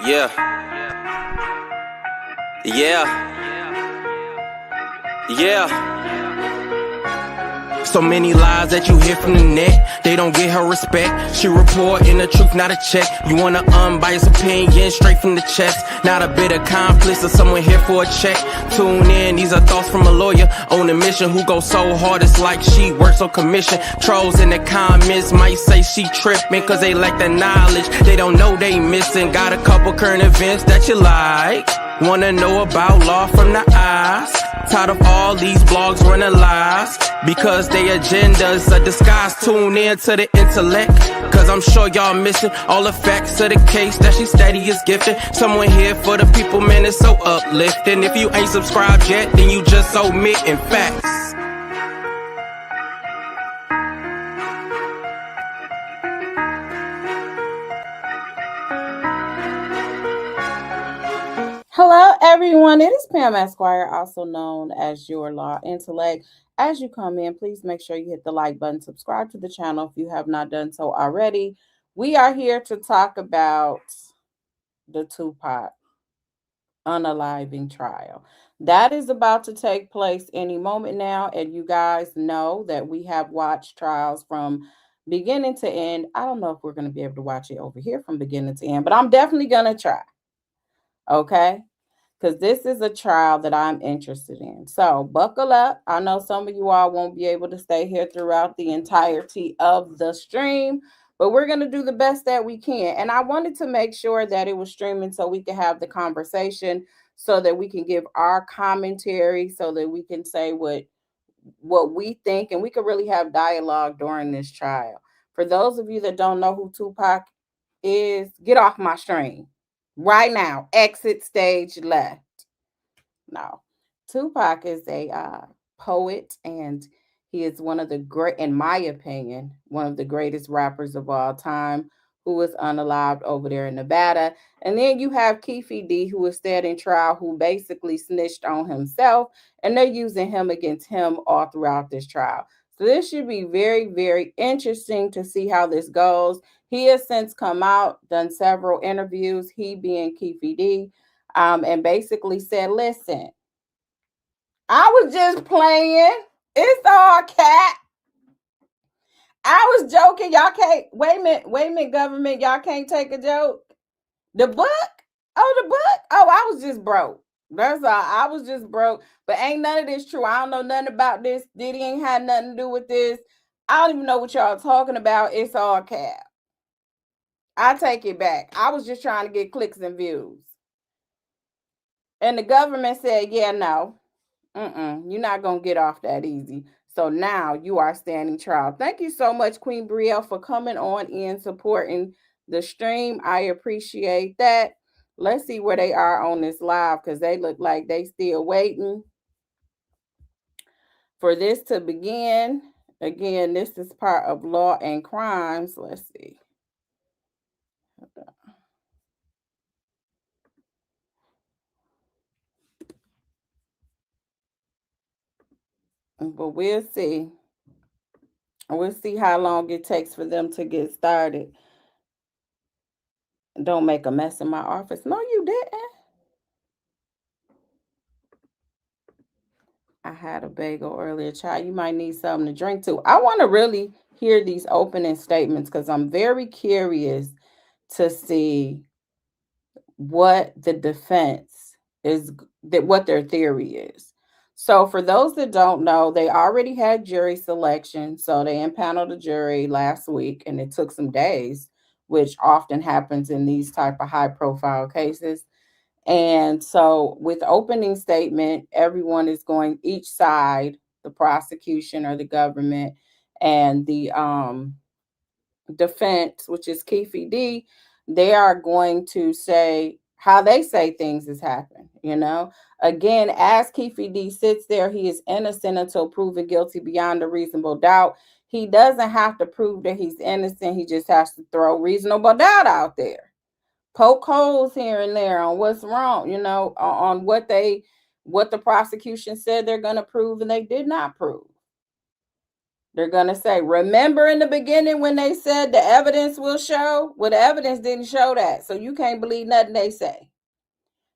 Yeah, yeah, yeah. So many lies that you hear from the net, they don't get her respect. She reporting the truth, not a check. You want an unbiased opinion straight from the chest, not a bit accomplice or someone here for a check. Tune in, these are thoughts from a lawyer on a mission who goes so hard it's like she works on commission. Trolls in the comments might say she tripping cause they lack the knowledge. They don't know they missing. Got a couple current events that you like. Wanna know about law from the eyes. Tired of all these blogs running lies because their agendas are disguised. Tune in to the intellect, cause I'm sure y'all missing all the facts of the case that she steady is gifted. Someone here for the people, man, it's so uplifting. If you ain't subscribed yet, then you just omitting facts. Hello, everyone. It is Pam Esquire, also known as Your Law Intellect. As you come in, please make sure you hit the like button, subscribe to the channel if you have not done so already. We are here to talk about the Tupac unaliving trial. That is about to take place any moment now, and you guys know that we have watched trials from beginning to end. I don't know if we're going to be able to watch it over here from beginning to end, but I'm definitely going to try. Okay? Because this is a trial that I'm interested in. So buckle up. I know some of you all won't be able to stay here throughout the entirety of the stream, but we're going to do the best that we can. And I wanted to make sure that it was streaming so we can have the conversation, so that we can give our commentary, so that we can say what we think, and we can really have dialogue during this trial. For those of you that don't know who Tupac is, get off my stream right now. Exit stage left. No, Tupac is a poet, and he is one of the great, in my opinion, one of the greatest rappers of all time, who is unalived over there in Nevada. And then you have Keeffe D, who is standing trial, who basically snitched on himself, and they're using him against him all throughout this trial. So this should be very, very interesting to see how this goes. He has since come out, done several interviews, he being Keeffe D, and basically said, listen, I was just playing. It's all cat. I was joking. Y'all can't, wait a minute, government. Y'all can't take a joke. The book? Oh, the book? Oh, I was just broke. That's all. I was just broke. But ain't none of this true. I don't know nothing about this. Diddy ain't had nothing to do with this. I don't even know what y'all talking about. It's all cap. I take it back. I was just trying to get clicks and views. And the government said, yeah, no. You're not going to get off that easy. So now you are standing trial. Thank you so much, Queen Brielle, for coming on in, supporting the stream. I appreciate that. Let's see where they are on this live, because they look like they still waiting for this to begin. Again, this is part of Law and Crimes. Let's see. But we'll see. We'll see how long it takes for them to get started. Don't make a mess in my office. No, you didn't. I had a bagel earlier. Child, you might need something to drink too. I want to really hear these opening statements, because I'm very curious to see what the defense is, that what their theory is. So for those that don't know, they already had jury selection. So they impaneled a jury last week, and it took some days, which often happens in these type of high profile cases. And so with opening statement, everyone is going, each side, the prosecution or the government, and the defense, which is Keeffe D, they are going to say how they say things has happened. Again, as Keeffe D sits there, he is innocent until proven guilty beyond a reasonable doubt. He doesn't have to prove that he's innocent. He just has to throw reasonable doubt out there, poke holes here and there on what's wrong, on what the prosecution said they're going to prove and they did not prove. They're going to say, remember in the beginning when they said the evidence will show? Well, the evidence didn't show that. So you can't believe nothing they say.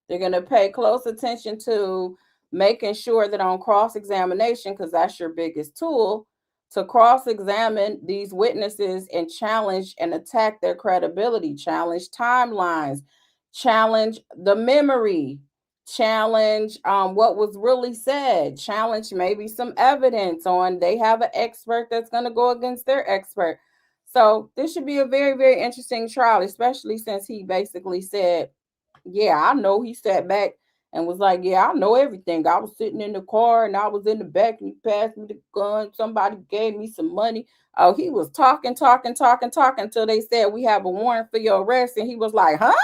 They're going to pay close attention to making sure that on cross-examination, because that's your biggest tool, to cross-examine these witnesses and challenge and attack their credibility, challenge timelines, challenge the memory, challenge what was really said, challenge maybe some evidence on they have an expert that's going to go against their expert. So this should be a very, very interesting trial, especially since he basically said, yeah, I know. He sat back and was like, yeah, I know everything. I was sitting in the car and I was in the back and he passed me the gun. Somebody gave me some money. Oh, he was talking until they said we have a warrant for your arrest. And he was like, huh?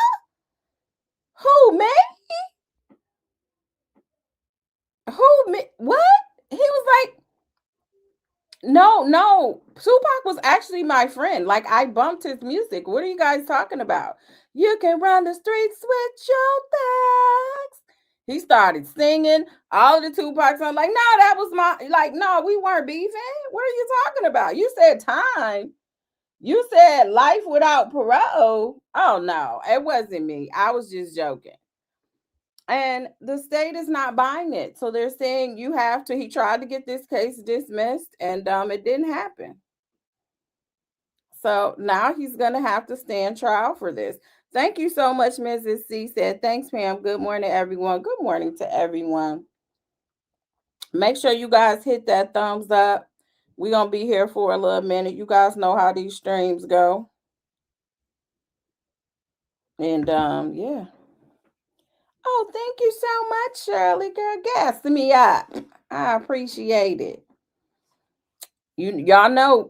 Who, man? Who, me? What? He was like, no. Tupac was actually my friend. Like, I bumped his music. What are you guys talking about? You can run the streets with your thugs. He started singing all of the Tupac songs. Like, no, that was my, like, no, we weren't beefing. What are you talking about? You said time. You said life without parole. Oh, no, it wasn't me. I was just joking. And the state is not buying it. So they're saying you have to, he tried to get this case dismissed and it didn't happen. So now he's going to have to stand trial for this. Thank you so much, Mrs. C said. Thanks, Pam. Good morning, everyone. Good morning to everyone. Make sure you guys hit that thumbs up. We're going to be here for a little minute. You guys know how these streams go. And yeah. Oh, thank you so much, Shirley. Girl, gassing me up. I appreciate it. Y'all know,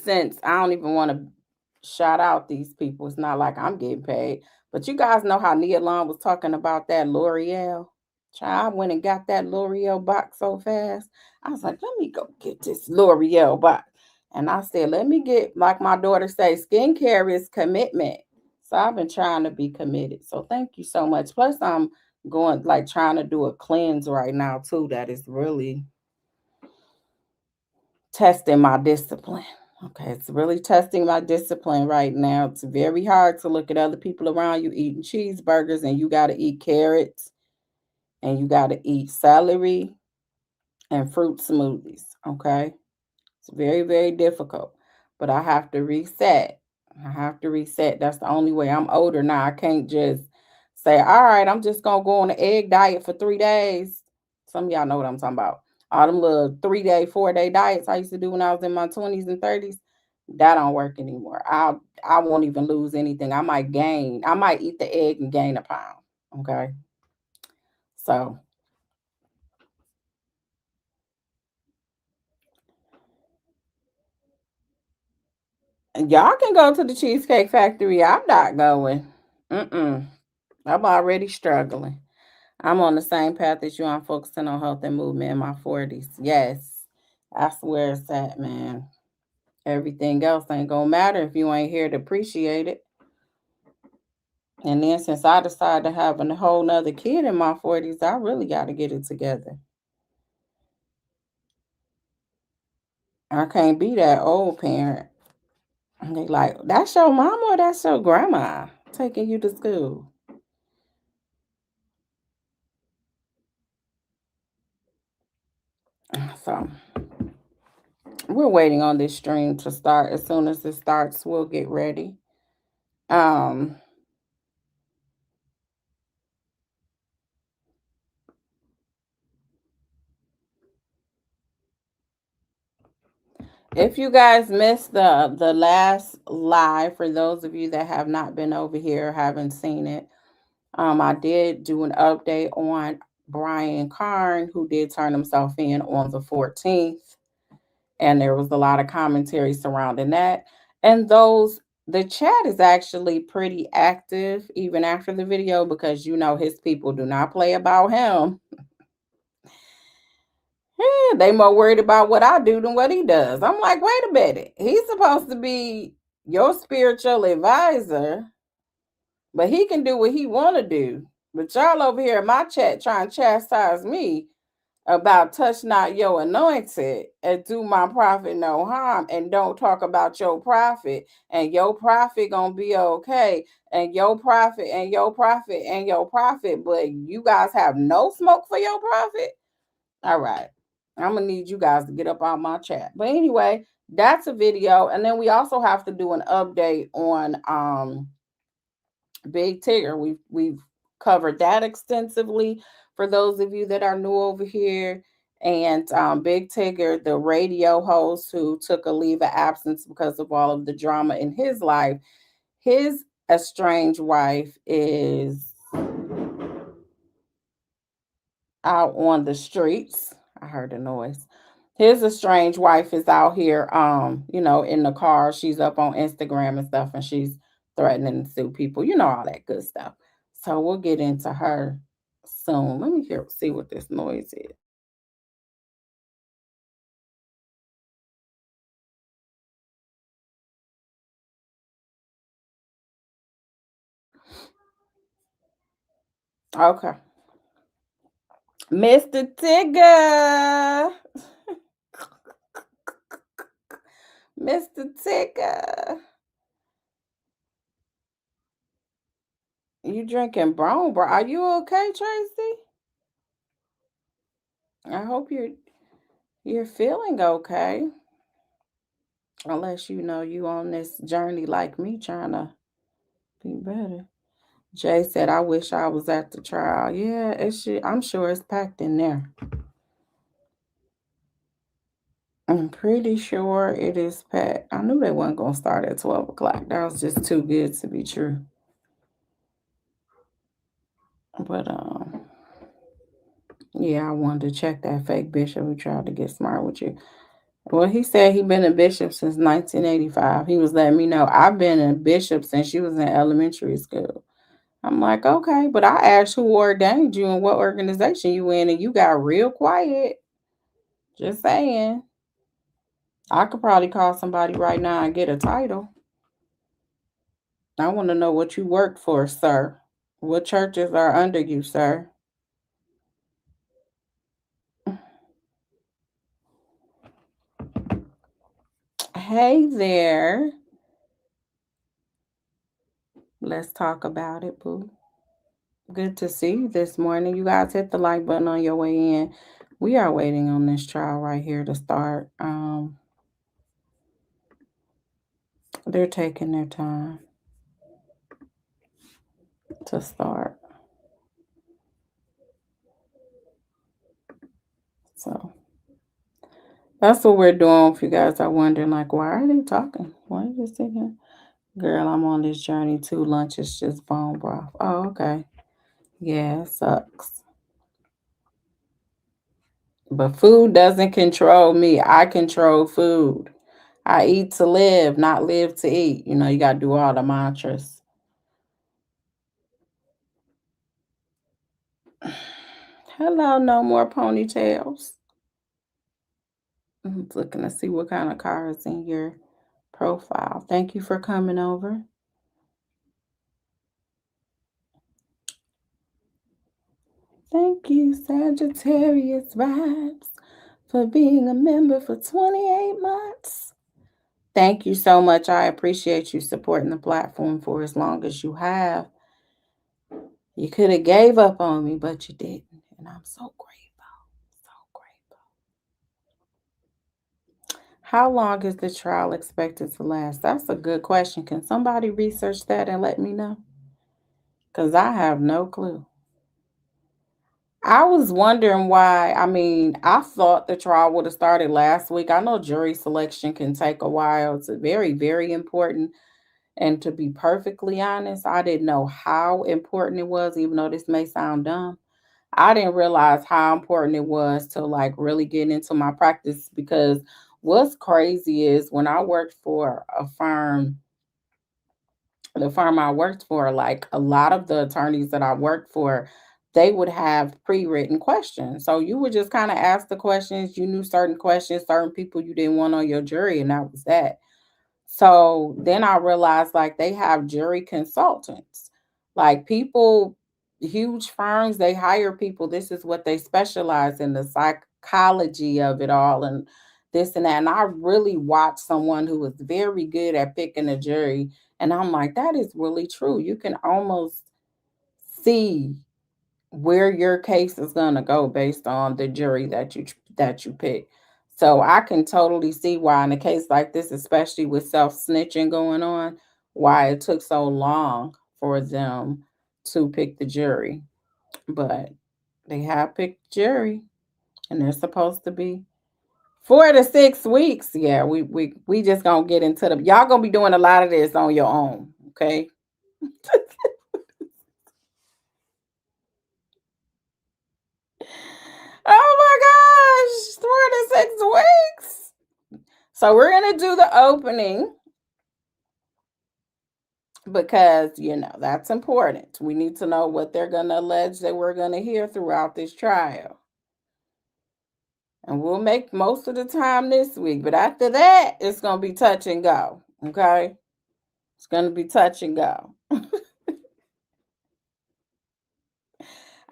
since I don't even want to shout out these people, it's not like I'm getting paid, but you guys know how Nia Long was talking about that L'Oreal. Child, I went and got that L'Oreal box so fast. I was like, let me go get this L'Oreal box. And I said, let me get, like my daughter says, skincare is commitment. So I've been trying to be committed. So thank you so much. Plus, I'm going, like, trying to do a cleanse right now, too. That is really testing my discipline. Okay, it's really testing my discipline right now. It's very hard to look at other people around you eating cheeseburgers and you got to eat carrots and you got to eat celery and fruit smoothies. Okay, it's very, very difficult, but I have to reset. That's the only way. I'm older now. I can't just say, all right, I'm just going to go on an egg diet for 3 days. Some of y'all know what I'm talking about. All them little 3-day, 4-day diets I used to do when I was in my 20s and 30s, that don't work anymore. I won't even lose anything. I might gain. I might eat the egg and gain a pound. Okay. So y'all can go to the Cheesecake Factory. I'm not going. I'm already struggling. I'm on the same path as you. I'm focusing on health and movement in my 40s. Yes. That's where it's at, man. Everything else ain't gonna matter if you ain't here to appreciate it. And then since I decided to have a whole nother kid in my 40s, I really got to get it together. I can't be that old parent. And they like, that's your mama or that's your grandma taking you to school? So we're waiting on this stream to start. As soon as it starts, we'll get ready. If you guys missed the last live, for those of you that have not been over here, haven't seen it, I did do an update on Brian Karn, who did turn himself in on the 14th. And there was a lot of commentary surrounding that. And the chat is actually pretty active even after the video, because you know his people do not play about him. They more worried about what I do than what he does. I'm like, wait a minute. He's supposed to be your spiritual advisor, but he can do what he want to do. But y'all over here in my chat trying to chastise me. about touch not your anointed and do my prophet no harm, and don't talk about your prophet, and your prophet gonna be okay, and your prophet and your prophet and your prophet, but you guys have no smoke for your prophet. All right, I'm gonna need you guys to get up on my chat. But anyway, that's a video. And then we also have to do an update on Big Tigger. We've covered that extensively for those of you that are new over here. And Big Tigger, the radio host who took a leave of absence because of all of the drama in his life, his estranged wife is out on the streets. I heard a noise. His estranged wife is out here, in the car. She's up on Instagram and stuff, and she's threatening to sue people, all that good stuff. So we'll get into her soon. Let me see what this noise is. Okay. Mr. Tigger. Mr. Tigger. You drinking brown, bro? Are you okay, Tracy? I hope you're feeling okay. Unless you on this journey like me trying to be better. Jay said, I wish I was at the trial. Yeah, I'm sure it's packed in there. I'm pretty sure it is packed. I knew they weren't going to start at 12 o'clock. That was just too good to be true. But, yeah, I wanted to check that fake bishop who tried to get smart with you. Well, he said he been a bishop since 1985. He was letting me know I've been a bishop since you was in elementary school. I'm like, okay, but I asked who ordained you and what organization you in, and you got real quiet. Just saying. I could probably call somebody right now and get a title. I want to know what you work for, sir. What churches are under you, sir? Hey there. Let's talk about it, boo. Good to see you this morning. You guys hit the like button on your way in. We are waiting on this trial right here to start. They're taking their time to start. So that's what we're doing. If you guys are wondering, like, why are they talking? Why are you sitting? Girl, I'm on this journey too. Lunch is just bone broth. Oh, okay. Yeah, it sucks. But food doesn't control me. I control food. I eat to live, not live to eat. You got to do all the mantras. Hello, no more ponytails. I'm looking to see what kind of car is in your profile. Thank you for coming over. Thank you, Sagittarius Vibes, for being a member for 28 months. Thank you so much. I appreciate you supporting the platform for as long as you have. You could have gave up on me, but you didn't. And I'm so grateful. So grateful. How long is the trial expected to last? That's a good question. Can somebody research that and let me know? Because I have no clue. I was wondering why. I mean, I thought the trial would have started last week. I know jury selection can take a while. It's very, very important. And to be perfectly honest, I didn't know how important it was, even though this may sound dumb. I didn't realize how important it was to like really get into my practice, because what's crazy is when I worked for a firm, the firm I worked for, like a lot of the attorneys that I worked for, they would have pre-written questions. So you would just kind of ask the questions. You knew certain questions, certain people you didn't want on your jury, and that was that. So then I realized like they have jury consultants, like people huge firms, they hire people. This is what they specialize in, the psychology of it all, and this and that. And I really watched someone who was very good at picking a jury. And I'm like, that is really true. You can almost see where your case is going to go based on the jury that you pick. So I can totally see why in a case like this, especially with self snitching going on, why it took so long for them to pick the jury. But they have picked jury, and they're supposed to be 4 to 6 weeks. Yeah, we just gonna get into the, y'all gonna be doing a lot of this on your own, okay? Oh my gosh, 4 to 6 weeks. So we're gonna do the opening because that's important. We need to know what they're gonna allege that we're gonna hear throughout this trial. And we'll make most of the time this week, but after that, it's gonna be touch and go. Okay? It's gonna be touch and go.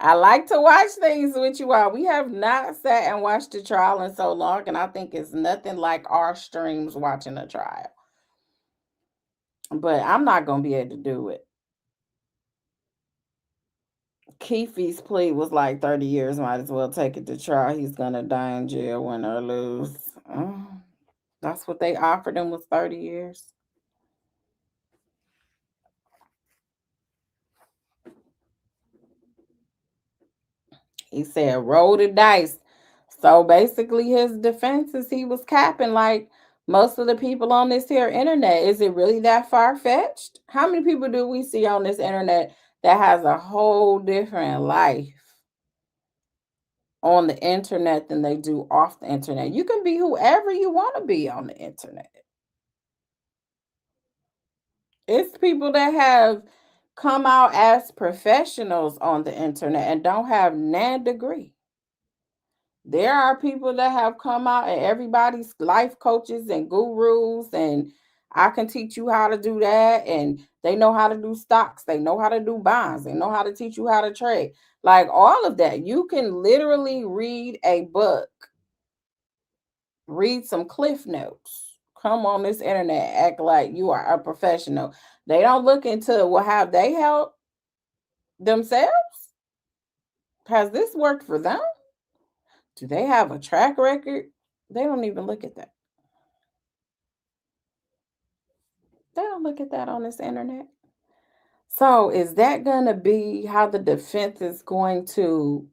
I like to watch things with you all. We have not sat and watched the trial in so long, and I think it's nothing like our streams watching a trial. But I'm not gonna be able to do it. Keefe's plea was like 30 years. Might as well take it to trial. He's gonna die in jail, win or lose. Oh, that's what they offered him, was 30 years. He said roll the dice. So basically his defense is he was capping like most of the people on this here internet. Is it really that far-fetched? How many people do we see on this internet that has a whole different life on the internet than they do off the internet? You can be whoever you want to be on the internet. It's people that have come out as professionals on the internet and don't have nan degree. There are people that have come out and everybody's life coaches and gurus, and I can teach you how to do that, and they know how to do stocks, they know how to do bonds, they know how to teach you how to trade. Like all of that. You can literally read a book, read some cliff notes, come on this internet, act like you are a professional. They don't look into, well, have they helped themselves? Has this worked for them? Do they have a track record? They don't even look at that. They don't look at that on this internet. So, is that going to be how the defense is going to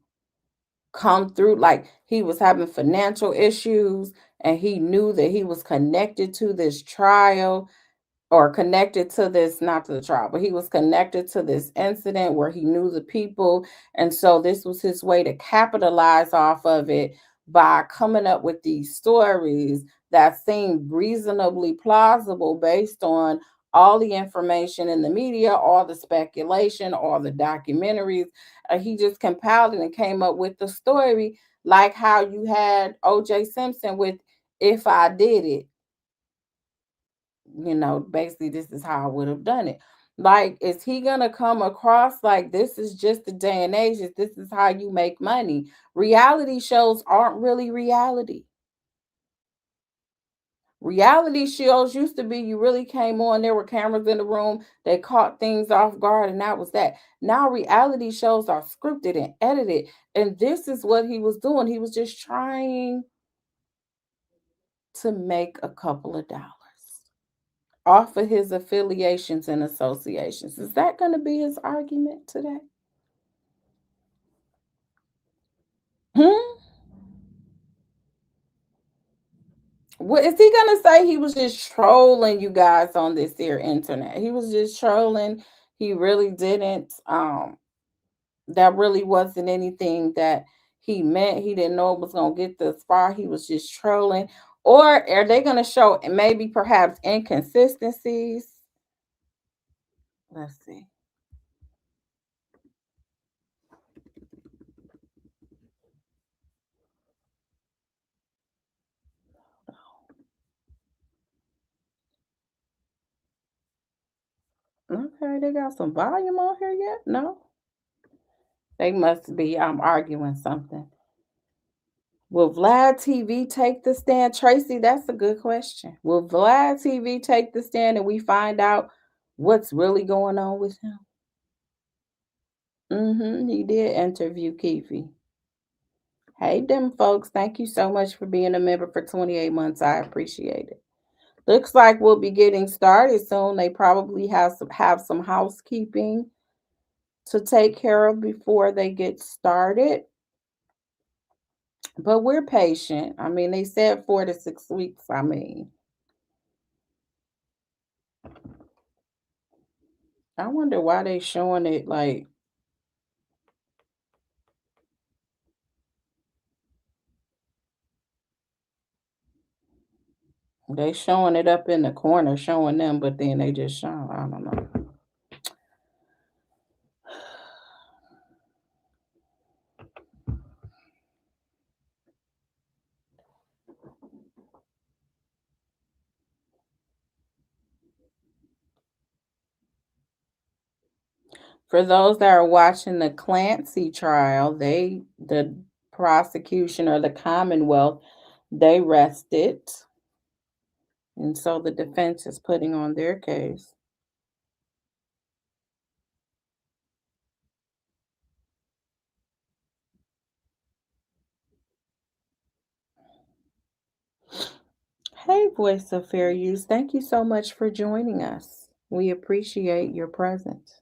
come through? Like he was having financial issues and he knew that he was connected to this trial, or connected to this, not to the trial, but he was connected to this incident where he knew the people. And so this was his way to capitalize off of it by coming up with these stories that seemed reasonably plausible based on all the information in the media, all the speculation, all the documentaries. He just compiled it and came up with the story, like how you had OJ Simpson with If I Did It. Basically this is how I would have done it. Like, is he gonna come across like this is just the day and age, this is how you make money? Reality shows aren't really reality. Reality shows used to be you really came on, there were cameras in the room, they caught things off guard, and that was that. Now reality shows are scripted and edited, and this is what he was doing. He was just trying to make a couple of dollars off of his affiliations and associations. Is that going to be his argument today? Hmm? What is he going to say? He was just trolling you guys on this here internet. He was just trolling. He really didn't. That really wasn't anything that he meant. He didn't know it was going to get this far. He was just trolling. Or are they going to show maybe perhaps inconsistencies? Let's see. Okay, they got some volume on here yet? No. They must be arguing something. Will Vlad TV take the stand? Tracy, that's a good question. Will Vlad TV take the stand and we find out what's really going on with him? He did interview Keeffe. Hey, them folks, thank you so much for being a member for 28 months. I appreciate it. Looks like we'll be getting started soon. They probably have some housekeeping to take care of before they get started. But we're patient. I mean, they said 4 to 6 weeks. I mean, I wonder why they showing it like they showing it up in the corner, showing them, but then they just show. I don't know. For those that are watching the Clancy trial, the prosecution or the Commonwealth, they rested. And so the defense is putting on their case. Hey, Voice of Fair Use, thank you so much for joining us. We appreciate your presence.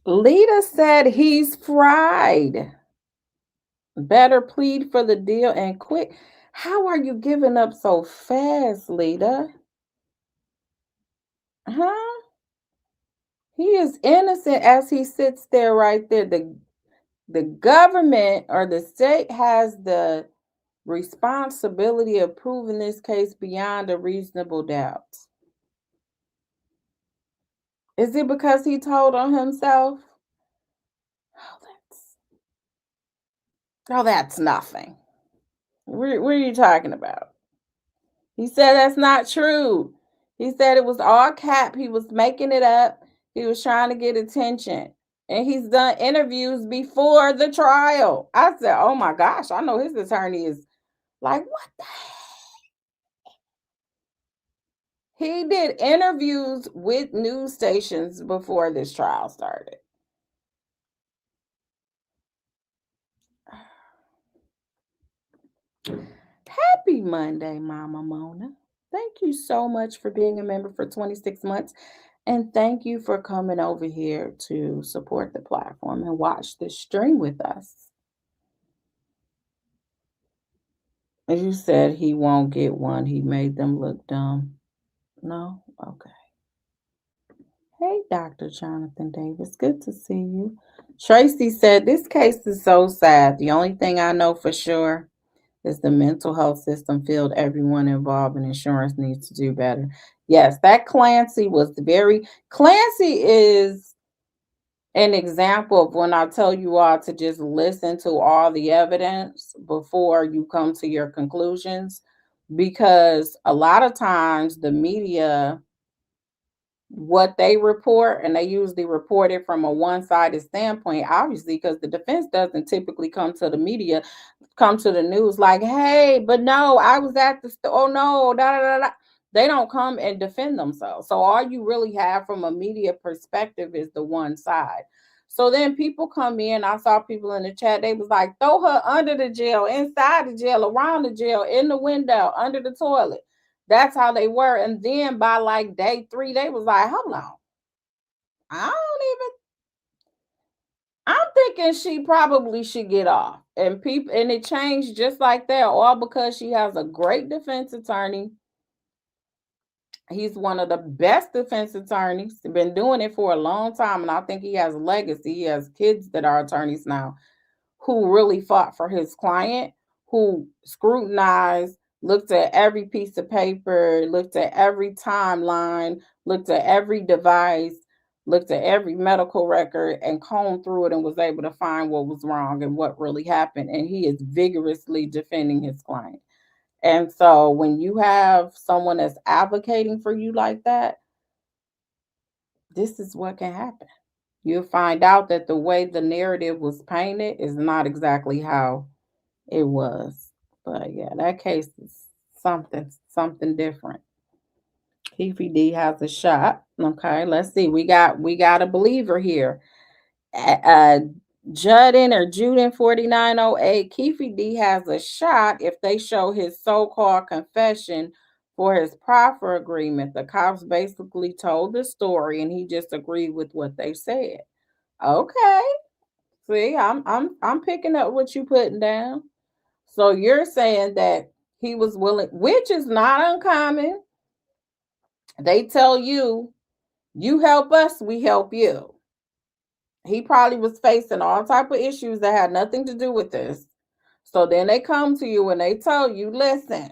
Lita said he's fried. Better plead for the deal and quit. How are you giving up so fast, Lita? Huh? He is innocent as he sits there right there. The government or the state has the responsibility of proving this case beyond a reasonable doubt. Is it because he told on himself? Oh, that's nothing. What are you talking about? He said that's not true. He said it was all cap. He was making it up. He was trying to get attention. And he's done interviews before the trial. I said, oh my gosh, I know his attorney is like, what the heck? He did interviews with news stations before this trial started. Happy Monday, Mama Mona. Thank you so much for being a member for 26 months. And thank you for coming over here to support the platform and watch this stream with us. As you said, he won't get one. He made them look dumb. No? Okay. Hey, Dr. Jonathan Davis. Good to see you. Tracy said, this case is so sad. The only thing I know for sure is the mental health system failed everyone involved and insurance needs to do better. Yes, that Clancy Clancy is an example of when I tell you all to just listen to all the evidence before you come to your conclusions, because a lot of times the media, what they report, and they usually report it from a one-sided standpoint, obviously, because the defense doesn't typically come to the media, come to the news like, hey, but no, I was at the store. Oh no, da, da, da, da. They don't come and defend themselves. So all you really have from a media perspective is the one side. So then people come in. I saw people in the chat. They was like, throw her under the jail, inside the jail, around the jail, in the window, under the toilet. That's how they were. And then by like day 3, they was like, hold on. I'm thinking she probably should get off. And it changed just like that, all because she has a great defense attorney He's one of the best defense attorneys. He's been doing it for a long time, and I think he has legacy. He has kids that are attorneys now who really fought for his client, who scrutinized, looked at every piece of paper, looked at every timeline, looked at every device, looked at every medical record, and combed through it and was able to find what was wrong and what really happened. And he is vigorously defending his client. And so when you have someone that's advocating for you like that, this is what can happen. You'll find out that the way the narrative was painted is not exactly how it was. But yeah, that case is something different. Keeffe D has a shot. Okay, let's see. We got a believer here. Judin or Judin 4908. Keeffe D has a shot if they show his so-called confession for his proffer agreement. The cops basically told the story and he just agreed with what they said. Okay. See, I'm picking up what you putting down. So you're saying that he was willing, which is not uncommon. They tell you, you help us, we help you. He probably was facing all type of issues that had nothing to do with this. So then they come to you and they tell you, listen,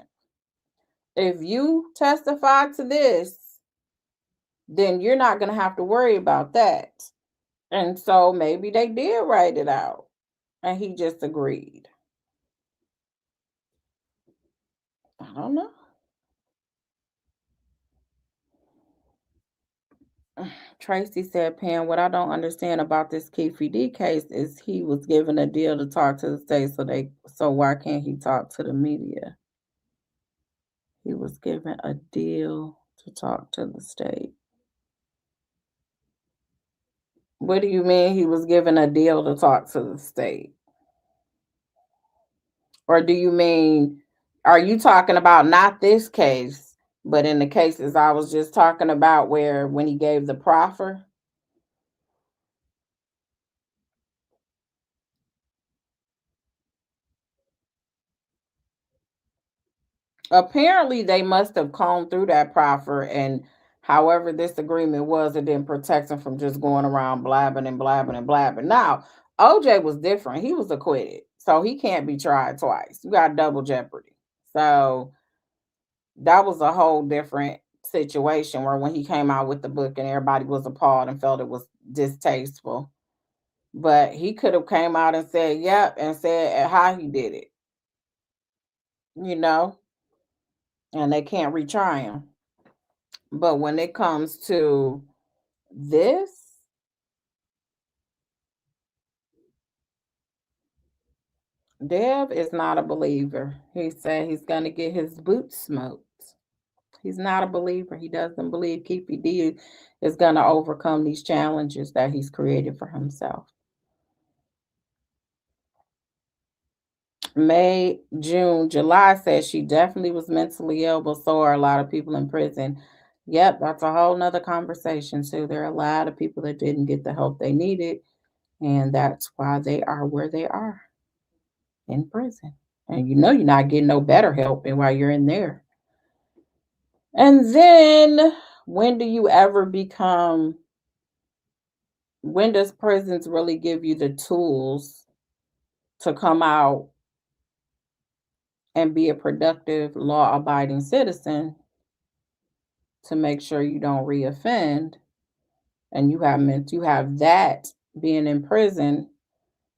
if you testify to this, then you're not going to have to worry about that. And so maybe they did write it out and he just agreed. I don't know. Tracy said, Pam, what I don't understand about this Keeffe D case is he was given a deal to talk to the state, so why can't he talk to the media? He was given a deal to talk to the state. What do you mean he was given a deal to talk to the state? Or do you mean, are you talking about not this case, but in the cases I was just talking about where when he gave the proffer? Apparently, they must have combed through that proffer, and however this agreement was, it didn't protect him from just going around blabbing and blabbing and blabbing. Now, OJ was different. He was acquitted, so he can't be tried twice. You got double jeopardy. So that was a whole different situation where when he came out with the book and everybody was appalled and felt it was distasteful. But he could have came out and said, yep, and said how he did it, you know, and they can't retry him. But when it comes to this, Dev is not a believer. He said he's going to get his boots smoked. He's not a believer. He doesn't believe Keeffe D is going to overcome these challenges that he's created for himself. May, June, July says she definitely was mentally ill, but so are a lot of people in prison. Yep, that's a whole nother conversation too. There are a lot of people that didn't get the help they needed, and that's why they are where they are in prison. And you know you're not getting no better help while you're in there. And then when do you ever become, when does prisons really give you the tools to come out and be a productive, law abiding citizen to make sure you don't reoffend? And you have that being in prison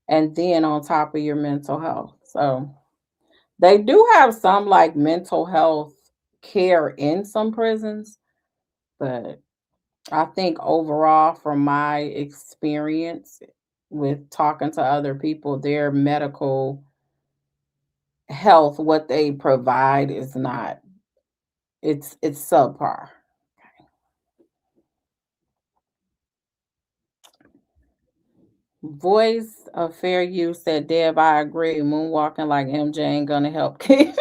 and then on top of your mental health. So they do have some like mental health care in some prisons, but I think overall, from my experience with talking to other people, their medical health, what they provide is not, it's subpar. Voice of Fair Use said, Deb, I agree. Moonwalking like MJ ain't gonna help keep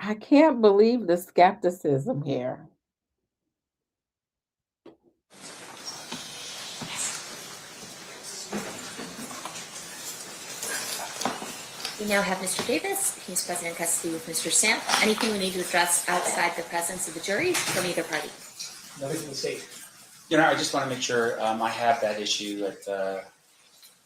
I can't believe the skepticism here. We now have Mr. Davis. He's present in custody with Mr. Stamp. Anything we need to address outside the presence of the jury from either party? Nothing from the state. I just want to make sure I have that issue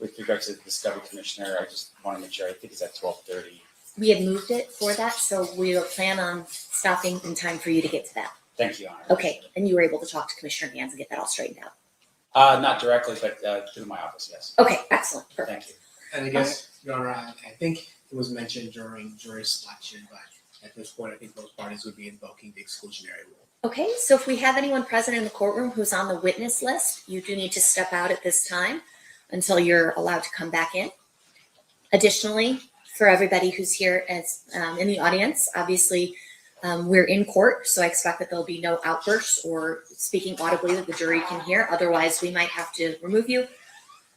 with regards to the Discovery Commissioner. I just want to make sure. I think it's at 12:30. We had moved it for that, so we'll plan on stopping in time for you to get to that. Thank you, Your Honor. Okay, and you were able to talk to Commissioner Gans and get that all straightened out? Not directly, but through my office, yes. Okay, excellent, perfect. Thank you. And I guess, Your Honor, I think it was mentioned during jury selection, but at this point, I think both parties would be invoking the exclusionary rule. Okay, so if we have anyone present in the courtroom who's on the witness list, you do need to step out at this time until you're allowed to come back in. Additionally, for everybody who's here as in the audience, obviously we're in court, so I expect that there'll be no outbursts or speaking audibly that the jury can hear. Otherwise, we might have to remove you.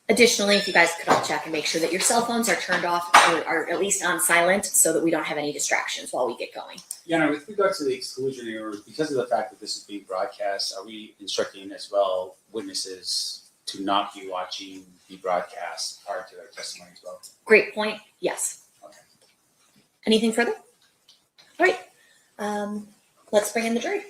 Additionally, if you guys could all check and make sure that your cell phones are turned off or are at least on silent so that we don't have any distractions while we get going. Yeah, with regards to the exclusionary order, because of the fact that this is being broadcast, are we instructing as well witnesses to not be watching the broadcast prior to their testimony as well? Great point. Yes. Okay. Anything further? All right. Let's bring in the jury.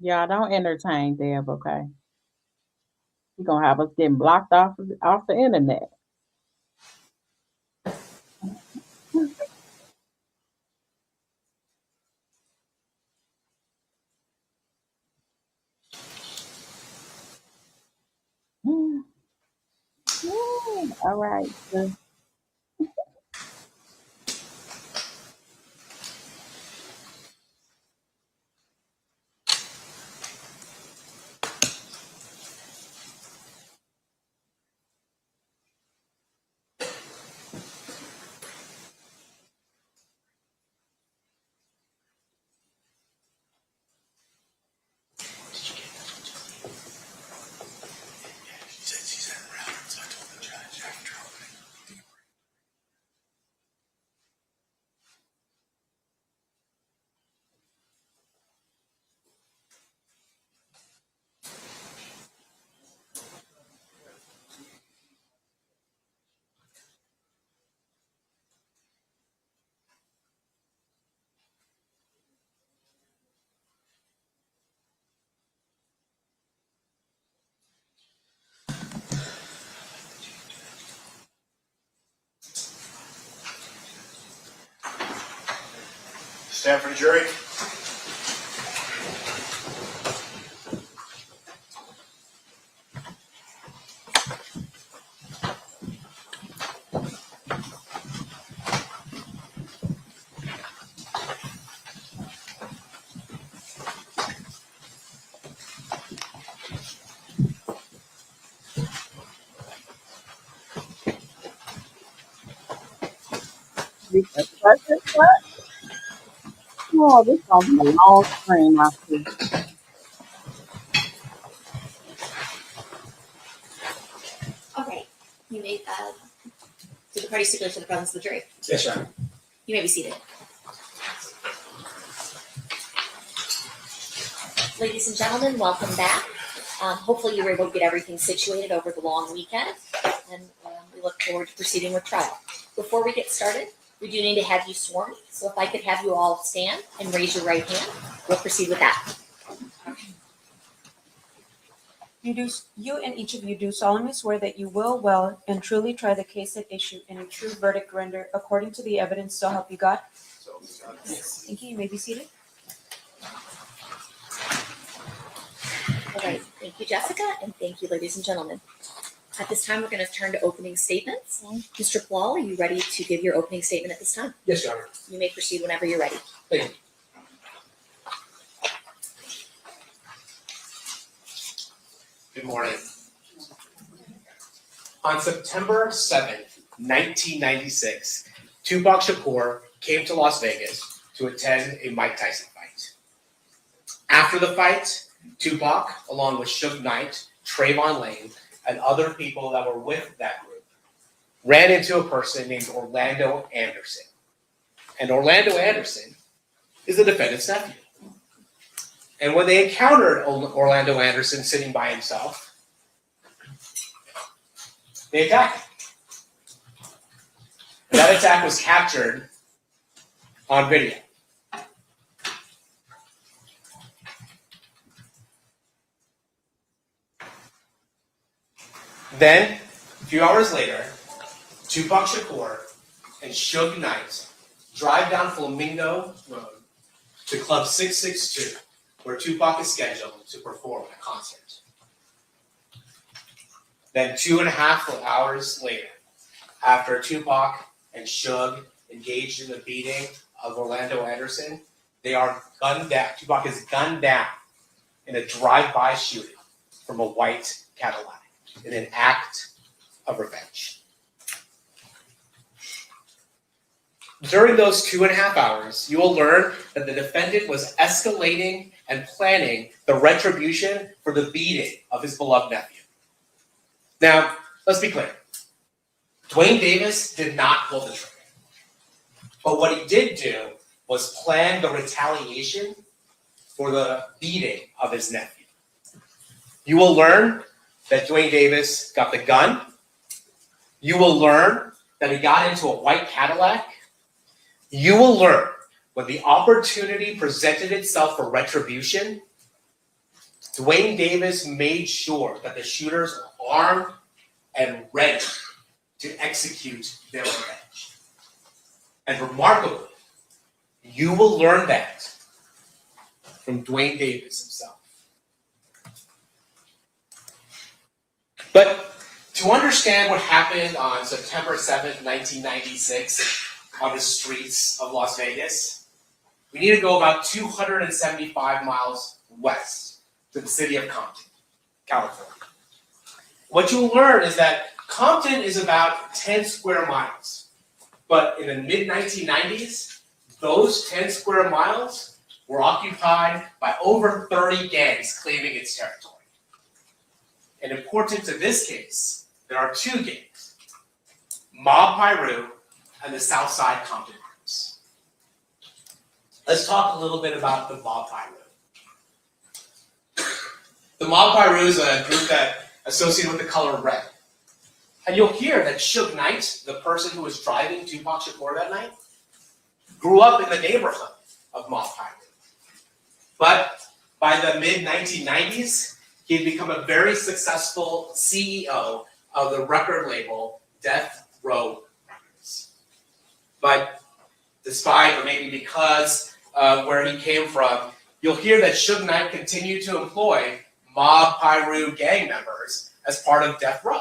Y'all don't entertain Deb, okay? You're gonna have us getting blocked off the internet. All right. So Stand for the jury. press this button. Oh, this gonna be a long screen, I see. Okay, party stickler to the presence of the jury. Yes, Your Honor. You may be seated. Ladies and gentlemen, welcome back. Hopefully you were able to get everything situated over the long weekend, and we look forward to proceeding with trial. Before we get started, we do need to have you sworn, so if I could have you all stand and raise your right hand, we'll proceed with that. You and each of you do solemnly swear that you will well and truly try the case at issue and a true verdict render according to the evidence, so help you God? Thank you. You may be seated. All right, thank you, Jessica, and thank you, ladies and gentlemen. At this time, we're going to turn to opening statements. Mr. Plall, are you ready to give your opening statement at this time? Yes, Your Honor. You may proceed whenever you're ready. Thank you. Good morning. On September 7th, 1996, Tupac Shakur came to Las Vegas to attend a Mike Tyson fight. After the fight, Tupac, along with Suge Knight, Trayvon Lane, and other people that were with that group, ran into a person named Orlando Anderson. And Orlando Anderson is the defendant's nephew. And when they encountered Orlando Anderson sitting by himself, they attacked him. And that attack was captured on video. Then, a few hours later, Tupac Shakur and Suge Knight drive down Flamingo Road to Club 662, where Tupac is scheduled to perform a concert. Then 2.5 hours later, after Tupac and Suge engaged in the beating of Orlando Anderson, they are gunned down. Tupac is gunned down in a drive-by shooting from a white Cadillac in an act of revenge. During those 2.5 hours, you will learn that the defendant was escalating and planning the retribution for the beating of his beloved nephew. Now, let's be clear. Dwayne Davis did not pull the trigger. But what he did do was plan the retaliation for the beating of his nephew. You will learn that Dwayne Davis got the gun. You will learn that he got into a white Cadillac. You will learn when the opportunity presented itself for retribution, Dwayne Davis made sure that the shooters were armed and ready to execute their revenge. And remarkably, you will learn that from Dwayne Davis himself. But to understand what happened on September 7th, 1996, on the streets of Las Vegas, we need to go about 275 miles west to the city of Compton, California. What you'll learn is that Compton is about 10 square miles. But in the mid-1990s, those 10 square miles were occupied by over 30 gangs claiming its territory. And important to this case, there are two gangs, Mob Piru and the Southside Compton groups. Let's talk a little bit about the Mob Piru. The Mob Piru is a group that associated with the color red. And you'll hear that Suge Knight, the person who was driving Tupac Shakur that night, grew up in the neighborhood of Mob Piru. But by the mid-1990s, he had become a very successful CEO of the record label Death Row Records. But despite, or maybe because of where he came from, you'll hear that Suge Knight continued to employ Mob Piru gang members as part of Death Row.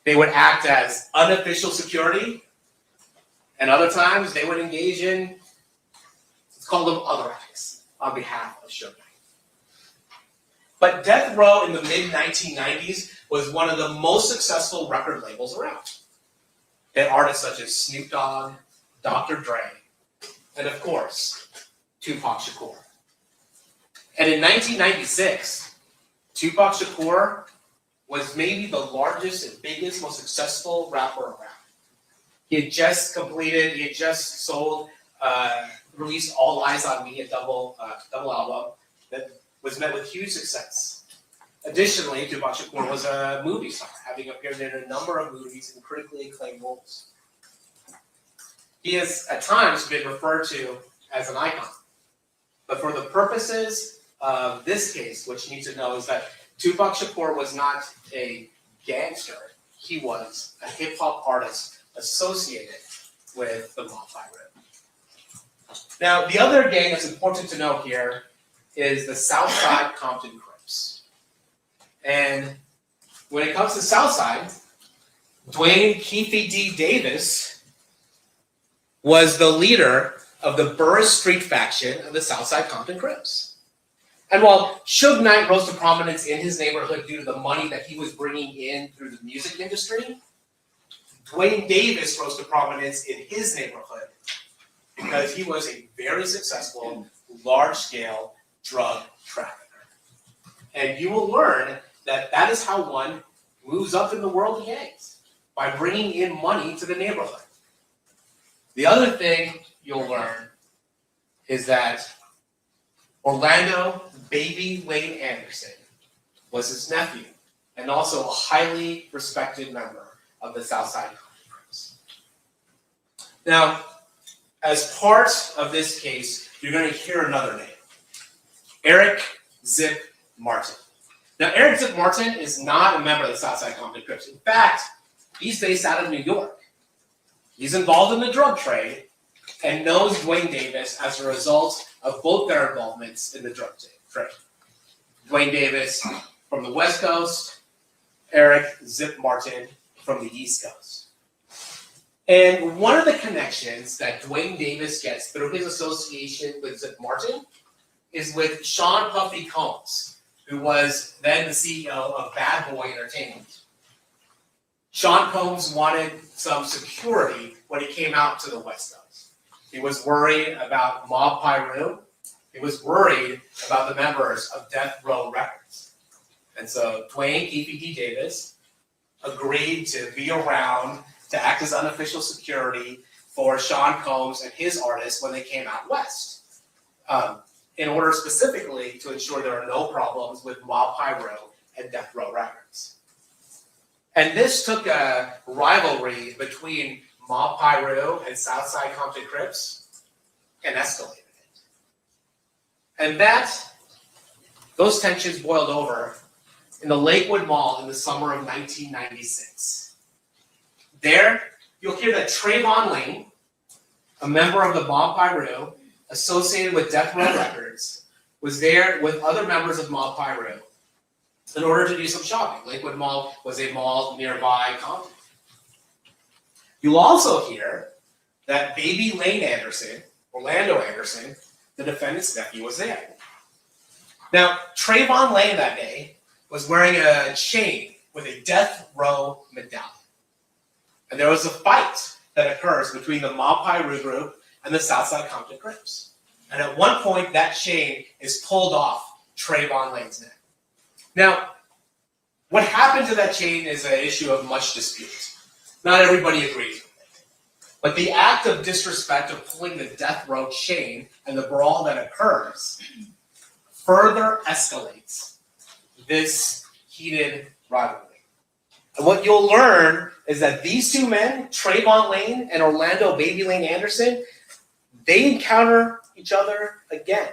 They would act as unofficial security, and other times they would engage in, let's call them other acts on behalf of Suge Knight. But Death Row in the mid-1990s was one of the most successful record labels around. They had artists such as Snoop Dogg, Dr. Dre, and of course, Tupac Shakur. And in 1996, Tupac Shakur was maybe the largest and biggest, most successful rapper around. He had just sold, released All Eyes on Me, a double album that was met with huge success. Additionally, Tupac Shakur was a movie star, having appeared in a number of movies in critically acclaimed roles. He has at times been referred to as an icon. But for the purposes of this case, what you need to know is that Tupac Shakur was not a gangster. He was a hip-hop artist associated with the Mob Piru. Now, the other gang that's important to know here is the Southside Compton Crips. And when it comes to Southside, Dwayne Keeffe D Davis was the leader of the Burris Street faction of the Southside Compton Crips. And while Suge Knight rose to prominence in his neighborhood due to the money that he was bringing in through the music industry, Dwayne Davis rose to prominence in his neighborhood because he was a very successful, large-scale drug trafficker. And you will learn that that is how one moves up in the world of gangs, by bringing in money to the neighborhood. The other thing you'll learn is that Orlando Baby Lane Anderson was his nephew and also a highly respected member of the Southside Compton Crips. Now, as part of this case, you're going to hear another name, Eric Zip Martin. Now, Eric Zip Martin is not a member of the Southside Compton Crips. In fact, he's based out of New York. He's involved in the drug trade and knows Dwayne Davis as a result of both their involvements in the drug trade. Dwayne Davis from the West Coast, Eric Zip Martin from the East Coast. And one of the connections that Dwayne Davis gets through his association with Zip Martin is with Sean Puffy Combs, who was then the CEO of Bad Boy Entertainment. Sean Combs wanted some security when he came out to the West Coast. He was worried about Mob Piru. He was worried about the members of Death Row Records. And so Dwayne Keeffe D Davis agreed to be around to act as unofficial security for Sean Combs and his artists when they came out west, in order specifically to ensure there are no problems with Mob Piru and Death Row Records. And this took a rivalry between Mob Piru and Southside Compton Crips and escalated it. And those tensions boiled over in the Lakewood Mall in the summer of 1996. There, you'll hear that Trayvon Lane, a member of the Mob Piru associated with Death Row Records, was there with other members of Mob Piru in order to do some shopping. Lakewood Mall was a mall nearby Compton. You'll also hear that Baby Lane Anderson, Orlando Anderson, the defendant's nephew, was there. Now, Trayvon Lane that day was wearing a chain with a Death Row medallion. And there was a fight that occurs between the Mob Piru group and the Southside Compton Crips. And at one point, that chain is pulled off Trayvon Lane's neck. Now, what happened to that chain is an issue of much dispute. Not everybody agrees with it. But the act of disrespect of pulling the Death Row chain and the brawl that occurs further escalates this heated rivalry. And what you'll learn is that these two men, Trayvon Lane and Orlando Baby Lane Anderson, they encounter each other again,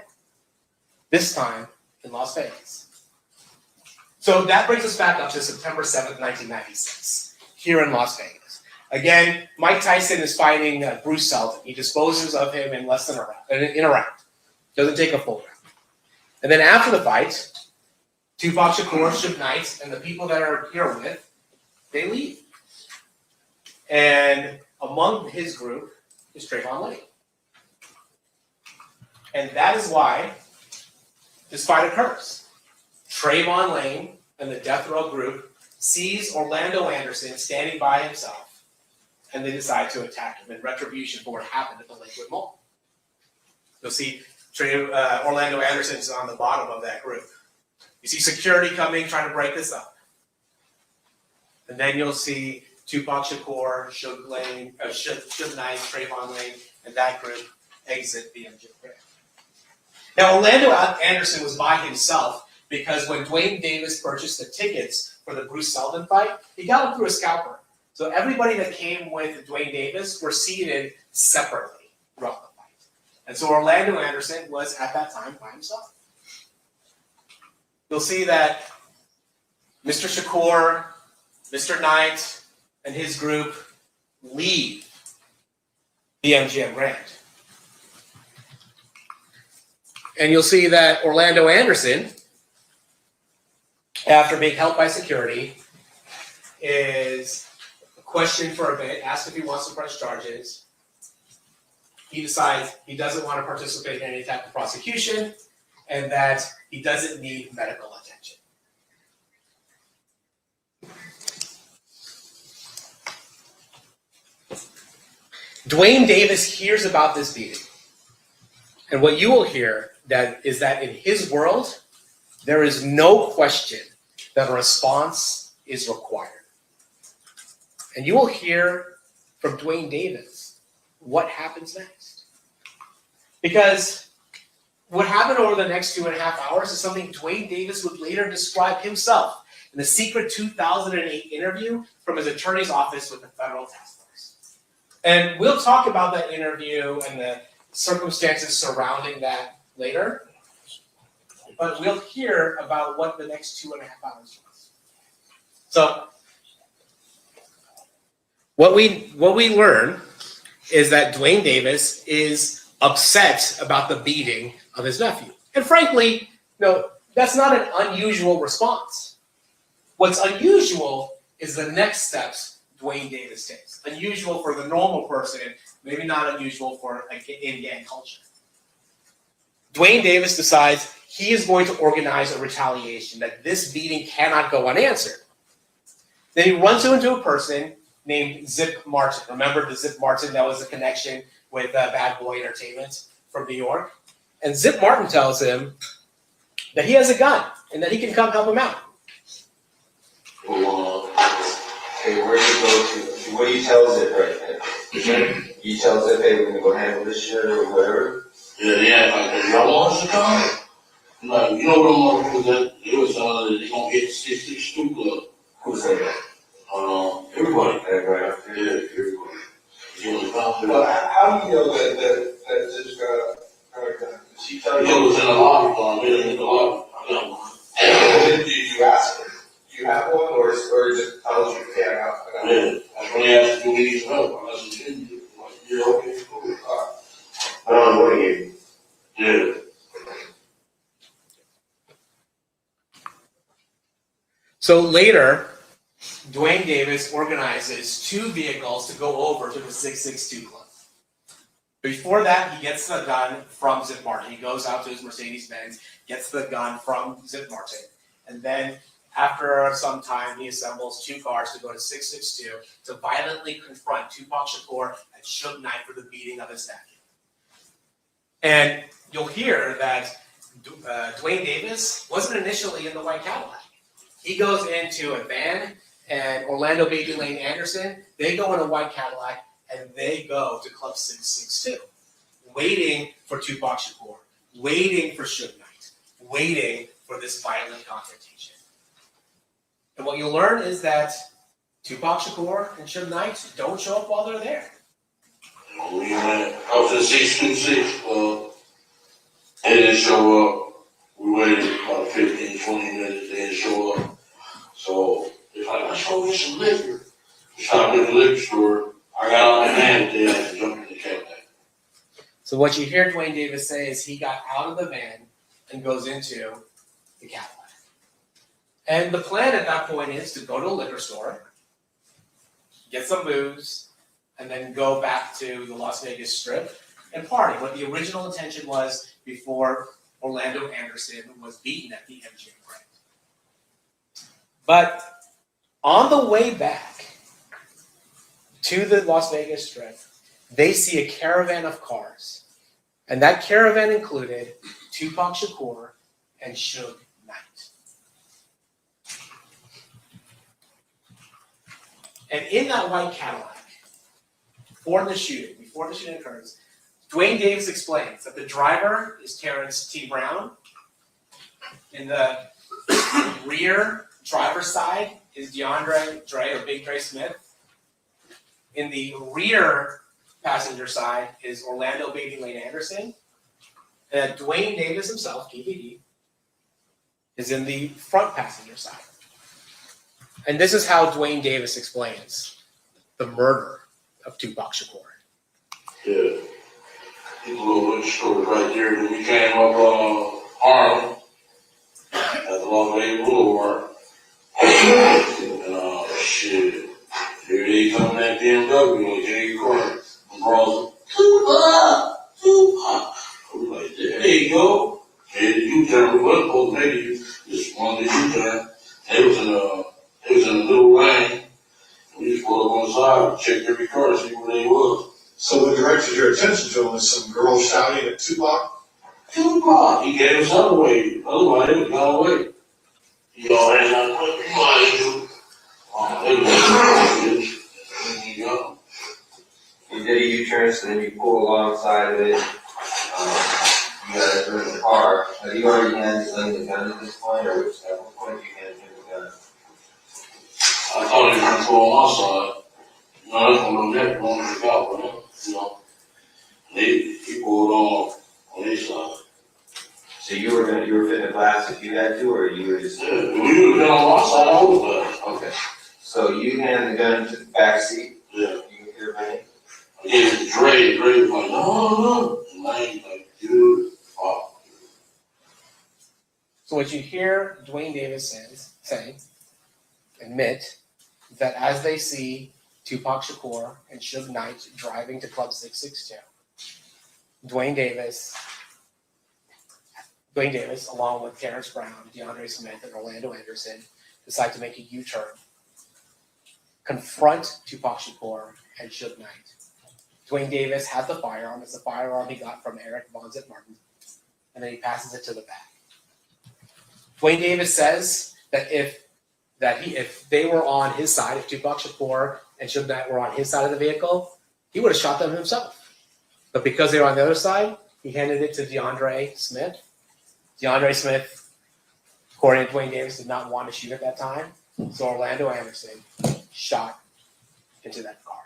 this time in Las Vegas. So that brings us back up to September 7th, 1996, here in Las Vegas. Again, Mike Tyson is fighting Bruce Seldon. He disposes of him in less than in a round. Doesn't take a full round. And then after the fight, Tupac Shakur, Suge Knight, and the people that are here with, they leave. And among his group is Trayvon Lane. And that is why this fight occurs. Trayvon Lane and the Death Row group sees Orlando Anderson standing by himself, and they decide to attack him in retribution for what happened at the Lakewood Mall. You'll see Orlando Anderson's on the bottom of that group. You see security coming, trying to break this up. And then you'll see Tupac Shakur, Suge Knight, Trayvon Lane, and that group exit the MGM Grand. Now, Orlando Anderson was by himself because when Dwayne Davis purchased the tickets for the Bruce Sullivan fight, he got them through a scalper. So everybody that came with Dwayne Davis were seated separately throughout the fight. And so Orlando Anderson was at that time by himself. You'll see that Mr. Shakur, Mr. Knight, and his group leave the MGM Grand. And you'll see that Orlando Anderson, after being held by security, is questioned for a bit, asked if he wants to press charges. He decides he doesn't want to participate in any type of prosecution and that he doesn't need medical attention. Dwayne Davis hears about this beating. And what you will hear is that in his world, there is no question that a response is required. And you will hear from Dwayne Davis what happens next. Because what happened over the next 2.5 hours is something Dwayne Davis would later describe himself in the secret 2008 interview from his attorney's office with the federal task force. And we'll talk about that interview and the circumstances surrounding that later. But we'll hear about what the next 2.5 hours was. So what we learn is that Dwayne Davis is upset about the beating of his nephew. And frankly, no, that's not an unusual response. What's unusual is the next steps Dwayne Davis takes. Unusual for the normal person, maybe not unusual for in gang culture. Dwayne Davis decides he is going to organize a retaliation, that this beating cannot go unanswered. Then he runs into a person named Zip Martin. Remember the Zip Martin that was a connection with Bad Boy Entertainment from New York? And Zip Martin tells him that he has a gun and that he can come help him out. Well, hey, where do you go to? What do you tell Zip right now? You tell Zip, hey, we're gonna go handle this shit or whatever? Yeah, like, y'all want us to come? Like, you know what I'm gonna do? It was, they gonna get 662 Club. Who said that? Everybody. Everybody. Yeah, everybody. You want to come? Well, how do you know that Zip's got a gun? Did she tell It you? was in the lobby, in the lobby. I got one. And did you ask her? Do you have one, or just tells you, yeah, I got one? Yeah, that's when they asked me, we need some help. I said, yeah, okay, cool. I don't know what he gave you. Yeah. So later, Dwayne Davis organizes 2 vehicles to go over to the 662 Club. Before that, he gets the gun from Zip Martin. He goes out to his Mercedes-Benz, gets the gun from Zip Martin, and then after some time, he assembles 2 cars to go to 662 to violently confront Tupac Shakur and Suge Knight for the beating of his nephew. And you'll hear that Dwayne Davis wasn't initially in the white Cadillac. He goes into a van, and Orlando Baby Lane Anderson, they go in a white Cadillac, and they go to Club 662, waiting for Tupac Shakur, waiting for Suge Knight, waiting for this violent confrontation. And what you'll learn is that Tupac Shakur and Suge Knight don't show up while they're there. We went out to the 626 Club. They didn't show up. We waited about 15, 20 minutes. They didn't show up. So it's like, let's go get some liquor. We stopped at the liquor store. I got out of the van and they had to jump in the Cadillac. So what you hear Dwayne Davis say is he got out of the van and goes into the Cadillac. And the plan at that point is to go to a liquor store, get some booze, and then go back to the Las Vegas Strip and party. What the original intention was before Orlando Anderson was beaten at the MGM Grand. But on the way back to the Las Vegas Strip, they see a caravan of cars. And that caravan included Tupac Shakur and Suge Knight. And in that white Cadillac, before the shooting occurs, Dwayne Davis explains that the driver is Terrence T. Brown. In the rear driver's side is DeAndre Dre or Big Dre Smith. In the rear passenger side is Orlando Baby Lane Anderson. And Dwayne Davis himself, Keeffe D, is in the front passenger side. And this is how Dwayne Davis explains the murder of Tupac Shakur. Yeah. He's a little bit short right there. Then we came up Harlem at the Long Lake Boulevard. And shit. Here they come that BMW and Jay Carter. And bros, Tupac! I was like, there you go. Made the U-turn. We wasn't supposed to make it. Just wanted the U-turn. They was in a little lane. We just pulled up on the side, checked every car to see where they was. So what directed your attention to him was some girl shouting at Tupac? Tupac, he gave himself away. Otherwise, he would have gone away. He always had what you might do. You did a U-turn, so then you pull alongside of it. You guys are in the car. Have you already had the gun at this point, or at what point did you hand him the gun? I thought he was going to go on my side. No, that's on the neck, going to the out with him. You know, he pulled on his side. So you were fitting a blast if you had to, or you were just? Yeah, we would have been on my side, I would have. Okay. So you hand the gun to the back seat. Yeah. You can hear me. I gave it to Dre. Dre was like, no. And Lane's like, dude, fuck. So what you hear Dwayne Davis admit that as they see Tupac Shakur and Suge Knight driving to Club 662, Dwayne Davis, along with Terrence Brown, DeAndre Smith, and Orlando Anderson, decide to make a U-turn, confront Tupac Shakur and Suge Knight. Dwayne Davis had the firearm. It's the firearm he got from Eric Von Zit Martin, and then he passes it to the back. Dwayne Davis says that if they were on his side, if Tupac Shakur and Suge Knight were on his side of the vehicle, he would have shot them himself. But because they were on the other side, he handed it to DeAndre Smith. DeAndre Smith, according to Dwayne Davis, did not want to shoot at that time. So Orlando Anderson shot into that car.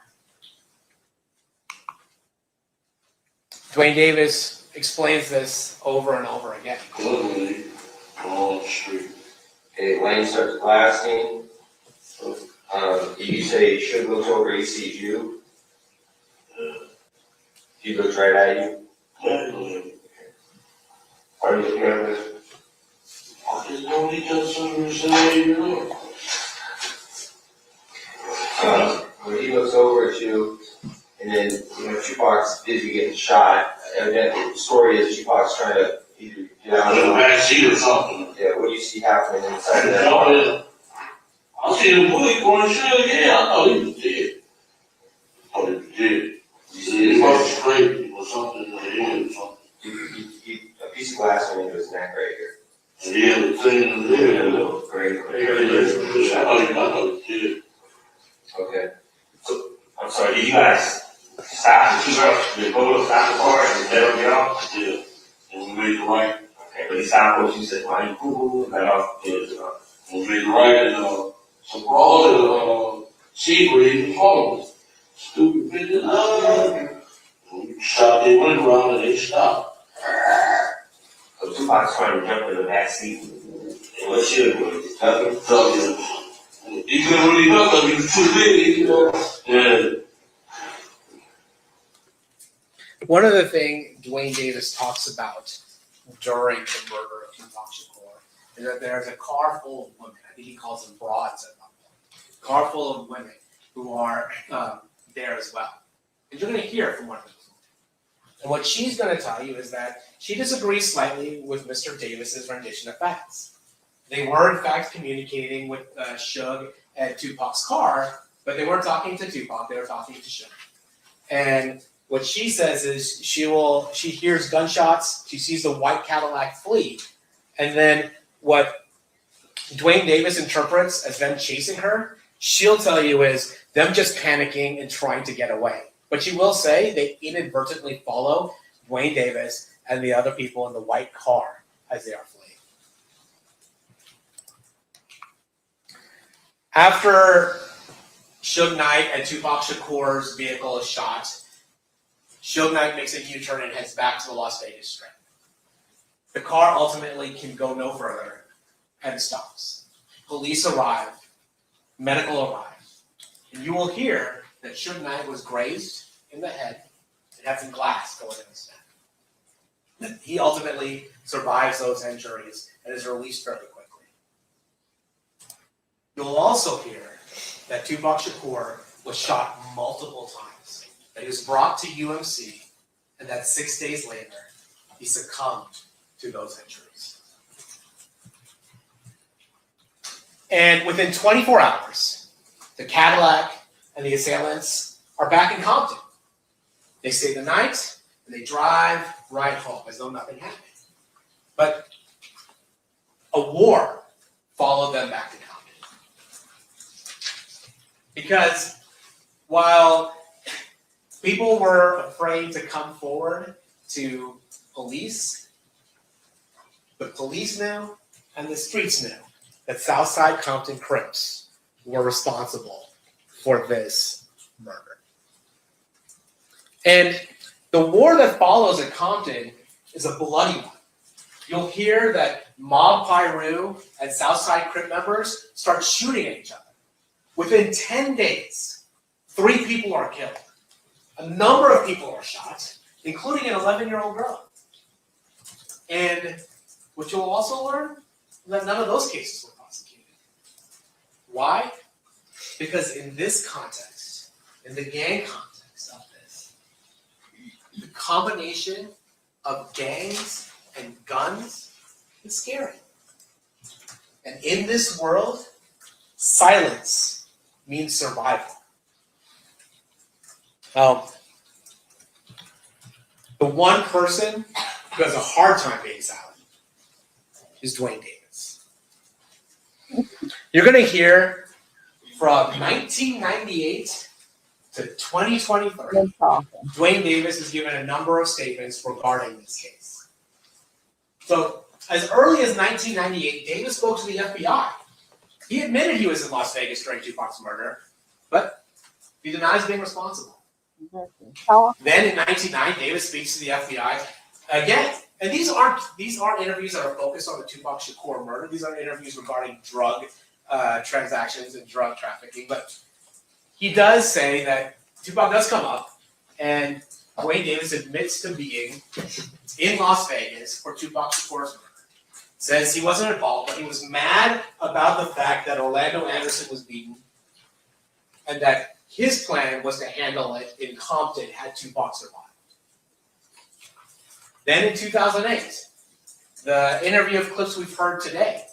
Dwayne Davis explains this over and over again. Literally, on the street. Okay, Lane starts blasting. You say Suge looks over, he sees you. He looks right at you. Literally. Are you looking at this? I just know he does something to say, you know. When he looks over at you, and then, Tupac's busy getting shot. Evidently, the story is Tupac's trying to either get out In the of back seat or something. Yeah, what do you see happening inside of that car? I see the bullet going to shoot. Yeah, I thought he was dead. He was straight or something in the head or something. A piece of glass went into his neck right here. And he had the thing in the head. A little gray. I thought he was dead. Okay. I'm sorry, did you guys stop the two girls? Did both stop the car and let them get off? Yeah. And we made the right. Okay, but he stopped what you said, why you cool, got off. Yeah. We made the right and some brawler Seagrave and followed us. Stupid bitches. We shot their window around and they stopped. So Tupac's trying to jump in the back seat. And what Suge was, ducking? He couldn't really duck because he was too big, you know. Yeah. One other thing Dwayne Davis talks about during the murder of Tupac Shakur is that there's a car full of women. I think he calls them broads at one point. Car full of women who are there as well. And you're going to hear from one of them. And what she's going to tell you is that she disagrees slightly with Mr. Davis's rendition of facts. They were, in fact, communicating with Suge at Tupac's car, but they weren't talking to Tupac, they were talking to Suge. And what she says is she hears gunshots, she sees the white Cadillac flee, and then what Dwayne Davis interprets as them chasing her, she'll tell you is them just panicking and trying to get away. But you will say they inadvertently follow Dwayne Davis and the other people in the white car as they are fleeing. After Suge Knight and Tupac Shakur's vehicle is shot, Suge Knight makes a U-turn and heads back to the Las Vegas Strip. The car ultimately can go no further and stops. Police arrive, medical arrive, and you will hear that Suge Knight was grazed in the head and had some glass going in his neck. He ultimately survives those injuries and is released fairly quickly. You'll also hear that Tupac Shakur was shot multiple times, that he was brought to UMC, and that 6 days later, he succumbed to those injuries. And within 24 hours, the Cadillac and the assailants are back in Compton. They stay the night, and they drive right home as though nothing happened. But a war followed them back to Compton. Because while people were afraid to come forward to police, the police knew and the streets knew that Southside Compton Crips were responsible for this murder. And the war that follows at Compton is a bloody one. You'll hear that Mob Piru and Southside Crip members start shooting at each other. Within 10 days, 3 people are killed. A number of people are shot, including an 11-year-old girl. And what you'll also learn is that none of those cases were prosecuted. Why? Because in this context, in the gang context of this, the combination of gangs and guns is scary. And in this world, silence means survival. The one person who has a hard time being silent is Dwayne Davis. You're going to hear from 1998 to 2023, Dwayne Davis has given a number of statements regarding this case. So, as early as 1998, Davis spoke to the FBI. He admitted he was in Las Vegas during Tupac's murder, but he denies being responsible. Then in 1999, Davis speaks to the FBI again. And these aren't interviews that are focused on the Tupac Shakur murder. These are interviews regarding drug transactions and drug trafficking. But he does say that Tupac does come up, and Dwayne Davis admits to being in Las Vegas for Tupac Shakur's murder. Says he wasn't involved, but he was mad about the fact that Orlando Anderson was beaten, and that his plan was to handle it in Compton had Tupac survived. Then in 2008, the interview of clips we've heard today,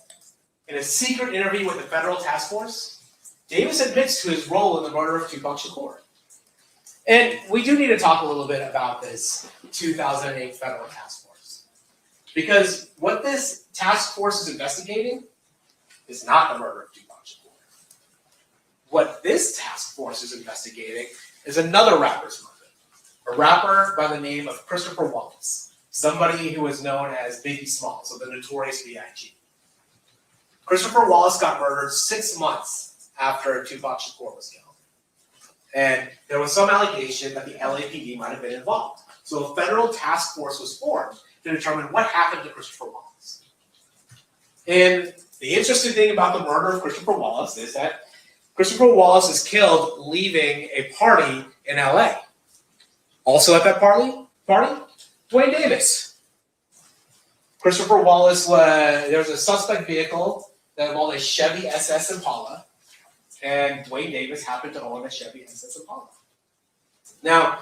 in a secret interview with the federal task force, Davis admits to his role in the murder of Tupac Shakur. And we do need to talk a little bit about this 2008 federal task force. Because what this task force is investigating is not the murder of Tupac Shakur. What this task force is investigating is another rapper's murder. A rapper by the name of Christopher Wallace, somebody who is known as Biggie Smalls, so the notorious B.I.G. Christopher Wallace got murdered 6 months after Tupac Shakur was killed. And there was some allegation that the LAPD might have been involved. So a federal task force was formed to determine what happened to Christopher Wallace. And the interesting thing about the murder of Christopher Wallace is that Christopher Wallace is killed leaving a party in LA. Also at that party, Dwayne Davis. Christopher Wallace there was a suspect vehicle that involved a Chevy SS Impala, and Dwayne Davis happened to own a Chevy SS Impala. Now,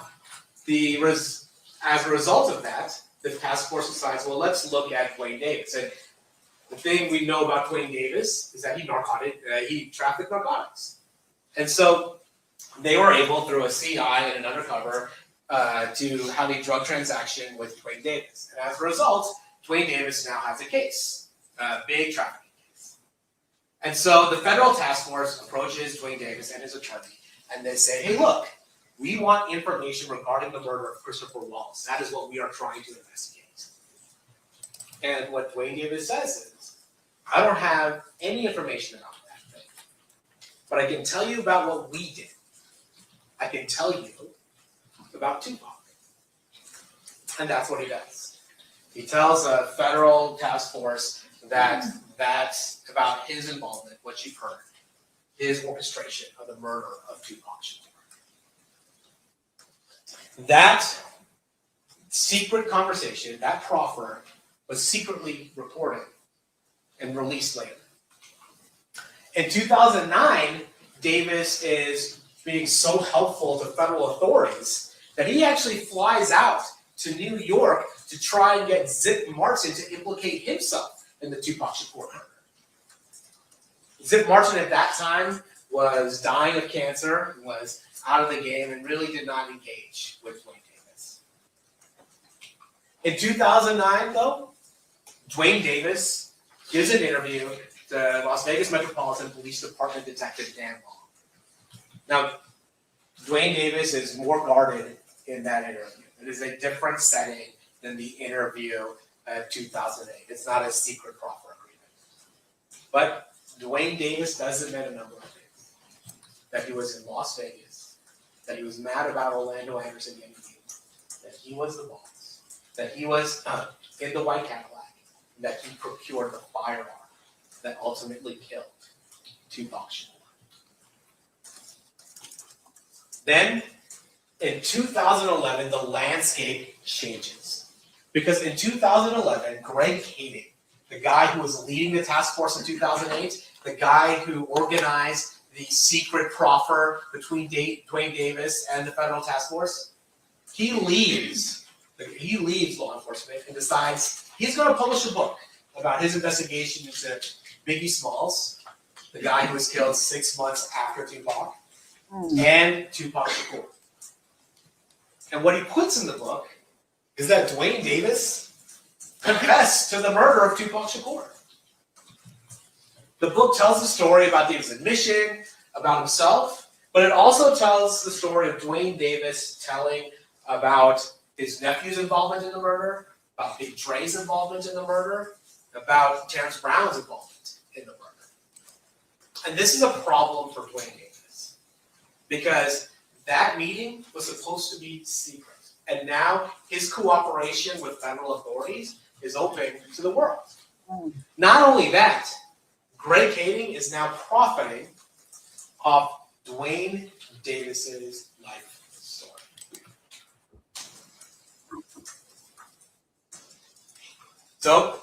as a result of that, the task force decides, well, let's look at Dwayne Davis. And the thing we know about Dwayne Davis is that he trafficked narcotics. And so they were able, through a CI and an undercover, to have a drug transaction with Dwayne Davis. And as a result, Dwayne Davis now has a case, a big trafficking case. And so the federal task force approaches Dwayne Davis and his attorney and they say, hey, look, we want information regarding the murder of Christopher Wallace. That is what we are trying to investigate. And what Dwayne Davis says is, I don't have any information about that thing, but I can tell you about what we did. I can tell you about Tupac. And that's what he does. He tells a federal task force that's about his involvement, what you've heard, his orchestration of the murder of Tupac Shakur. That secret conversation, that proffer, was secretly recorded and released later. In 2009, Davis is being so helpful to federal authorities that he actually flies out to New York to try and get Zip Martin to implicate himself in the Tupac Shakur murder. Zip Martin at that time was dying of cancer, was out of the game, and really did not engage with Dwayne Davis. In 2009, though, Dwayne Davis gives an interview to Las Vegas Metropolitan Police Department Detective Dan Long. Now, Dwayne Davis is more guarded in that interview. It is a different setting than the interview of 2008. It's not a secret proffer agreement. But Dwayne Davis does admit a number of things. That he was in Las Vegas, that he was mad about Orlando Anderson getting beaten, that he was the boss, that he was in the white Cadillac, and that he procured the firearm that ultimately killed Tupac Shakur. Then, in 2011, the landscape changes. Because in 2011, Greg Kading, the guy who was leading the task force in 2008, the guy who organized the secret proffer between Dwayne Davis and the federal task force, he leaves law enforcement and decides he's going to publish a book about his investigation into Biggie Smalls, the guy who was killed 6 months after Tupac, and Tupac Shakur. And what he puts in the book is that Dwayne Davis confessed to the murder of Tupac Shakur. The book tells the story about Davis' admission, about himself, but it also tells the story of Dwayne Davis telling about his nephew's involvement in the murder, about Big Dre's involvement in the murder, about Terrence Brown's involvement in the murder. And this is a problem for Dwayne Davis, because that meeting was supposed to be secret. And now his cooperation with federal authorities is open to the world. Not only that, Greg Kading is now profiting off Dwayne Davis's life story. So,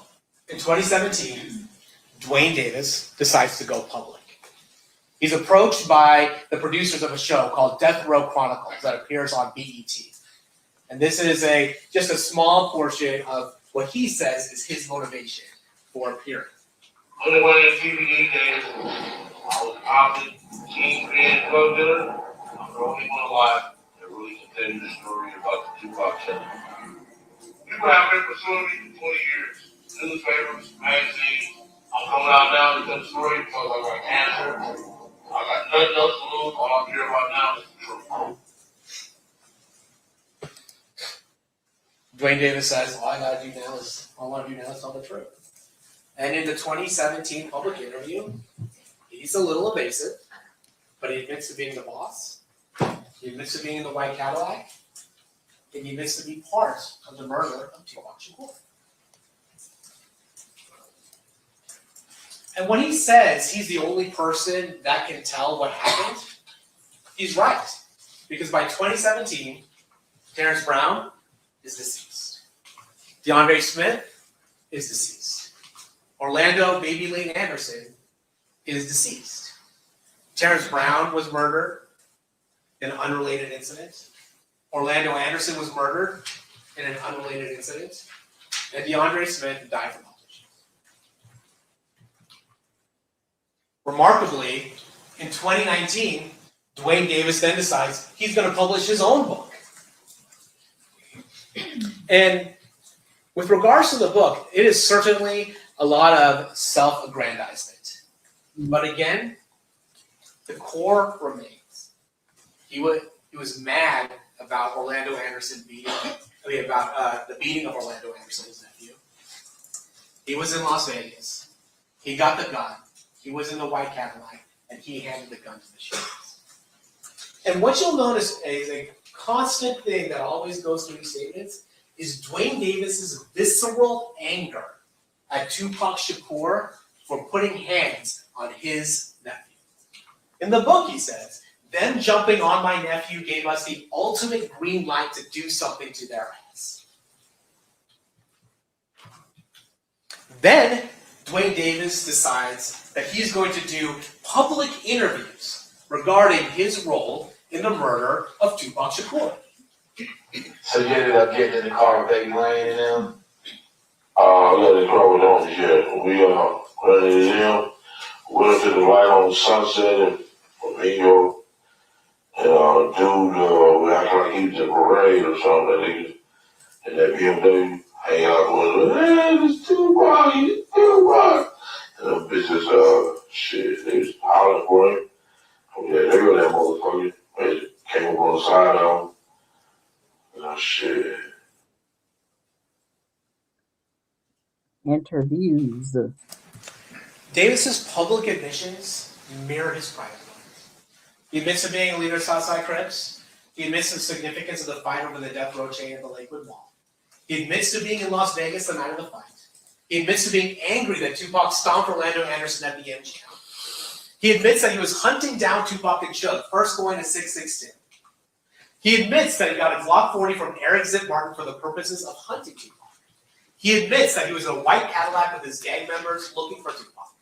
in 2017, Dwayne Davis decides to go public. He's approached by the producers of a show called Death Row Chronicles that appears on BET. And this is just a small portion of what he says is his motivation for appearing. On the way to Keeffe D Davis, I was opted king creative drug dealer. I'm the only one alive that really can tell you the story about the Tupac Shakur. People have been pursuing me for 20 years. Newspapers, magazines. I'm coming out now to tell the story because I got cancer. I got nothing else to lose. All I care about now is the truth. Dwayne Davis says, all I want to do now is tell the truth. And in the 2017 public interview, he's a little evasive, but he admits to being the boss. He admits to being in the white Cadillac. And he admits to be part of the murder of Tupac Shakur. And when he says he's the only person that can tell what happened, he's right. Because by 2017, Terrence Brown is deceased. DeAndre Smith is deceased. Orlando Baby Lane Anderson is deceased. Terrence Brown was murdered in an unrelated incident. Orlando Anderson was murdered in an unrelated incident. And DeAndre Smith died from health issues. Remarkably, in 2019, Dwayne Davis then decides he's going to publish his own book. And with regards to the book, it is certainly a lot of self-aggrandizement. But again, the core remains. He was mad about Orlando Anderson about the beating of Orlando Anderson, his nephew. He was in Las Vegas. He got the gun. He was in the white Cadillac, and he handed the gun to the shooters. And what you'll notice is a constant thing that always goes through these statements is Dwayne Davis's visceral anger at Tupac Shakur for putting hands on his nephew. In the book, he says, them jumping on my nephew gave us the ultimate green light to do something to their ass. Then, Dwayne Davis decides that he's going to do public interviews regarding his role in the murder of Tupac Shakur. So you ended up getting in the car with Baby Lane and them? Yeah, the car was on, yeah. We, running to them, went to the light on Sunset and Flamingo, and dude, we acted like he was in a parade or something, and that BMW, hang out with him, hey, it's Tupac, it's Tupac. And them bitches, shit, they was hollering for him. Yeah, they were that motherfucker. They came up on the side of him. Shit. Interviews. Davis's public admissions mirror his private life. He admits to being a leader of Southside Crips. He admits to the significance of the fight over the death row chain at the Lakewood Mall. He admits to being in Las Vegas the night of the fight. He admits to being angry that Tupac stomped Orlando Anderson at the MGM. He admits that he was hunting down Tupac and Suge, first going to 662. He admits that he got a Glock 40 from Eric Zip Martin for the purposes of hunting Tupac. He admits that he was in a white Cadillac with his gang members looking for Tupac.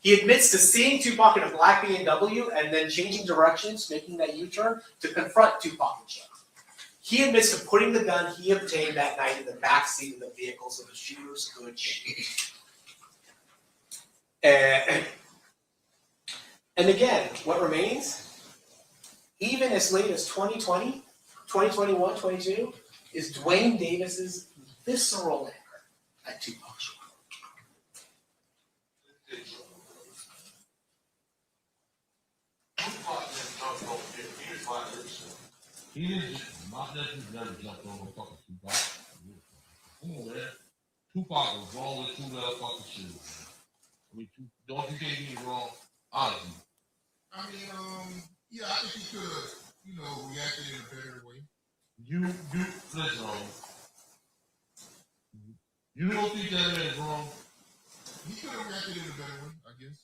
He admits to seeing Tupac in a black BMW and then changing directions, making that U-turn to confront Tupac and Suge. He admits to putting the gun he obtained that night in the back seat of the vehicle so the shooters could shoot. And again, what remains, even as late as 2020, 2021, 22, is Dwayne Davis's visceral anger at Tupac Shakur. He didn't, my nephew never jumped on no fucking Tupac. Come on, man. Tupac was wrong with two motherfucking shoes, man. I mean, don't you think he was wrong? Honestly. I mean, yeah, I think he could, reacted in a better way. You listen, you don't think that man is wrong? He could have reacted in a better way, I guess.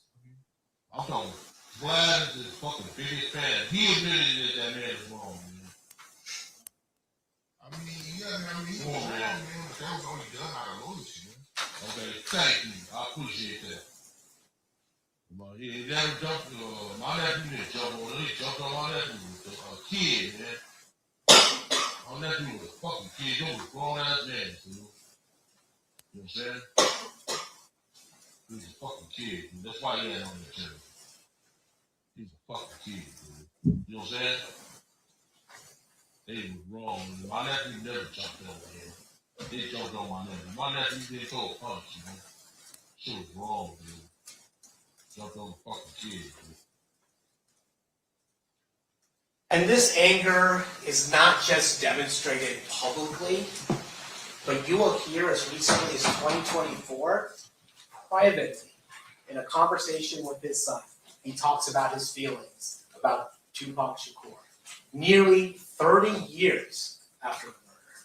I'm talking, Vlad is the fucking biggest fan. He admitted that man is wrong, man. He was wrong, man, but that was only done out of loyalty, man. Okay, thank you. I appreciate that. But he never jumped, my nephew didn't jump on him. He jumped on my nephew was a kid, man. My nephew was a fucking kid. He was a grown ass man, you know? You know what I'm saying? He was a fucking kid, dude. That's why he had on the channel. He's a fucking kid, dude. You know what I'm saying? They was wrong. My nephew never jumped on him. They jumped on my nephew. My nephew didn't throw a punch, you know? Shit was wrong, dude. Jumped on the fucking kid, dude. And this anger is not just demonstrated publicly, but you will hear as recently as 2024, privately, in a conversation with his son. He talks about his feelings about Tupac Shakur, nearly 30 years after the murder.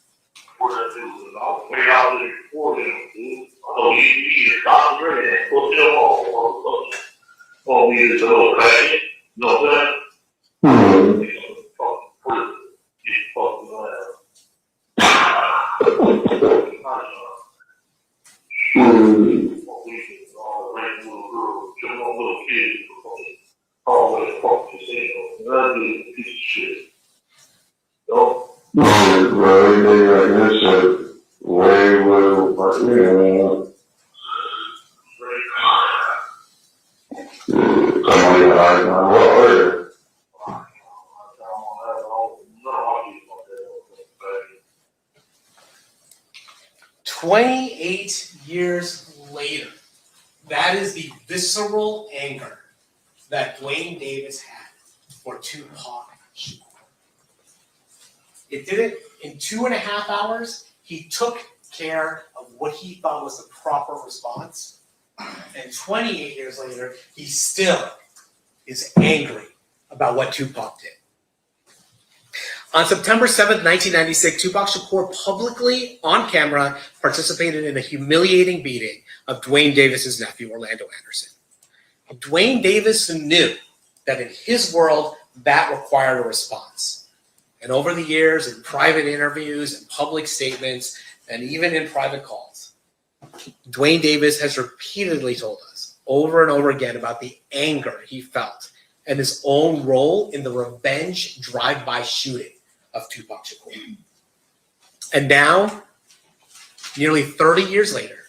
What I do is I'll pay out the report him. So he stopped drinking and put him on me to go back. You know what I'm saying? Years later, that is the visceral anger that Dwayne Davis had for Tupac Shakur. It did it in 2.5 hours. He took care of what he thought was the proper response. And 28 years later, he still is angry about what Tupac did. On September 7th, 1996, Tupac Shakur publicly, on camera, participated in a humiliating beating of Dwayne Davis's nephew, Orlando Anderson. Dwayne Davis knew that in his world, that required a response. And over the years, in private interviews and public statements, and even in private calls, Dwayne Davis has repeatedly told us over and over again about the anger he felt and his own role in the revenge drive-by shooting of Tupac Shakur. And now, nearly 30 years later,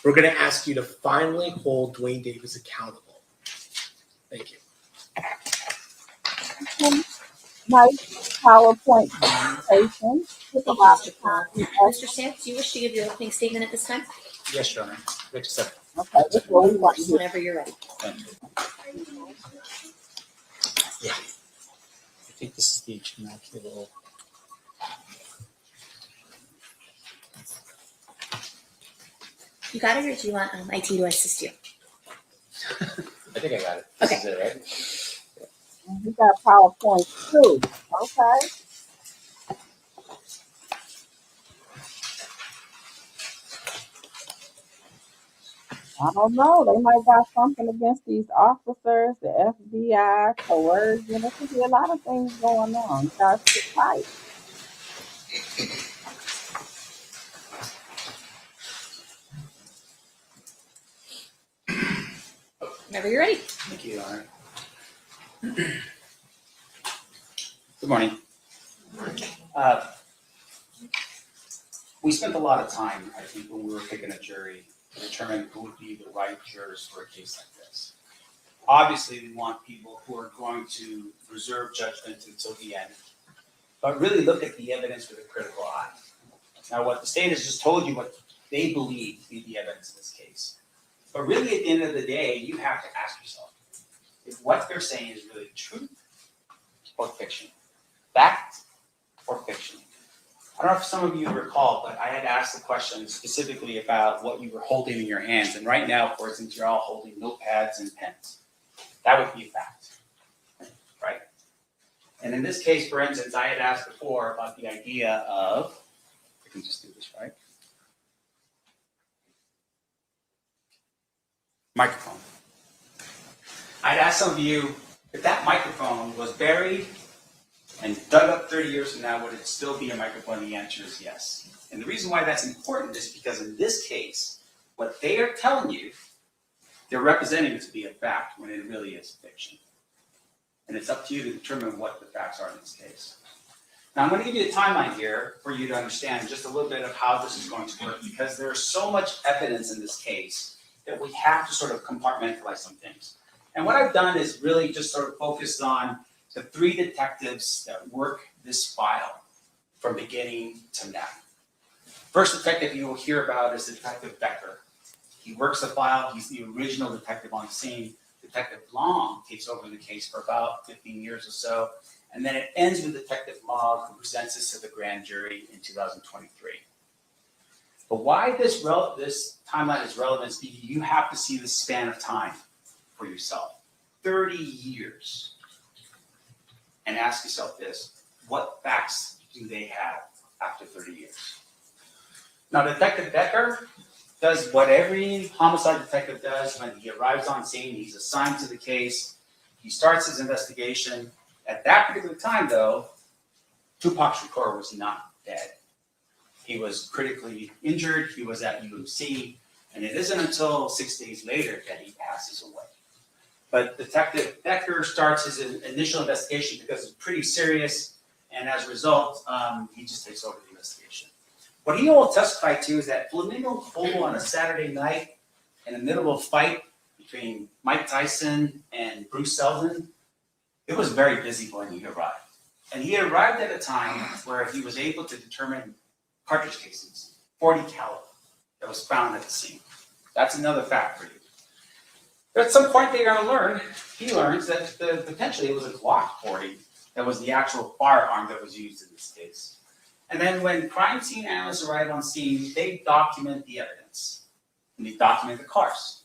we're going to ask you to finally hold Dwayne Davis accountable. Thank you. Nice PowerPoint presentation. Took a lot of time. Mr. Stamps, do you wish to give your opening statement at this time? Yes, Your Honor. Wait a second. Okay, this is what we Of want course, to hear. whenever you're ready. Thank you. Yeah. I think this is the HMAC little. You got it, or do you want IT to assist you? I think I got it. Okay. This is it, right? We got PowerPoint too. Okay. I don't know. They might got something against these officers, the FBI, coercion. There could be a lot of things going on. You gotta sit tight. Whenever you're ready. Thank you, Your Honor. Good morning. We spent a lot of time, I think, when we were picking a jury to determine who would be the right jurors for a case like this. Obviously, we want people who are going to reserve judgment until the end, but really look at the evidence with a critical eye. Now, what the state has just told you what they believe to be the evidence in this case. But really, at the end of the day, you have to ask yourself if what they're saying is really truth or fiction, fact or fiction. I don't know if some of you recall, but I had asked the question specifically about what you were holding in your hands. And right now, for instance, you're all holding notepads and pens. That would be a fact, right? And in this case, for instance, I had asked before about the idea of, I can just do this, right? Microphone. I'd ask some of you if that microphone was buried and dug up 30 years from now, would it still be a microphone? The answer is yes. And the reason why that's important is because in this case, what they are telling you, they're representing it to be a fact when it really is fiction. And it's up to you to determine what the facts are in this case. Now, I'm going to give you a timeline here for you to understand just a little bit of how this is going to work, because there's so much evidence in this case that we have to sort of compartmentalize some things. And what I've done is really just sort of focused on the 3 detectives that work this file from beginning to now. First detective you will hear about is Detective Becker. He works the file. He's the original detective on the scene. Detective Long takes over the case for about 15 years or so. And then it ends with Detective Mogg, who presents this to the grand jury in 2023. But why this timeline is relevant is because you have to see the span of time for yourself. 30 years. And ask yourself this, what facts do they have after 30 years? Now, Detective Becker does what every homicide detective does when he arrives on scene. He's assigned to the case. He starts his investigation. At that particular time, though, Tupac Shakur was not dead. He was critically injured. He was at UMC. And it isn't until 6 days later that he passes away. But Detective Becker starts his initial investigation because it's pretty serious. And as a result, he just takes over the investigation. What he will testify to is that Flamingo Cole on a Saturday night in the middle of a fight between Mike Tyson and Bruce Seldon, it was very busy when he arrived. And he arrived at a time where he was able to determine cartridge casings, .40 caliber, that was found at the scene. That's another fact for you. But at some point they're going to learn, he learns that potentially it was a Glock 40 That was the actual firearm that was used in this case. And then when crime scene analysts arrive on scene, they document the evidence. And they document the cars.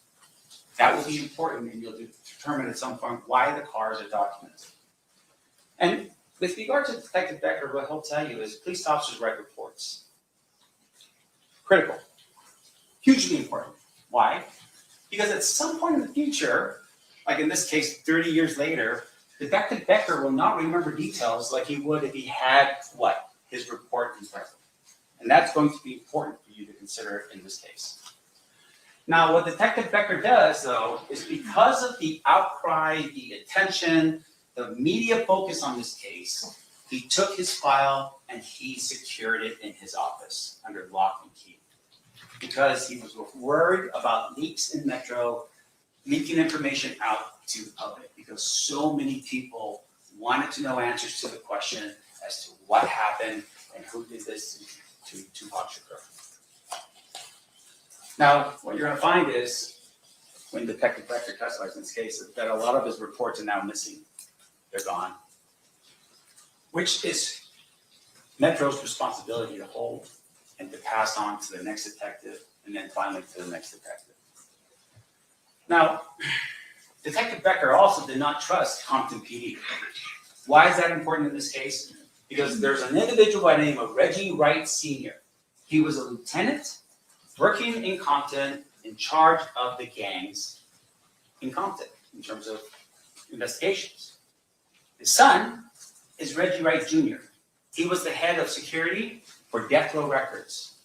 That will be important, and you'll determine at some point why the cars are documented. And with regard to Detective Becker, what he'll tell you is police officers write reports. Critical. Hugely important. Why? Because at some point in the future, like in this case, 30 years later, Detective Becker will not remember details like he would if he had what? His report in front of him. And that's going to be important for you to consider in this case. Now, what Detective Becker does, though, is because of the outcry, the attention, the media focus on this case, he took his file and he secured it in his office under lock and key. Because he was worried about leaks in Metro, leaking information out to the public, because so many people wanted to know answers to the question as to what happened and who did this to Tupac Shakur. Now, what you're going to find is, when Detective Becker testifies in this case, that a lot of his reports are now missing. They're gone. Which is Metro's responsibility to hold and to pass on to the next detective, and then finally to the next detective. Now, Detective Becker also did not trust Compton PD. Why is that important in this case? Because there's an individual by the name of Reggie Wright Sr. He was a lieutenant working in Compton in charge of the gangs in Compton in terms of investigations. His son is Reggie Wright Jr. He was the head of security for Death Row Records,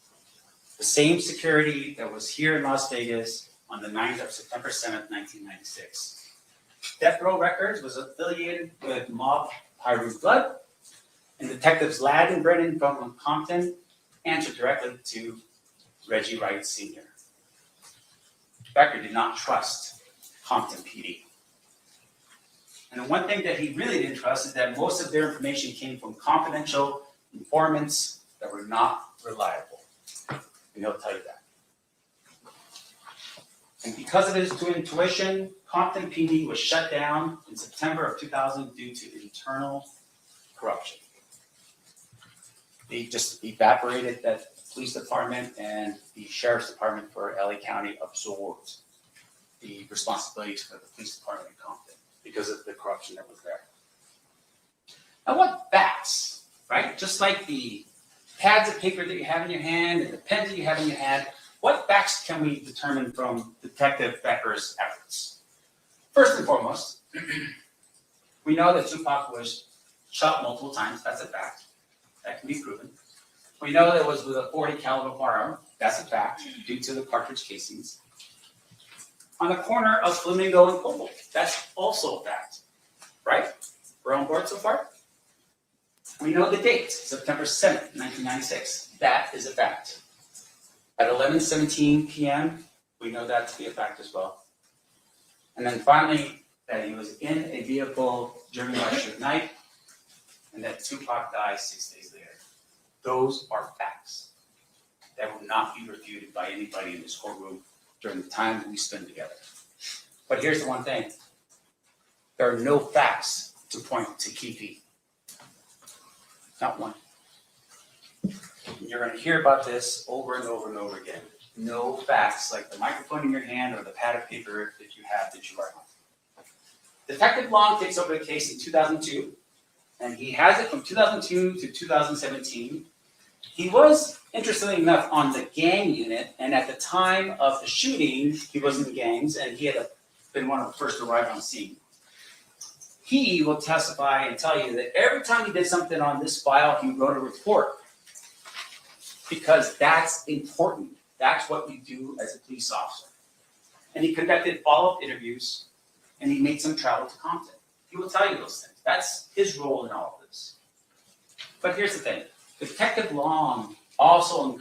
the same security that was here in Las Vegas on the 9th of September 7th, 1996. Death Row Records was affiliated with Mob Pyru Blood, and Detectives Ladd and Brennan from Compton answered directly to Reggie Wright Sr. Becker did not trust Compton PD. And the one thing that he really didn't trust is that most of their information came from confidential informants that were not reliable. And he'll tell you that. And because of his intuition, Compton PD was shut down in September of 2000 due to internal corruption. They just evaporated that police department, and the sheriff's department for LA County absorbed the responsibilities for the police department in Compton because of the corruption that was there. Now, what facts, right? Just like the pads of paper that you have in your hand and the pens that you have in your hand, what facts can we determine from Detective Becker's efforts? First and foremost, we know that Tupac was shot multiple times. That's a fact. That can be proven. We know that it was with a .40 caliber firearm. That's a fact, due to the cartridge casings. On the corner of Flamingo and Cobalt. That's also a fact, right? We're on board so far? We know the date, September 7th, 1996. That is a fact. At 11:17 p.m., we know that to be a fact as well. And then finally, that he was in a vehicle during rush of night, and that Tupac died 6 days later. Those are facts that will not be refuted by anybody in this courtroom during the time that we spend together. But here's the one thing. There are no facts to point to Keeffe. Not one. You're going to hear about this over and over and over again. No facts like the microphone in your hand or the pad of paper that you have that you write on. Detective Long takes over the case in 2002, and he has it from 2002 to 2017. He was, interestingly enough, on the gang unit, and at the time of the shooting, he was in gangs, and he had been one of the first to arrive on scene. He will testify and tell you that every time he did something on this file, he wrote a report. Because that's important. That's what we do as a police officer. And he conducted follow-up interviews, and he made some travel to Compton. He will tell you those things. That's his role in all of this. But here's the thing. Detective Long also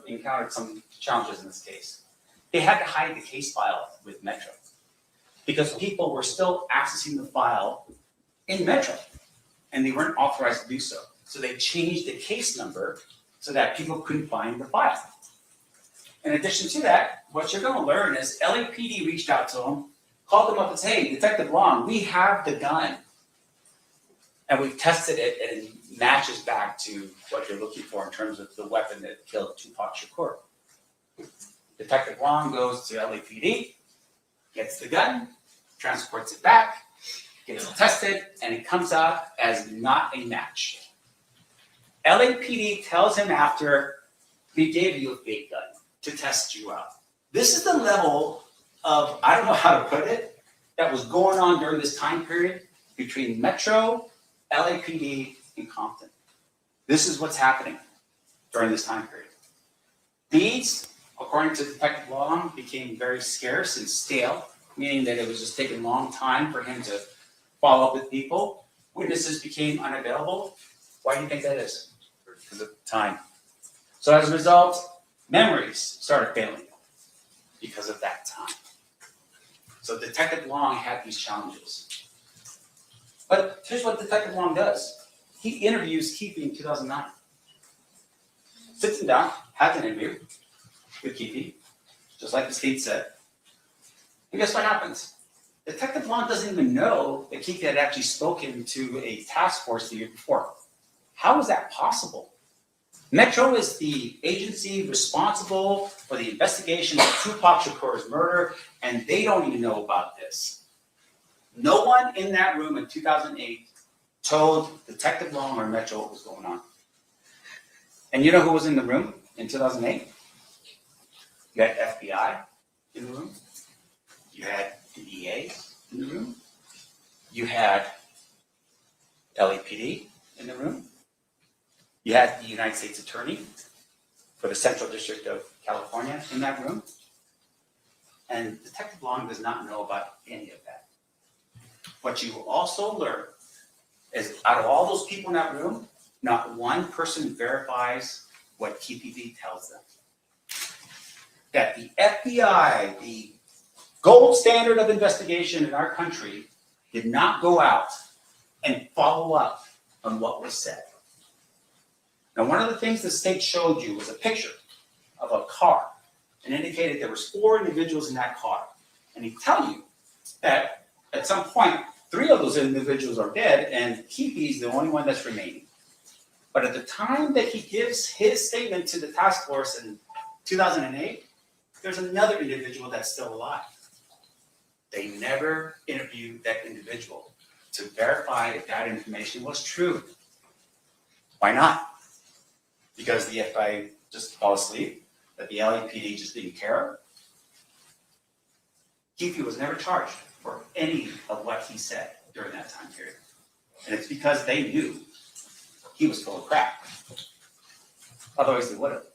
encountered some challenges in this case. They had to hide the case file with Metro because people were still accessing the file in Metro, and they weren't authorized to do so. So they changed the case number so that people couldn't find the file. In addition to that, what you're going to learn is LAPD reached out to him, called them up and said, hey, Detective Long, we have the gun. And we've tested it, and it matches back to what you're looking for in terms of the weapon that killed Tupac Shakur. Detective Long goes to LAPD, gets the gun, transports it back, gets it tested, and it comes out as not a match. LAPD tells him after, we gave you a fake gun to test you out. This is the level of, I don't know how to put it, that was going on during this time period between Metro, LAPD, and Compton. This is what's happening during this time period. These, according to Detective Long, became very scarce and stale, meaning that it was just taking a long time for him to follow up with people. Witnesses became unavailable. Why do you think that is? Because of time. So as a result, memories started failing because of that time. So Detective Long had these challenges. But here's what Detective Long does. He interviews Keeffe in 2009. Sits him down, has an interview with Keeffe, just like the state said. And guess what happens? Detective Long doesn't even know that Keeffe had actually spoken to a task force the year before. How is that possible? Metro is the agency responsible for the investigation of Tupac Shakur's murder, and they don't even know about this. No one in that room in 2008 told Detective Long or Metro what was going on. And you know who was in the room in 2008? You had FBI in the room. You had the DA in the room. You had LAPD in the room. You had the United States Attorney for the Central District of California in that room. And Detective Long does not know about any of that. What you will also learn is out of all those people in that room, not one person verifies what Keeffe D tells them. That the FBI, the gold standard of investigation in our country, did not go out and follow up on what was said. Now, one of the things the state showed you was a picture of a car and indicated there was 4 individuals in that car. And he tell you that at some point, 3 of those individuals are dead and Keefe's the only one that's remaining. But at the time that he gives his statement to the task force in 2008, there's another individual that's still alive. They never interviewed that individual to verify if that information was true. Why not? Because the FBI just fell asleep, that the LAPD just didn't care. Keeffe was never charged for any of what he said during that time period. And it's because they knew he was full of crap. Otherwise they would have.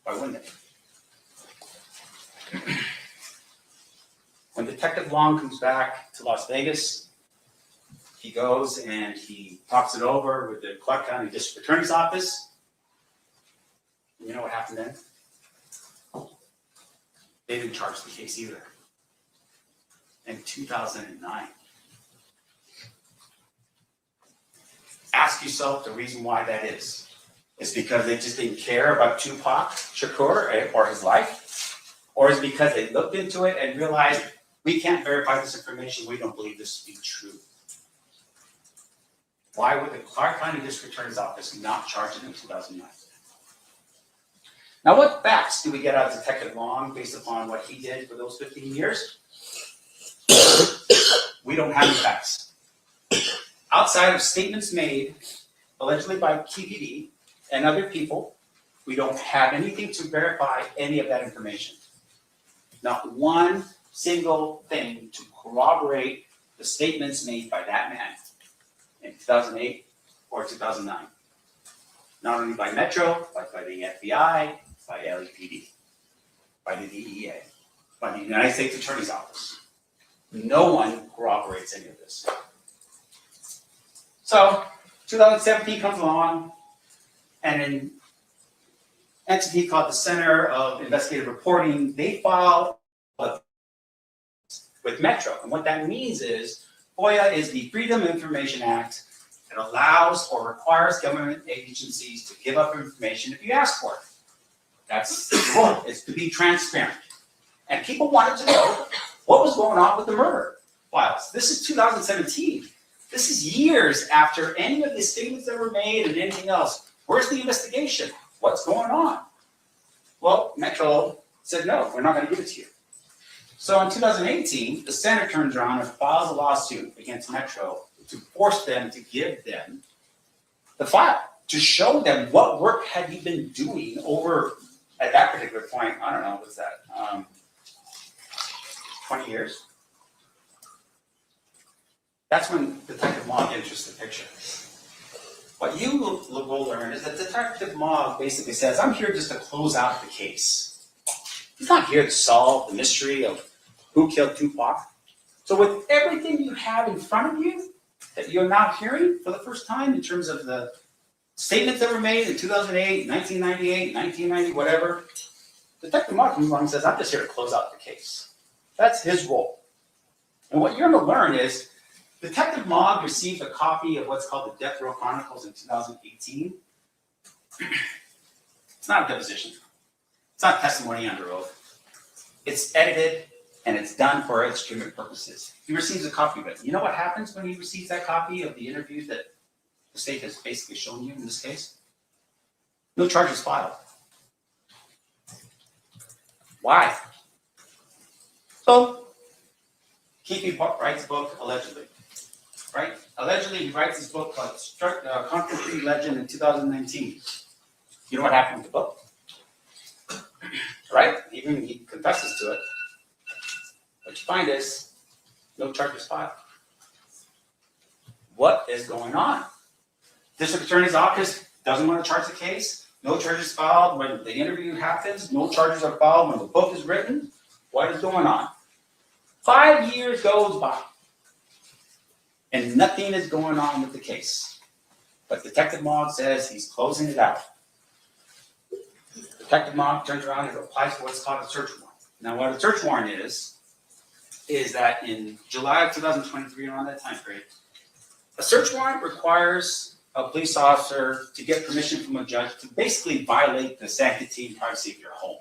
Why wouldn't they? When Detective Long comes back to Las Vegas, he goes and he talks it over with the Clark County District Attorney's Office. You know what happened then? They didn't charge the case either. In 2009. Ask yourself the reason why that is. It's because they just didn't care about Tupac Shakur or his life? Or is it because they looked into it and realized we can't verify this information, we don't believe this to be true? Why would the Clark County District Attorney's Office not charge it in 2009? Now, what facts do we get out of Detective Long based upon what he did for those 15 years? We don't have any facts. Outside of statements made allegedly by Keeffe D and other people, we don't have anything to verify any of that information. Not one single thing to corroborate the statements made by that man in 2008 or 2009. Not only by Metro, but by the FBI, by LAPD, by the DEA, by the United States Attorney's Office. No one corroborates any of this. So, 2017 comes along, and an entity called the Center of Investigative Reporting, they file with Metro. And what that means is, FOIA is the Freedom of Information Act that allows or requires government agencies to give up information if you ask for it. That's the goal, is to be transparent. And people wanted to know what was going on with the murder files. This is 2017. This is years after any of the statements that were made and anything else. Where's the investigation? What's going on? Well, Metro said, no, we're not going to give it to you. So in 2018, the Senate turns around and files a lawsuit against Metro to force them to give them the file, to show them what work had he been doing over, at that particular point, I don't know, what's that, 20 years? That's when Detective Mogg enters the picture. What you will learn is that Detective Mogg basically says, I'm here just to close out the case. He's not here to solve the mystery of who killed Tupac. So with everything you have in front of you that you're now hearing for the first time in terms of the statements that were made in 2008, 1998, 1990, whatever, Detective Mogg comes along and says, I'm just here to close out the case. That's his role. And what you're going to learn is Detective Mogg received a copy of what's called the Death Row Chronicles in 2018. It's not a deposition. It's not testimony under oath. It's edited and it's done for extreme purposes. He receives a copy of it. You know what happens when he receives that copy of the interviews that the state has basically shown you in this case? No charges filed. Why? So, Keeffe writes a book, allegedly. Right? Allegedly, he writes this book called Concrete Legend in 2019. You know what happened with the book? Right? Even he confesses to it. What you find is no charges filed. What is going on? District Attorney's Office doesn't want to charge the case. No charges filed when the interview happens. No charges are filed when the book is written. What is going on? 5 years goes by. And nothing is going on with the case. But Detective Mogg says he's closing it out. Detective Mogg turns around and applies for what's called a search warrant. Now, what a search warrant is that in July of 2023, around that time period, a search warrant requires a police officer to get permission from a judge to basically violate the sanctity and privacy of your home.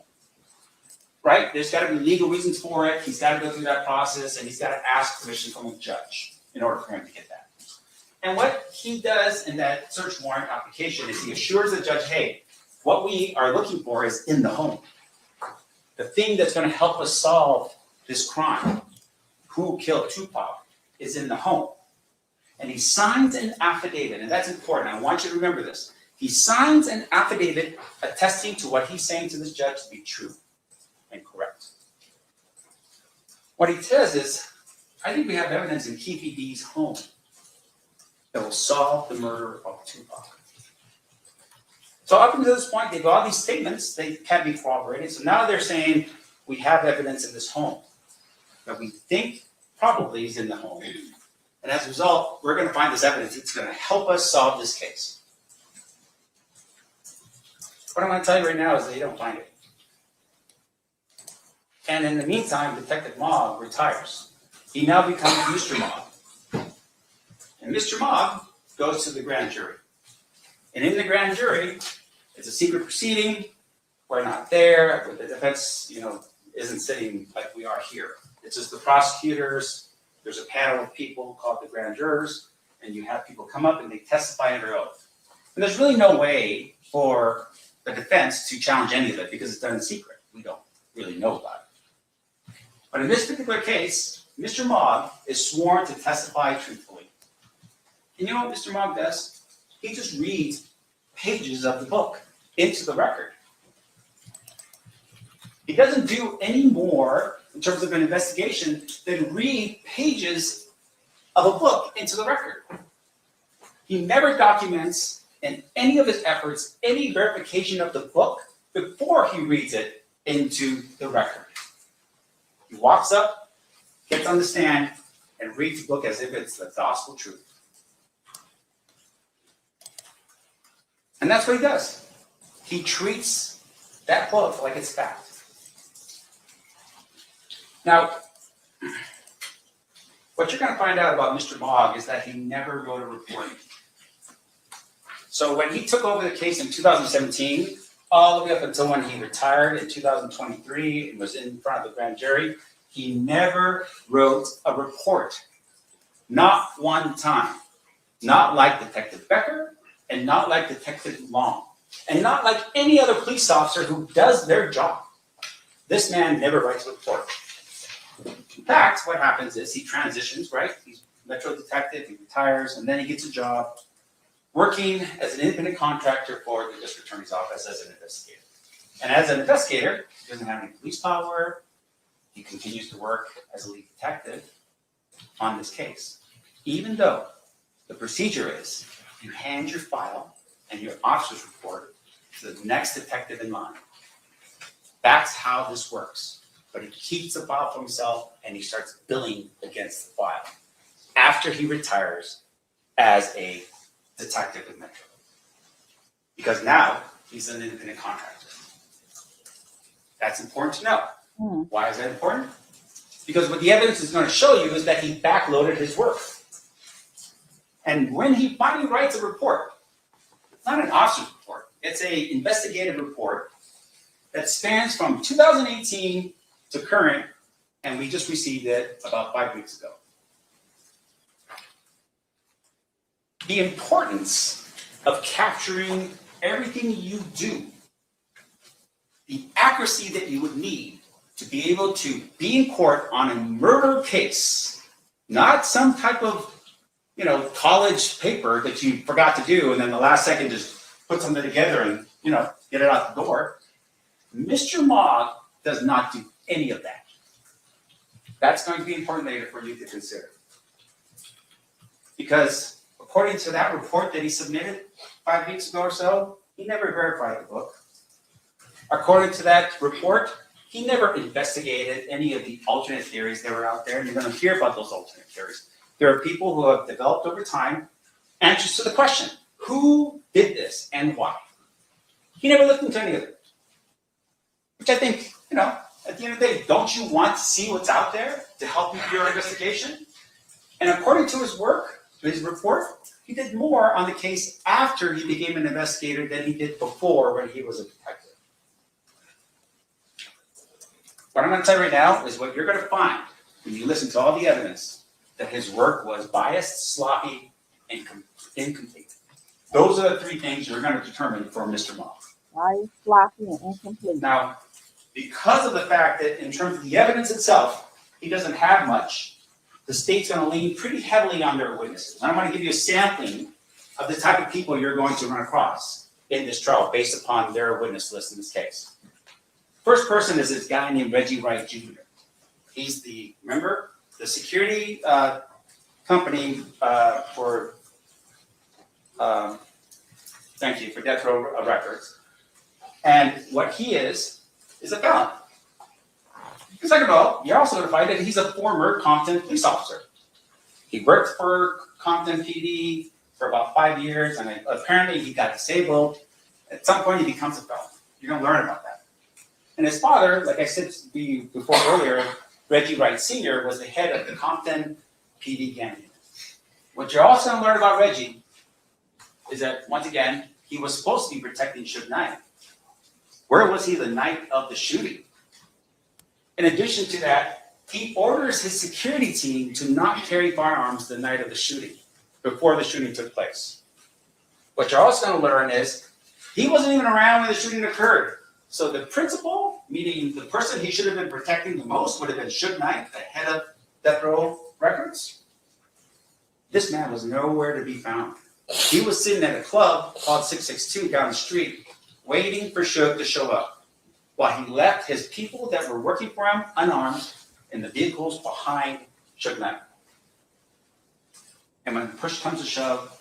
Right? There's got to be legal reasons for it. He's got to go through that process, and he's got to ask permission from a judge in order for him to get that. And what he does in that search warrant application is he assures the judge, hey, what we are looking for is in the home. The thing that's going to help us solve this crime, who killed Tupac, is in the home. And he signs an affidavit, and that's important. I want you to remember this. He signs an affidavit attesting to what he's saying to this judge to be true and correct. What he says is, I think we have evidence in Keeffe D's home that will solve the murder of Tupac. So up until this point, they've got all these statements, they can't be corroborated. So now they're saying, we have evidence in this home that we think probably is in the home. And as a result, we're going to find this evidence that's going to help us solve this case. What I'm going to tell you right now is they don't find it. And in the meantime, Detective Mogg retires. He now becomes Mr. Mogg. And Mr. Mogg goes to the grand jury. And in the grand jury, it's a secret proceeding. We're not there. The defense, isn't sitting like we are here. It's just the prosecutors. There's a panel of people called the grand jurors, and you have people come up and they testify under oath. And there's really no way for the defense to challenge any of it because it's done in secret. We don't really know about it. But in this particular case, Mr. Mogg is sworn to testify truthfully. And you know what Mr. Mogg does? He just reads pages of the book into the record. He doesn't do any more in terms of an investigation than read pages of a book into the record. He never documents in any of his efforts any verification of the book before he reads it into the record. He walks up, gets on the stand, and reads the book as if it's the gospel truth. And that's what he does. He treats that book like it's fact. Now, what you're going to find out about Mr. Mogg is that he never wrote a report. So when he took over the case in 2017, all the way up until when he retired in 2023 and was in front of the grand jury, he never wrote a report. Not one time. Not like Detective Becker, and not like Detective Long, and not like any other police officer who does their job. This man never writes a report. In fact, what happens is he transitions, right? He's a Metro detective, he retires, and then he gets a job working as an independent contractor for the district attorney's office as an investigator. And as an investigator, he doesn't have any police power. He continues to work as a lead detective on this case, even though the procedure is you hand your file and your officer's report to the next detective in line. That's how this works. But he keeps the file for himself and he starts billing against the file after he retires as a detective with Metro. Because now he's an independent contractor. That's important to know. Why is that important? Because what the evidence is going to show you is that he backloaded his work. And when he finally writes a report, it's not an officer's report, it's an investigative report that spans from 2018 to current, and we just received it about 5 weeks ago. The importance of capturing everything you do, the accuracy that you would need to be able to be in court on a murder case, not some type of college paper that you forgot to do and then the last second just put something together and, get it out the door. Mr. Mogg does not do any of that. That's going to be important later for you to consider. Because according to that report that he submitted 5 weeks ago or so, he never verified the book. According to that report, he never investigated any of the alternate theories that were out there, and you're going to hear about those alternate theories. There are people who have developed over time answers to the question, who did this and why? He never looked into any of it. Which I think, at the end of the day, don't you want to see what's out there to help you with your investigation? And according to his work, his report, he did more on the case after he became an investigator than he did before when he was a detective. What I'm going to tell you right now is what you're going to find when you listen to all the evidence, that his work was biased, sloppy, and incomplete. Those are the three things you're going to determine for Mr. Mogg. Biased, sloppy, and incomplete. Now, because of the fact that in terms of the evidence itself, he doesn't have much, the state's going to lean pretty heavily on their witnesses. And I'm going to give you a sampling of the type of people you're going to run across in this trial based upon their witness list in this case. First person is this guy named Reggie Wright Jr. He's the security company for Death Row Records. And what he is a felon. Second of all, you're also going to find that he's a former Compton police officer. He worked for Compton PD for about 5 years, and apparently he got disabled. At some point, he becomes a felon. You're going to learn about that. And his father, like I said before earlier, Reggie Wright Sr. was the head of the Compton PD gang unit. What you're also going to learn about Reggie is that, once again, he was supposed to be protecting Suge Knight. Where was he the night of the shooting? In addition to that, he orders his security team to not carry firearms the night of the shooting, before the shooting took place. What you're also going to learn is he wasn't even around when the shooting occurred. So the principal, meaning the person he should have been protecting the most, would have been Suge Knight, the head of Death Row Records. This man was nowhere to be found. He was sitting at a club called 662 down the street, waiting for Suge to show up, while he left his people that were working for him unarmed in the vehicles behind Suge Knight. And when push comes to shove,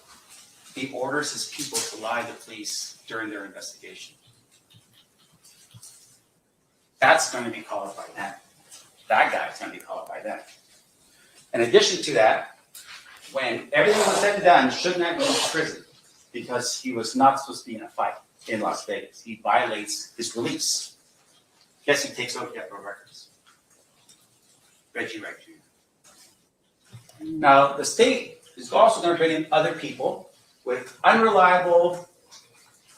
he orders his people to lie to police during their investigation. That's going to be called by that. That guy's going to be called by that. In addition to that, when everything was said and done, Suge Knight went to prison because he was not supposed to be in a fight in Las Vegas. He violates his release. Guess who takes over Death Row Records? Reggie Wright Jr. Now, the state is also going to bring in other people with unreliable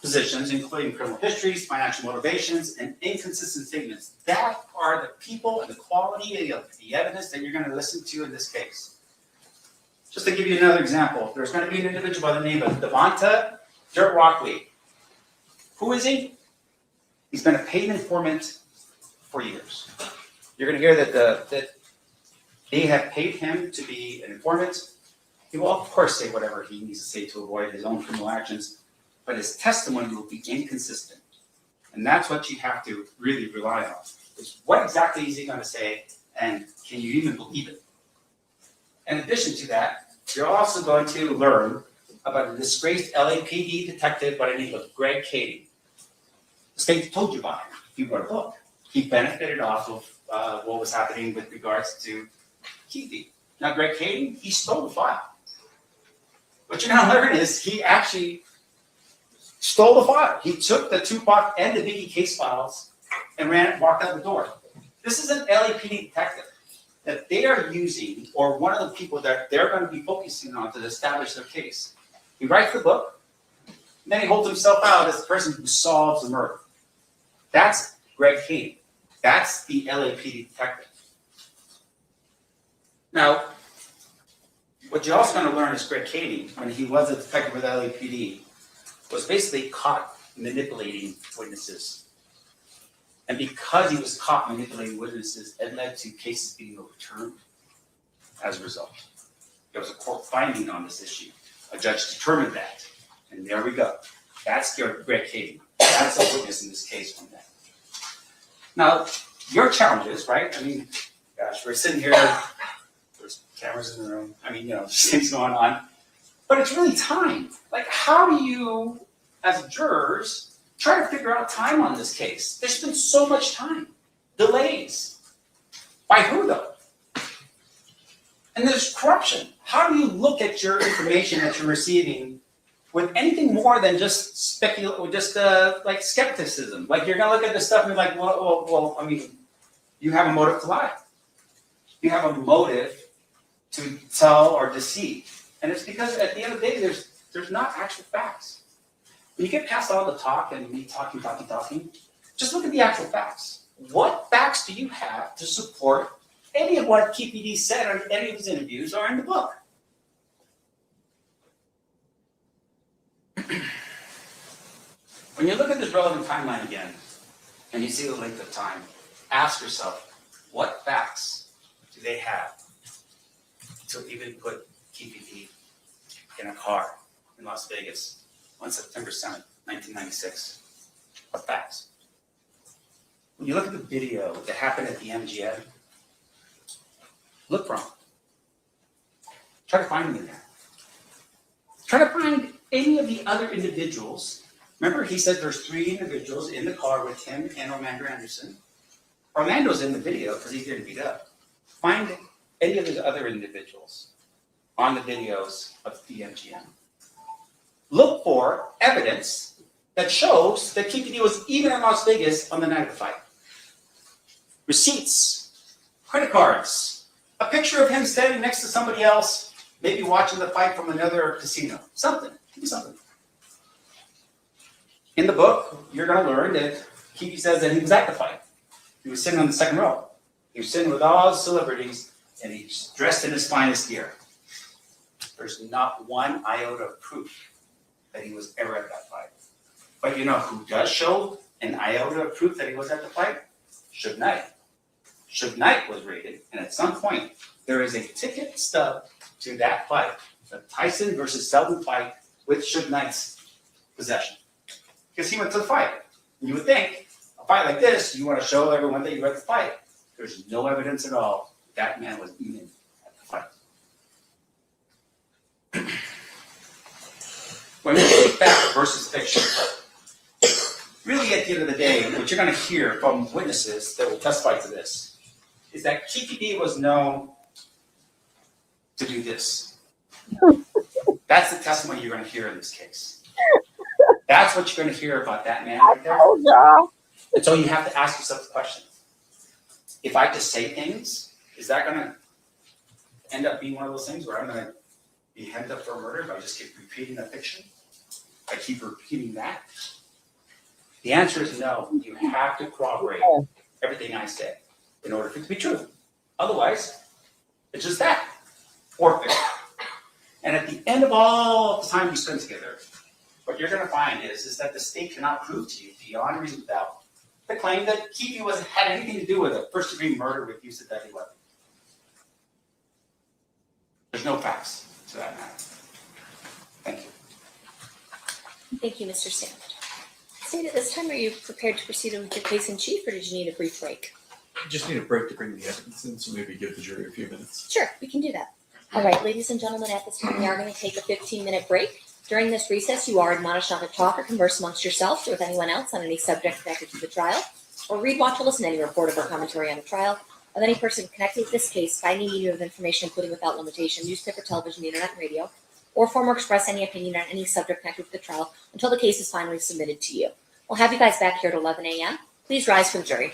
positions, including criminal histories, financial motivations, and inconsistent statements. That are the people and the quality of the evidence that you're going to listen to in this case. Just to give you another example, there's going to be an individual by the name of Devonta Dirt Rockley. Who is he? He's been a paid informant for years. You're going to hear that they have paid him to be an informant. He will, of course, say whatever he needs to say to avoid his own criminal actions, but his testimony will be inconsistent. And that's what you have to really rely on. Is what exactly is he going to say, and can you even believe it? In addition to that, you're also going to learn about a disgraced LAPD detective by the name of Greg Keeffe. The state told you about him. He wrote a book. He benefited off of what was happening with regards to Keeffe. Now, Greg Keeffe, he stole the file. What you're going to learn is he actually stole the file. He took the Tupac and the Biggie case files and walked out the door. This is an LAPD detective that they are using, or one of the people that they're going to be focusing on to establish their case. He writes the book, and then he holds himself out as the person who solves the murder. That's Greg Keeffe. That's the LAPD detective. Now, what you're also going to learn is Greg Keeffe, when he was a detective with LAPD, was basically caught manipulating witnesses. And because he was caught manipulating witnesses, it led to cases being overturned as a result. There was a court finding on this issue. A judge determined that. And there we go. That's Greg Keeffe. That's a witness in this case from that. Now, your challenges, right? I mean, gosh, we're sitting here, there's cameras in the room. I mean, things going on. But it's really time. Like, how do you, as jurors, try to figure out time on this case? There's been so much time. Delays. By who, though? And there's corruption. How do you look at your information that you're receiving with anything more than just like skepticism? Like, you're going to look at this stuff and be like, well, I mean, you have a motive to lie. You have a motive to tell or deceive. And it's because at the end of the day, there's not actual facts. When you get past all the talk and me talking, just look at the actual facts. What facts do you have to support any of what Keeffe D said on any of his interviews or in the book? When you look at this relevant timeline again, and you see the length of time, ask yourself, what facts do they have to even put Keeffe D in a car in Las Vegas on September 7th, 1996? What facts? When you look at the video that happened at the MGM, look for them. Try to find them in there. Try to find any of the other individuals. Remember, he said there's 3 individuals in the car with him and Orlando Anderson. Orlando's in the video because he's getting beat up. Find any of the other individuals on the videos of the MGM. Look for evidence that shows that Keeffe D was even in Las Vegas on the night of the fight. Receipts, credit cards, a picture of him standing next to somebody else, maybe watching the fight from another casino. Something. Give me something. In the book, you're going to learn that Keeffe says that he was at the fight. He was sitting on the second row. He was sitting with all the celebrities, and he's dressed in his finest gear. There's not one iota of proof that he was ever at that fight. But you know who does show an iota of proof that he was at the fight? Suge Knight. Suge Knight was raided, and at some point, there is a ticket stub to that fight, the Tyson versus Selden fight with Suge Knight's possession. Because he went to the fight. You would think, a fight like this, you want to show everyone that you were at the fight. There's no evidence at all that man was even at the fight. When we say fact versus fiction, really at the end of the day, what you're going to hear from witnesses that will testify to this is that Keeffe D was known to do this. That's the testimony you're going to hear in this case. That's what you're going to hear about that man right there. And so you have to ask yourself the question. If I just say things, is that going to end up being one of those things where I'm going to be hemmed up for a murder if I just keep repeating a fiction? I keep repeating that? The answer is no. You have to corroborate everything I say in order for it to be true. Otherwise, it's just that. Or fiction. And at the end of all the time we spend together, what you're going to find is that the state cannot prove to you beyond reasonable doubt the claim that Keeffe had anything to do with a first-degree murder with use of deadly weapon. There's no facts to that matter. Thank you. Thank you, Mr. Sandwood. State, at this time, are you prepared to proceed with your case in chief, or did you need a brief break? Just need a break to bring the evidence in, so maybe give the jury a few minutes. Sure, we can do that. All right, ladies and gentlemen, at this time, we are going to take a 15-minute break. During this recess, you are admonished not to talk or converse amongst yourselves or with anyone else on any subject connected to the trial, or read, watch, or listen to any report or commentary on the trial of any person connected with this case by any medium of information, including without limitation, newspaper, television, the internet, and radio, or form or express any opinion on any subject connected with the trial until the case is finally submitted to you. We'll have you guys back here at 11 a.m. Please rise for the jury.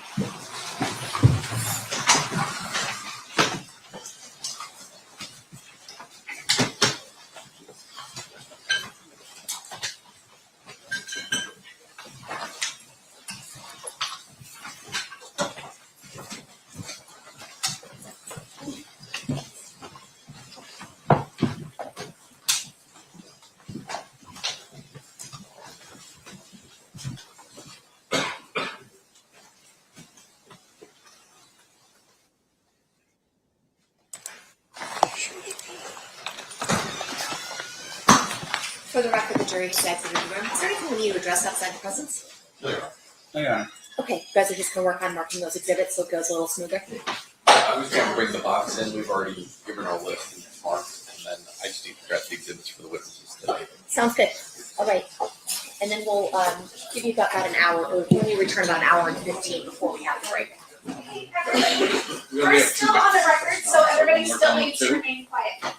For the record, the jury has exited the room. Is there anything we need to address outside the presence? Yeah. Okay, you guys are just going to work on marking those exhibits so it goes a little smoother. I was going to bring the box in. We've already given our list and marked, and then I just need to grab the exhibits for the witnesses today. Sounds good. All right. And then we'll give you about an hour, or when we return about an hour and 15 before we have the break. We're still on the record, so everybody still needs to remain quiet.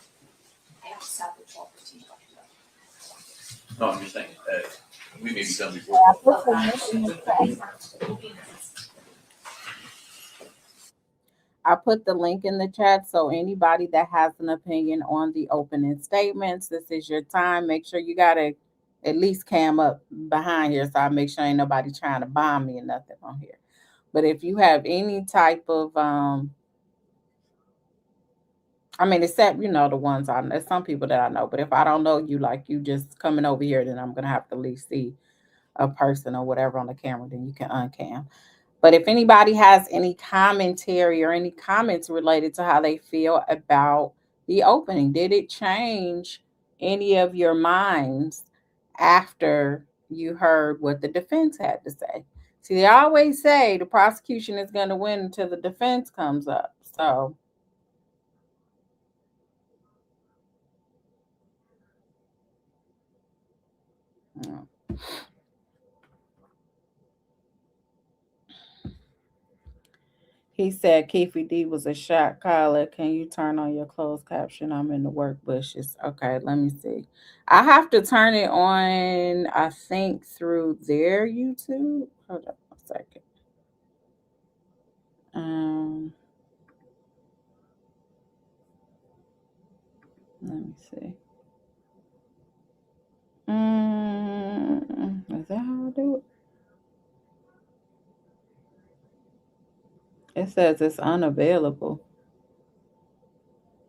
I have to stop at 12:15. No, I'm just saying, we may be done before. I put the link in the chat, so anybody that has an opinion on the opening statements, this is your time. Make sure you got to at least cam up behind here, so I make sure ain't nobody trying to bomb me or nothing on here. But if you have any type of, except, the ones I know, there's some people that I know, but if I don't know you, like you just coming over here, then I'm going to have to at least see a person or whatever on the camera, then you can uncam. But if anybody has any commentary or any comments related to how they feel about the opening, did it change any of your minds after you heard what the defense had to say? See, they always say the prosecution is going to win until the defense comes up. So, he said Keeffe D was a shot caller. Can you turn on your closed caption? I'm in the work bushes. Okay, let me see. I have to turn it on, I think, through their YouTube. Hold up a second. Let me see. Is that how I do it? It says it's unavailable.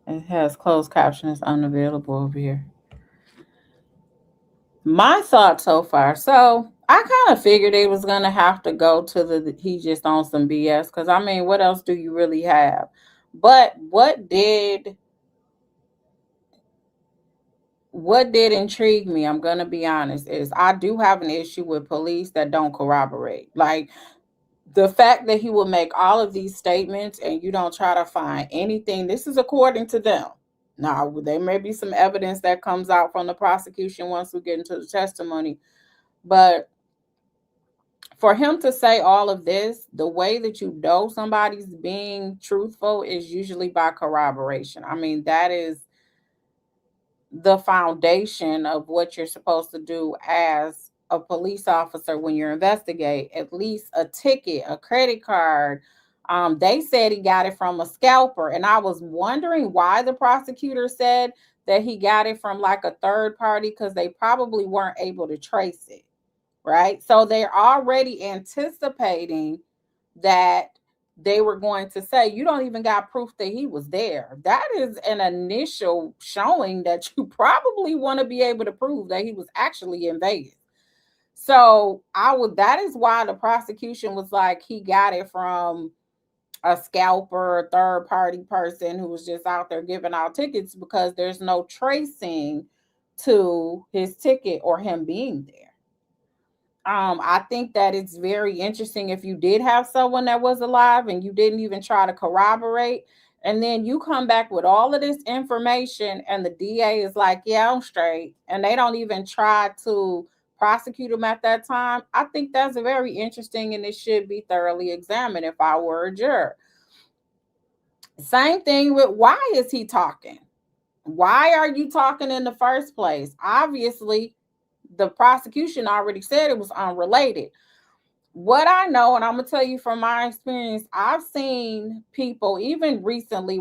It has closed caption. It's unavailable over here. My thought so far. So I kind of figured it was going to have to go to he just on some BS. Because, what else do you really have? But what did intrigue me, I'm going to be honest, is I do have an issue with police that don't corroborate. Like, the fact that he will make all of these statements and you don't try to find anything, this is according to them. Now, there may be some evidence that comes out from the prosecution once we get into the testimony. But for him to say all of this, the way that you know somebody's being truthful is usually by corroboration. That is the foundation of what you're supposed to do as a police officer when you investigate. At least a ticket, a credit card. They said he got it from a scalper, and I was wondering why the prosecutor said that he got it from like a third party, because they probably weren't able to trace it, right? So they're already anticipating that they were going to say, you don't even got proof that he was there. That is an initial showing that you probably want to be able to prove that he was actually in Vegas. So that is why the prosecution was like, he got it from a scalper, a third party person who was just out there giving out tickets, because there's no tracing to his ticket or him being there. I think that it's very interesting if you did have someone that was alive and you didn't even try to corroborate, and then you come back with all of this information and the DA is like, yeah, I'm straight, and they don't even try to prosecute him at that time. I think that's very interesting, and it should be thoroughly examined if I were a juror. Same thing with, why is he talking? Why are you talking in the first place? Obviously, the prosecution already said it was unrelated. What I know, and I'm gonna tell you from my experience, I've seen people, even recently,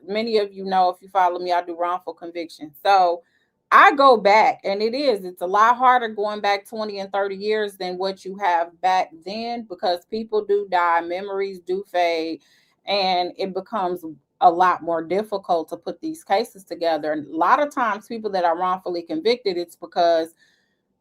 many of you know, if you follow me, I do wrongful conviction. So I go back, and it's a lot harder going back 20 and 30 years than what you have back then, because people do die, memories do fade, and it becomes a lot more difficult to put these cases together. And a lot of times people that are wrongfully convicted, it's because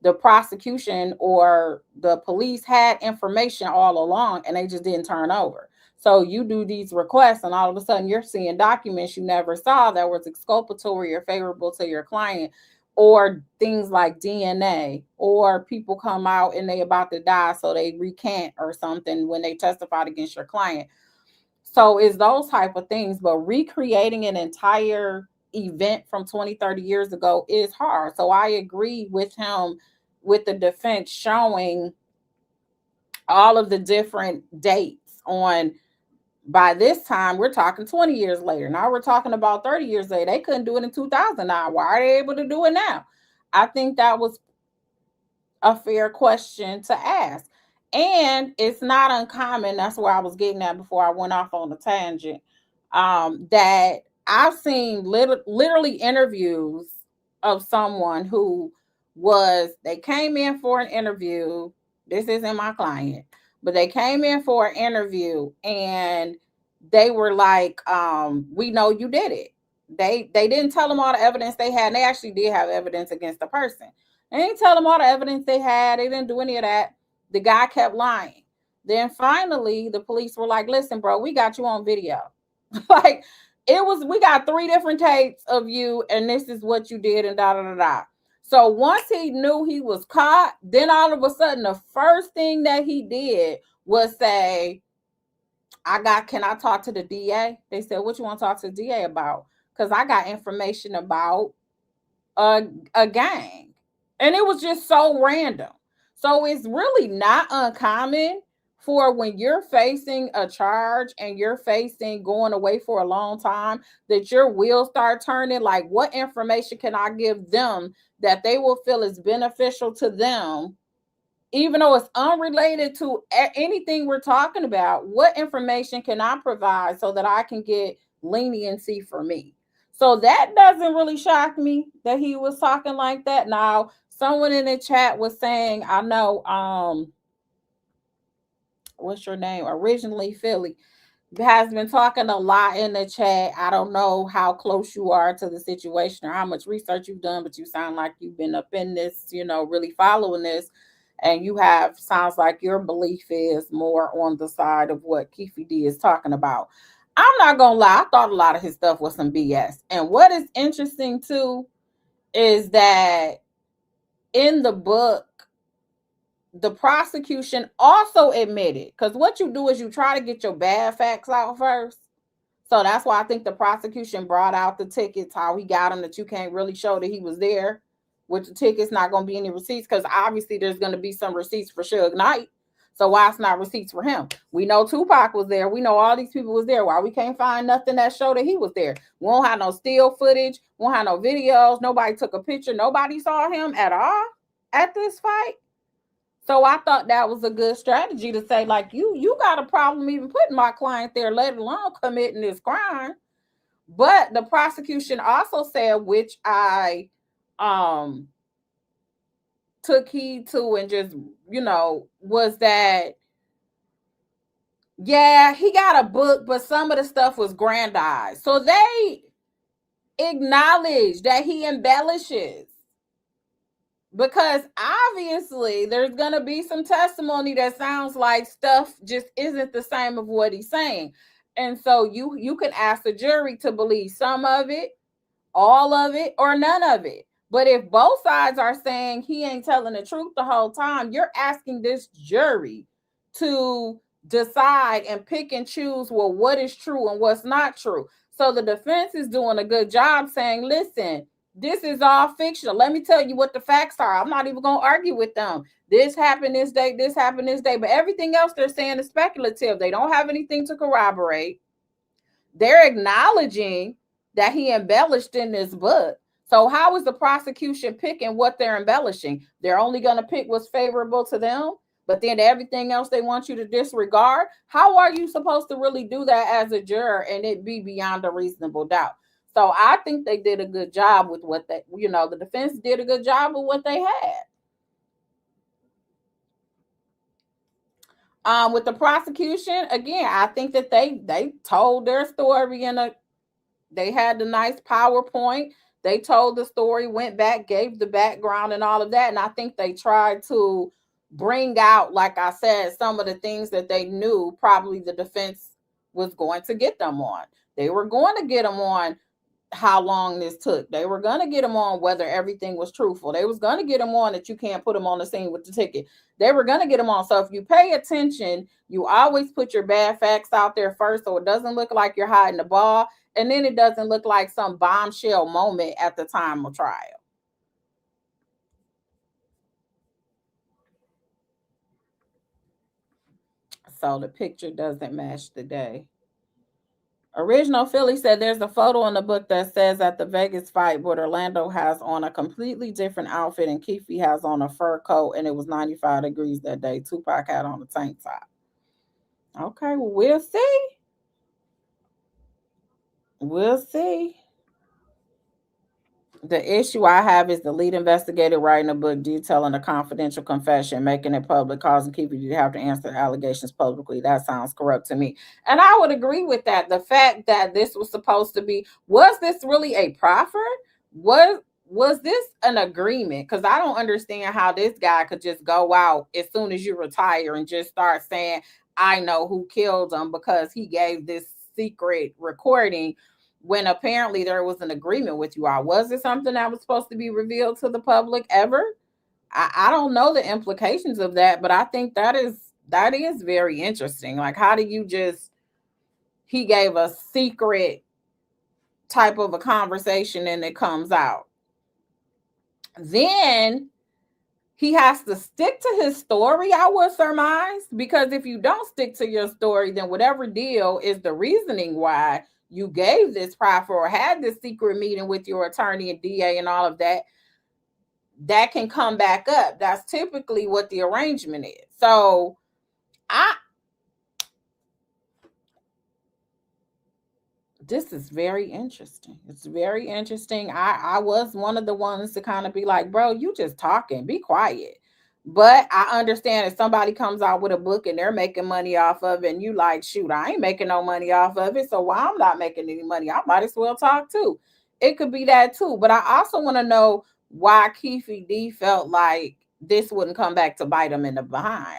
the prosecution or the police had information all along and they just didn't turn over. So you do these requests, and all of a sudden you're seeing documents you never saw that was exculpatory or favorable to your client, or things like DNA, or people come out and they about to die, so they recant or something when they testified against your client. So it's those type of things, but recreating an entire event from 20, 30 years ago is hard. So I agree with him, with the defense showing all of the different dates on. By this time, we're talking 20 years later. Now we're talking about 30 years later. They couldn't do it in 2009. Why are they able to do it now? I think that was a fair question to ask. And it's not uncommon. That's where I was getting at before I went off on a tangent. That I've seen literally interviews of someone who they came in for an interview. This isn't my client, but they came in for an interview and they were like, we know you did it. They didn't tell them all the evidence they had. And they actually did have evidence against the person. They didn't tell them all the evidence they had. They didn't do any of that. The guy kept lying. Then finally, the police were like, listen, bro, we got you on video. Like, we got 3 different tapes of you, and this is what you did, and da da da da. So once he knew he was caught, then all of a sudden, the first thing that he did was say, can I talk to the DA? They said, what you want to talk to the DA about? Because I got information about a gang. And it was just so random. So it's really not uncommon for, when you're facing a charge and you're facing going away for a long time, that your wheels start turning. Like, what information can I give them that they will feel is beneficial to them, even though it's unrelated to anything we're talking about? What information can I provide so that I can get leniency for me? So that doesn't really shock me that he was talking like that. Now, someone in the chat was saying, I know, what's your name? Originally Philly has been talking a lot in the chat. I don't know how close you are to the situation or how much research you've done, but you sound like you've been up in this, really following this. And sounds like your belief is more on the side of what Keeffe D is talking about. I'm not gonna lie, I thought a lot of his stuff was some BS. And what is interesting too is that in the book, the prosecution also admitted, because what you do is you try to get your bad facts out first. So that's why I think the prosecution brought out the tickets, how he got them, that you can't really show that he was there with the tickets. Not going to be any receipts, because obviously there's going to be some receipts for Suge Knight. So why it's not receipts for him? We know Tupac was there. We know all these people was there. Why we can't find nothing that showed that he was there? We don't have no still footage. We don't have no videos. Nobody took a picture. Nobody saw him at all at this fight. So I thought that was a good strategy to say, like, you got a problem even putting my client there, let alone committing this crime. But the prosecution also said, which I took heed to and just, was that Yeah, he got a book, but some of the stuff was grandized. So they acknowledge that he embellishes. Because obviously there's going to be some testimony that sounds like stuff just isn't the same of what he's saying. And so you can ask the jury to believe some of it, all of it, or none of it. But if both sides are saying he ain't telling the truth the whole time, you're asking this jury to decide and pick and choose, well, what is true and what's not true. So the defense is doing a good job saying, listen, this is all fictional. Let me tell you what the facts are. I'm not even going to argue with them. This happened this day, this happened this day. But everything else they're saying is speculative. They don't have anything to corroborate. They're acknowledging that he embellished in this book. So how is the prosecution picking what they're embellishing? They're only going to pick what's favorable to them, but then everything else they want you to disregard. How are you supposed to really do that as a juror and it be beyond a reasonable doubt? So I think they did a good job with what they, the defense did a good job with what they had. With the prosecution, again, I think that they told their story they had the nice PowerPoint. They told the story, went back, gave the background and all of that. And I think they tried to bring out, like I said, some of the things that they knew probably the defense was going to get them on. They were going to get them on how long this took. They were going to get them on whether everything was truthful. They was going to get them on that you can't put them on the scene with the ticket. They were going to get them on. So if you pay attention, you always put your bad facts out there first so it doesn't look like you're hiding the ball. And then it doesn't look like some bombshell moment at the time of trial. So the picture doesn't match the day. Original Philly said there's a photo in the book that says at the Vegas fight, but Orlando has on a completely different outfit and Keeffe has on a fur coat and it was 95 degrees that day. Tupac had on a tank top. Okay, well, we'll see. We'll see. The issue I have is the lead investigator writing a book detailing a confidential confession, making it public, causing Keeffe to have to answer allegations publicly. That sounds corrupt to me. And I would agree with that. The fact that this was supposed to be, was this really a proffer? Was this an agreement? Because I don't understand how this guy could just go out as soon as you retire and just start saying, I know who killed him because he gave this secret recording when apparently there was an agreement with you all. Was it something that was supposed to be revealed to the public ever? I don't know the implications of that, but I think that is very interesting. Like, how do you just, he gave a secret type of a conversation and it comes out. Then he has to stick to his story, I would surmise, because if you don't stick to your story, then whatever deal is the reasoning why you gave this proffer or had this secret meeting with your attorney and DA and all of that, that can come back up. That's typically what the arrangement is. So this is very interesting. It's very interesting. I was one of the ones to kind of be like, bro, you just talking, be quiet. But I understand if somebody comes out with a book and they're making money off of it and you like, shoot, I ain't making no money off of it. So why I'm not making any money, I might as well talk too. It could be that too. But I also want to know why Keeffe D felt like this wouldn't come back to bite him in the behind.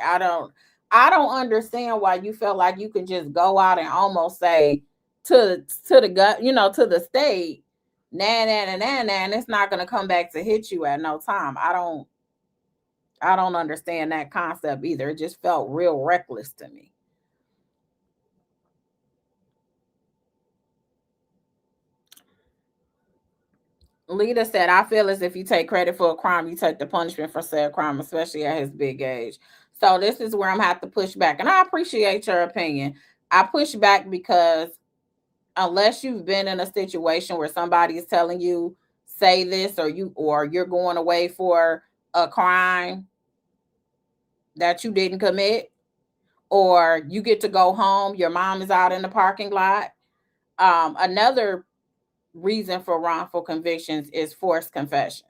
I don't understand why you felt like you can just go out and almost say to the gut, to the state, and it's not going to come back to hit you at no time. I don't understand that concept either. It just felt real reckless to me. Lita said, I feel as if you take credit for a crime, you take the punishment for said crime, especially at his big age. So this is where I'm have to push back. And I appreciate your opinion. I push back because unless you've been in a situation where somebody is telling you say this or you're going away for a crime that you didn't commit, or you get to go home, your mom is out in the parking lot. Another reason for wrongful convictions is forced confessions.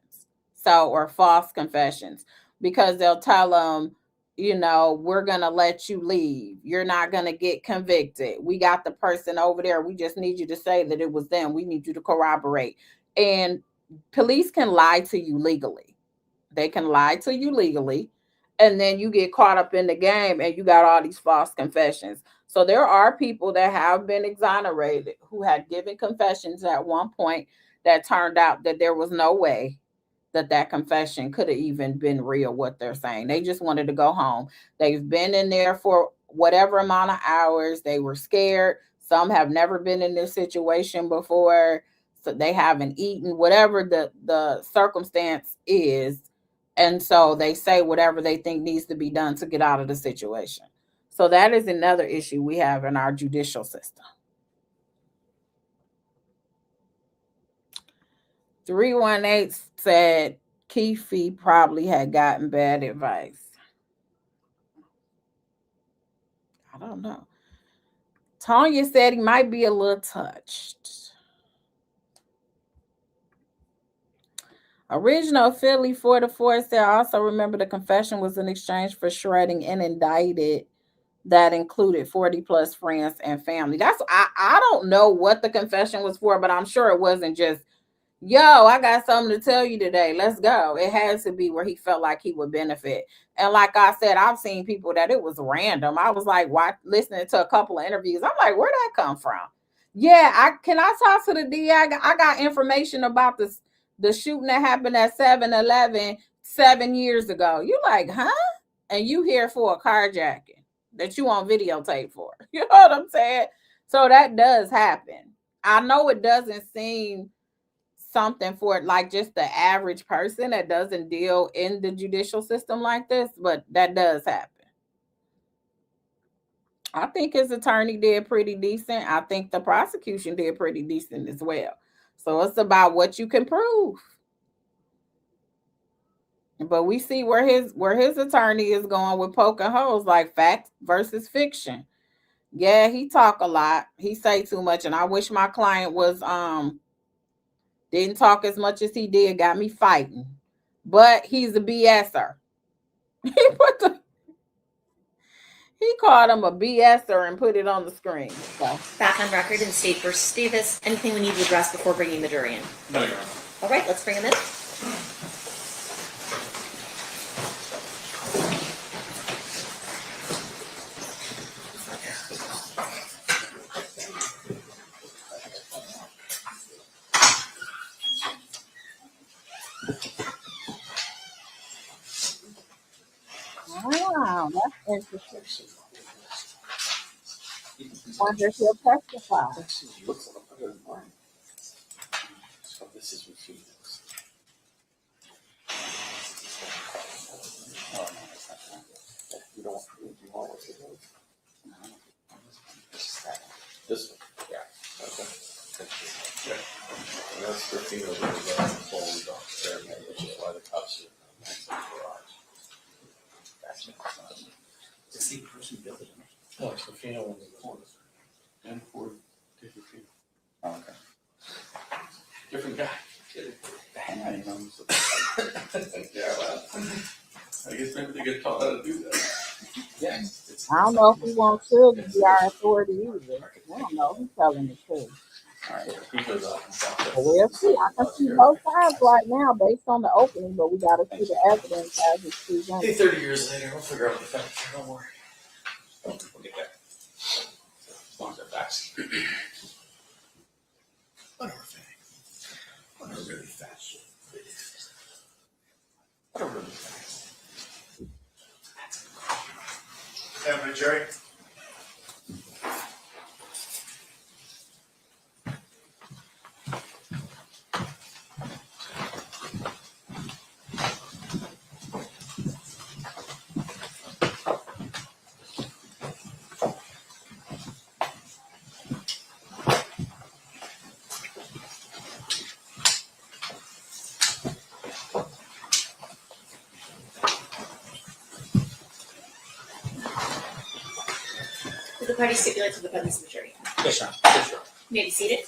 Or false confessions, because they'll tell them, we're going to let you leave. You're not going to get convicted. We got the person over there. We just need you to say that it was them. We need you to corroborate. And police can lie to you legally. They can lie to you legally. And then you get caught up in the game and you got all these false confessions. So there are people that have been exonerated who had given confessions at one point that turned out that there was no way that confession could have even been real, what they're saying. They just wanted to go home. They've been in there for whatever amount of hours. They were scared. Some have never been in this situation before. So they haven't eaten, whatever the circumstance is. And so they say whatever they think needs to be done to get out of the situation. So that is another issue we have in our judicial system. 318 said Keeffe probably had gotten bad advice. I don't know. Tanya said he might be a little touched. Original Philly 44 said, I also remember the confession was in exchange for shredding and indicted that included 40 plus friends and family. I don't know what the confession was for, but I'm sure it wasn't just, yo, I got something to tell you today. Let's go. It has to be where he felt like he would benefit. And like I said, I've seen people that it was random. I was like, listening to a couple of interviews. I'm like, where'd that come from? Yeah, can I talk to the DA? I got information about the shooting that happened at 7-Eleven 7 years ago. You like, huh? And you here for a carjacking that you on videotape for. You know what I'm saying? So that does happen. I know it doesn't seem something for like just the average person that doesn't deal in the judicial system like this, but that does happen. I think his attorney did pretty decent. I think the prosecution did pretty decent as well. So it's about what you can prove. But we see where his attorney is going with poking holes, like fact versus fiction. Yeah, he talk a lot. He say too much, and I wish my client was didn't talk as much as he did. Got me fighting, but he's a BSer. He called him a BSer and put it on the screen. So. Back on record in State versus Davis. Anything we need to address before bringing the jury in? No, Your Honor. All right, let's bring him in. Wow, that's interesting. Wonder if he'll testify. So this is what she does. You don't want what it is. This one? Yeah. Okay. Yeah. And that's the female that was on the phone downstairs, which is why the cops are in the garage. That's the same person built it. No, it's the female in the corner. And for different people. Oh, okay. Different guy. The handwriting on this. Yeah, well, I guess maybe they get taught how to do that. Yeah. I don't know if we want to be our authority either. I don't know. He's telling the truth. All right. He goes off and stuff. We'll see. I can see both sides right now based on the opening, but we got to see the evidence as it's presented. 30 years later, we'll figure out the facts. Don't worry. We'll get there. As long as they're facts. What are facts? What are really facts? What are really facts? Have a jury. The party stipulates to the presence of the jury. Yes, Your Honor. Yes, Your Honor. You may be seated.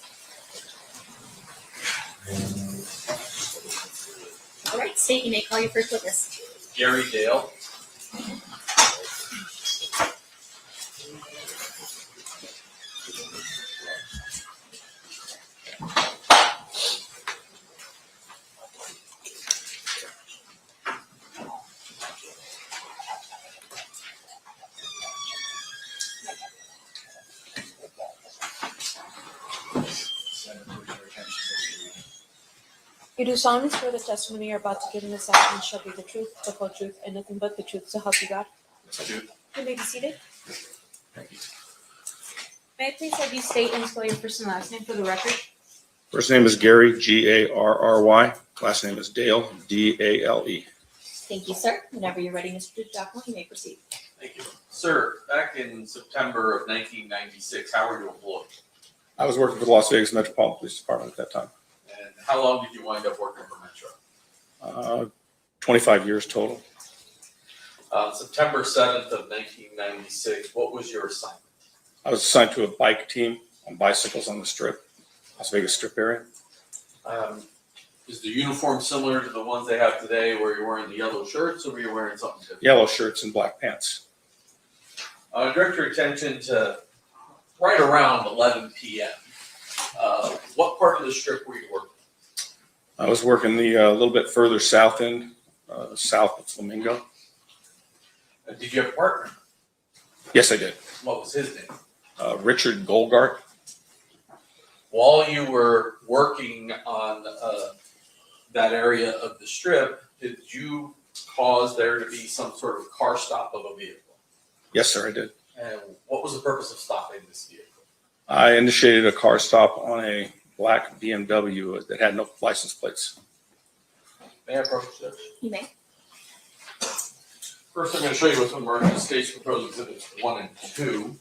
All right, State, you may call your first witness. Gary Dale. You do solemnly swear the testimony you're about to give in this action shall be the truth, the whole truth, and nothing but the truth, so help you God. I do. You may be seated. Thank you. May I please have you state and spell your first and last name for the record? First name is Gary, Garry. Last name is Dale, Dale. Thank you, sir. Whenever you're ready, Mr. Giacomo, you may proceed. Thank you. Sir, back in September of 1996, how were you employed? I was working for the Las Vegas Metropolitan Police Department at that time. And how long did you wind up working for Metro? 25 years total. On September 7th of 1996, what was your assignment? I was assigned to a bike team on bicycles on the Strip, Las Vegas Strip area. Is the uniform similar to the ones they have today where you're wearing the yellow shirts or were you wearing something different? Yellow shirts and black pants. Direct your attention to right around 11 p.m. What part of the Strip were you working? I was working the little bit further south end, south of Flamingo. Did you have a partner? Yes, I did. What was his name? Richard Golgart. While you were working on that area of the Strip, did you cause there to be some sort of car stop of a vehicle? Yes, sir, I did. And what was the purpose of stopping this vehicle? I initiated a car stop on a black BMW that had no license plates. May I approach this? You may. First, I'm going to show you what's been marked as State's Proposed Exhibits 1 and 2.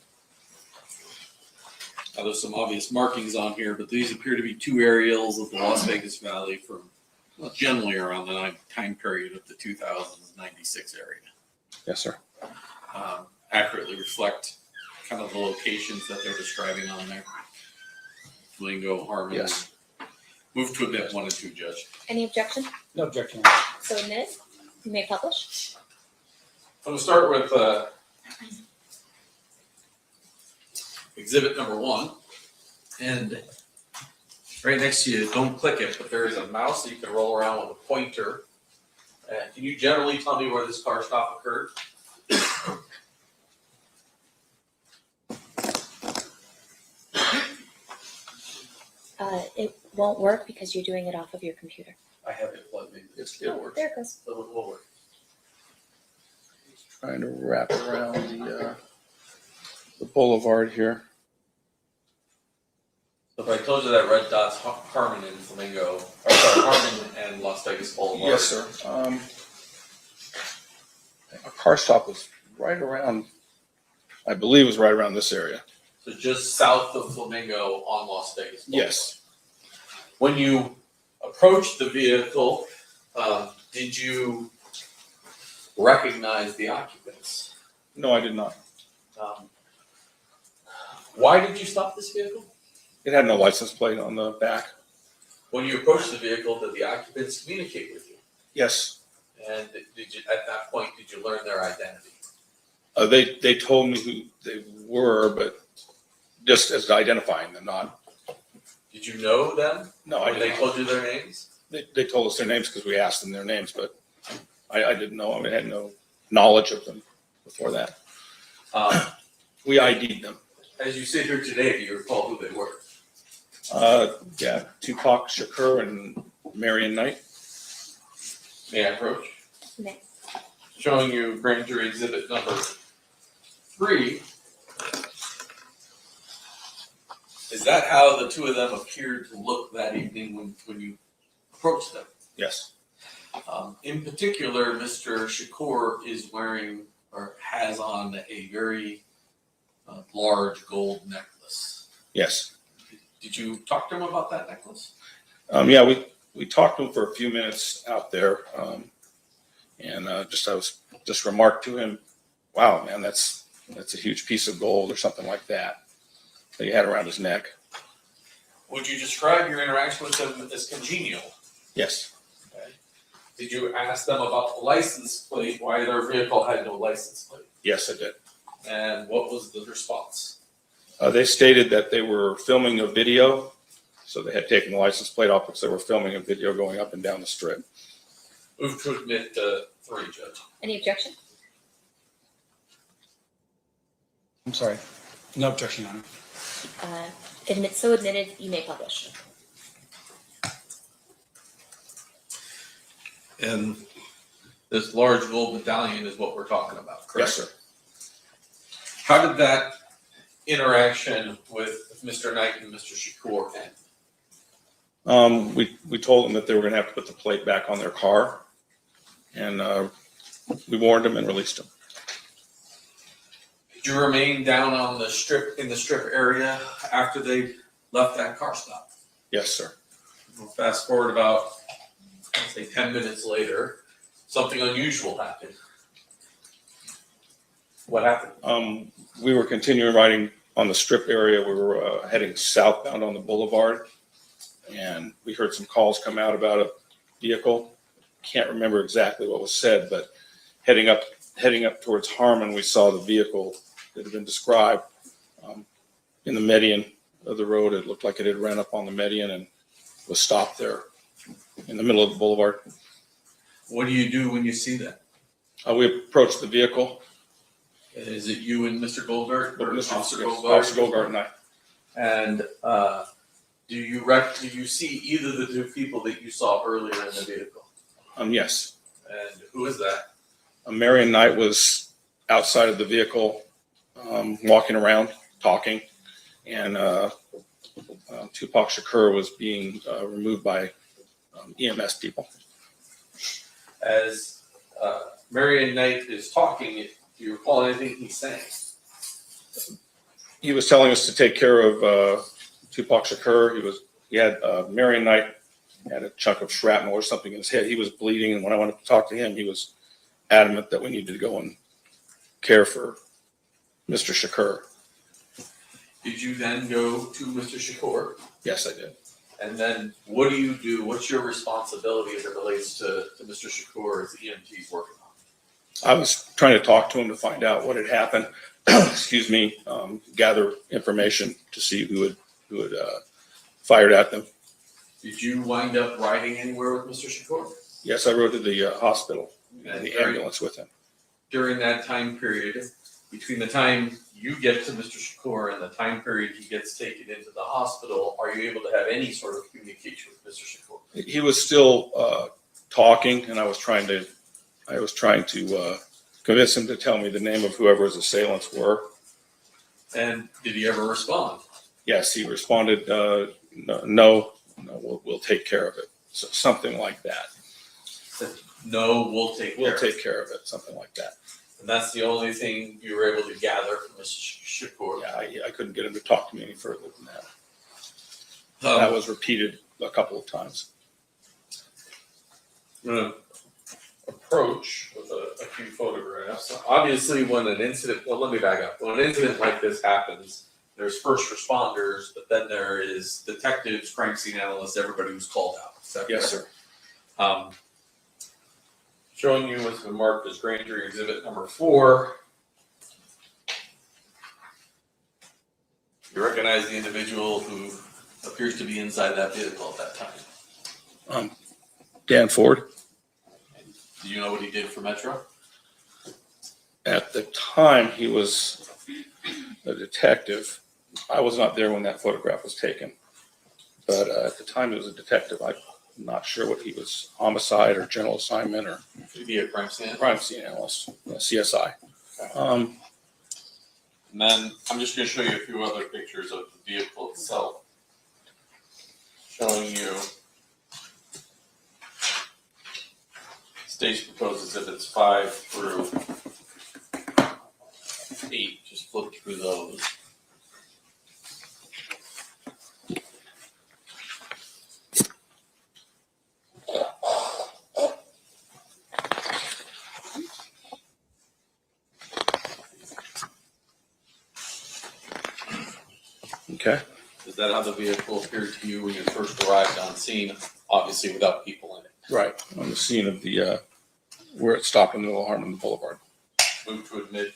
Now, there's some obvious markings on here, but these appear to be two aerials of the Las Vegas Valley from generally around the time period of the 2096 area. Yes, sir. Accurately reflect kind of the locations that they're describing on there. Flamingo, Harmon. Yes. Move to admit 1 and 2, Judge. Any objection? No objection. So admitted. You may publish. I'm going to start with exhibit number 1. And right next to you, don't click it, but there is a mouse that you can roll around with a pointer. Can you generally tell me where this car stop occurred? It won't work because you're doing it off of your computer. I have it plugged in. It works. There it goes. So it will work. Trying to wrap around the boulevard here. So if I told you that red dot's Harmon and Flamingo, or sorry, Harmon and Las Vegas Boulevard. Yes, sir. A car stop was right around, I believe it was right around this area. So just south of Flamingo on Las Vegas Boulevard. Yes. When you approached the vehicle, did you recognize the occupants? No, I did not. Why did you stop this vehicle? It had no license plate on the back. When you approached the vehicle, did the occupants communicate with you? Yes. And did you, at that point, did you learn their identity? They told me who they were, but just as identifying them, not. Did you know them? No, I When didn't. they told you their names? They told us their names because we asked them their names, but I didn't know. I mean, I had no knowledge of them before that. We ID'd them. As you sit here today, do you recall who they were? Yeah, Tupac Shakur and Marion Knight. May I approach? May. Showing you grand jury exhibit number 3. Is that how the two of them appeared to look that evening when you approached them? Yes. In particular, Mr. Shakur is wearing or has on a very large gold necklace. Yes. Did you talk to him about that necklace? Yeah, we talked to him for a few minutes out there, and I was just remarked to him, "Wow, man, that's a huge piece of gold or something like that he had around his neck." Would you describe your interaction with them as congenial? Yes. Okay. Did you ask them about the license plate, why their vehicle had no license plate? Yes, I did. And what was the response? They stated that they were filming a video, so they had taken the license plate off because they were filming a video going up and down the Strip. Move to admit 3, Judge. Any objection? I'm sorry. No objection, Your Honor. So admitted. You may publish. And this large gold medallion is what we're talking about, correct? Yes, sir. How did that interaction with Mr. Knight and Mr. Shakur end? We told them that they were going to have to put the plate back on their car, and we warned them and released them. Did you remain down on the strip, in the strip area after they left that car stop? Yes, sir. We'll fast forward about, let's say, 10 minutes later, something unusual happened. What happened? We were continuing riding on the strip area. We were heading southbound on the boulevard, and we heard some calls come out about a vehicle. Can't remember exactly what was said, but heading up towards Harmon, we saw the vehicle that had been described in the median of the road. It looked like it had ran up on the median and was stopped there in the middle of the boulevard. What do you do when you see that? We approached the vehicle. Is it you and Mr. Goldgart? Or Officer Goldgart? Officer Goldgart and I. And do you see either of the two people that you saw earlier in the vehicle? Yes. And who is that? Marion Knight was outside of the vehicle, walking around, talking, and Tupac Shakur was being removed by EMS people. As Marion Knight is talking, do you recall anything he's saying? He was telling us to take care of Tupac Shakur. He had Marion Knight had a chunk of shrapnel or something in his head. He was bleeding, and when I wanted to talk to him, he was adamant that we needed to go and care for Mr. Shakur. Did you then go to Mr. Shakur? Yes, I did. And then what do you do? What's your responsibility as it relates to Mr. Shakur as the EMT's working on? I was trying to talk to him to find out what had happened. Excuse me. Gather information to see who had fired at them. Did you wind up riding anywhere with Mr. Shakur? Yes, I rode to the hospital in the ambulance with him. During that time period, between the time you get to Mr. Shakur and the time period he gets taken into the hospital, are you able to have any sort of communication with Mr. Shakur? He was still talking, and I was trying to convince him to tell me the name of whoever his assailants were. And did he ever respond? Yes, he responded, no, we'll take care of it. So something like that. No, we'll take care of it, something like that. And that's the only thing you were able to gather from Mr. Shakur? Yeah, I couldn't get him to talk to me any further than that. That was repeated a couple of times. I'm going to approach with a few photographs. Obviously, when an incident, well, let me back up. When an incident like this happens, there's first responders, but then there is detectives, crime scene analysts, everybody who's called out. Yes, sir. Showing you what's been marked as grand jury exhibit number 4. You recognize the individual who appears to be inside that vehicle at that time? Dan Ford. Do you know what he did for Metro? At the time, he was a detective. I was not there when that photograph was taken, but at the time, he was a detective. I'm not sure what he was, homicide or general assignment or Maybe a crime scene analyst, CSI. And then I'm just going to show you a few other pictures of the vehicle itself. Showing you state's proposed exhibits 5 through 8. Just flip through those. Okay. Is that how the vehicle appeared to you when you first arrived on scene? Obviously without people in it. Right. On the scene of the, where it stopped in the middle of Harmon Boulevard. Move to admit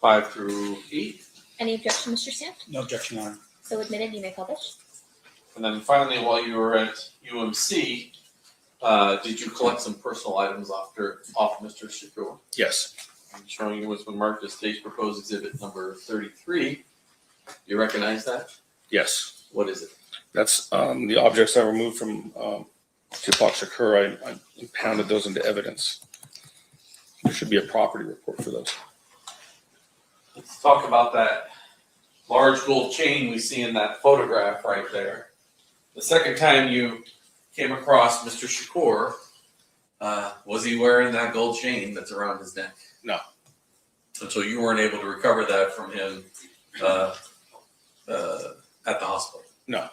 5 through 8. Any objection, Mr. Stamp? No objection, Your Honor. So admitted, you may publish. And then finally, while you were at UMC, did you collect some personal items off Mr. Shakur? Yes. I'm showing you what's been marked as state's proposed exhibit number 33. You recognize that? Yes. What is it? That's the objects I removed from tip box occur, I impounded those into evidence. There should be a property report for those. Let's talk about that large gold chain we see in that photograph right there. The second time you came across Mr. Shakur, was he wearing that gold chain that's around his neck? No. And so you weren't able to recover that from him at the hospital? No.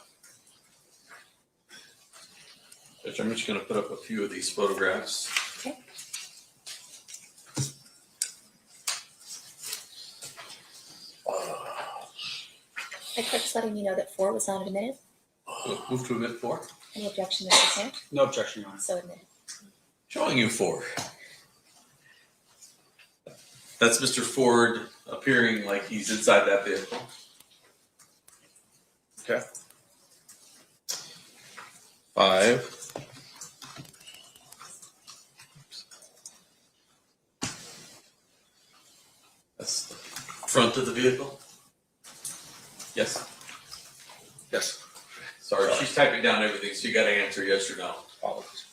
Which I'm just going to put up a few of these photographs. Okay. The clerk's letting me know that 4 was not admitted. Move to admit 4. Any objection, Mr. Sam? No objection, Your Honor. So admitted. Showing you 4. That's Mr. Ford appearing like he's inside that vehicle. Okay. 5. That's the front of the vehicle. Yes. Yes. Sorry, she's typing down everything, so you got to answer yes or no. Apologies.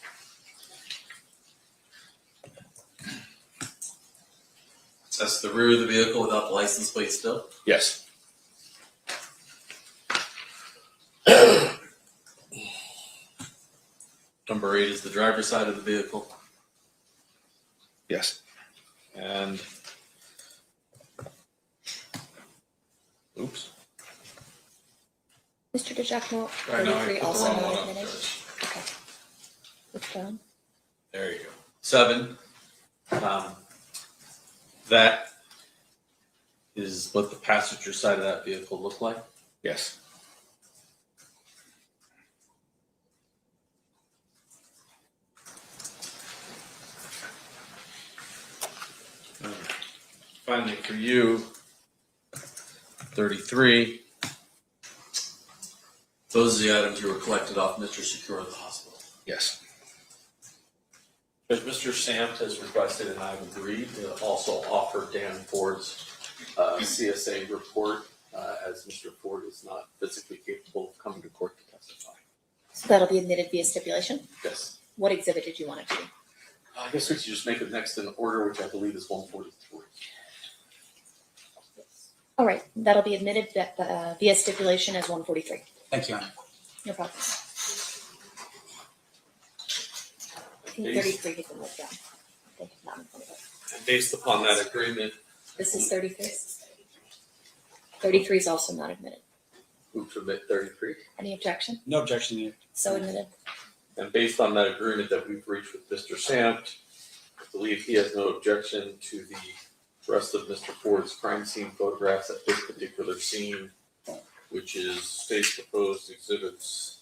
That's the rear of the vehicle without the license plate still. Yes. Number 8 is the driver's side of the vehicle. Yes. And oops. Mr. DeJacmo, Right now I 33 put the also wrong not one up admitted. first. Okay. Which one? There you go. 7. That is what the passenger side of that vehicle looked like. Yes. Finally, for you, 33. Those are the items you were collected off Mr. Shakur at the hospital. Yes. But Mr. Samt has requested, and I've agreed, to also offer Dan Ford's CSA report, as Mr. Ford is not physically capable of coming to court to testify. So that'll be admitted via stipulation? Yes. What exhibit did you want it to be? I guess we should just make it next in order, which I believe is 143. All right, that'll be admitted via stipulation as 143. Thank you, Your Honor. No problem. I think 33 has been looked down. They have not in front of us. And based upon that agreement, This is 33. 33 is also not admitted. move to admit 33. Any objection? No objection here. So admitted. And based on that agreement that we've reached with Mr. Samt, I believe he has no objection to the rest of Mr. Ford's crime scene photographs at this particular scene, which is state's proposed exhibits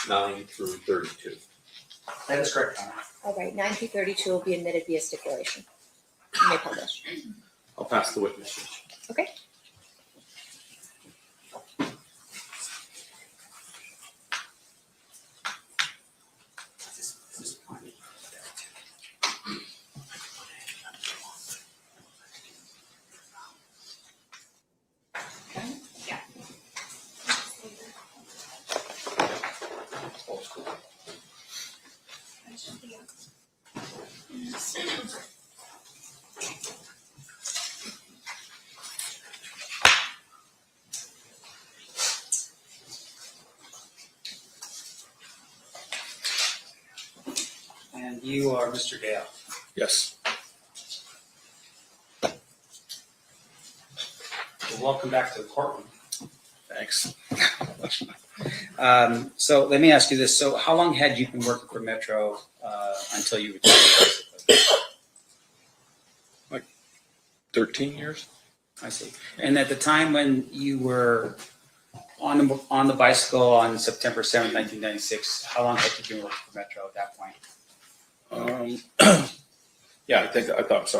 9 through 32. That is correct, Your Honor. All right, 9 through 32 will be admitted via stipulation. You may publish. I'll pass the witnesses. Okay. And you are Mr. Dale. Yes. Well, welcome back to the courtroom. Thanks. So let me ask you this. So how long had you been working for Metro until you retired? 13 years. I see. And at the time when you were on the bicycle on September 7th, 1996, how long had you been working for Metro at that point? Yeah, I thought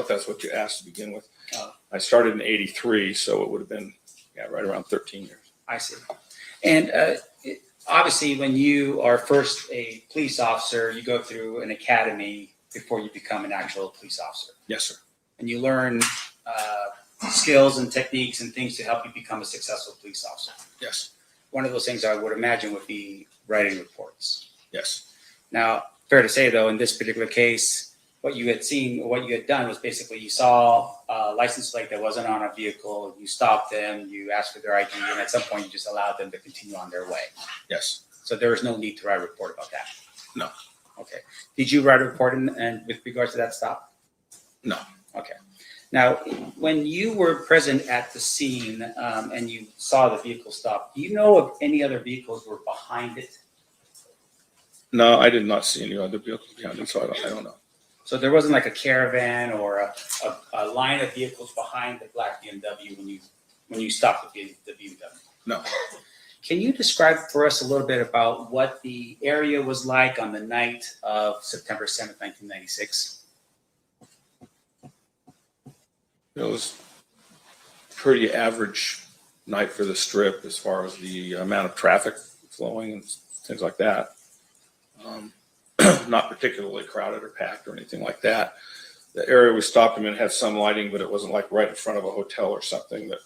that's what you asked to begin with. Oh. I started in '83, so it would have been right around 13 years. I see. And obviously, when you are first a police officer, you go through an academy before you become an actual police officer. Yes, sir. And you learn skills and techniques and things to help you become a successful police officer. Yes. one of those things I would imagine would be writing reports. Yes. Now, fair to say though, in this particular case, what you had seen, or what you had done was basically you saw a license plate that wasn't on a vehicle, you stopped them, you asked for their ID, and at some point you just allowed them to continue on their way. Yes. So there was no need to write a report about that? No. Okay. Did you write a report and with regards to that stop? No. Okay. Now, when you were present at the scene and you saw the vehicle stop, do you know if any other vehicles were behind it? No, I did not see any other vehicles behind it, so I don't know. So there wasn't like a caravan or a line of vehicles behind the black BMW when you stopped the BMW? No. Can you describe for us a little bit about what the area was like on the night of September 7th, 1996? It was pretty average night for the Strip as far as the amount of traffic flowing and things like that. Not particularly crowded or packed or anything like that. The area we stopped him in had some lighting, but it wasn't like right in front of a hotel or something that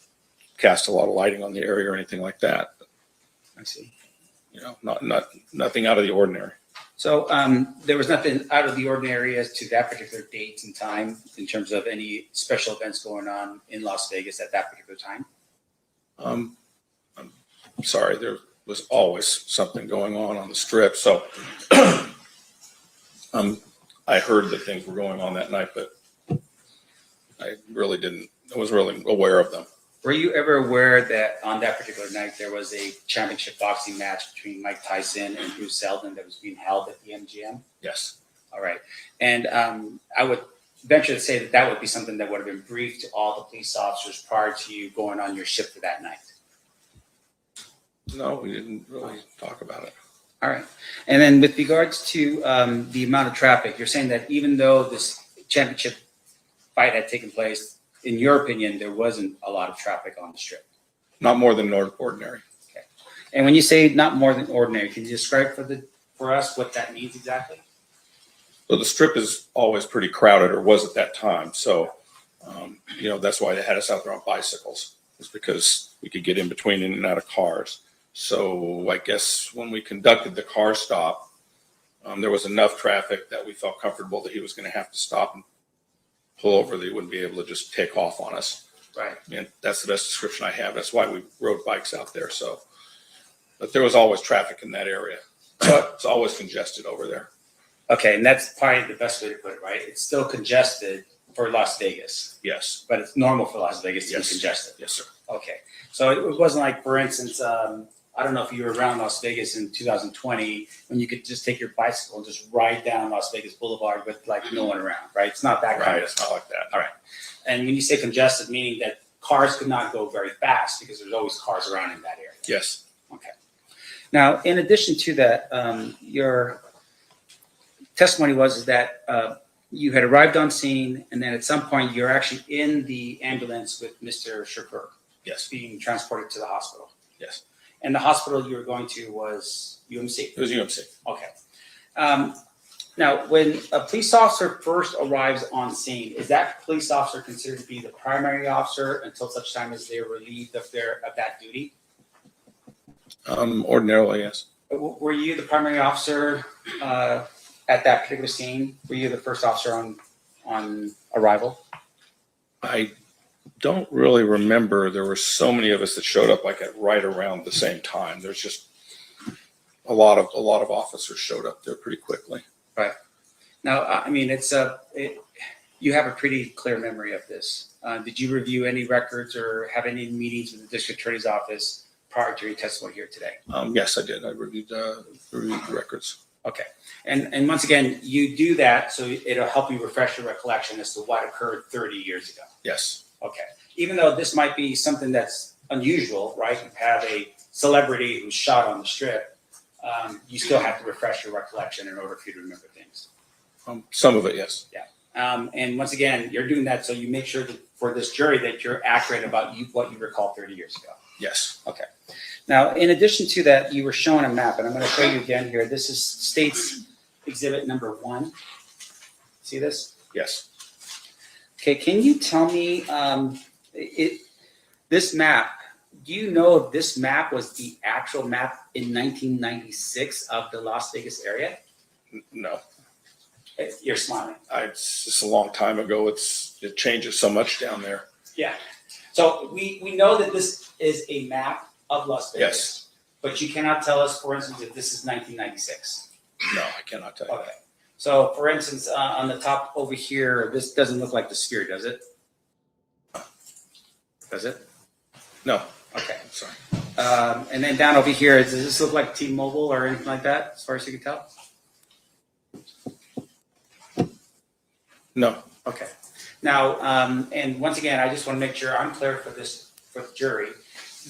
cast a lot of lighting on the area or anything like that. I see. You know, nothing out of the ordinary. So there was nothing out of the ordinary as to that particular date and time in terms of any special events going on in Las Vegas at that particular time? I'm sorry, there was always something going on the Strip. So I heard that things were going on that night, but I was really aware of them. Were you ever aware that on that particular night there was a championship boxing match between Mike Tyson and Bruce Seldon that was being held at the MGM? Yes. All right. And I would venture to say that that would be something that would have been briefed to all the police officers prior to you going on your shift for that night. No, we didn't really talk about it. All right. And then with regards to the amount of traffic, you're saying that even though this championship fight had taken place, in your opinion, there wasn't a lot of traffic on the Strip? Not more than ordinary. Okay. And when you say not more than ordinary, can you describe for us what that means exactly? So the Strip is always pretty crowded, or was at that time. So, that's why they had us out there on bicycles, is because we could get in between in and out of cars. So I guess when we conducted the car stop, there was enough traffic that we felt comfortable that he was going to have to stop and pull over, that he wouldn't be able to just take off on us. Right. And that's the best description I have. That's why we rode bikes out there. So, but there was always traffic in that area. So it's always congested over there. Okay, and that's probably the best way to put it, right? It's still congested for Las Vegas. Yes. But it's normal for Las Vegas to be congested. Yes, sir. Okay. So it wasn't like, for instance, I don't know if you were around Las Vegas in 2020 when you could just take your bicycle and just ride down Las Vegas Boulevard with like no one around, right? It's not that kind Right. of It's not like that. All right. And when you say congested, meaning that cars could not go very fast because there's always cars around in that area. Yes. Okay. Now, in addition to that, your testimony was that you had arrived on scene, and then at some point you're actually in the ambulance with Mr. Sherberg. Yes. Being transported to the hospital. Yes. And the hospital you were going to was UMC? It was UMC. Okay. Now, when a police officer first arrives on scene, is that police officer considered to be the primary officer until such time as they're relieved of that duty? Ordinarily, yes. Were you the primary officer at that particular scene? Were you the first officer on arrival? I don't really remember. There were so many of us that showed up like at right around the same time. There's just a lot of officers showed up there pretty quickly. Right. Now, I mean, you have a pretty clear memory of this. Did you review any records or have any meetings with the district attorney's office prior to your testimony here today? Yes, I did. I reviewed the records. Okay. And once again, you do that so it'll help you refresh your recollection as to what occurred 30 years ago. Yes. Okay. Even though this might be something that's unusual, right? You have a celebrity who's shot on the Strip. You still have to refresh your recollection in order for you to remember things. Some of it, yes. Yeah. And once again, you're doing that so you make sure that for this jury that you're accurate about what you recall 30 years ago. Yes. Okay. Now, in addition to that, you were shown a map, and I'm going to show you again here. This is State's Exhibit number 1. See this? Yes. Okay. Can you tell me this map do you know if this map was the actual map in 1996 of the Las Vegas area? No, You're smiling. it's just a long time ago. It changes so much down there. Yeah. So we know that this is a map of Las Vegas. Yes. But you cannot tell us, for instance, if this is 1996. No, I cannot tell you. Okay. So, for instance, on the top over here, this doesn't look like the sphere, does it? Does it? No. Okay. I'm sorry. And then down over here, does this look like T-Mobile or anything like that, as far as you can tell? No. Okay. Now, and once again, I just want to make sure I'm clear for this, for the jury.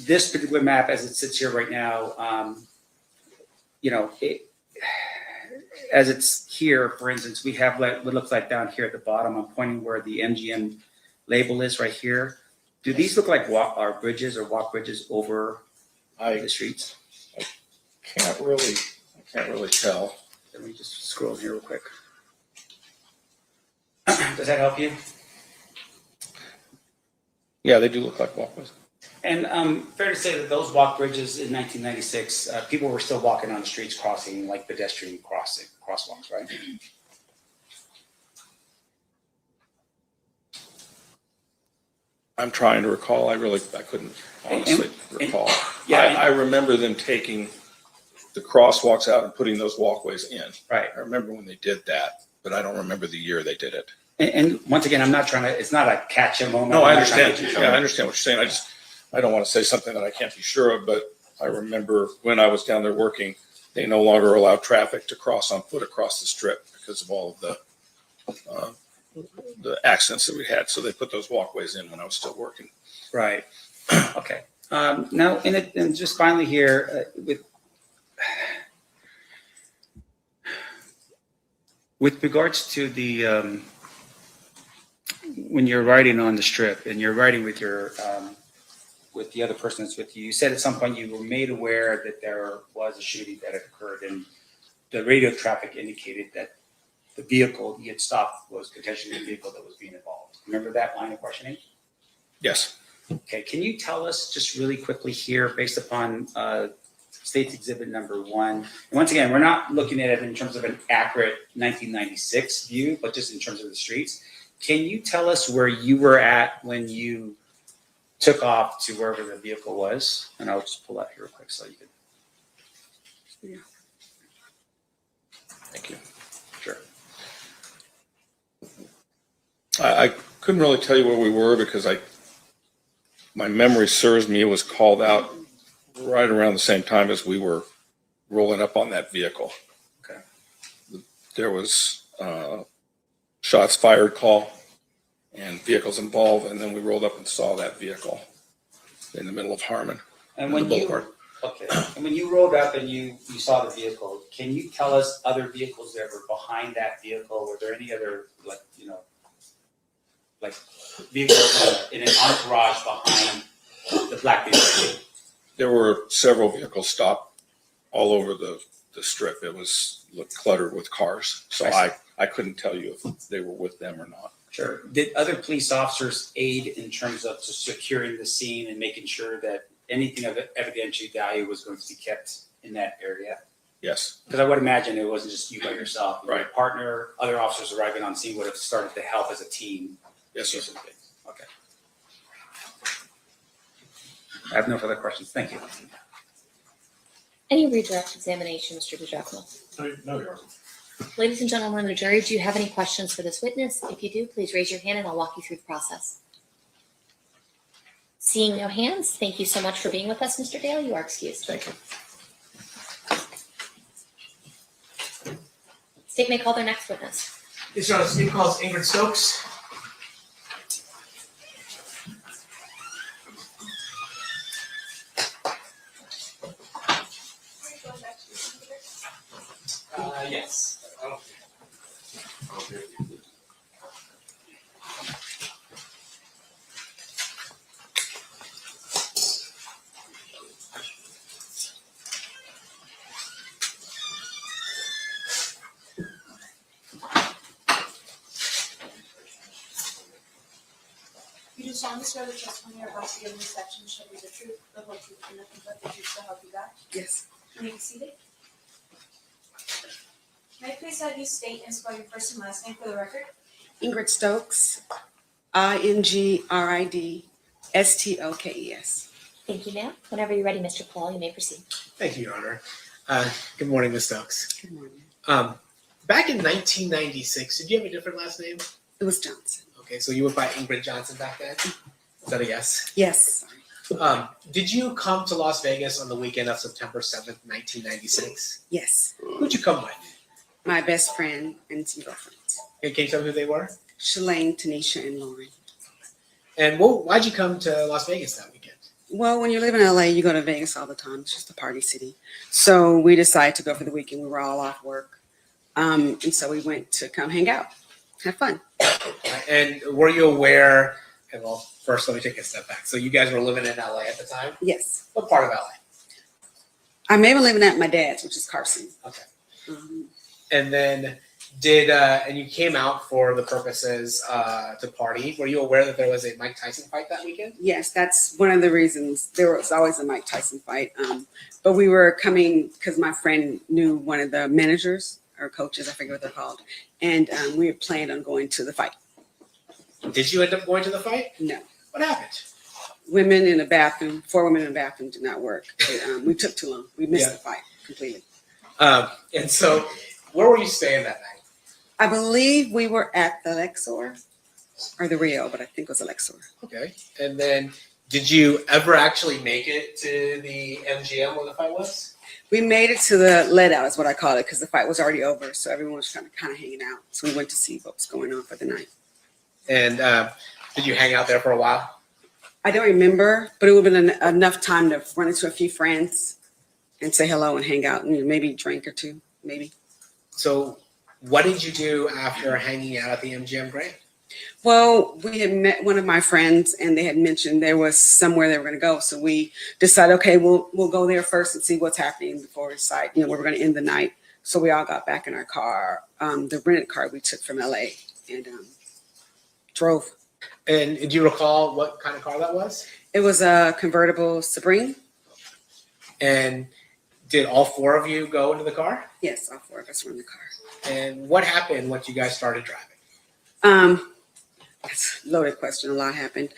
This particular map, as it sits here right now, as it's here, for instance, we have what looks like down here at the bottom. I'm pointing where the MGM label is right here. Do these look like walk bridges over the streets? I can't really tell. Let me just scroll here real quick. Does that help you? Yeah, they do look like walkways. And fair to say that those walk bridges in 1996, people were still walking on the streets, crossing like pedestrian crosswalks, right? I'm trying to recall. I couldn't honestly recall. Yeah, I remember them taking the crosswalks out and putting those walkways in. Right. I remember when they did that, but I don't remember the year they did it. And once again, I'm not trying to. It's not a catch-a moment. No, I I'm not trying understand. to get you in Yeah, I trouble. understand what you're saying. I don't want to say something that I can't be sure of, but I remember when I was down there working, they no longer allow traffic to cross on foot across the strip because of all of the accidents that we had. So they put those walkways in when I was still working. Right. Okay. Now, and just finally here, with regards to the when you're riding on the strip and you're riding with your with the other person that's with you, you said at some point you were made aware that there was a shooting that had occurred, and the radio traffic indicated that the vehicle you had stopped was potentially the vehicle that was being involved. Remember that line of questioning? Yes. Okay. Can you tell us just really quickly here, based upon State's Exhibit number 1, and once again, we're not looking at it in terms of an accurate 1996 view, but just in terms of the streets. Can you tell us where you were at when you took off to wherever the vehicle was? And I'll just pull that here real quick so you can. Yeah. Thank you. Sure. I couldn't really tell you where we were because my memory serves me. It was called out right around the same time as we were rolling up on that vehicle. Okay. There was shots fired call and vehicles involved, and then we rolled up and saw that vehicle in the middle of Harmon. And when you and when you rolled up and you saw the vehicle, can you tell us other vehicles that were behind that vehicle? Were there any other like vehicles in an entourage behind the black vehicle? There were several vehicles stopped all over the strip. It looked cluttered with cars, so I couldn't tell you if they were with them or not. Sure. Did other police officers aid in terms of just securing the scene and making sure that anything of evidentiary value was going to be kept in that area? Yes. Because I would imagine it wasn't just you by yourself. Right. Your partner, other officers arriving on scene would have started to help as a team. Yes, sir. Okay. I have no further questions. Thank you. Any redirect examination, Mr. DiGiacomo? No, Your Honor. Ladies and gentlemen of the jury, do you have any questions for this witness? If you do, please raise your hand and I'll walk you through the process. Seeing no hands, thank you so much for being with us, Mr. Dale. You are excused. Thank you. State may call their next witness. Yes, Your Honor. State calls Ingrid Stokes. Yes. You solemnly swear the testimony you're about to give in this section shall be the truth, the whole truth, and nothing but the truth, so help you God? Yes. You may be seated. May I please have you state and spell your first and last name for the record? Ingrid Stokes, INGRIDSTOKES. Thank you, ma'am. Whenever you're ready, Mr. Paul, you may proceed. Thank you, Your Honor. Good morning, Ms. Stokes. Good morning. Back in 1996, did you have a different last name? It was Johnson. Okay, so you went by Ingrid Johnson back then? Is that a yes? Yes. Did you come to Las Vegas on the weekend of September 7th, 1996? Yes. Who'd you come with? My best friend and some girlfriends. Can you tell me who they were? Shalane, Tanisha, and Lauren. And why'd you come to Las Vegas that weekend? Well, when you live in LA, you go to Vegas all the time. It's just a party city. So we decided to go for the weekend. We were all off work. And so we went to come hang out, have fun. And were you aware, and well, first let me take a step back. So you guys were living in LA at the time? Yes. What part of LA? I may have been living at my dad's, which is Carson. Okay. And then and you came out for the purposes to party. Were you aware that there was a Mike Tyson fight that weekend? Yes, that's one of the reasons. There was always a Mike Tyson fight. But we were coming because my friend knew one of the managers or coaches, I forget what they're called. And we had planned on going to the fight. Did you end up going to the fight? No. What happened? 4 women in the bathroom did not work. We took too long. We missed the fight completely. And so where were you staying that night? I believe we were at the Lexor or the Rio, but I think it was the Lexor. Okay. And then did you ever actually make it to the MGM where the fight was? We made it to the let out is what I call it because the fight was already over. So everyone was kind of hanging out. So we went to see what was going on for the night. And did you hang out there for a while? I don't remember, but it would have been enough time to run into a few friends and say hello and hang out and maybe drink or two, maybe. So what did you do after hanging out at the MGM Grand? Well, we had met one of my friends and they had mentioned there was somewhere they were going to go. So we decided, okay, we'll go there first and see what's happening before we decide, where we're going to end the night. So we all got back in our car, the rented car we took from LA and drove. And do you recall what kind of car that was? It was a convertible Supreme. And did all 4 of you go into the car? Yes, all 4 of us were in the car. And what happened once you guys started driving? That's a loaded question. A lot happened.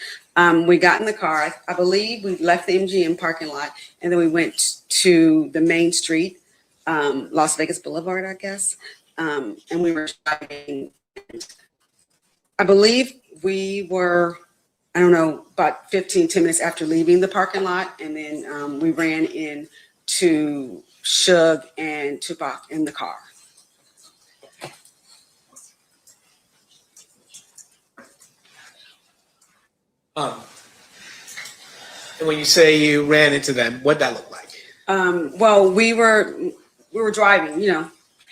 We got in the car. I believe we left the MGM parking lot, and then we went to the main street, Las Vegas Boulevard, I guess. And we were driving. I believe we were, I don't know, about 10 minutes after leaving the parking lot, and then we ran into Suge and Tupac in the car. And when you say you ran into them, what'd that look like? Well, we were driving,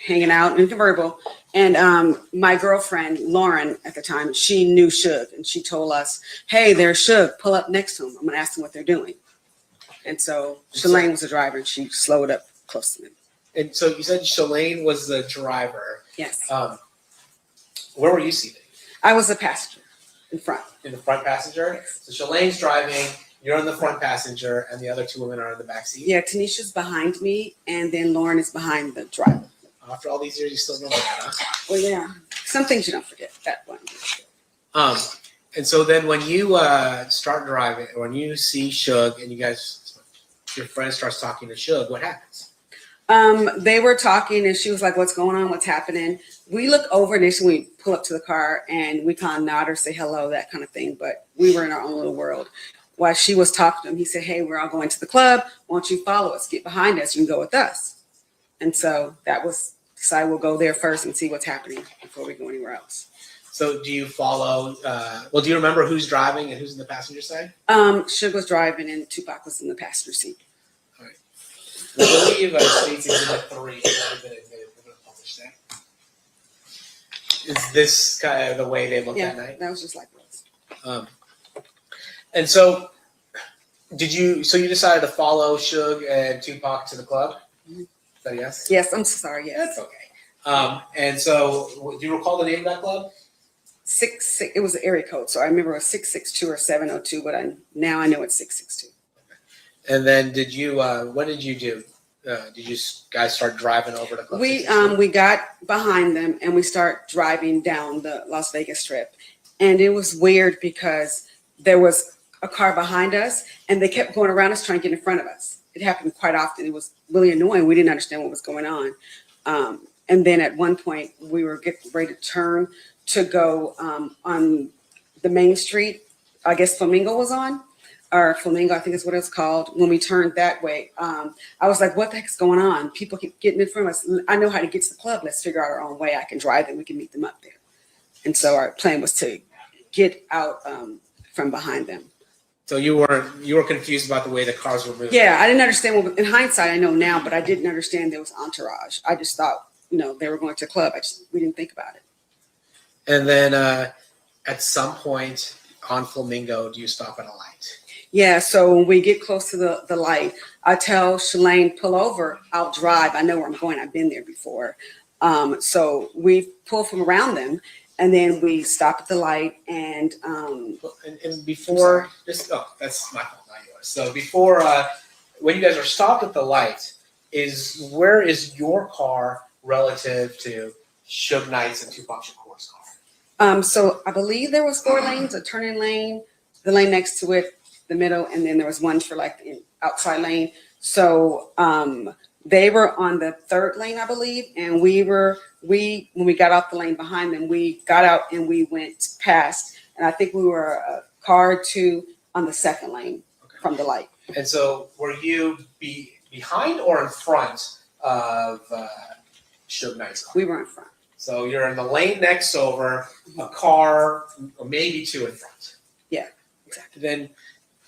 hanging out in a convertible. And my girlfriend, Lauren, at the time, she knew Suge. And she told us, hey, there's Suge. Pull up next to him. I'm going to ask them what they're doing. And so Shalane was the driver, and she slowed up close to them. And so you said Shalane was the driver. Yes. Where were you seated? I was a passenger in front. In the front passenger? Yes. So Shalane's driving, you're in the front passenger, and the other 2 women are in the back seat? Yeah, Tanisha's behind me, and then Lauren is behind the driver. After all these years, you still remember that, huh? Well, yeah. Some things you don't forget. That one. And so then when you start driving, when you see Suge and your friend starts talking to Suge, what happens? They were talking and she was like, what's going on? What's happening? We look over and we pull up to the car and we kind of nod or say hello, that kind of thing. But we were in our own little world. While she was talking to him, he said, hey, we're all going to the club. Why don't you follow us? Get behind us. You can go with us. And so that was decided we'll go there first and see what's happening before we go anywhere else. So do you follow, do you remember who's driving and who's in the passenger side? Suge was driving and Tupac was in the passenger seat. All right. I believe States Exhibit 3 has already been admitted. We're going to publish that. Is this kind of the way they looked that night? That was just like this. And so you decided to follow Suge and Tupac to the club? Mm-hmm. Is that a yes? Yes, I'm so sorry, yes. That's okay. And so do you recall the name of that club? 66. It was an area code, so I remember it was 662 or 702, but now I know it's 662. And then did you? What did you do? Did you guys start driving over to Club We 62? we got behind them and we start driving down the Las Vegas Strip, and it was weird because there was a car behind us and they kept going around us trying to get in front of us. It happened quite often. It was really annoying. We didn't understand what was going on. And then at one point we were getting ready to turn to go on the main street. I guess Flamingo was on, or Flamingo, I think is what it's called. When we turned that way, I was like, what the heck's going on? People keep getting in front of us. I know how to get to the club. Let's figure out our own way. I can drive them. We can meet them up there. And so our plan was to get out from behind them. So you were confused about the way the cars were moving. Yeah, I didn't understand what, in hindsight, I know now, but I didn't understand there was entourage. I just thought, they were going to a club. We didn't think about it. And then at some point on Flamingo, do you stop at a light? Yeah, so when we get close to the light, I tell Shalane, pull over, I'll drive. I know where I'm going. I've been there before. So we pull from around them, and then we stop at the light. And before, that's my fault, not yours. So before, when you guys are stopped at the light, where is your car relative to Suge Knight's and Tupac Shakur's car? So I believe there was 4 lanes, a turning lane, the lane next to it, the middle, and then there was one for like the outside lane. So they were on the 3rd lane, I believe, and when we got off the lane behind them, we got out and we went past, and I think we were a car or 2 on the 2nd lane from the light. And so were you behind or in front of Suge Knight's car? We were in front. So you're in the lane next over, a car or maybe 2 in front. Yeah, exactly. Then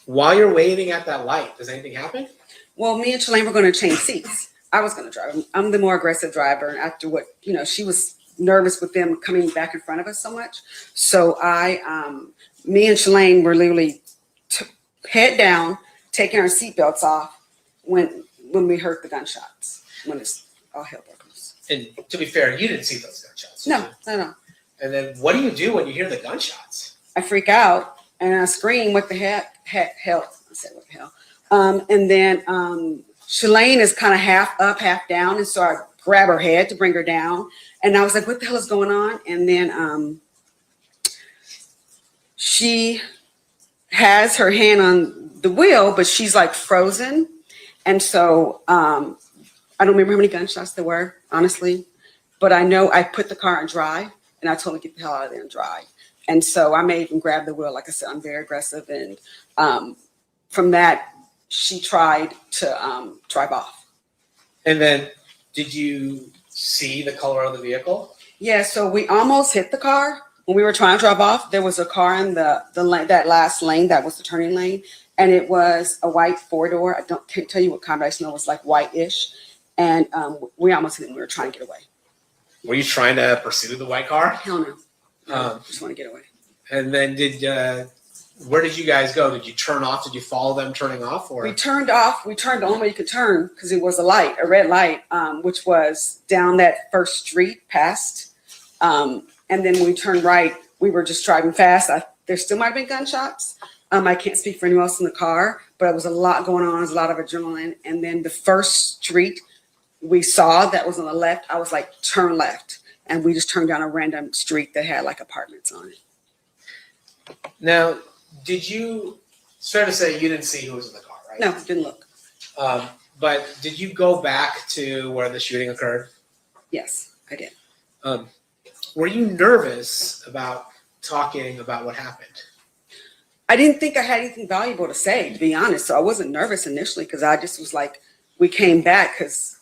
while you're waiting at that light, does anything happen? Well, me and Shalane were going to change seats. I was going to drive. I'm the more aggressive driver. And after what, she was nervous with them coming back in front of us so much. So me and Shalane were literally head down, taking our seatbelts off when we heard the gunshots, when it's all hell broke loose. And to be fair, you didn't see those gunshots. No. And then what do you do when you hear the gunshots? I freak out and I scream, what the hell? I said, what the hell? And then Shalane is kind of half up, half down. And so I grab her head to bring her down. And I was like, what the hell is going on? And then she has her hand on the wheel, but she's like frozen. And so I don't remember how many gunshots there were, honestly. But I know I put the car on drive and I told her to get the hell out of there and drive. And so I may even grab the wheel. Like I said, I'm very aggressive. And from that, she tried to drive off. And then did you see the color of the vehicle? Yeah, so we almost hit the car. When we were trying to drive off, there was a car in the lane, that last lane, that was the turning lane. And it was a white 4-door. Can't tell you what kind, but I just know it was like white-ish. And we almost hit it and we were trying to get away. Were you trying to pursue the white car? Hell no. Just want to get away. And then where did you guys go? Did you turn off? Did you follow them turning off? Or We turned off. We turned the only way you could turn because it was a red light, which was down that first street past. And then when we turned right, we were just driving fast. There still might have been gunshots. I can't speak for anyone else in the car, but it was a lot going on. It was a lot of adrenaline. And then the first street we saw that was on the left, I was like, turn left. And we just turned down a random street that had like apartments on it. Now, it's fair to say you didn't see who was in the car, right? No, didn't look. But did you go back to where the shooting occurred? Yes, I did. Were you nervous about talking about what happened? I didn't think I had anything valuable to say, to be honest. So I wasn't nervous initially because I just was like, we came back because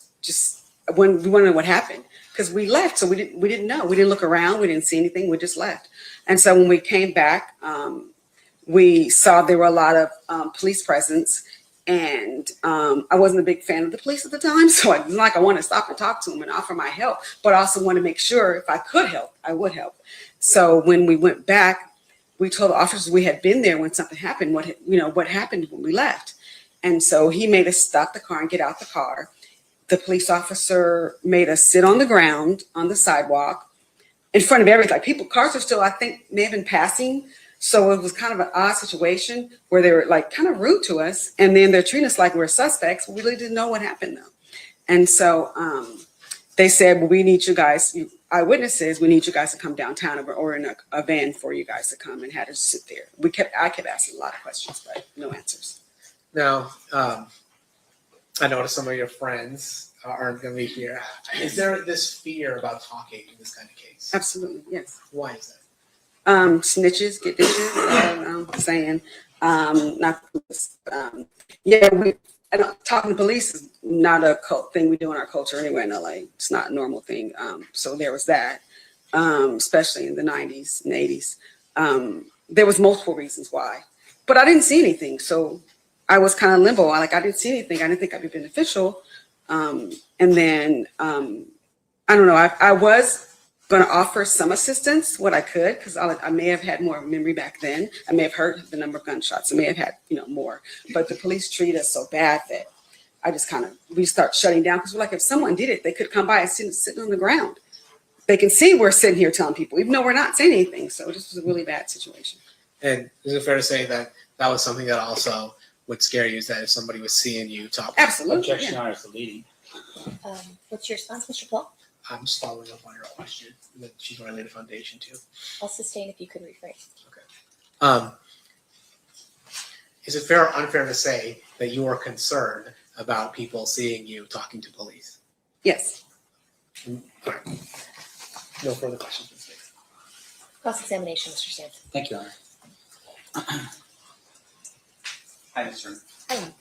when we wanted to know what happened. Because we left, so we didn't know. We didn't look around. We didn't see anything. We just left. And so when we came back, we saw there were a lot of police presence. And I wasn't a big fan of the police at the time. So it's not like I want to stop and talk to them and offer my help. But I also want to make sure if I could help, I would help. So when we went back, we told the officers we had been there when something happened, what happened when we left. And so he made us stop the car and get out the car. The police officer made us sit on the ground on the sidewalk. in front of everything. Like people, cars are still, I think, may have been passing. So it was kind of an odd situation where they were like kind of rude to us. And then they're treating us like we're suspects. We really didn't know what happened though. And so they said, well, we need you guys, eyewitnesses, we need you guys to come downtown, and we're ordering a van for you guys to come, and had us sit there. I kept asking a lot of questions, but no answers. Now, I noticed some of your friends aren't going to be here. Is there this fear about talking in this kind of case? Absolutely, yes. Why is that? Snitches get ditches. I'm saying, talking to police is not a thing we do in our culture anyway in LA. It's not a normal thing. So there was that, especially in the 90s and 80s. There was multiple reasons why, but I didn't see anything. So I was kind of limbo. I didn't see anything. I didn't think I'd be beneficial. And then I don't know. I was going to offer some assistance, what I could, because I may have had more memory back then. I may have heard the number of gunshots. I may have had, more. But the police treat us so bad that I just we start shutting down, because we're like, if someone did it, they could come by and sitting on the ground. They can see we're sitting here telling people, even though we're not saying anything. So this was a really bad situation. And is it fair to say that that was something that also would scare you, is that if somebody was seeing you talk? Absolutely. Objection, Honor, for leading. What's your response, Mr. Paul? I'm just following up on your question that she's going to lay the foundation to. I'll sustain if you could rephrase. Is it fair or unfair to say that you are concerned about people seeing you talking to police? Yes. All right. No further questions, please. Cross-examination, Mr. Sands. Thank you, Honor. Hi, Mr. Hi.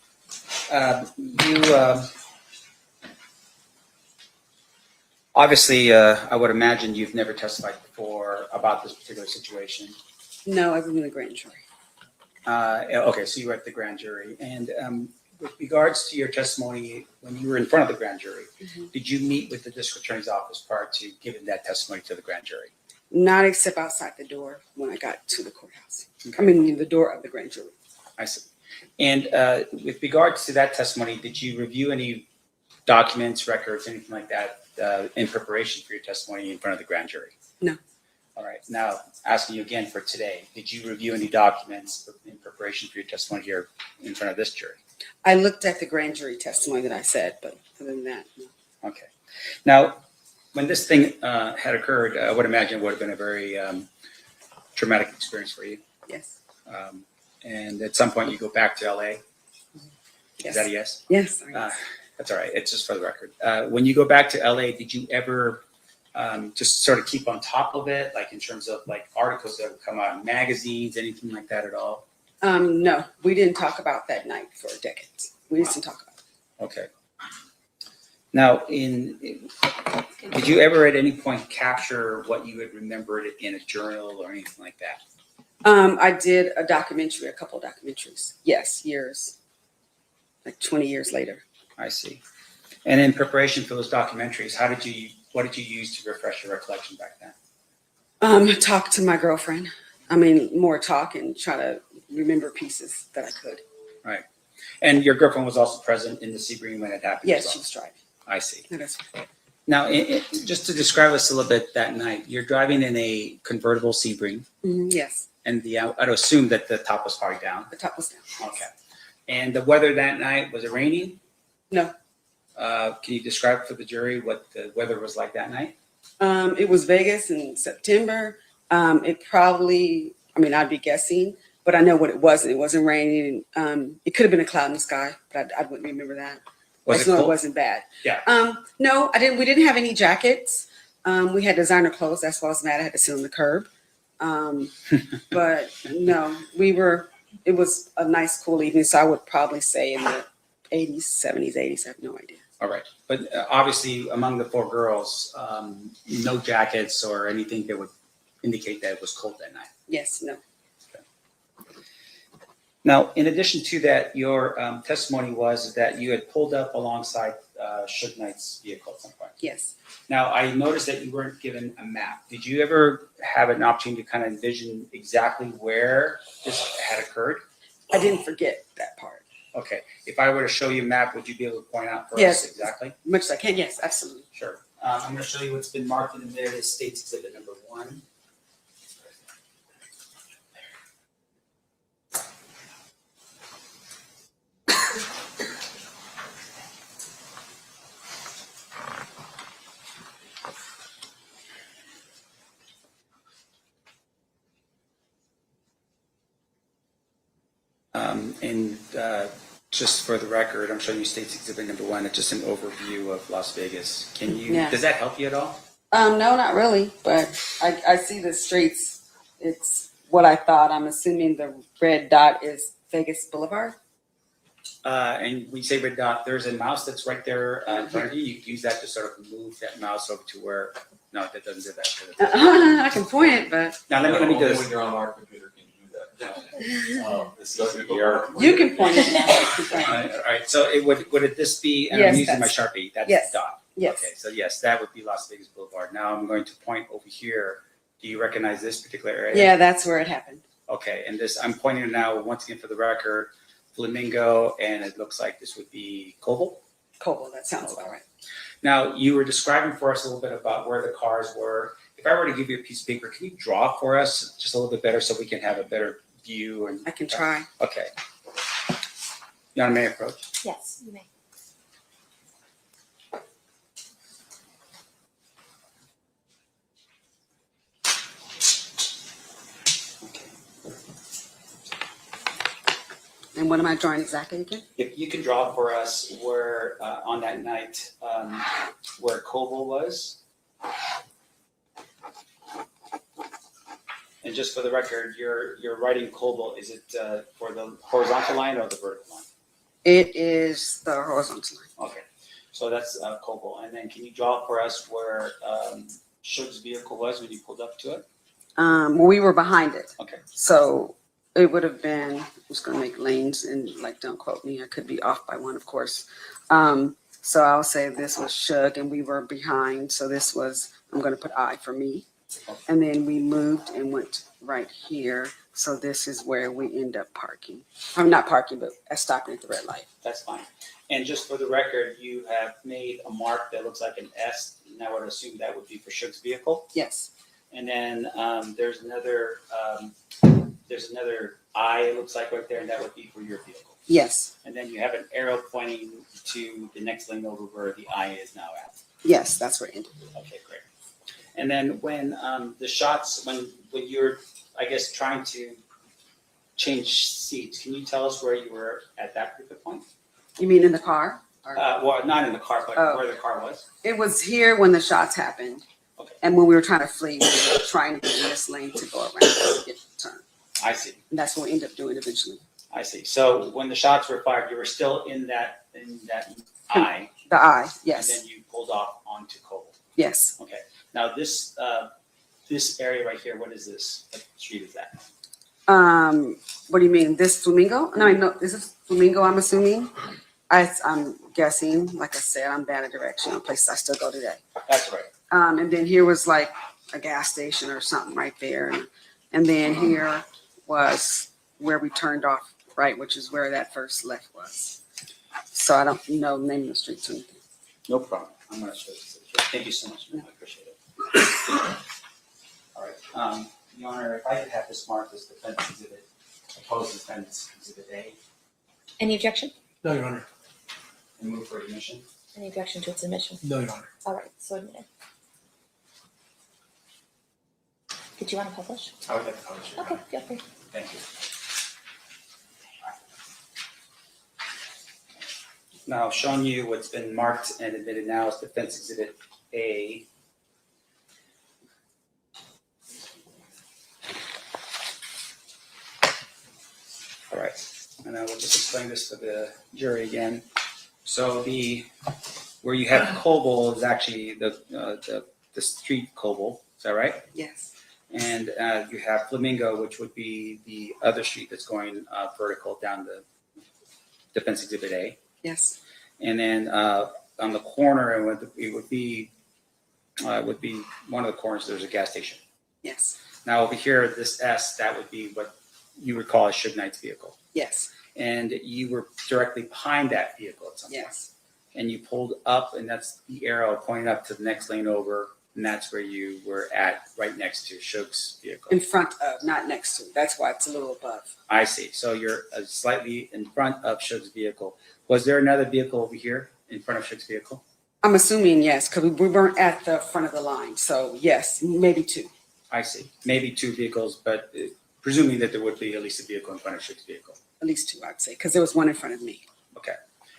Obviously, I would imagine you've never testified before about this particular situation. No, I was in the grand jury. Okay, so you were at the grand jury. And with regards to your testimony, when you were in front of the grand jury, did you meet with the district attorney's office prior to giving that testimony to the grand jury? Not except outside the door when I got to the courthouse. Okay. I mean, the door of the grand jury. I see. And with regards to that testimony, did you review any documents, records, anything like that in preparation for your testimony in front of the grand jury? No. All right. Now, asking you again for today, did you review any documents in preparation for your testimony here in front of this jury? I looked at the grand jury testimony that I said, but other than that, no. Okay. Now, when this thing had occurred, I would imagine it would have been a very traumatic experience for you. Yes. And at some point you go back to LA. Yes. Is that a yes? Yes. That's all right. It's just for the record. When you go back to LA, did you ever just sort of keep on top of it, like in terms of like articles that would come out in magazines, anything like that at all? No, we didn't talk about that night for decades. We didn't talk about it. Okay. Now, did you ever at any point capture what you had remembered in a journal or anything like that? I did a couple of documentaries. Yes, years, like 20 years later. I see. And in preparation for those documentaries, what did you use to refresh your recollection back then? Talk to my girlfriend. I mean, more talk and try to remember pieces that I could. Right. And your girlfriend was also present in the Sebring when it happened? Yes, as well? she was driving. I see. No, that's right. Now, just to describe us a little bit that night, you're driving in a convertible Sebring. Yes. And I'd assume that the top was probably down. The top was down. Okay. And the weather that night, was it raining? No. Can you describe for the jury what the weather was like that night? It was Vegas in September. It probably, I'd be guessing, but I know what it wasn't. It wasn't raining. It could have been a cloud in the sky, but I wouldn't remember that. Was it cold? It wasn't bad. Yeah. No, I didn't. We didn't have any jackets. We had designer clothes. That's why I was mad. I had to sit on the curb. But no, it was a nice, cool evening. So I would probably say in the 80s, 70s, 80s. I have no idea. All right. But obviously among the four girls, no jackets or anything that would indicate that it was cold that night. Yes, no. Okay. Now, in addition to that, your testimony was that you had pulled up alongside Suge Knight's vehicle at some point. Yes. Now, I noticed that you weren't given a map. Did you ever have an opportunity to kind of envision exactly where this had occurred? I didn't forget that part. Okay. If I were to show you a map, would you be able to point out for Yes. us exactly? Much as I can. Yes, absolutely. Sure. I'm going to show you what's been marked in there as States Exhibit number 1. And just for the record, I'm showing you State's Exhibit number 1. It's just an overview of Las Vegas. Can you? Yeah. Does that help you at all? No, not really, but I see the streets. It's what I thought. I'm assuming the red dot is Vegas Boulevard. And when you say red dot, there's a mouse that's right there in front of you. You can use that to sort of move that mouse over to where. No, that doesn't do that. I can point it, but Now let me do Only this. when you're on our computer can you do that. This doesn't be you can point it now. All right. So it would this be? And Yes, I'm using my that's- Sharpie. That's yes, the dot. yes. Okay. So yes, that would be Las Vegas Boulevard. Now I'm going to point over here. Do you recognize this particular area? Yeah, that's where it happened. Okay. And this I'm pointing it now once again for the record. Flamingo, and it looks like this would be Koval. Koval, that sounds about right. Now, you were describing for us a little bit about where the cars were. If I were to give you a piece of paper, can you draw for us just a little bit better so we can have a better view? And I can try. Okay. You want me to approach? Yes, you may. And what am I drawing exactly again? If you can draw for us where on that night where Koval was. And just for the record, you're writing Koval. Is it for the horizontal line or the vertical line? It is the horizontal line. Okay, so that's Koval. And then can you draw for us where Shug's vehicle was when you pulled up to it? We were behind it. Okay. So it would have been, I'm just going to make lanes and like, don't quote me. I could be off by one, of course. So I'll say this was Shug and we were behind. So this was, I'm going to put I for me. And then we moved and went right here. So this is where we end up parking. I'm not parking, but stopping at the red light. That's fine. And just for the record, you have made a mark that looks like an S, and I would assume that would be for Shug's vehicle. Yes. And then there's another I, it looks like right there, and that would be for your vehicle. Yes. And then you have an arrow pointing to the next lane over where the I is now at. Yes, that's where it ended. Okay, great. And then when the shots, when you're, I guess, trying to change seats, can you tell us where you were at that particular point? You mean in the car? Or- Well, not in the car, but Oh. where the car was. It was here when the shots happened. Okay. And when we were trying to flee, we were trying to get in this lane to go around to get the turn. I see. And that's what we ended up doing eventually. I see. So when the shots were fired, you were still in that I. The I, yes. And then you pulled off onto Koval. Yes. Okay. Now this area right here, what is this? What street is that? What do you mean? This Flamingo? No, I know. Is this Flamingo? I'm assuming. I'm guessing. Like I said, I'm bad at direction on places I still go today. That's right. And then here was like a gas station or something right there, and then here was where we turned off right, which is where that first left was. So I don't know the name of the street or anything. No problem. I'm going to show you. Thank you so much. I appreciate it. All right. Your Honor, if I could have this marked as defense exhibit, opposed defense exhibit A, Any objection? No, Your Honor. and move for admission. Any objection to its admission? No, Your Honor. All right, so admitted. Did you want to publish? I would like to publish it. Okay, feel free. Thank you. Now, showing you what's been marked and admitted now is defense exhibit A. All right, and I will just explain this to the jury again. So where you have Koval is actually the street Koval, is that right? Yes. And you have Flamingo, which would be the other street that's going vertical down the defense exhibit A. Yes. And then on the corner, it would be one of the corners. There's a gas station. Yes. Now over here, this S, that would be what you would call a Suge Knight's vehicle. Yes. And you were directly behind that vehicle at some point. Yes. And you pulled up, and that's the arrow pointing up to the next lane over, and that's where you were at, right next to Suge's vehicle. In front of, not next to. That's why it's a little above. I see. So you're slightly in front of Suge's vehicle. Was there another vehicle over here in front of Suge's vehicle? I'm assuming yes, because we weren't at the front of the line. So yes, maybe two. I see. Maybe two vehicles, but presuming that there would be at least a vehicle in front of Suge's vehicle. at least 2, I'd say, because there was one in front of me. Okay.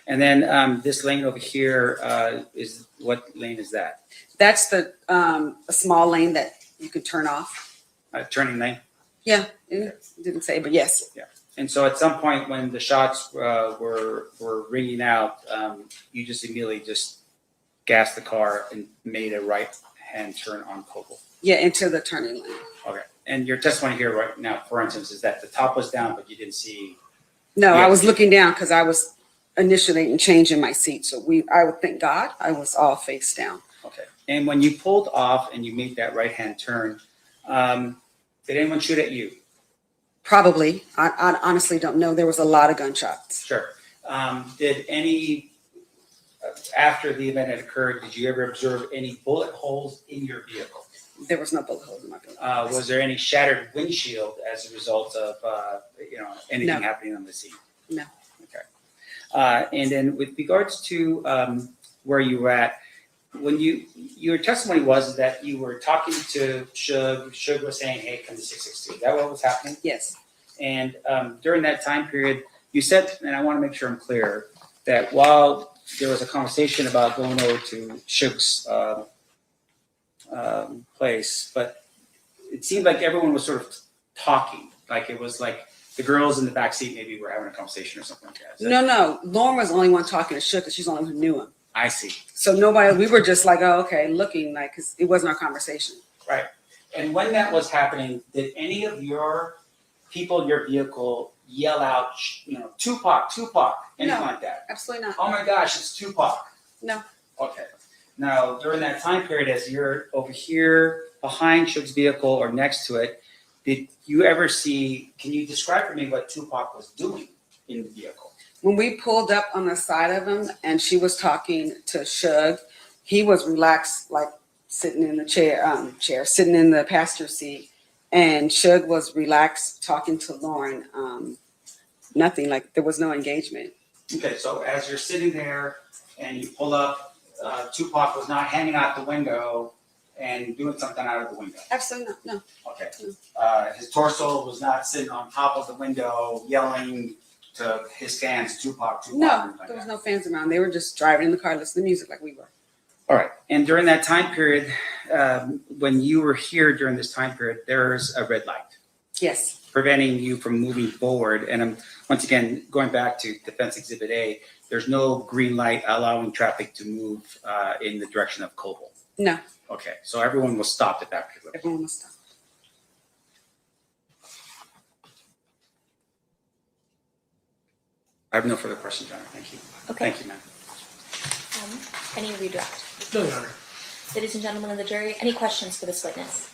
And then this lane over here is, what lane is that? That's the a small lane that you could turn off. Turning lane? Yeah, it didn't say, but yes. Yeah. And so at some point when the shots were ringing out, you just immediately just gassed the car and made a right-hand turn on Cobble. Yeah, into the turning lane. Okay. And your testimony here right now, for instance, is that the top was down, but you didn't see. No, I was looking down because I was initiating changing my seat. So I would thank God I was all face down. Okay. And when you pulled off and you made that right-hand turn, did anyone shoot at you? Probably. I honestly don't know. There was a lot of gunshots. Sure. Did any, after the event had occurred, did you ever observe any bullet holes in your vehicle? There was no bullet holes in my vehicle. Was there any shattered windshield as a result of anything happening on the scene? No. Okay. And then with regards to where you were at, when your testimony was that you were talking to Shug. Shug was saying, "Hey, come to 662." Is that what was happening? Yes. And during that time period, you said, and I want to make sure I'm clear, that while there was a conversation about going over to Shug's place, but it seemed like everyone was sort of talking. Like it was like the girls in the back seat maybe were having a conversation or something like that. No. Lauren was the only one talking to Shug because she's the only one who knew him. I see. So nobody, we were just like, oh, okay, looking like, because it wasn't our conversation. Right. And when that was happening, did any of your people in your vehicle yell out, Tupac, anything like that? Absolutely not. Oh my gosh, it's Tupac. No. Okay. Now, during that time period, as you're over here behind Shug's vehicle or next to it, did you ever see, can you describe for me what Tupac was doing in the vehicle? When we pulled up on the side of him and she was talking to Shug, he was relaxed, like sitting in the sitting in the passenger seat. And Shug was relaxed talking to Lauren. Nothing, like there was no engagement. Okay, so as you're sitting there and you pull up, Tupac was not hanging out the window and doing something out of the window. Absolutely not, no. Okay. No. His torso was not sitting on top of the window yelling to his fans, Tupac. No, there was no fans around. They were just driving in the car, listening to music like we were. All right. And during that time period, when you were here during this time period, there's a red light. Yes. Preventing you from moving forward. And I'm once again going back to Defense Exhibit A. There's no green light allowing traffic to move in the direction of Coble. No. Okay. So everyone was stopped at that particular point. Everyone was stopped. I have no further questions, Your Honor. Thank you. Okay. Thank you, ma'am. Any redirect? No, Your Honor. Ladies and gentlemen of the jury, any questions for this witness?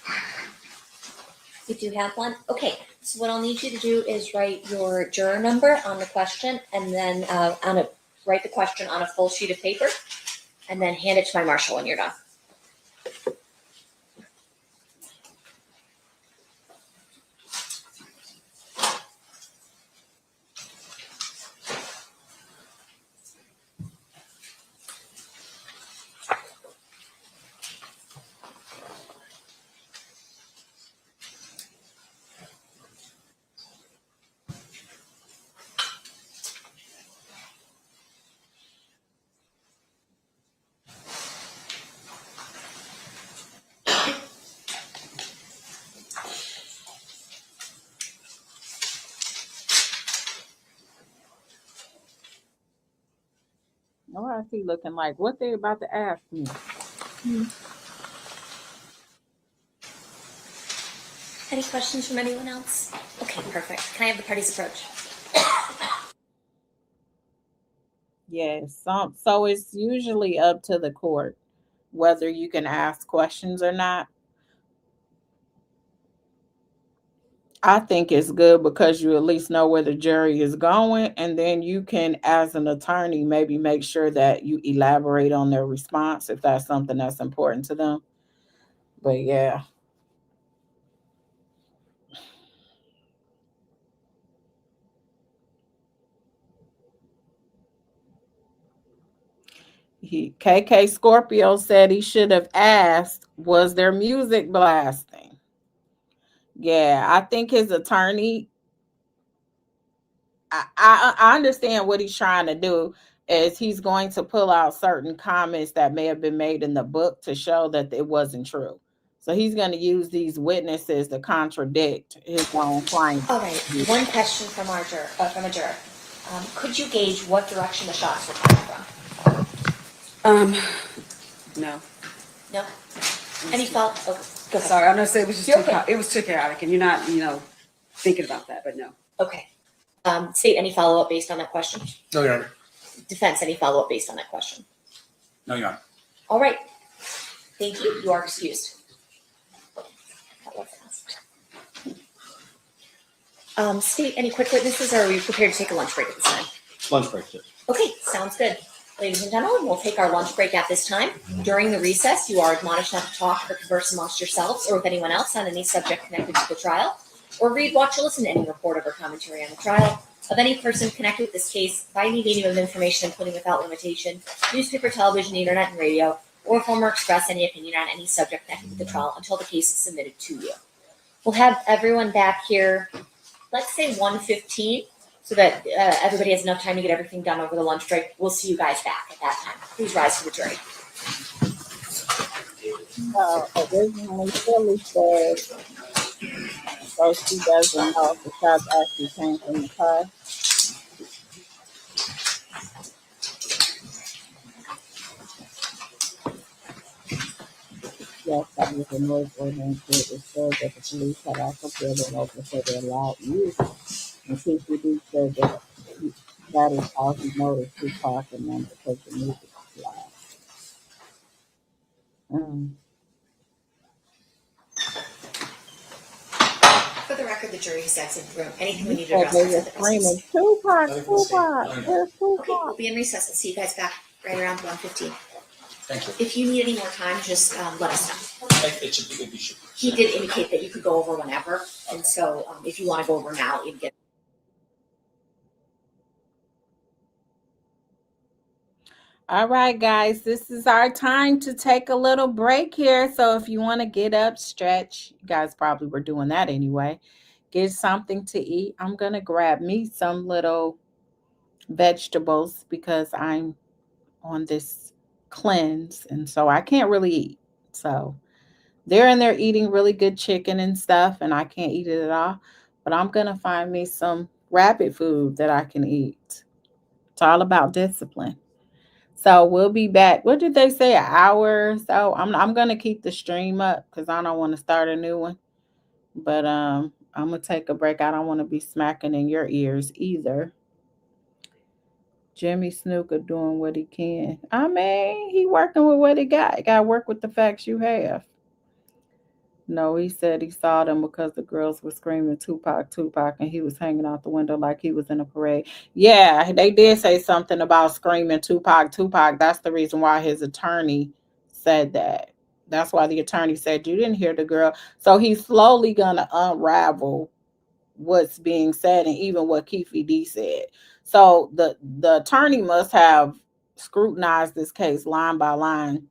You do have one? Okay, so what I'll need you to do is write your juror number on the question and then write the question on a full sheet of paper and then hand it to my marshal when you're done. Oh, I see looking like what they about to ask me. Any questions from anyone else? Okay, perfect. Can I have the party's approach? Yes. So it's usually up to the court whether you can ask questions or not. I think it's good because you at least know where the jury is going, and then you can, as an attorney, maybe make sure that you elaborate on their response if that's something that's important to them. But yeah. KK Scorpio said he should have asked, was there music blasting? Yeah, I think his attorney, I understand what he's trying to do is he's going to pull out certain comments that may have been made in the book to show that it wasn't true. So he's going to use these witnesses to contradict his own claim. All right, one question from a juror. Could you gauge what direction the shots were coming from? No. No? Any thought? Oh, go ahead. Sorry, I'm gonna say it was just You're too, okay. it was too chaotic, and you're not, thinking about that, but no. Okay. State, any follow-up based on that question? No, Your Honor. Defense, any follow-up based on that question? No, Your Honor. All right. Thank you. You are excused. That was fast. State, any quick witnesses, or are we prepared to take a lunch break at this time? Lunch break, sir. Okay, sounds good. Ladies and gentlemen, we'll take our lunch break at this time. During the recess, you are admonished not to talk or converse amongst yourselves or with anyone else on any subject connected to the trial, or read, watch, or listen to any report or commentary on the trial of any person connected with this case by any medium of information, including without limitation, newspaper, television, internet, and radio, or form or express any opinion on any subject connected with the trial until the case is submitted to you. We'll have everyone back here, let's say 1:15, so that everybody has enough time to get everything done over the lunch break. We'll see you guys back at that time. Please rise for the jury. Originally, Philly said, so she doesn't know if the shots actually came from the car. Yes, that was a noise ordinance. It said that the police had also pulled it over for their loud music. And Keeffe D said that that is how he noticed Tupac and them because the music was loud. For the record, the jury has exited the room. Anything we need to So address they is were at the screaming, recess. Tupac, Tupac, where's Tupac? Okay, we'll be in recess. I'll see you guys back right around 1:15. Thank you. If you need any more time, just let us know. It should be. He did indicate that you could go over whenever, and so if you want to go over now, you can get. All right, guys, this is our time to take a little break here. So if you want to get up, stretch, you guys probably were doing that anyway. Get something to eat. I'm going to grab me some little vegetables because I'm on this cleanse, and so I can't really eat. So they're in there eating really good chicken and stuff, and I can't eat it at all. But I'm going to find me some rapid food that I can eat. It's all about discipline. So we'll be back. What did they say? An hour or so? I'm gonna keep the stream up because I don't want to start a new one. But I'm gonna take a break. I don't want to be smacking in your ears either. Jimmy Snooker doing what he can. I mean, he working with what he got. You gotta work with the facts you have. No, he said he saw them because the girls were screaming Tupac, Tupac, and he was hanging out the window like he was in a parade. Yeah, they did say something about screaming Tupac, Tupac. That's the reason why his attorney said that. That's why the attorney said you didn't hear the girl. So he's slowly gonna unravel what's being said and even what Keeffe D said. So the attorney must have scrutinized this case line by line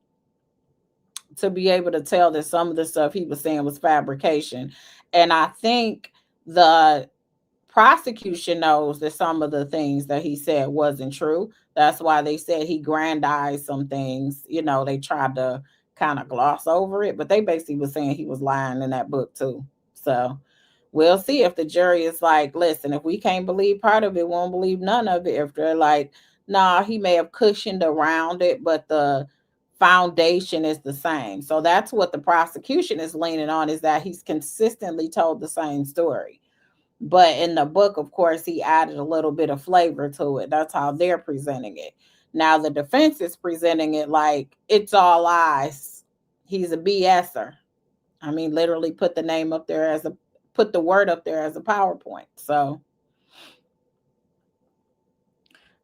to be able to tell that some of the stuff he was saying was fabrication. And I think the prosecution knows that some of the things that he said wasn't true. That's why they said he grandized some things. They tried to kind of gloss over it, but they basically was saying he was lying in that book too. So we'll see if the jury is like, listen, if we can't believe part of it, won't believe none of it. If they're like, nah, he may have cushioned around it, but the foundation is the same. So that's what the prosecution is leaning on, is that he's consistently told the same story. But in the book, of course, he added a little bit of flavor to it. That's how they're presenting it. Now the defense is presenting it like it's all lies. He's a BSer. I mean, literally put the word up there as a PowerPoint. So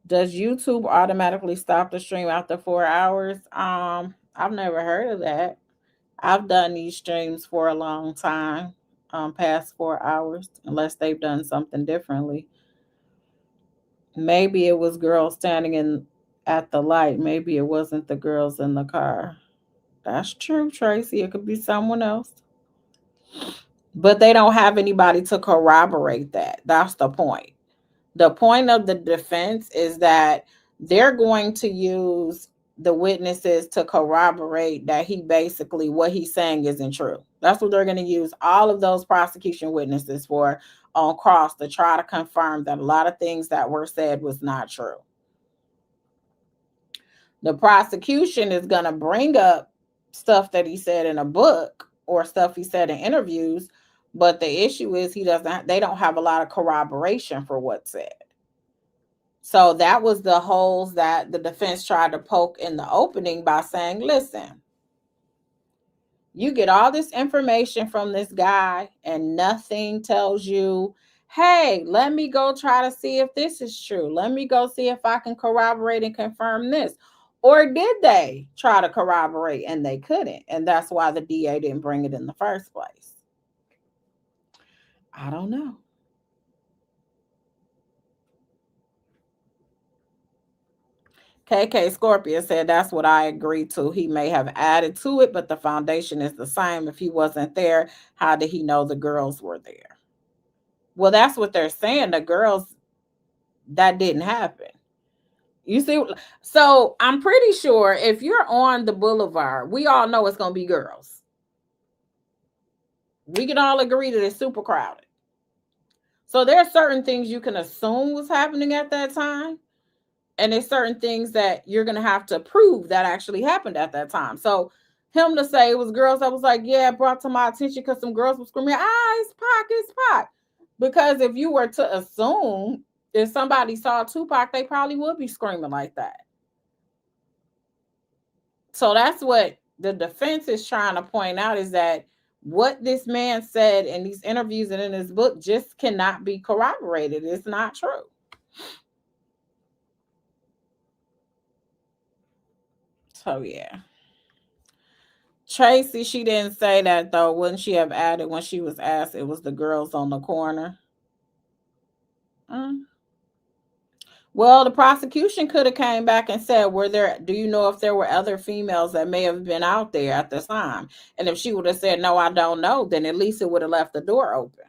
does YouTube automatically stop the stream after 4 hours? I've never heard of that. I've done these streams for a long time, past 4 hours, unless they've done something differently. Maybe it was girls standing at the light. Maybe it wasn't the girls in the car. That's true, Tracy. It could be someone else. But they don't have anybody to corroborate that. That's the point. The point of the defense is that they're going to use the witnesses to corroborate that he basically what he's saying isn't true. That's what they're going to use all of those prosecution witnesses for on cross, to try to confirm that a lot of things that were said was not true. The prosecution is going to bring up stuff that he said in a book or stuff he said in interviews, but the issue is they don't have a lot of corroboration for what's said. So that was the holes that the defense tried to poke in the opening by saying, listen, you get all this information from this guy and nothing tells you, hey, let me go try to see if this is true. Let me go see if I can corroborate and confirm this. Or did they try to corroborate and they couldn't? And that's why the DA didn't bring it in the first place. I don't know. KK Scorpio said that's what I agree to. He may have added to it, but the foundation is the same. If he wasn't there, how did he know the girls were there? Well, that's what they're saying. The girls, that didn't happen. You see, so I'm pretty sure if you're on the boulevard, we all know it's going to be girls. We can all agree that it's super crowded. So there are certain things you can assume was happening at that time. And there's certain things that you're going to have to prove that actually happened at that time. So him to say it was girls, I was like, yeah, it brought to my attention because some girls were screaming, it's Pac, it's Pac. Because if you were to assume if somebody saw Tupac, they probably would be screaming like that. So that's what the defense is trying to point out, is that what this man said in these interviews and in his book just cannot be corroborated. It's not true. So yeah. Tracy, she didn't say that though. Wouldn't she have added when she was asked it was the girls on the corner? Well, the prosecution could have came back and said, do you know if there were other females that may have been out there at the time? And if she would have said, no, I don't know, then at least it would have left the door open.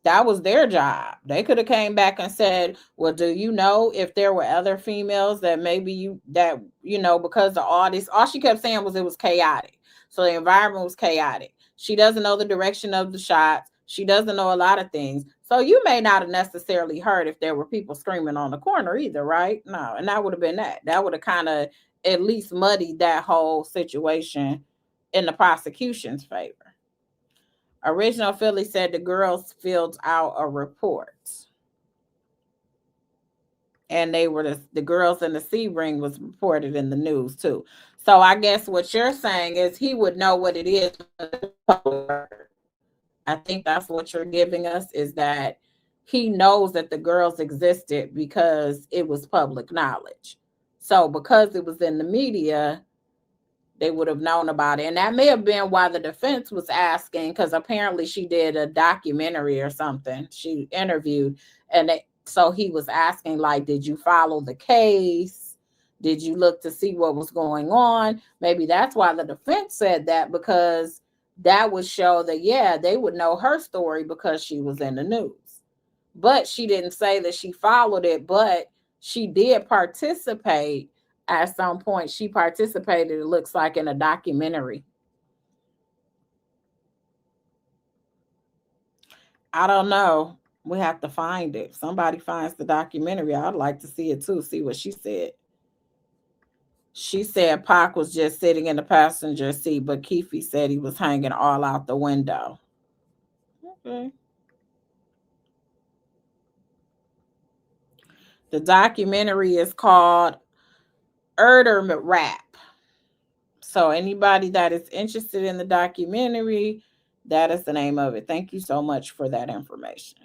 That was their job. They could have came back and said, well, do you know if there were other females that maybe because all she kept saying was it was chaotic. So the environment was chaotic. She doesn't know the direction of the shots. She doesn't know a lot of things. So you may not have necessarily heard if there were people screaming on the corner either, right? No. And that would have been that. That would have kind of at least muddied that whole situation in the prosecution's favor. Original Philly said the girls filled out a report. And they were the girls in the C ring was reported in the news too. So I guess what you're saying is he would know what it is. I think that's what you're giving us, is that he knows that the girls existed because it was public knowledge. So because it was in the media, they would have known about it. And that may have been why the defense was asking, because apparently she did a documentary or something. She interviewed, and so he was asking, like, did you follow the case? Did you look to see what was going on? Maybe that's why the defense said that, because that would show that, yeah, they would know her story because she was in the news. But she didn't say that she followed it, but she did participate. At some point, she participated, it looks like, in a documentary. I don't know. We have to find it. If somebody finds the documentary, I'd like to see it too, see what she said. She said Pac was just sitting in the passenger seat, but Keeffe said he was hanging all out the window. Okay. The documentary is called Erder Rap. So anybody that is interested in the documentary, that is the name of it. Thank you so much for that information.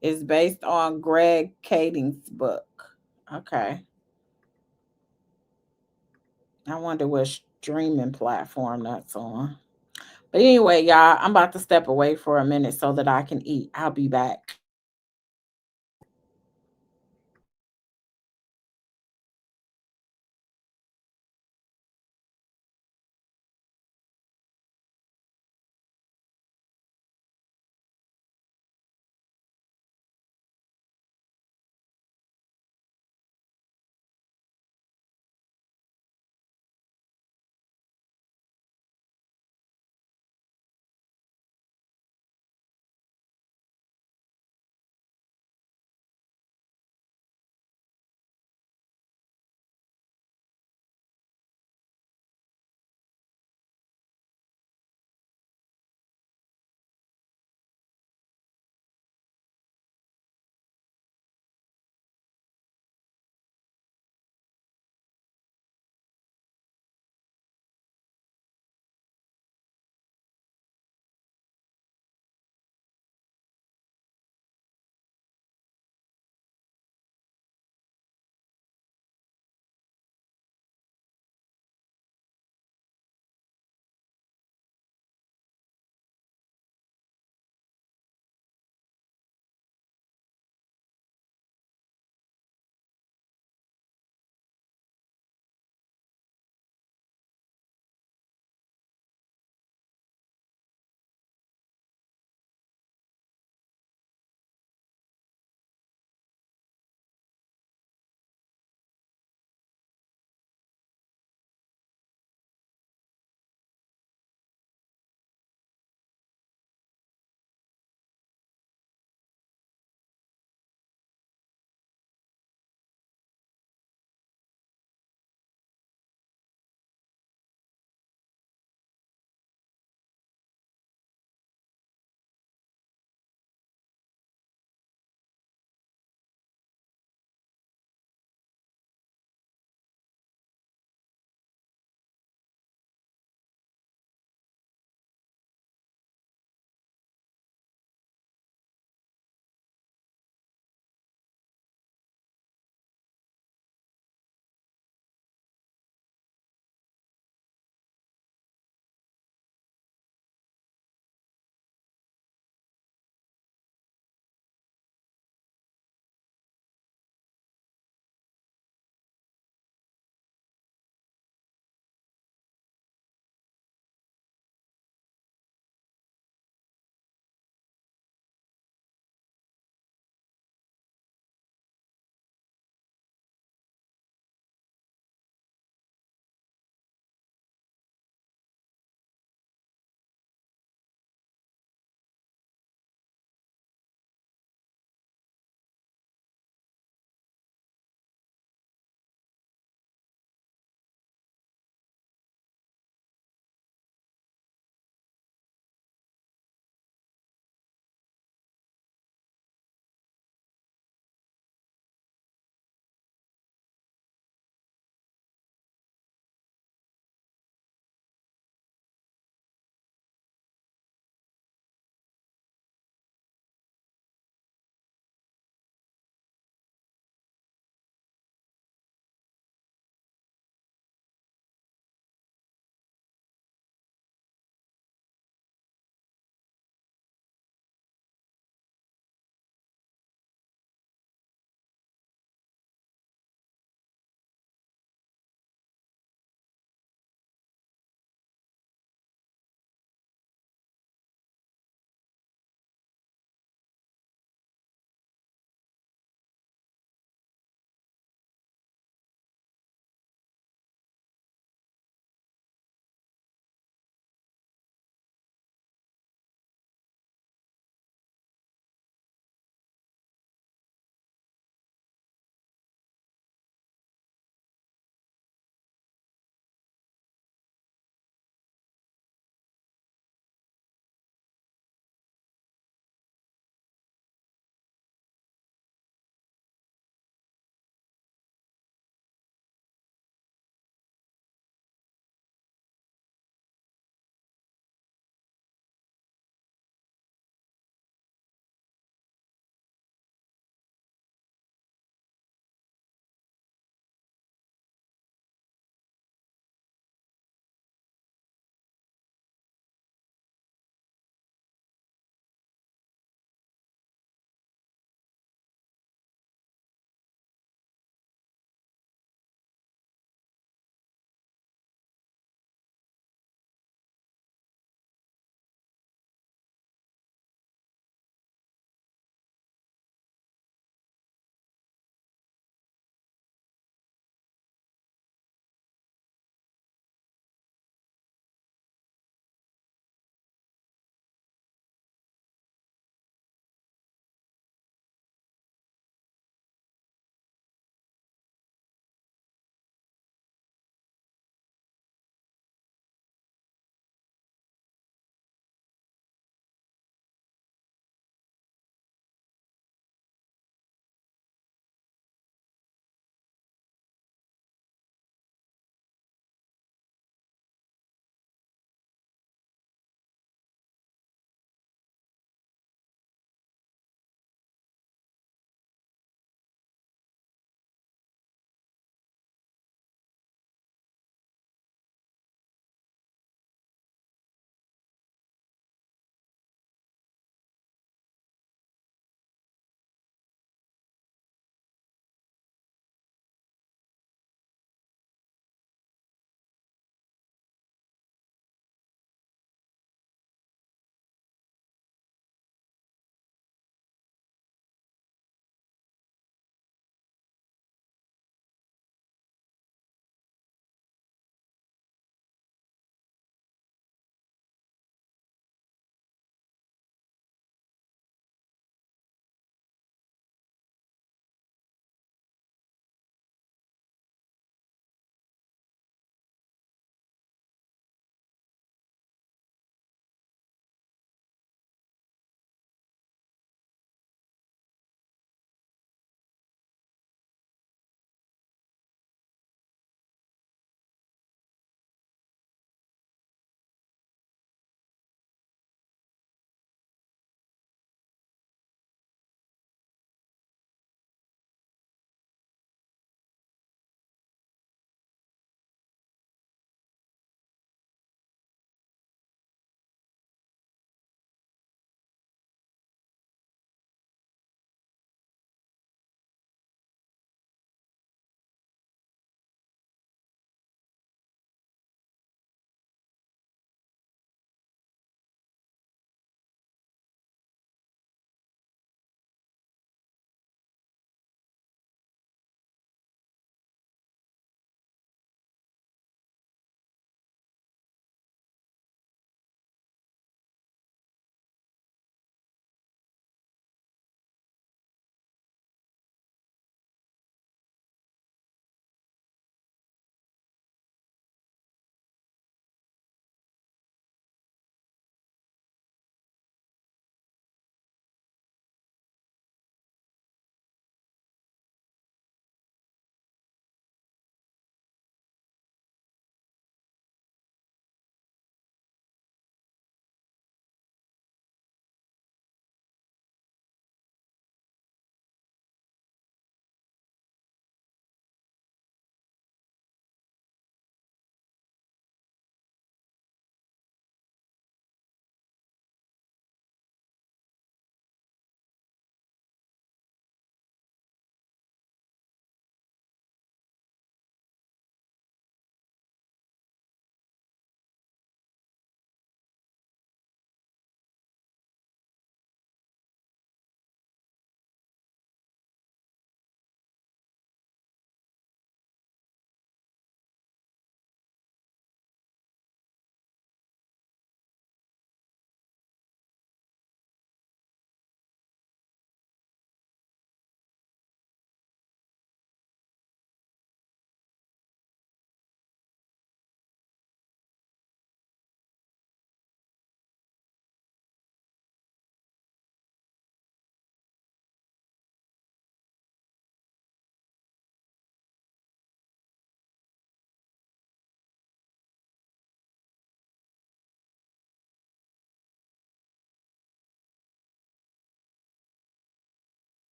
It's based on Greg Kading's book. Okay. I wonder what streaming platform that's on. But anyway, y'all, I'm about to step away for a minute so that I can eat. I'll be back.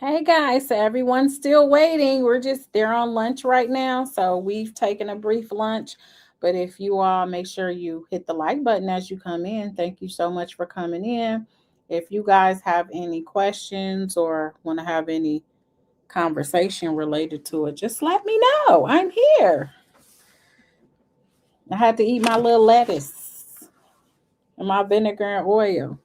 Hey guys, so everyone's still waiting. They're on lunch right now. So we've taken a brief lunch. But if you all make sure you hit the like button as you come in. Thank you so much for coming in. If you guys have any questions or want to have any conversation related to it, just let me know. I'm here. I had to eat my little lettuce and my vinegar and oil.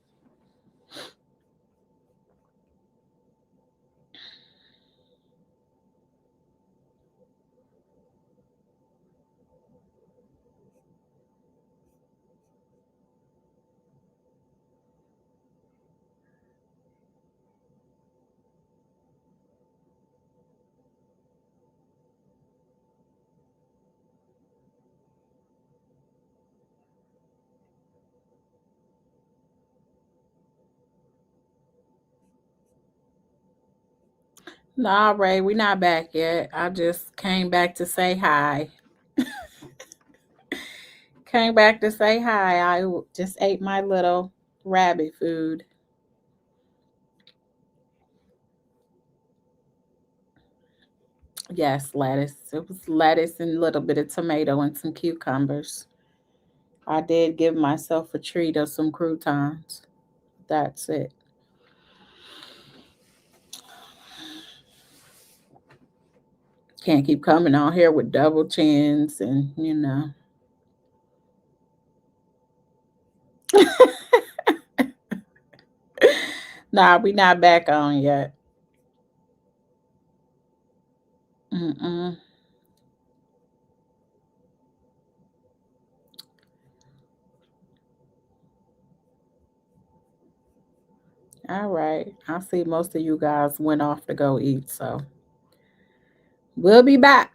Nah, Ray, we're not back yet. I just came back to say hi. Came back to say hi. Just ate my little rabbit food. Yes, lettuce. It was lettuce and a little bit of tomato and some cucumbers. I did give myself a treat of some croutons. That's it. Can't keep coming on here with double chins and, Nah, we not back on yet. Mm-mm. All right. I see most of you guys went off to go eat, so we'll be back.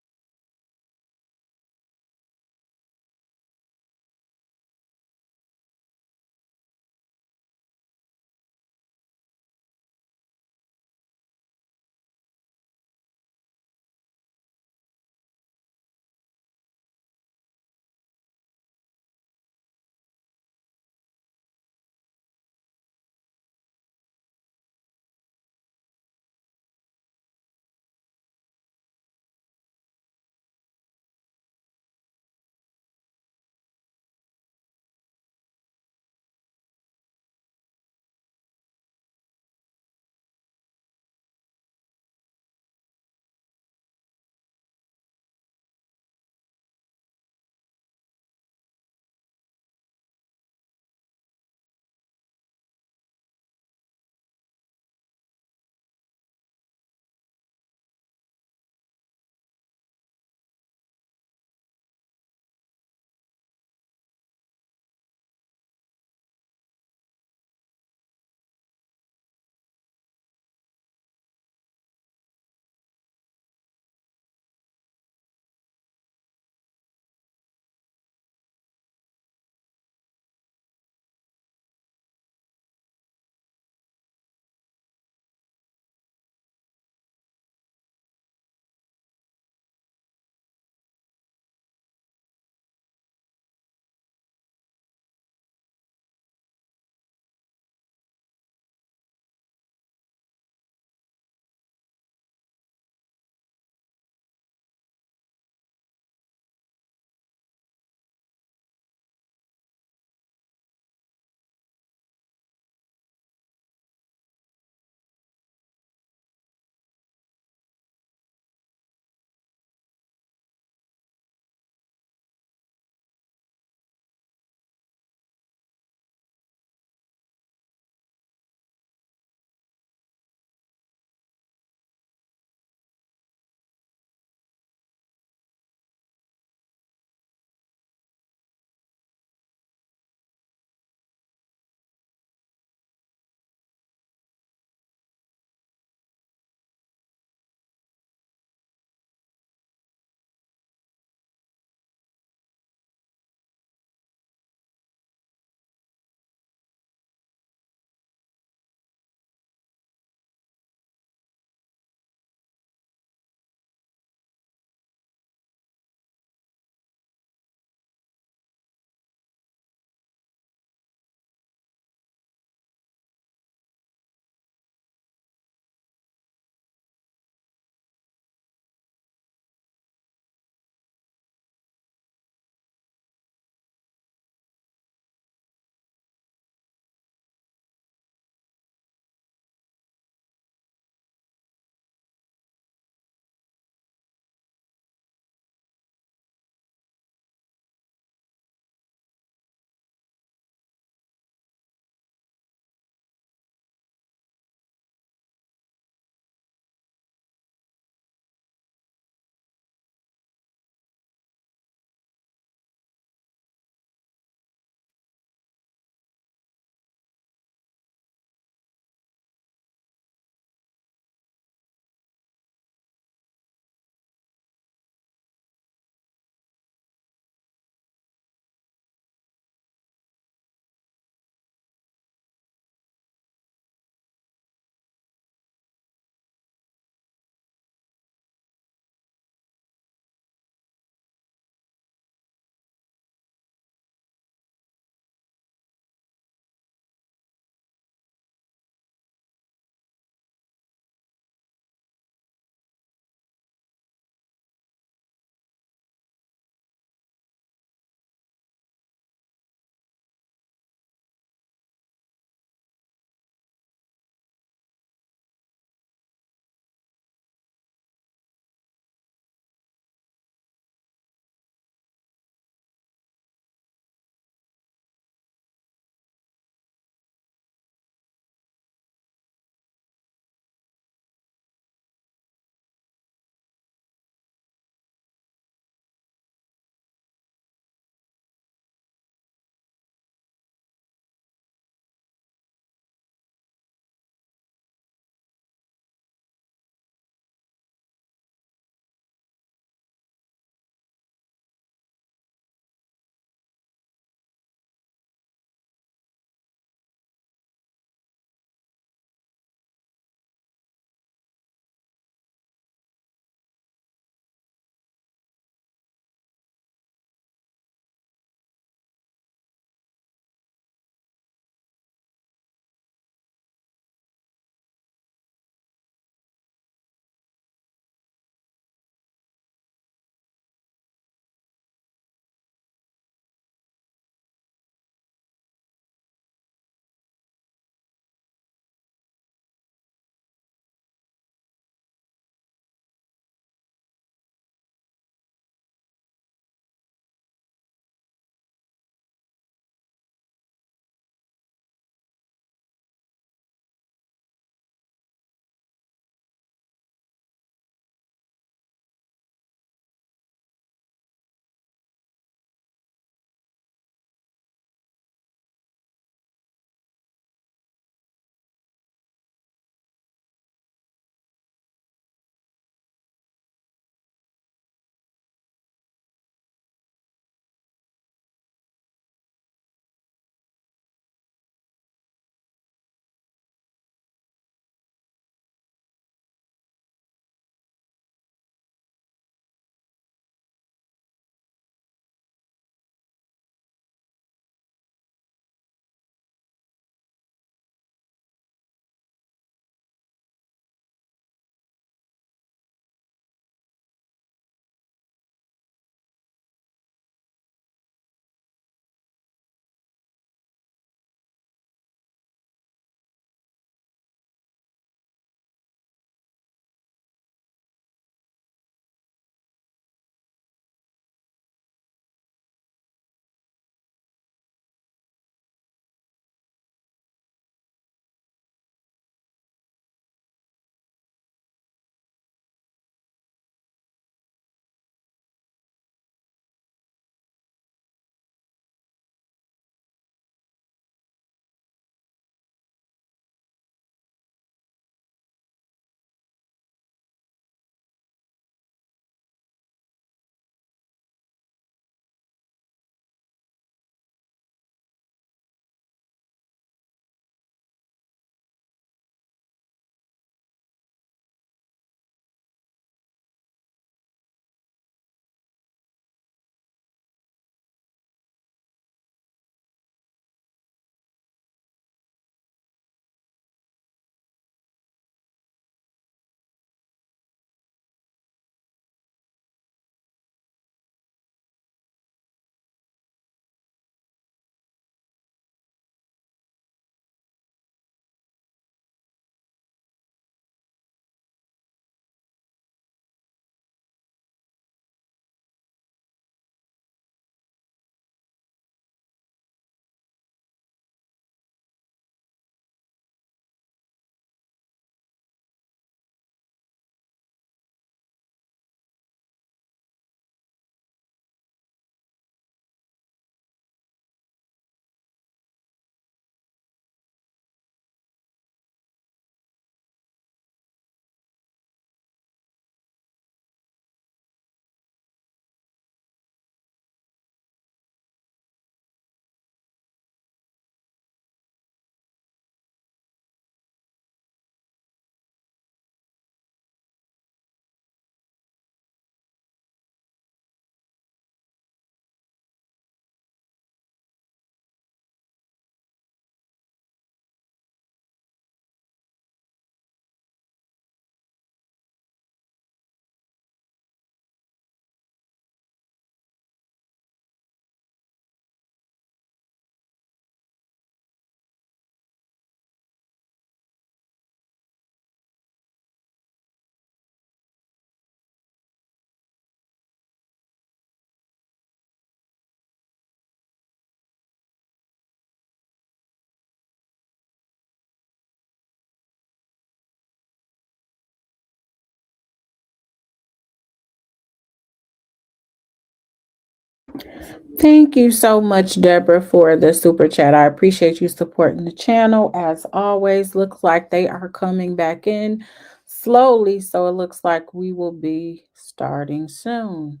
Thank you so much, Deborah, for the super chat. I appreciate you supporting the channel. As always, looks like they are coming back in slowly, so it looks like we will be starting soon.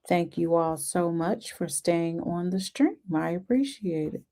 Thank you all so much for staying on the stream. I appreciate it.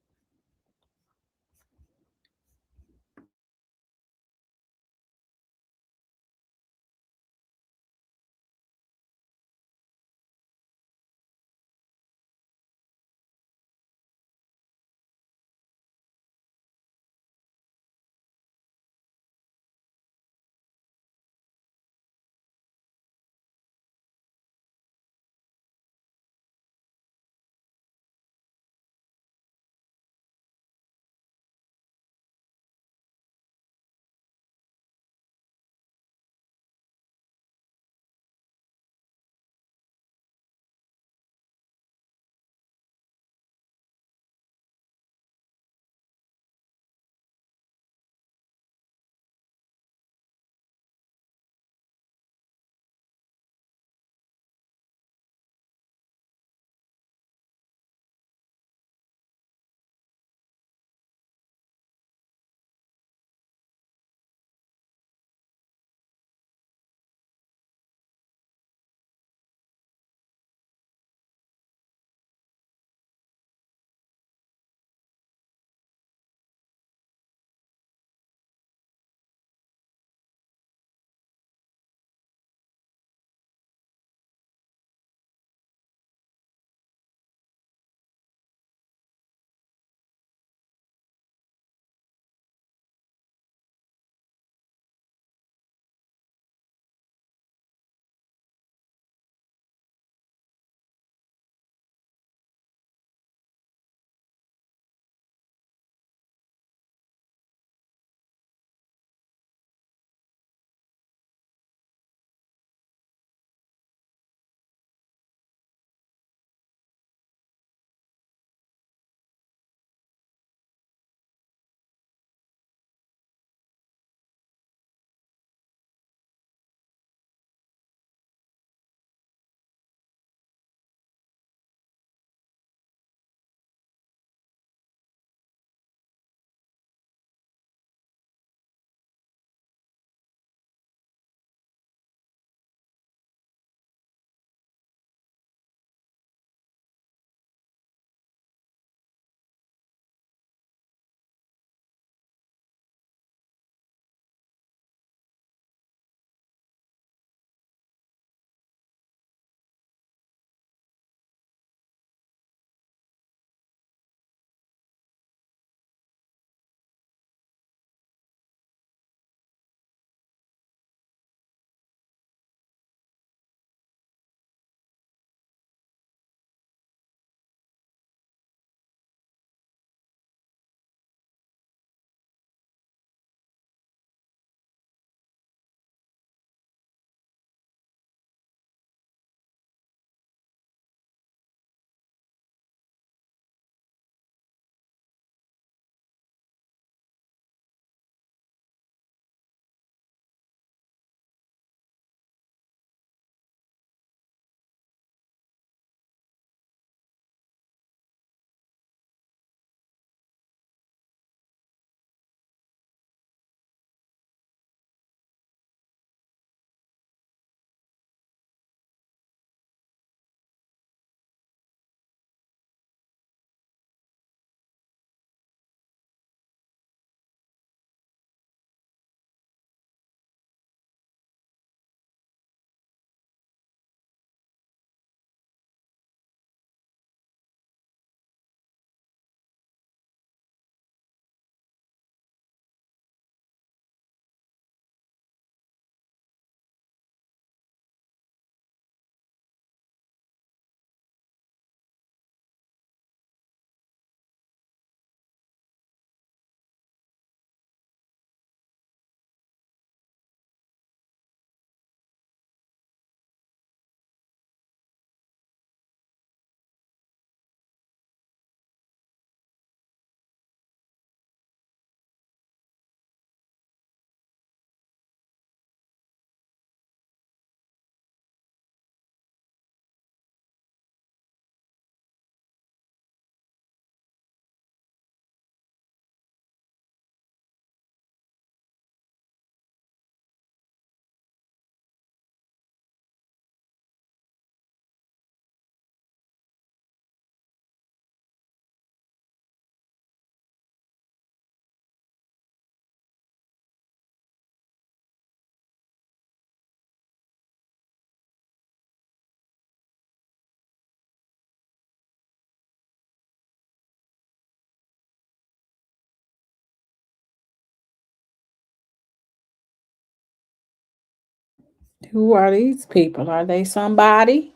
Who are these people? Are they somebody?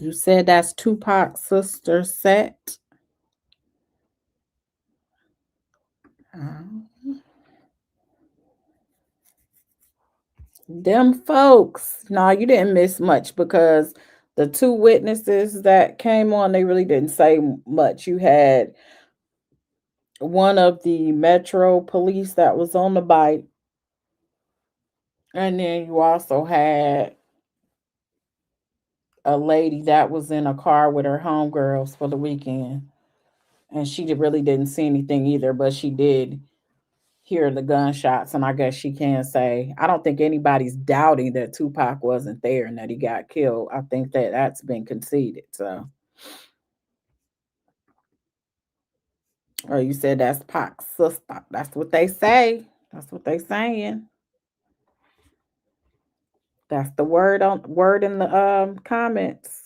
You said that's Tupac's sister set. Them folks. No, you didn't miss much because the two witnesses that came on, they really didn't say much. You had one of the Metro police that was on the bike, and then you also had a lady that was in a car with her homegirls for the weekend. And she really didn't see anything either, but she did hear the gunshots. And I guess she can say, I don't think anybody's doubting that Tupac wasn't there and that he got killed. I think that that's been conceded. So, or you said that's Pac's sister. That's what they say. That's what they saying. That's the word in the comments.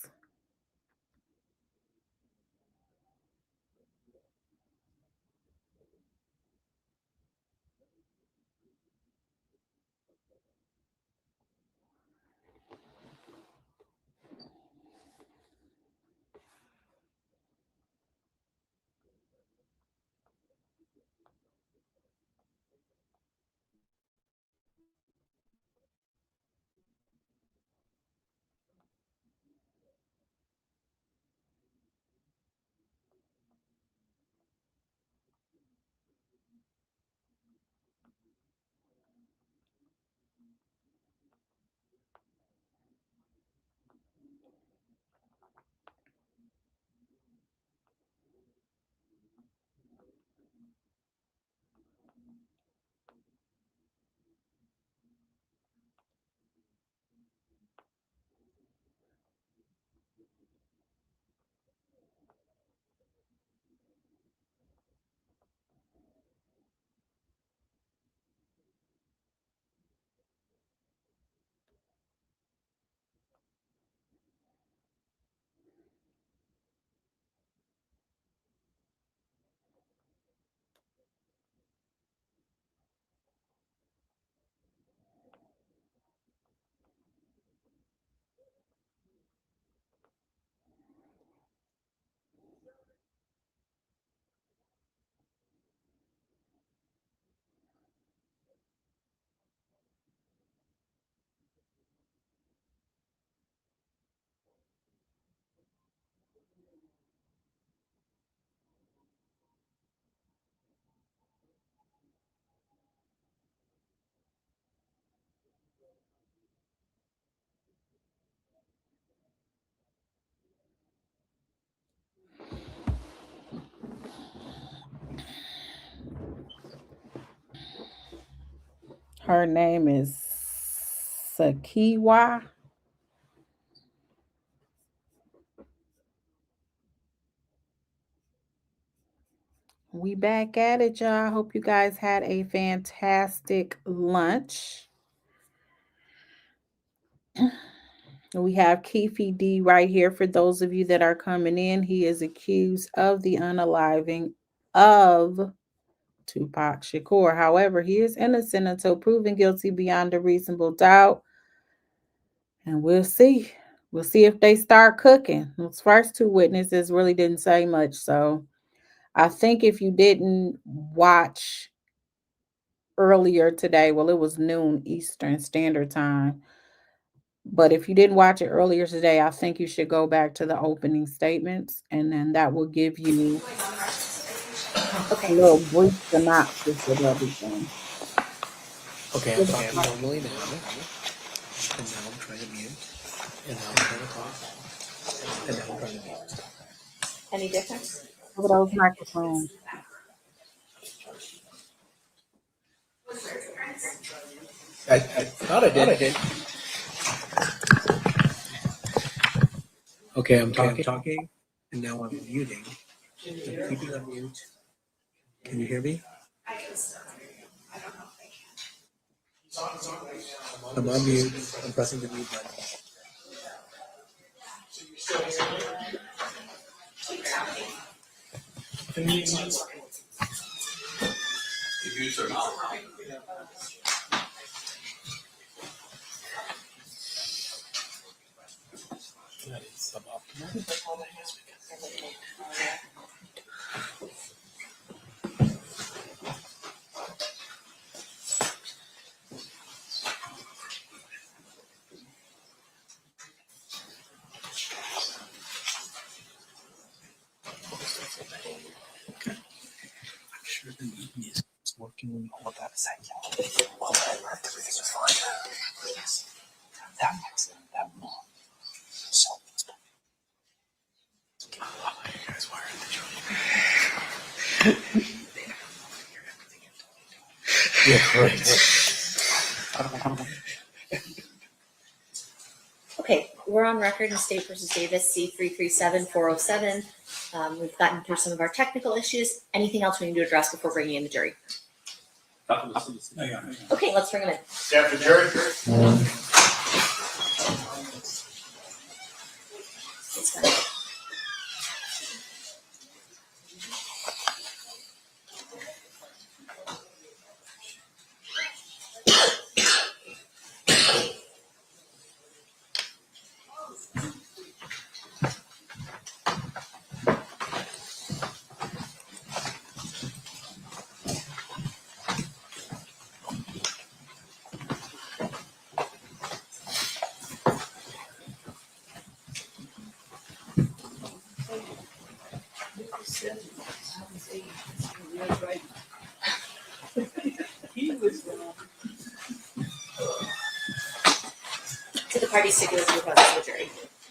Her name is Sakiwa. We back at it, y'all. Hope you guys had a fantastic lunch. We have Keeffe D right here for those of you that are coming in. He is accused of the unaliving of Tupac Shakur. However, he is innocent until proven guilty beyond a reasonable doubt. And we'll see. We'll see if they start cooking. Those first two witnesses really didn't say much. So I think if you didn't watch earlier today, well, it was noon Eastern Standard Time. But if you didn't watch it earlier today, I think you should go back to the opening statements, and then that will give you a little brief synopsis of everything. Okay, I'm talking normally now, and now I'm trying to mute, and now I'm trying to talk, and now I'm trying to mute. Any difference? Look at those microphones. I thought I did. Okay, I'm talking, and now I'm muting. I'm keeping on mute. Can you hear me? I'm on mute. I'm pressing the mute button. Working on all that aside. All that, everything is fine. Yes. That makes that more. So. You guys wired the Yeah, right. Okay, we're on record in State versus Davis, C-337-407. We've gotten through some of our technical issues. Anything else we need to address before bringing in the jury? Okay, let's bring them in. Stand for jury. It's fine. To the parties stipulated to the presence of the jury.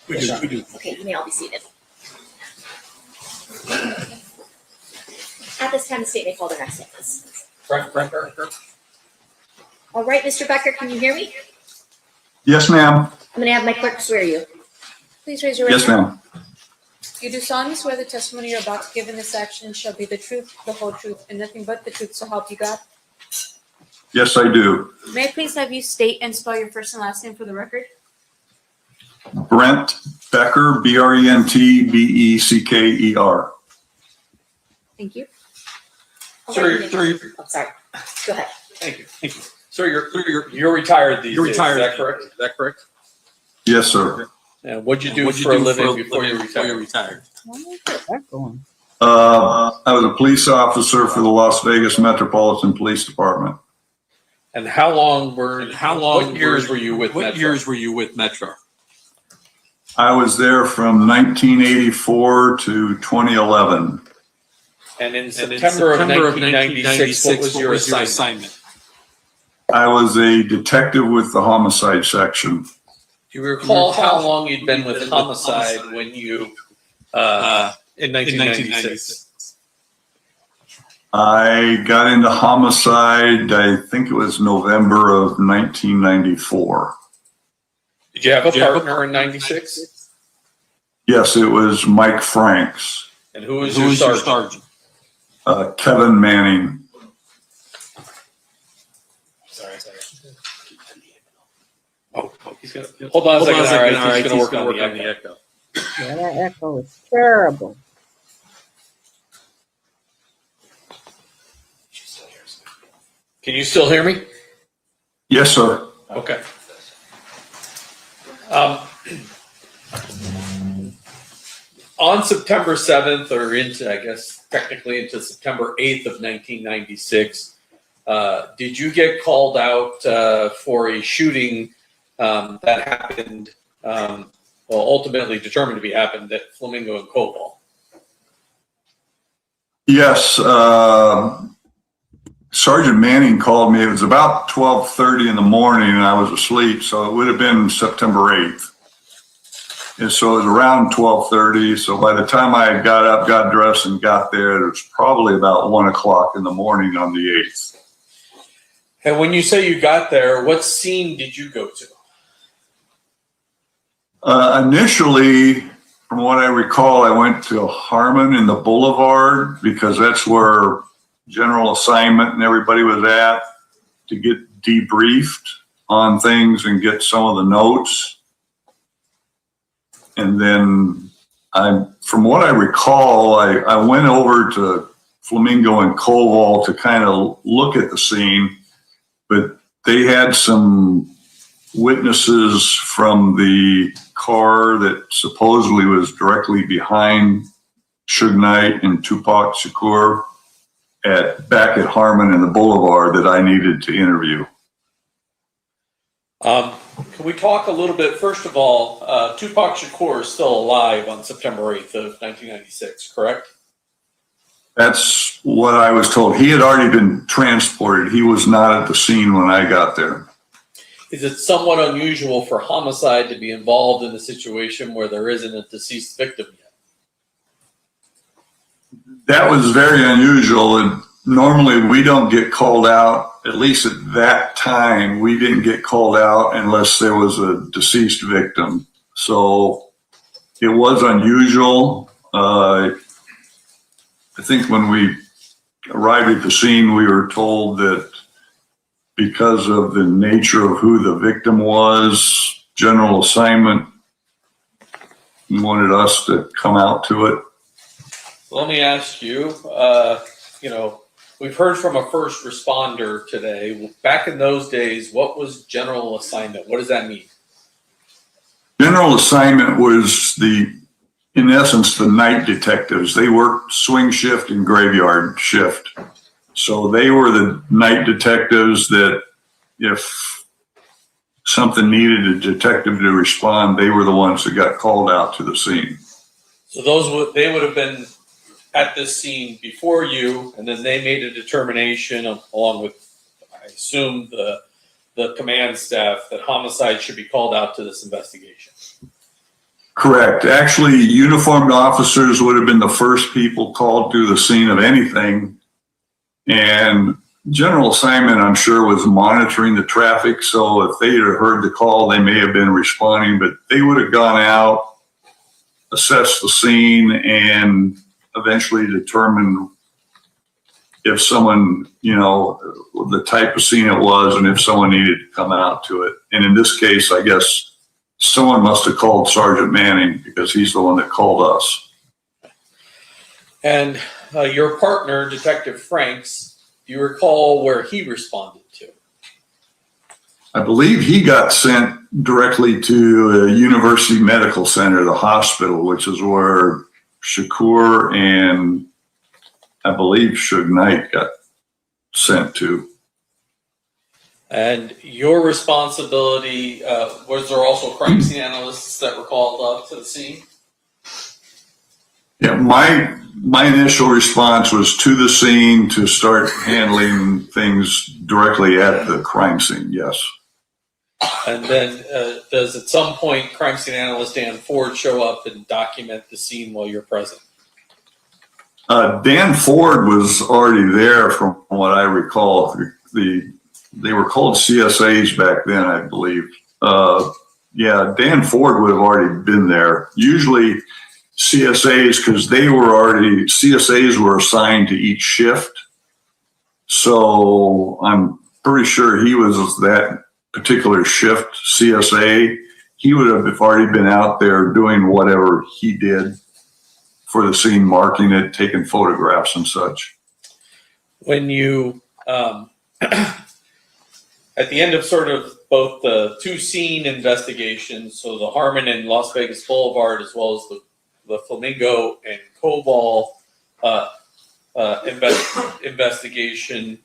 We do. Okay, you may all be seated. At this time, the state may call their next witness. All right, Mr. Becker, can you hear me? Yes, ma'am. I'm going to have my clerk swear you. Please raise your right Yes, hand. ma'am. You do solemnly swear the testimony you're about to give in this action shall be the truth, the whole truth, and nothing but the truth, so help you God? Yes, I do. May I please have you state and spell your first and last name for the record? Brent Becker, BRENTBECKER. Thank you. Sorry. Oh, sorry. Go ahead. Thank you. Sir, you're retired these days. Is that correct? Yes, sir. And what'd you do for a living before you retired? I was a police officer for the Las Vegas Metropolitan Police Department. And what years were you with Metro? I was there from 1984 to 2011. And in September of 1996, what was your assignment? I was a detective with the homicide section. Do you recall how long you'd been with homicide when you, in 1996? I got into homicide, I think it was November of 1994. Did you have a partner in 96? Yes, it was Mike Franks. And who was your sergeant? Kevin Manning. Sorry. Oh, he's gonna hold on a second. All right, he's gonna work on the echo. Yeah, that echo is terrible. Can you still hear me? Yes, sir. Okay. On September 7th, or into, I guess, technically into September 8th of 1996, did you get called out for a shooting that happened, ultimately determined to be happened at Flamingo and Cobalt? Yes, Sergeant Manning called me. It was about 12:30 in the morning and I was asleep, so it would have been September 8th. And so it was around 12:30. So by the time I got up, got dressed, and got there, it was probably about 1 o'clock in the morning on the 8th. And when you say you got there, what scene did you go to? Initially, from what I recall, I went to Harmon in the Boulevard because that's where general assignment and everybody was at to get debriefed on things and get some of the notes. And then from what I recall, I went over to Flamingo and Cobalt to kind of look at the scene, but they had some witnesses from the car that supposedly was directly behind Suge Knight and Tupac Shakur back at Harmon and the Boulevard that I needed to interview. Can we talk a little bit, first of all, Tupac Shakur is still alive on September 8th of 1996, correct? That's what I was told. He had already been transported. He was not at the scene when I got there. Is it somewhat unusual for homicide to be involved in a situation where there isn't a deceased victim yet? That was very unusual, and normally we don't get called out, at least at that time, we didn't get called out unless there was a deceased victim. So it was unusual. I think when we arrived at the scene, we were told that because of the nature of who the victim was, General Assignment wanted us to come out to it. Let me ask you, we've heard from a first responder today. Back in those days, what was General Assignment? What does that mean? General Assignment was in essence, the night detectives. They worked swing shift and graveyard shift. So they were the night detectives that if something needed a detective to respond, they were the ones that got called out to the scene. So they would have been at this scene before you, and then they made a determination along with, I assume, the command staff that homicide should be called out to this investigation. Correct. Actually, uniformed officers would have been the first people called to the scene of anything. And General Assignment, I'm sure, was monitoring the traffic. So if they had heard the call, they may have been responding, but they would have gone out, assessed the scene, and eventually determined if someone, the type of scene it was and if someone needed to come out to it. And in this case, I guess someone must have called Sergeant Manning because he's the one that called us. And your partner, Detective Franks, do you recall where he responded to? I believe he got sent directly to University Medical Center, the hospital, which is where Shakur and I believe Suge Knight got sent to. And your responsibility, was there also crime scene analysts that were called up to the scene? Yeah, my initial response was to the scene to start handling things directly at the crime scene, yes. And then does at some point crime scene analyst Dan Ford show up and document the scene while you're present? Dan Ford was already there from what I recall. They were called CSAs back then, I believe. Dan Ford would have already been there. Usually CSAs, because CSAs were assigned to each shift. So I'm pretty sure he was that particular shift CSA. He would have already been out there doing whatever he did for the scene, marking it, taking photographs and such. When you, at the end of sort of both the two scene investigations, so the Harmon and Las Vegas Boulevard, as well as the Flamingo and Koval investigation,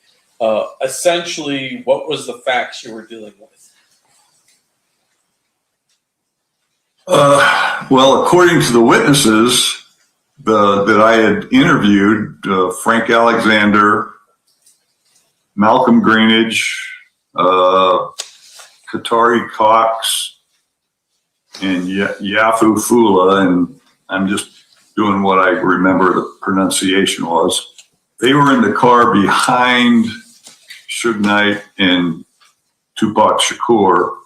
essentially, what was the facts you were dealing with? Well, according to the witnesses that I had interviewed, Frank Alexander, Malcolm Greenidge, Katari Cox, and Yafu Fula, and I'm just doing what I remember the pronunciation was. They were in the car behind Suge Knight and Tupac Shakur.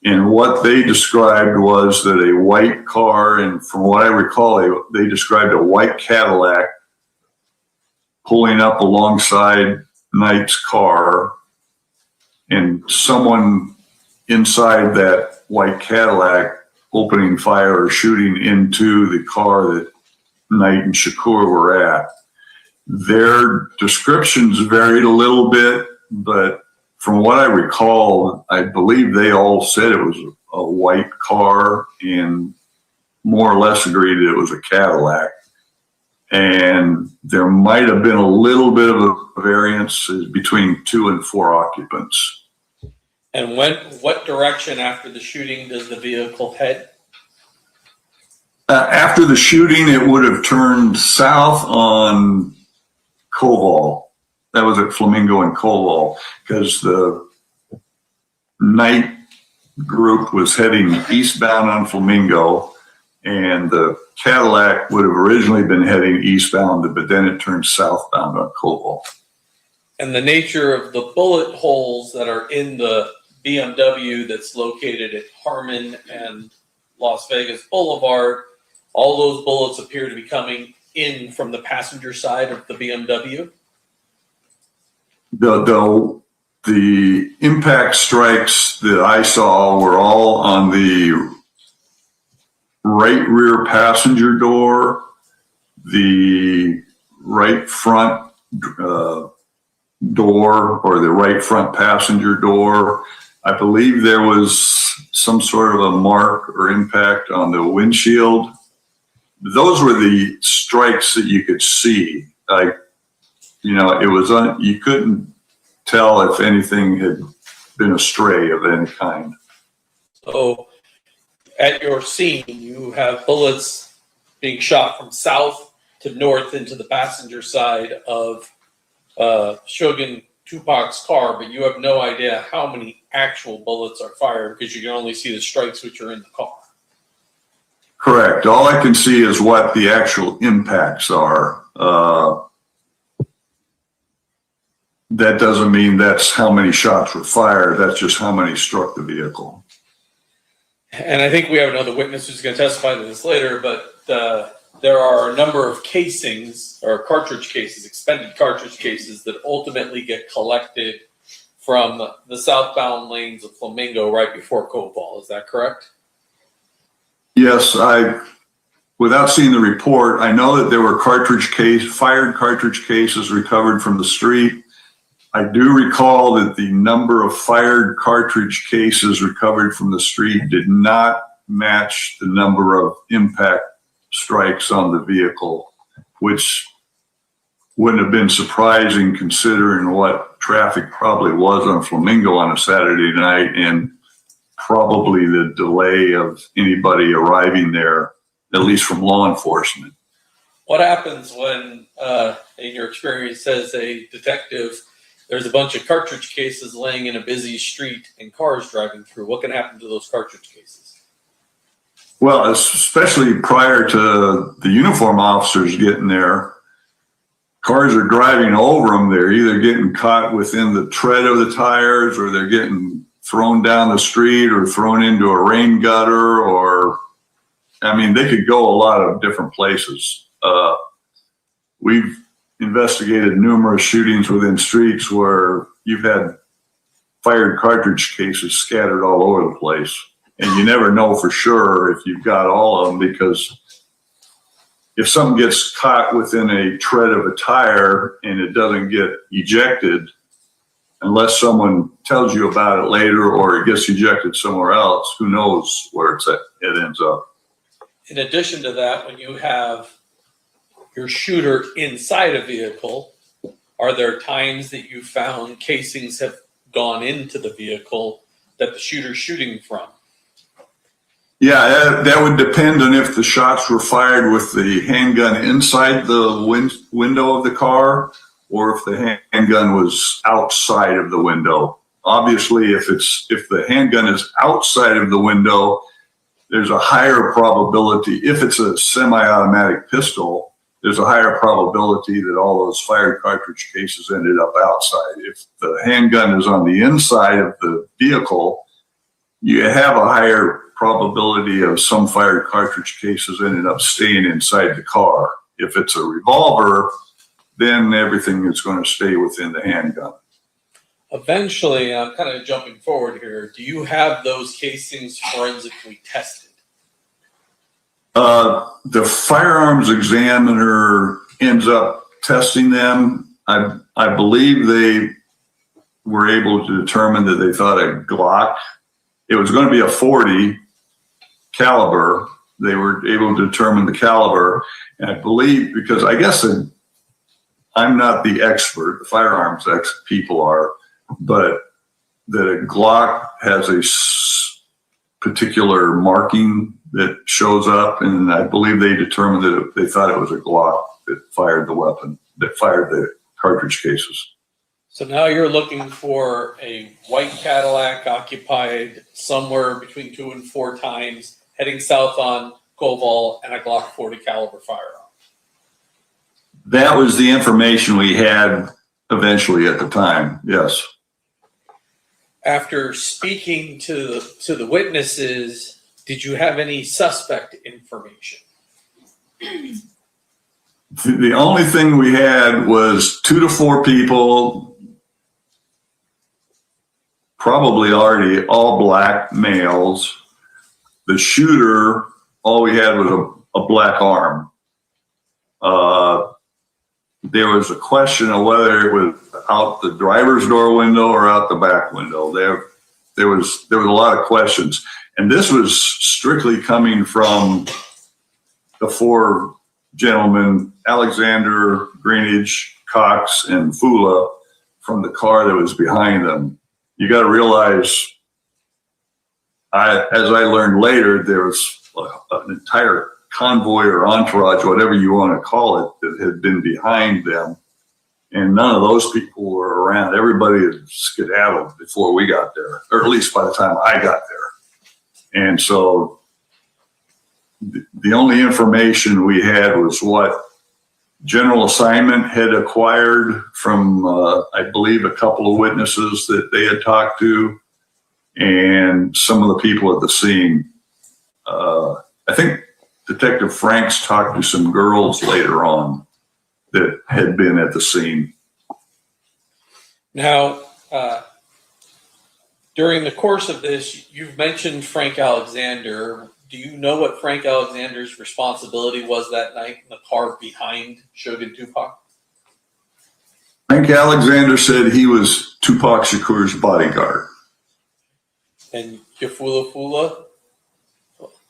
And what they described was that a white car, and from what I recall, they described a white Cadillac pulling up alongside Knight's car, and someone inside that white Cadillac opening fire or shooting into the car that Knight and Shakur were at. Their descriptions varied a little bit, but from what I recall, I believe they all said it was a white car and more or less agreed it was a Cadillac. And there might have been a little bit of a variance between 2 and 4 occupants. And what direction after the shooting does the vehicle head? After the shooting, it would have turned south on Koval. That was at Flamingo and Koval, because the night group was heading eastbound on Flamingo, and the Cadillac would have originally been heading eastbound, but then it turned southbound on Koval. And the nature of the bullet holes that are in the BMW that's located at Harmon and Las Vegas Boulevard, all those bullets appear to be coming in from the passenger side of the BMW. The impact strikes that I saw were all on the right rear passenger door, the right front door, or the right front passenger door. I believe there was some sort of a mark or impact on the windshield. Those were the strikes that you could see. Like, you know, it was you couldn't tell if anything had been a stray of any kind. So At your scene, you have bullets being shot from south to north into the passenger side of Shogun Tupac's car, but you have no idea how many actual bullets are fired because you can only see the strikes which are in the car. Correct. All I can see is what the actual impacts are. That doesn't mean that's how many shots were fired. That's just how many struck the vehicle. And I think we have another witness who's going to testify to this later, but there are a number of casings or cartridge cases, expended cartridge cases that ultimately get collected from the southbound lanes of Flamingo right before Koval. Is that correct? Yes, without seeing the report, I know that there were fired cartridge cases recovered from the street. I do recall that the number of fired cartridge cases recovered from the street did not match the number of impact strikes on the vehicle, which wouldn't have been surprising considering what traffic probably was on Flamingo on a Saturday night, and probably the delay of anybody arriving there, at least from law enforcement. What happens when, in your experience as a detective, there's a bunch of cartridge cases laying in a busy street and cars driving through? What can happen to those cartridge cases? Well, especially prior to the uniform officers getting there, cars are driving over them. They're either getting caught within the tread of the tires, or they're getting thrown down the street or thrown into a rain gutter, or, I mean, they could go a lot of different places. We've investigated numerous shootings within streets where you've had fired cartridge cases scattered all over the place. And you never know for sure if you've got all of them, because if something gets caught within a tread of a tire and it doesn't get ejected, unless someone tells you about it later or it gets ejected somewhere else, who knows where it ends up. In addition to that, when you have your shooter inside a vehicle, are there times that you found casings have gone into the vehicle that the shooter's shooting from? Yeah, that would depend on if the shots were fired with the handgun inside the window of the car, or if the handgun was outside of the window. Obviously, if the handgun is outside of the window, there's a higher probability. If it's a semi-automatic pistol, there's a higher probability that all those fired cartridge cases ended up outside. If the handgun is on the inside of the vehicle, you have a higher probability of some fired cartridge cases ended up staying inside the car. If it's a revolver, then everything is going to stay within the handgun. Eventually, I'm kind of jumping forward here, do you have those casings forensically tested? The firearms examiner ends up testing them. I believe they were able to determine that they thought a Glock, it was going to be a 40 caliber. They were able to determine the caliber. And I believe, because I guess I'm not the expert, the firearms people are, but that a Glock has a particular marking that shows up, and I believe they determined that they thought it was a Glock that fired the weapon, that fired the cartridge cases. So now you're looking for a white Cadillac occupied somewhere between 2 and 4 times, heading south on Koval, and a Glock 40 caliber firearm. That was the information we had eventually at the time, yes. After speaking to the witnesses, did you have any suspect information? The only thing we had was 2 to 4 people, probably already all black males. The shooter, all we had was a black arm. There was a question of whether it was out the driver's door window or out the back window. There was a lot of questions, and this was strictly coming from the 4 gentlemen, Alexander, Greenidge, Cox, and Fula, from the car that was behind them. You got to realize, as I learned later, there was an entire convoy or entourage, whatever you want to call it, that had been behind them. And none of those people were around. Everybody had skedaddled before we got there, or at least by the time I got there. And so the only information we had was what General Assignment had acquired from, I believe, a couple of witnesses that they had talked to, and some of the people at the scene. I think Detective Franks talked to some girls later on that had been at the scene. Now, during the course of this, you've mentioned Frank Alexander. Do you know what Frank Alexander's responsibility was that night in the car behind Suge and Tupac? Frank Alexander said he was Tupac Shakur's bodyguard. And Fula?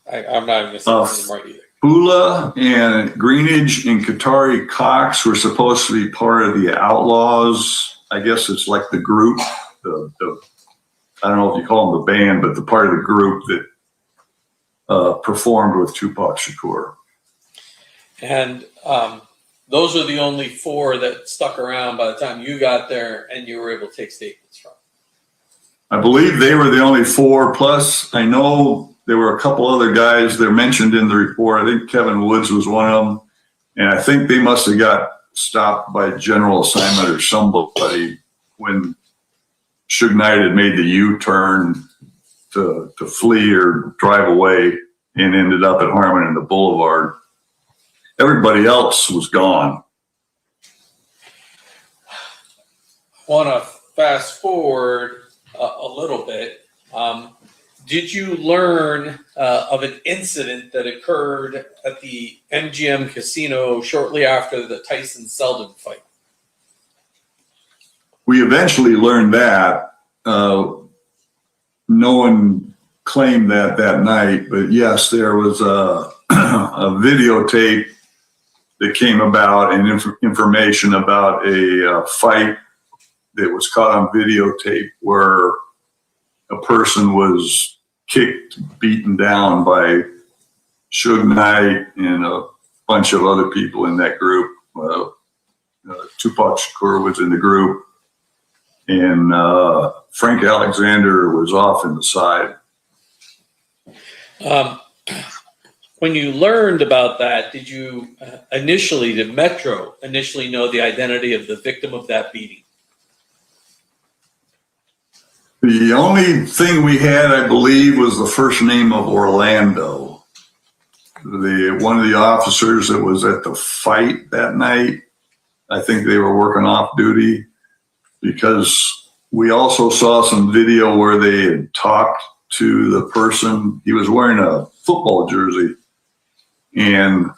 I'm not even going to say his name right either. Fula and Greenidge and Qatari Cox were supposed to be part of the Outlaws. I guess it's like the group, I don't know if you call them the band, but the part of the group that performed with Tupac Shakur. And those are the only 4 that stuck around by the time you got there and you were able to take statements from. I believe they were the only 4, plus I know there were a couple other guys that are mentioned in the report. I think Kevin Woods was one of them. And I think they must have got stopped by General Assignment or somebody when Suge Knight had made the U-turn to flee or drive away and ended up at Harmon and the Boulevard. Everybody else was gone. I want to fast forward a little bit. Did you learn of an incident that occurred at the MGM casino shortly after the Tyson-Selden fight? We eventually learned that. No one claimed that night, but yes, there was a videotape that came about and information about a fight that was caught on videotape where a person was kicked, beaten down by Suge Knight and a bunch of other people in that group. Tupac Shakur was in the group, and Frank Alexander was off in the side. When you learned about that, did Metro initially know the identity of the victim of that beating? The only thing we had, I believe, was the first name of Orlando. One of the officers that was at the fight that night, I think they were working off duty, because we also saw some video where they had talked to the person. He was wearing a football jersey, and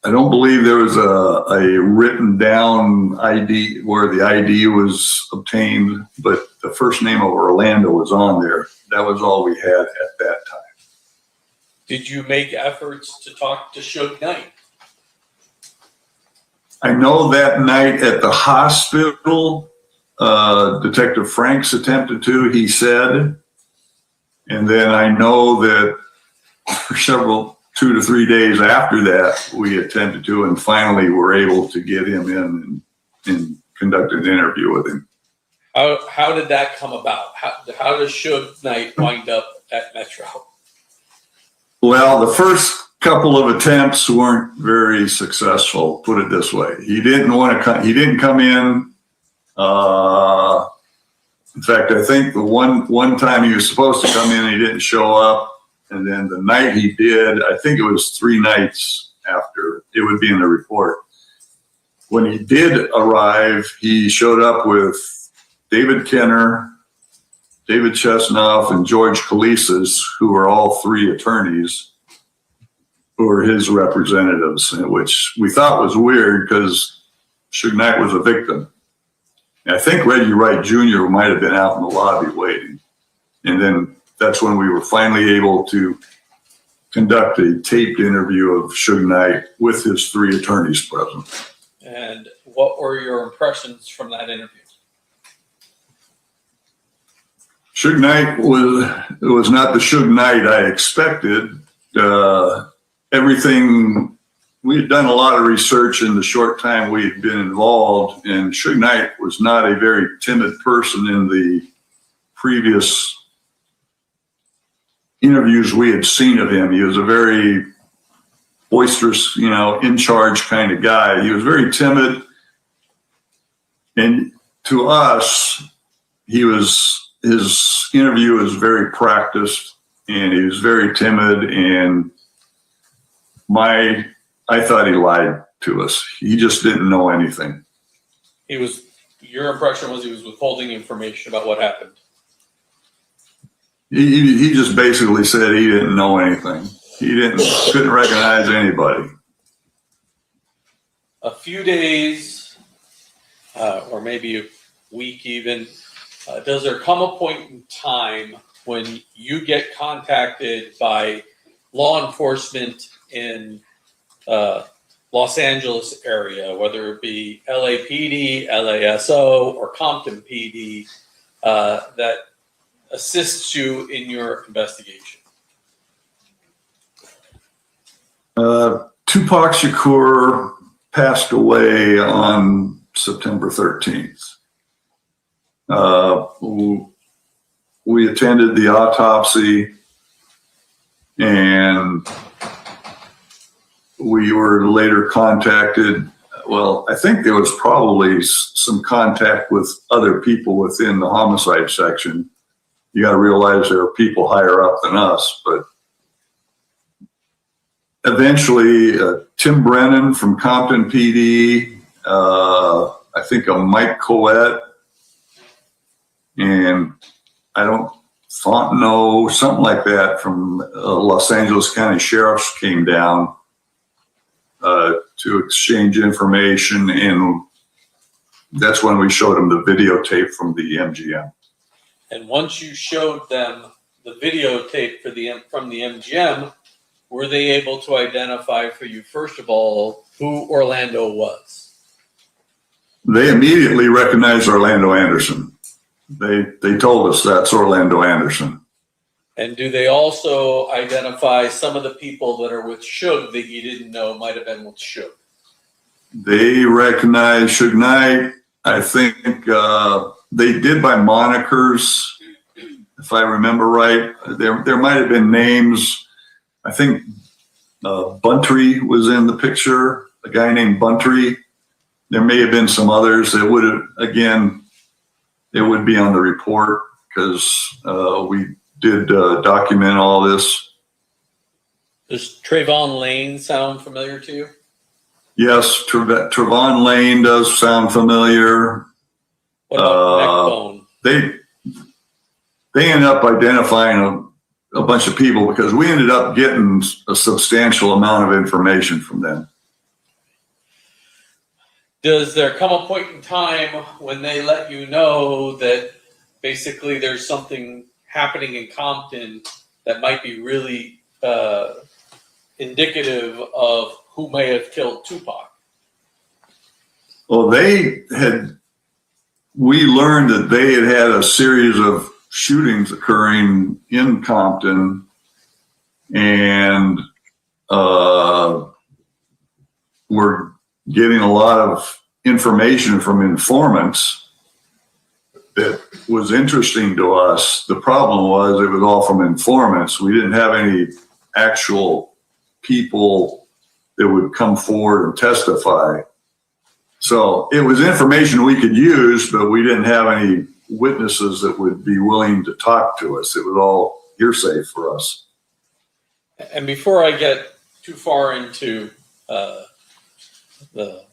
I don't believe there was a written down ID where the ID was obtained, but the first name of Orlando was on there. That was all we had at that time. Did you make efforts to talk to Suge Knight? I know that night at the hospital, Detective Franks attempted to, he said. And then I know that for 2 to 3 days after that, we attempted to, and finally were able to get him in and conduct an interview with him. How did that come about? How does Suge Knight wind up at Metro? Well, the first couple of attempts weren't very successful, put it this way. He didn't want to come, he didn't come in. In fact, I think the one time he was supposed to come in, he didn't show up. And then the night he did, I think it was 3 nights after, it would be in the report. When he did arrive, he showed up with David Kenner, David Chesnoff, and George Kalisis, who were all 3 attorneys who were his representatives, which we thought was weird because Suge Knight was a victim. And I think Reggie Wright Jr. might have been out in the lobby waiting. And then that's when we were finally able to conduct a taped interview of Suge Knight with his 3 attorneys present. And what were your impressions from that interview? Suge Knight was not the Suge Knight I expected. Everything, we had done a lot of research in the short time we had been involved, and Suge Knight was not a very timid person in the previous interviews we had seen of him. He was a very boisterous, in charge kind of guy. He was very timid. And to us, his interview was very practiced, and he was very timid, and I thought he lied to us. He just didn't know anything. Your impression was he was withholding information about what happened. He just basically said he didn't know anything. He couldn't recognize anybody. A few days, or maybe a week even, does there come a point in time when you get contacted by law enforcement in Los Angeles area, whether it be LAPD, LASO, or Compton PD, that assists you in your investigation? Tupac Shakur passed away on September 13th. We attended the autopsy, and we were later contacted. Well, I think there was probably some contact with other people within the homicide section. You got to realize there are people higher up than us, but eventually Tim Brennan from Compton PD, I think a Mike Coet, and Fontenot, something like that from Los Angeles County Sheriff's came down to exchange information, and that's when we showed them the videotape from the MGM. And once you showed them the videotape from the MGM, were they able to identify for you, first of all, who Orlando was? They immediately recognized Orlando Anderson. They told us that's Orlando Anderson. And do they also identify some of the people that are with Suge that you didn't know might have been with Suge? They recognized Suge Knight. I think they did by monikers, if I remember right. There might have been names. I think Buntry was in the picture, a guy named Buntry. There may have been some others that would have, again, it would be on the report because we did document all this. Does Trayvon Lane sound familiar to you? Yes, Trayvon Lane does sound familiar. What about Neckbone? They ended up identifying a bunch of people because we ended up getting a substantial amount of information from them. does there come a point in time when they let you know that basically there's something happening in Compton that might be really indicative of who may have killed Tupac? Well, we learned that they had had a series of shootings occurring in Compton, and we're getting a lot of information from informants that was interesting to us. The problem was it was all from informants. We didn't have any actual people that would come forward and testify. So it was information we could use, but we didn't have any witnesses that would be willing to talk to us. It was all hearsay for us. And before I get too far into the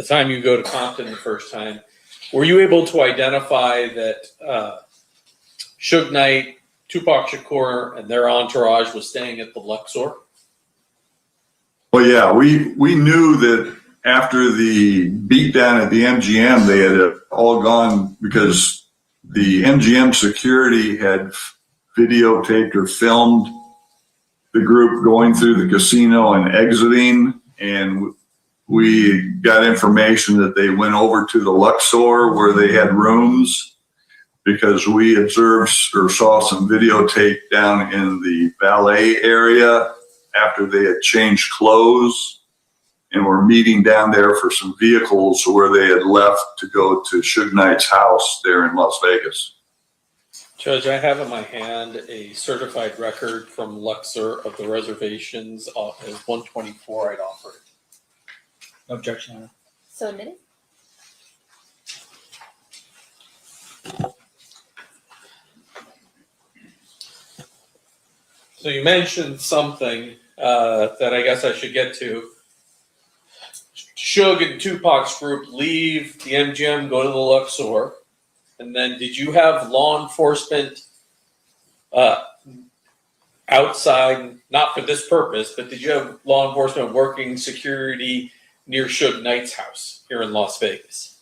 time you go to Compton the first time, were you able to identify that Suge Knight, Tupac Shakur, and their entourage was staying at the Luxor? Well, yeah, we knew that after the beatdown at the MGM, they had all gone because the MGM security had videotaped or filmed the group going through the casino and exiting, and we got information that they went over to the Luxor where they had rooms, because we observed or saw some videotape down in the valet area after they had changed clothes and were meeting down there for some vehicles where they had left to go to Suge Knight's house there in Las Vegas. Judge, I have in my hand a certified record from Luxor of the reservations as 124. I'd offer it. No objection, Your Honor. So admitted. So you mentioned something that I guess I should get to. Suge and Tupac's group leave the MGM, go to the Luxor, and then did you have law enforcement outside, not for this purpose, but did you have law enforcement working security near Suge Knight's house here in Las Vegas?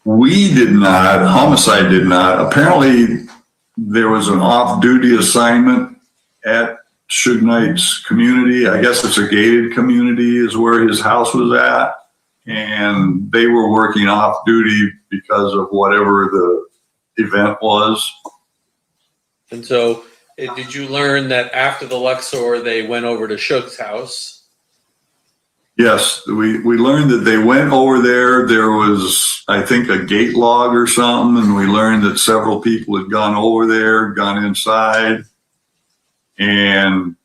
We did not. Homicide did not. Apparently, there was an off-duty assignment at Suge Knight's community. I guess it's a gated community is where his house was at. And they were working off-duty because of whatever the event was. And so did you learn that after the Luxor, they went over to Suge's house? Yes, we learned that they went over there. There was, I think, a gate log or something, and we learned that several people had gone over there, gone inside, and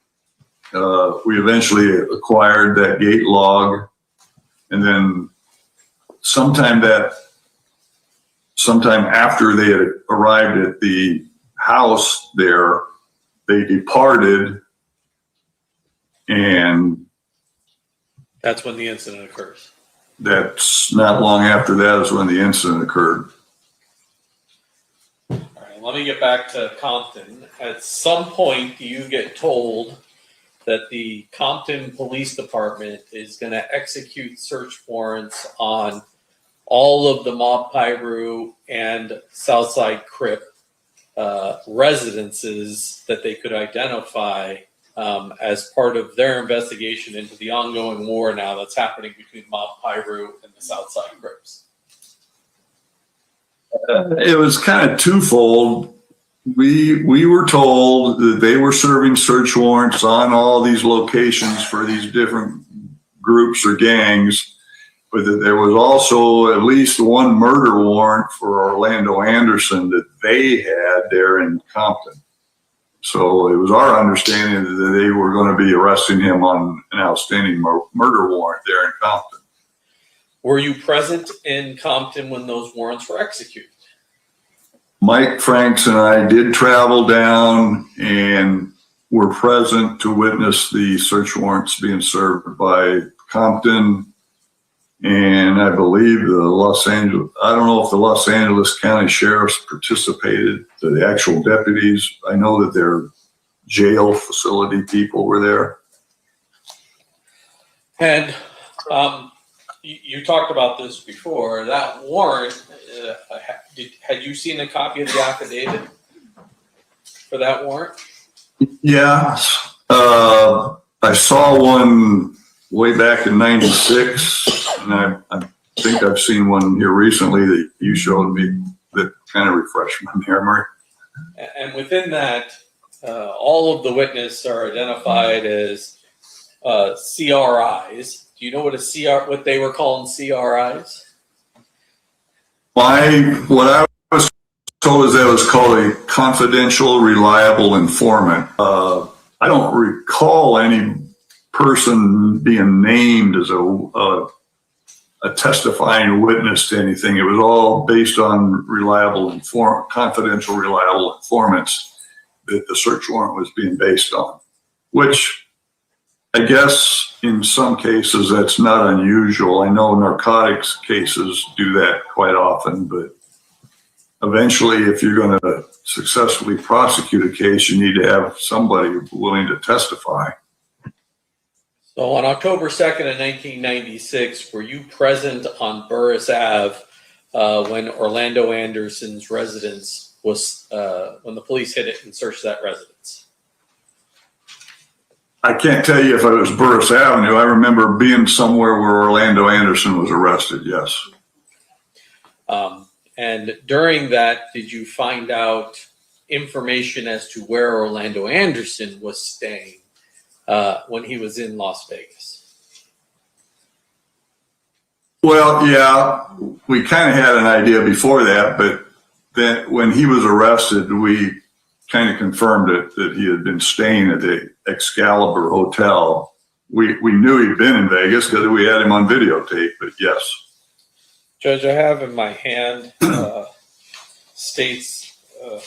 we eventually acquired that gate log. And then sometime after they had arrived at the house there, they departed, and that's when the incident occurs. That's not long after that is when the incident occurred. All right, let me get back to Compton. At some point, do you get told that the Compton Police Department is going to execute search warrants on all of the Mob Piru and Southside Crip residences that they could identify as part of their investigation into the ongoing war now that's happening between Mob Piru and the Southside Crips? It was kind of twofold. We were told that they were serving search warrants on all these locations for these different groups or gangs, but that there was also at least one murder warrant for Orlando Anderson that they had there in Compton. So it was our understanding that they were going to be arresting him on an outstanding murder warrant there in Compton. Were you present in Compton when those warrants were executed? Mike Franks and I did travel down and were present to witness the search warrants being served by Compton. And I believe I don't know if the Los Angeles County Sheriffs participated, the actual deputies. I know that their jail facility people were there. And you talked about this before. That warrant, had you seen a copy of the affidavit for that warrant? Yeah, I saw one way back in '96, and I think I've seen one here recently that you showed me that kind of refreshed my memory. And within that, all of the witnesses are identified as CRIs. Do you know what they were calling CRIs? What I was told is that was called a confidential, reliable informant. I don't recall any person being named as a testifying witness to anything. It was all based on confidential, reliable informants that the search warrant was being based on, which I guess in some cases that's not unusual. I know narcotics cases do that quite often, but eventually if you're going to successfully prosecute a case, you need to have somebody willing to testify. So on October 2nd of 1996, were you present on Burris Ave when Orlando Anderson's residence was, when the police hit it and searched that residence? I can't tell you if it was Burris Avenue. I remember being somewhere where Orlando Anderson was arrested, yes. And during that, did you find out information as to where Orlando Anderson was staying when he was in Las Vegas? Well, yeah, we kind of had an idea before that, but then when he was arrested, we kind of confirmed it that he had been staying at the Excalibur Hotel. We knew he'd been in Vegas because we had him on videotape, but yes. Judge, I have in my hand state's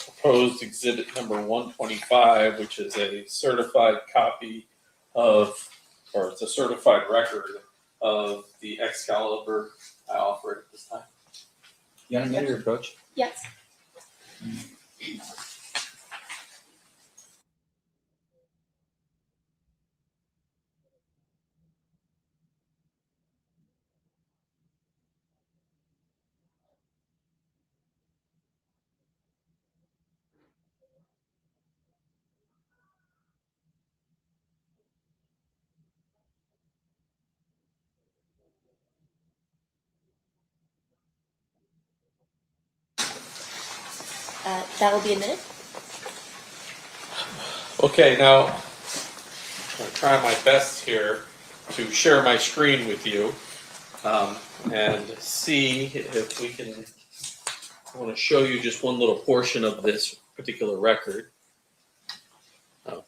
proposed exhibit number 125, which is a certified copy of, or it's a certified record of the Excalibur. I offer it at this time. You want to make your approach? Yes. That will be admitted. Okay, now I'm trying my best here to share my screen with you and see if we can. I want to show you just one little portion of this particular record. Oh.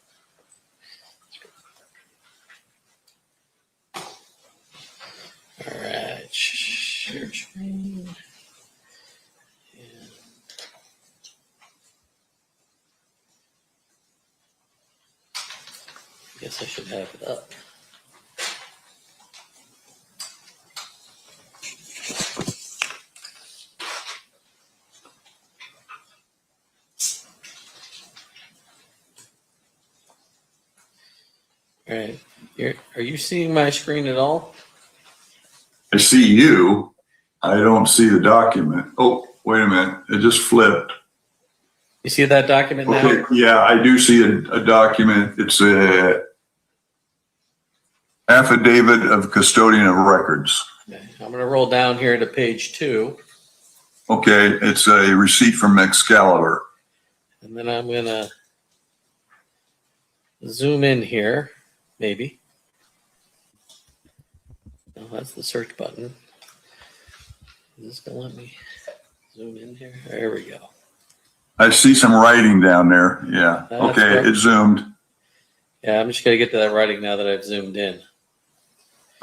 All right, share screen. I guess I should have it up. All right. Are you seeing my screen at all? I see you. I don't see the document. Oh, wait a minute. It just flipped. You see that document now? Okay, yeah, I do see a document. It's a affidavit of custodian of records. Okay. I'm going to roll down here to page 2. Okay, it's a receipt from Excalibur. And then I'm going to zoom in here, maybe. Oh, that's the search button. Is this going to let me zoom in here? There we go. I see some writing down there. Yeah. That's Okay, right. it zoomed. Yeah, I'm just going to get to that writing now that I've zoomed in.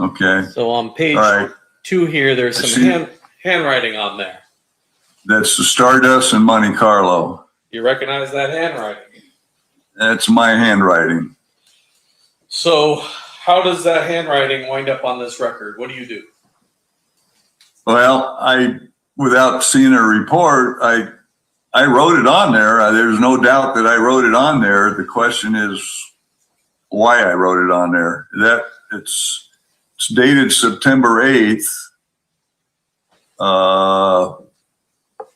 Okay. So on page All right. 2 here, there's I some see. handwriting on there. That's the Stardust and Monte Carlo. You recognize that handwriting? That's my handwriting. So how does that handwriting wind up on this record? What do you do? Well, without seeing a report, I wrote it on there. There's no doubt that I wrote it on there. The question is why I wrote it on there. it's dated September 8th.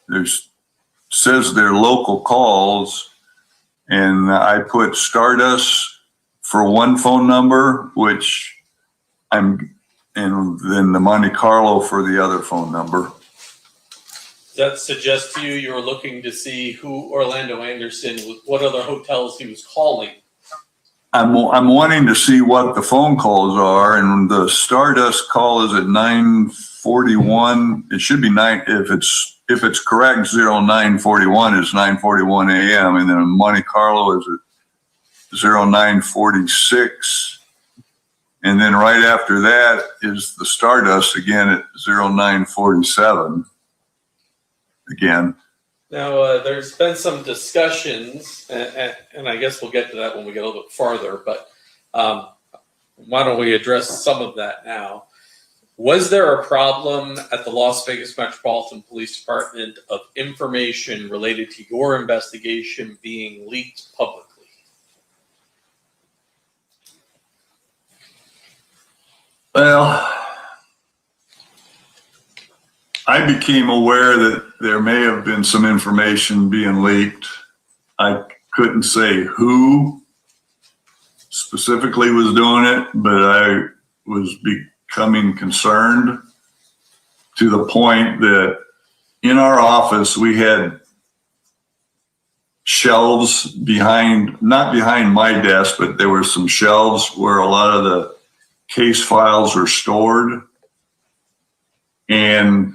There's says they're local calls, and I put Stardust for one phone number, which and then the Monte Carlo for the other phone number. Does that suggest to you you're looking to see who Orlando Anderson, what other hotels he was calling? I'm wanting to see what the phone calls are, and the Stardust call is at 9:41. It should be if it's correct, 0941 is 9:41 a.m. and then Monte Carlo is at 0946. And then right after that is the Stardust again at 0947 again. Now, there's been some discussions, and I guess we'll get to that when we get a little bit farther, but why don't we address some of that now? Was there a problem at the Las Vegas Metropolitan Police Department of information related to your investigation being leaked publicly? Well, I became aware that there may have been some information being leaked. I couldn't say who specifically was doing it, but I was becoming concerned to the point that in our office we had shelves not behind my desk, but there were some shelves where a lot of the case files are stored. And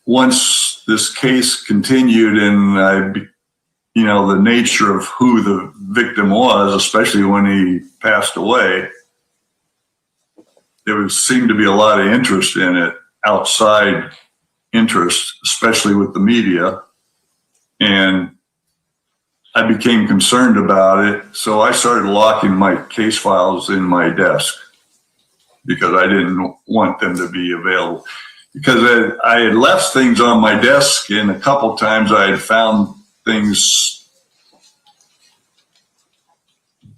once this case continued and the nature of who the victim was, especially when he passed away, there seemed to be a lot of interest in it, outside interest, especially with the media. And I became concerned about it. So I started locking my case files in my desk because I didn't want them to be available. Because I had left things on my desk, and a couple times I had found things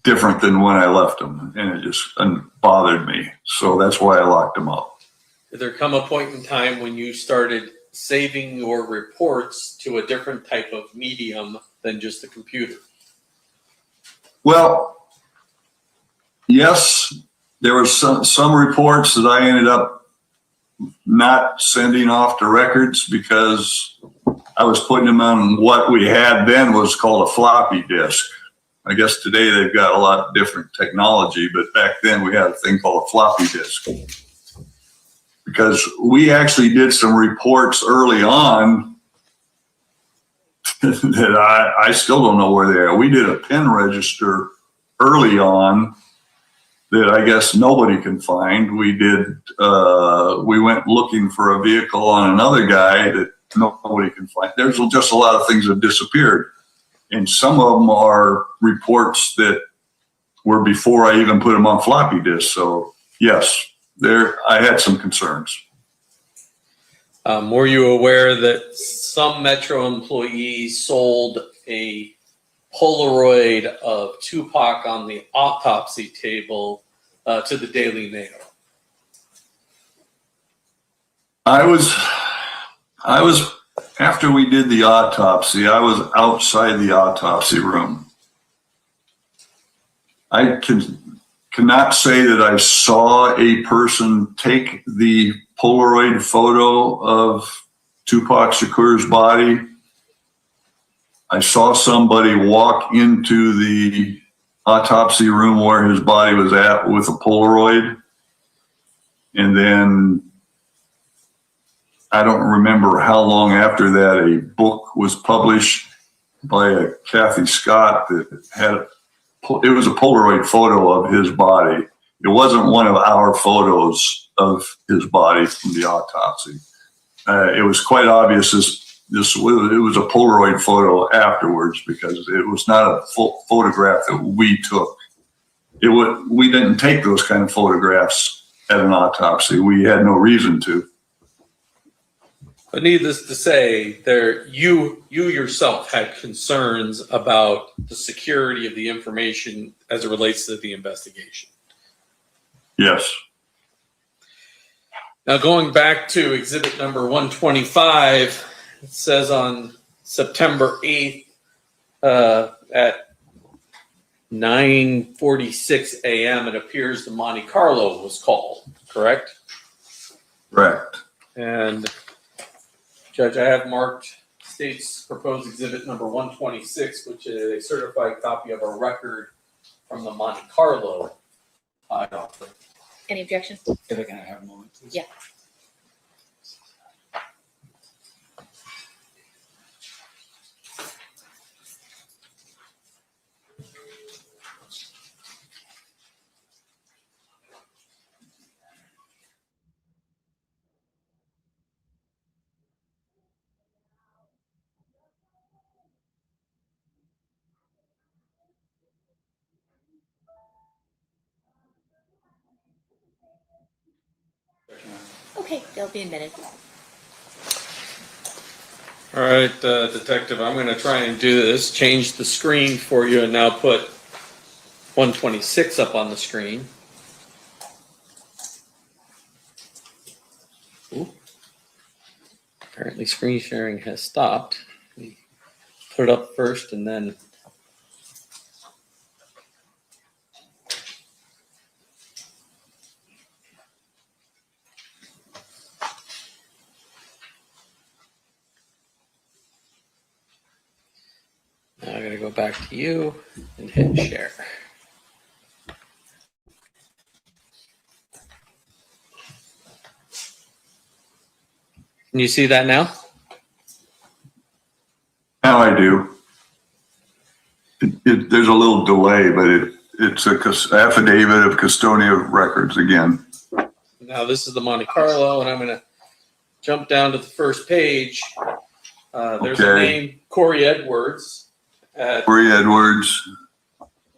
different than when I left them, and it just bothered me. So that's why I locked them up. Did there come a point in time when you started saving your reports to a different type of medium than just the computer? Well, yes, there were some reports that I ended up not sending off to records because I was putting them on what we had then was called a floppy disk. I guess today they've got a lot different technology, but back then we had a thing called a floppy disk. Because we actually did some reports early on that I still don't know where they are. We did a pen register early on that I guess nobody can find. We went looking for a vehicle on another guy that nobody can find. There's just a lot of things that disappeared. And some of them are reports that were before I even put them on floppy disk. So yes, I had some concerns. Were you aware that some Metro employees sold a Polaroid of Tupac on the autopsy table to the Daily Mail? I was after we did the autopsy, I was outside the autopsy room. I cannot say that I saw a person take the Polaroid photo of Tupac Shakur's body. I saw somebody walk into the autopsy room where his body was at with a Polaroid. And then I don't remember how long after that a book was published by a Kathy Scott that it was a Polaroid photo of his body. It wasn't one of our photos of his body from the autopsy. It was quite obvious it was a Polaroid photo afterwards because it was not a full photograph that we took. We didn't take those kind of photographs at an autopsy. We had no reason to. But needless to say, you yourself had concerns about the security of the information as it relates to the investigation. Yes. Now going back to exhibit number 125, it says on September 8th at 9:46 a.m. it appears the Monte Carlo was called, correct? Correct. And Judge, I have marked state's proposed exhibit number 126, which is a certified copy of a record from the Monte Carlo. Any objection? If I can have a moment, please. Yeah. Okay, they'll be admitted. All right, Detective, I'm going to try and do this. Change the screen for you and now put 126 up on the screen. Ooh. Apparently screen sharing has stopped. Put it up first and then now I gotta go back to you and hit share. Can you see that now? Now I do. There's a little delay, but it's a affidavit of custodian of records again. Now this is the Monte Carlo, and I'm going to jump down to the first page. There's a name, Corey Edwards. Corey Edwards.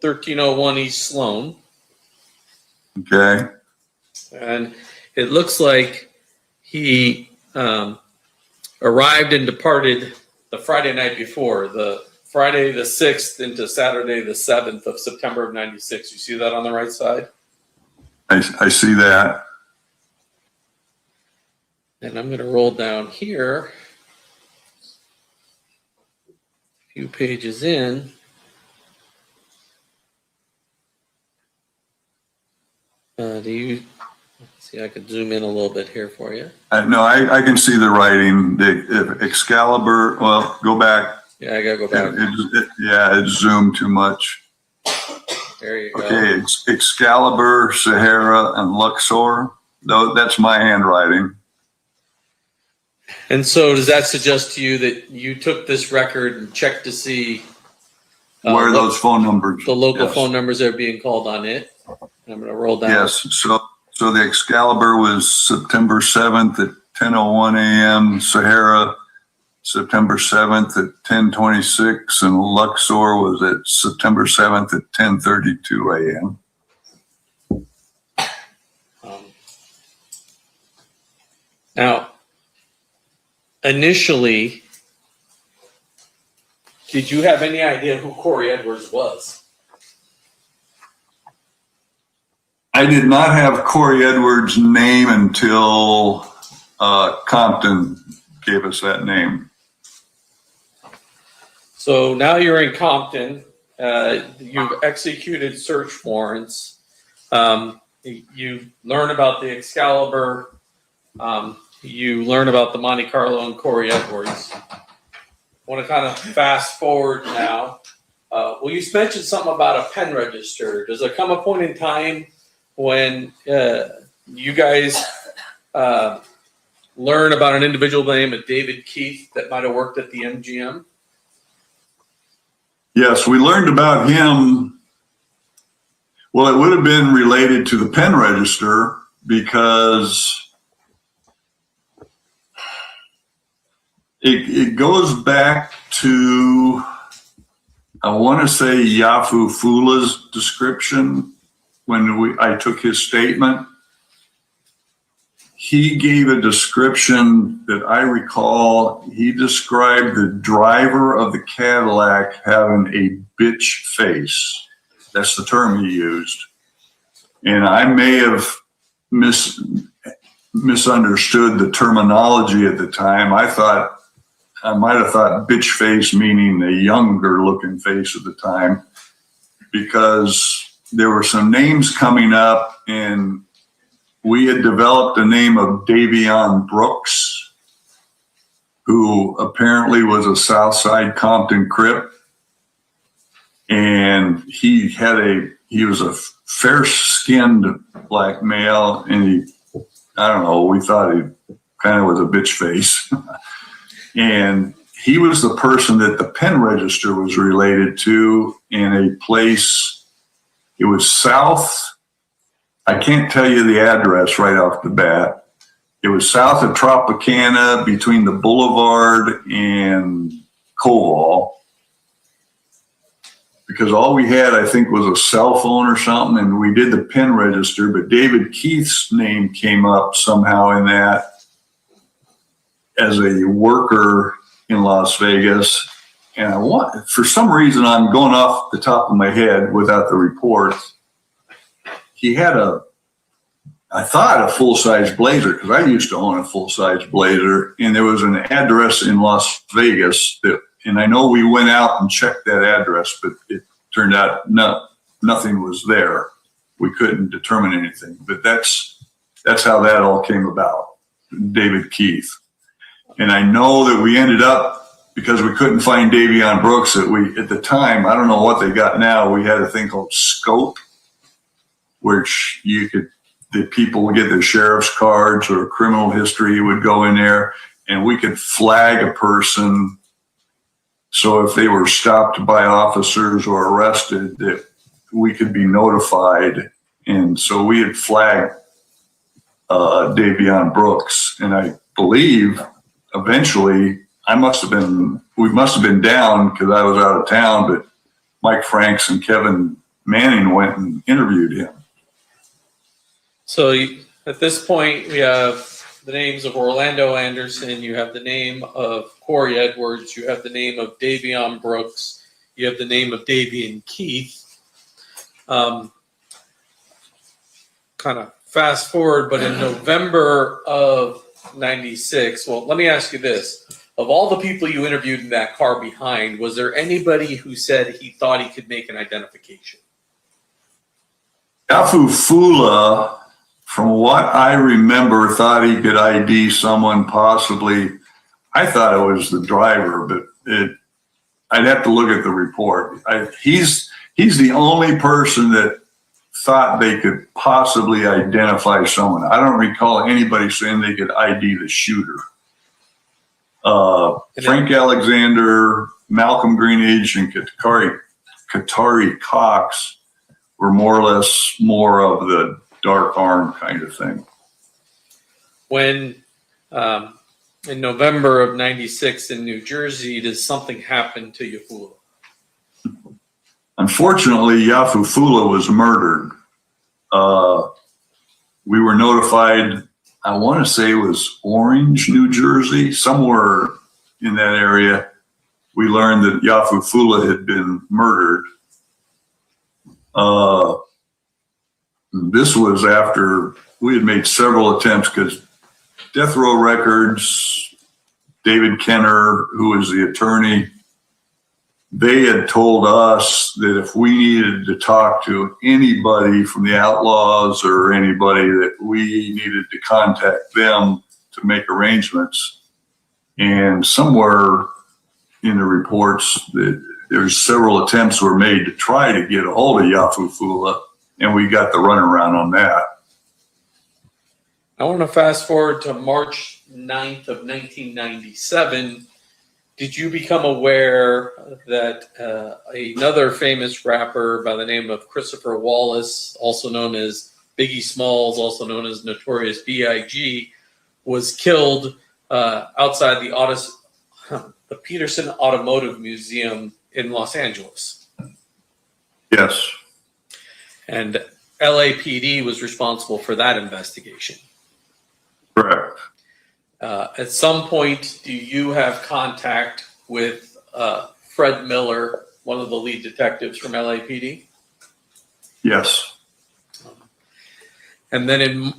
1301 East Sloan. Okay. And it looks like he arrived and departed the Friday night before, the Friday the 6th into Saturday the 7th of September of 96. You see that on the right side? I see that. And I'm going to roll down here, a few pages in. Do you see? I could zoom in a little bit here for you. No, I can see the writing. The Excalibur. Well, go back. Yeah, I gotta go back. It's zoomed too much. There you go. Okay, Excalibur, Sahara, and Luxor. No, that's my handwriting. And so, does that suggest to you that you took this record and checked to see where those phone numbers? The local phone numbers that are being called on it. I'm going to roll down. Yes. So the Excalibur was September 7th at 10:01 a.m. Sahara, September 7th at 10:26, and Luxor was at September 7th at 10:32 a.m. Now, initially, did you have any idea who Corey Edwards was? I did not have Corey Edwards' name until Compton gave us that name. So now you're in Compton. You've executed search warrants. You learn about the Excalibur. You learn about the Monte Carlo and Corey Edwards. I want to kind of fast forward now. Well, you mentioned something about a pen register. Does there come a point in time when you guys learn about an individual named David Keeffe that might have worked at the MGM? Yes, we learned about him. Well, it would have been related to the pen register because it goes back to, I want to say, Yafu Fula's description. When I took his statement, he gave a description that I recall. He described the driver of the Cadillac having a bitch face. That's the term he used. And I may have misunderstood the terminology at the time. I might have thought bitch face meaning a younger looking face at the time, because there were some names coming up, and we had developed the name of Davion Brooks, who apparently was a Southside Compton Crip. And he was a fair-skinned black male, and we thought he kind of was a bitch face. And he was the person that the pen register was related to in a place, it was south, I can't tell you the address right off the bat. It was south of Tropicana between the Boulevard and Koval. Because all we had, I think, was a cell phone or something, and we did the pen register, but David Keith's name came up somehow in that as a worker in Las Vegas. And for some reason, I'm going off the top of my head without the reports. He had I thought a full-size Blazer, because I used to own a full-size Blazer, and there was an address in Las Vegas and I know we went out and checked that address, but it turned out nothing was there. We couldn't determine anything, but that's how that all came about, David Keith. And I know that we ended up, because we couldn't find Davion Brooks, at the time, I don't know what they got now, we had a thing called Scope, which the people would get their sheriff's cards or criminal history would go in there, and we could flag a person. So if they were stopped by officers or arrested, that we could be notified. And so we had flagged Davion Brooks. And I believe eventually we must have been down because I was out of town, but Mike Franks and Kevin Manning went and interviewed him. So at this point, we have the names of Orlando Anderson, you have the name of Corey Edwards, you have the name of Davion Brooks, you have the name of Davion Keith. Kind of fast forward, but in November of 96, well, let me ask you this. Of all the people you interviewed in that car behind, was there anybody who said he thought he could make an identification? Yafu Fula, from what I remember, thought he could ID someone possibly. I thought it was the driver, but I'd have to look at the report. He's the only person that thought they could possibly identify someone. I don't recall anybody saying they could ID the shooter. Frank Alexander, Malcolm Greenidge, and Katari Cox were more or less more of the dark arm kind of thing. When in November of 96 in New Jersey, does something happen to Yafula? Unfortunately, Yafu Fula was murdered. We were notified, I want to say it was Orange, New Jersey, somewhere in that area. We learned that Yafu Fula had been murdered. This was after we had made several attempts, because Death Row Records, David Kenner, who was the attorney, they had told us that if we needed to talk to anybody from the Outlaws or anybody, that we needed to contact them to make arrangements. And somewhere in the reports that there's several attempts were made to try to get a hold of Yafu Fula, and we got the runaround on that. I want to fast forward to March 9th of 1997. Did you become aware that another famous rapper by the name of Christopher Wallace, also known as Biggie Smalls, also known as Notorious B.I.G., was killed outside the Peterson Automotive Museum in Los Angeles? Yes. And LAPD was responsible for that investigation. Correct. At some point, do you have contact with Fred Miller, one of the lead detectives from LAPD? Yes. And then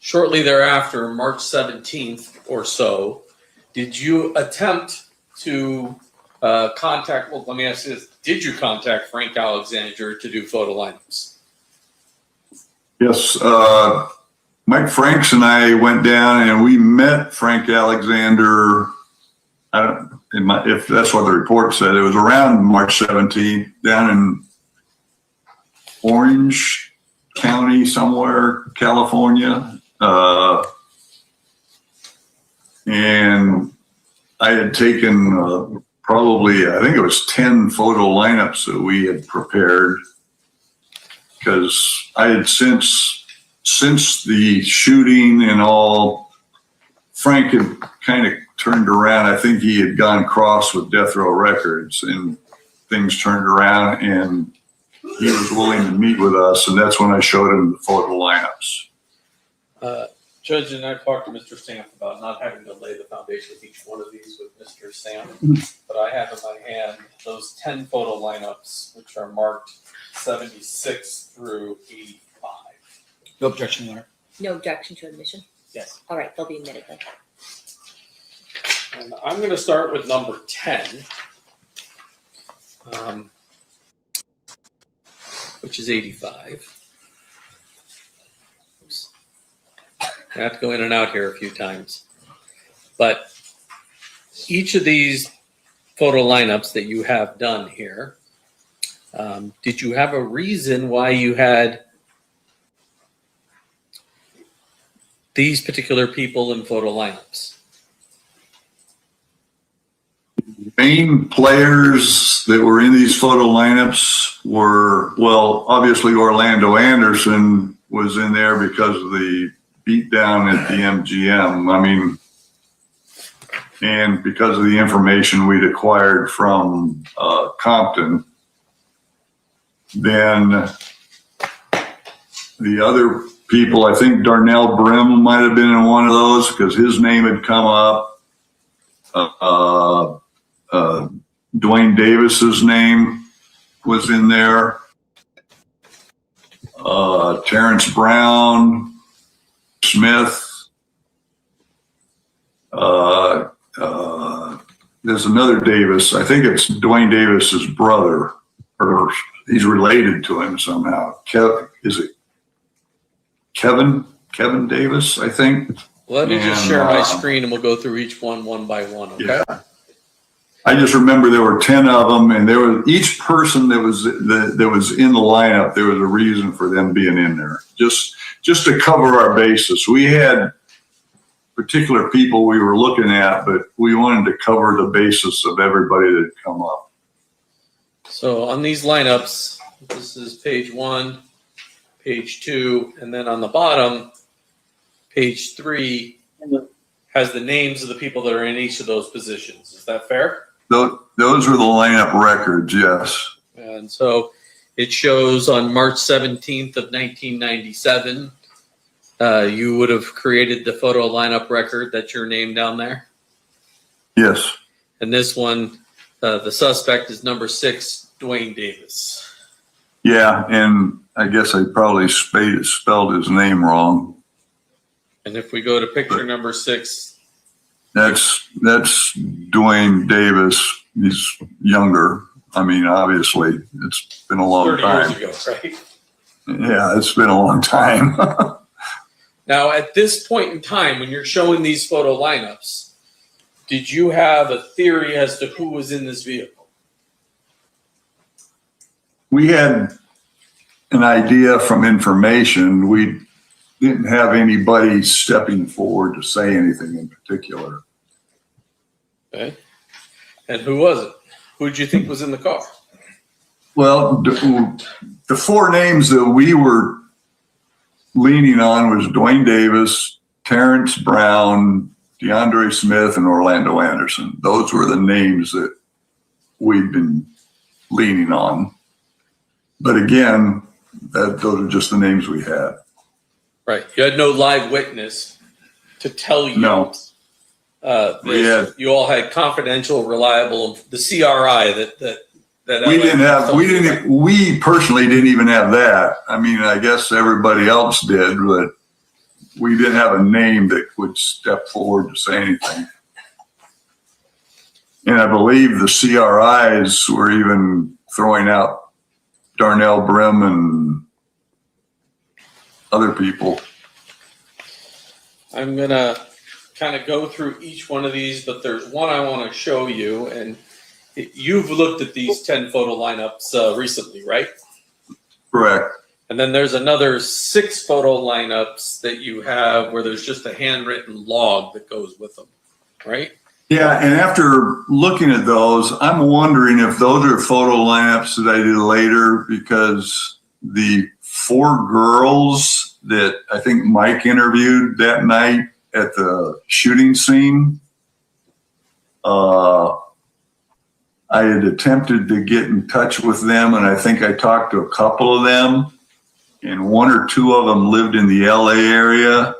shortly thereafter, March 17th or so, did you attempt to contact, well, let me ask you this, did you contact Frank Alexander to do photo lineups? Yes, Mike Franks and I went down and we met Frank Alexander. If that's what the report said, it was around March 17th down in Orange County somewhere, California. And I had taken probably, I think it was 10 photo lineups that we had prepared, because I had since the shooting and all, Frank had kind of turned around. I think he had gone cross with Death Row Records, and things turned around and he was willing to meet with us, and that's when I showed him the photo lineups. Judge and I talked to Mr. Stamp about not having to lay the foundation with each one of these with Mr. Stamp, but I have in my hand those 10 photo lineups, which are marked 76 through 85. No objection, Your Honor. No objection to admission? Yes. All right, they'll be admitted then. And I'm going to start with number 10, which is 85. Oops. I have to go in and out here a few times. But each of these photo lineups that you have done here, did you have a reason why you had these particular people in photo lineups? Main players that were in these photo lineups were, well, obviously Orlando Anderson was in there because of the beatdown at the MGM. I mean, and because of the information we'd acquired from Compton. Then the other people, I think Darnell Brim might have been in one of those because his name had come up. Dwayne Davis's name was in there. Terrence Brown, Smith. There's another Davis. I think it's Dwayne Davis's brother, or he's related to him somehow. Is it Kevin Davis, I think? Let me just share my screen and we'll go through each one by one, okay? Yeah. I just remember there were 10 of them, and there was each person that was in the lineup, there was a reason for them being in there. Just to cover our bases. We had particular people we were looking at, but we wanted to cover the basis of everybody that had come up. So on these lineups, this is page 1, page 2, and then on the bottom, page 3 has the names of the people that are in each of those positions. Is that fair? Those were the lineup records, yes. And so it shows on March 17th of 1997, you would have created the photo lineup record that's your name down there? Yes. And this one, the suspect is number 6, Dwayne Davis. Yeah, and I guess I probably spelled his name wrong. And if we go to picture number 6, that's Dwayne Davis. He's younger. I mean, obviously, it's been a long 30 time. years ago, right? Yeah, it's been a long time. Now, at this point in time, when you're showing these photo lineups, did you have a theory as to who was in this vehicle? We had an idea from information. We didn't have anybody stepping forward to say anything in particular. Okay. And who was it? Who did you think was in the car? Well, the 4 names that we were leaning on was Dwayne Davis, Terrence Brown, DeAndre Smith, and Orlando Anderson. Those were the names that we'd been leaning on. But again, those are just the names we had. Right. You had no live witness to tell you. No. You all had confidential, reliable, the CRI that we personally didn't even have that. I mean, I guess everybody else did, but we didn't have a name that would step forward to say anything. And I believe the CRIs were even throwing out Darnell Brim and other people. I'm gonna kind of go through each one of these, but there's one I want to show you, and you've looked at these 10 photo lineups recently, right? Correct. And then there's another 6 photo lineups that you have where there's just a handwritten log that goes with them, right? Yeah, and after looking at those, I'm wondering if those are photo lineups that I did later, because the 4 girls that I think Mike interviewed that night at the shooting scene, I had attempted to get in touch with them, and I think I talked to a couple of them, and 1 or 2 of them lived in the LA area.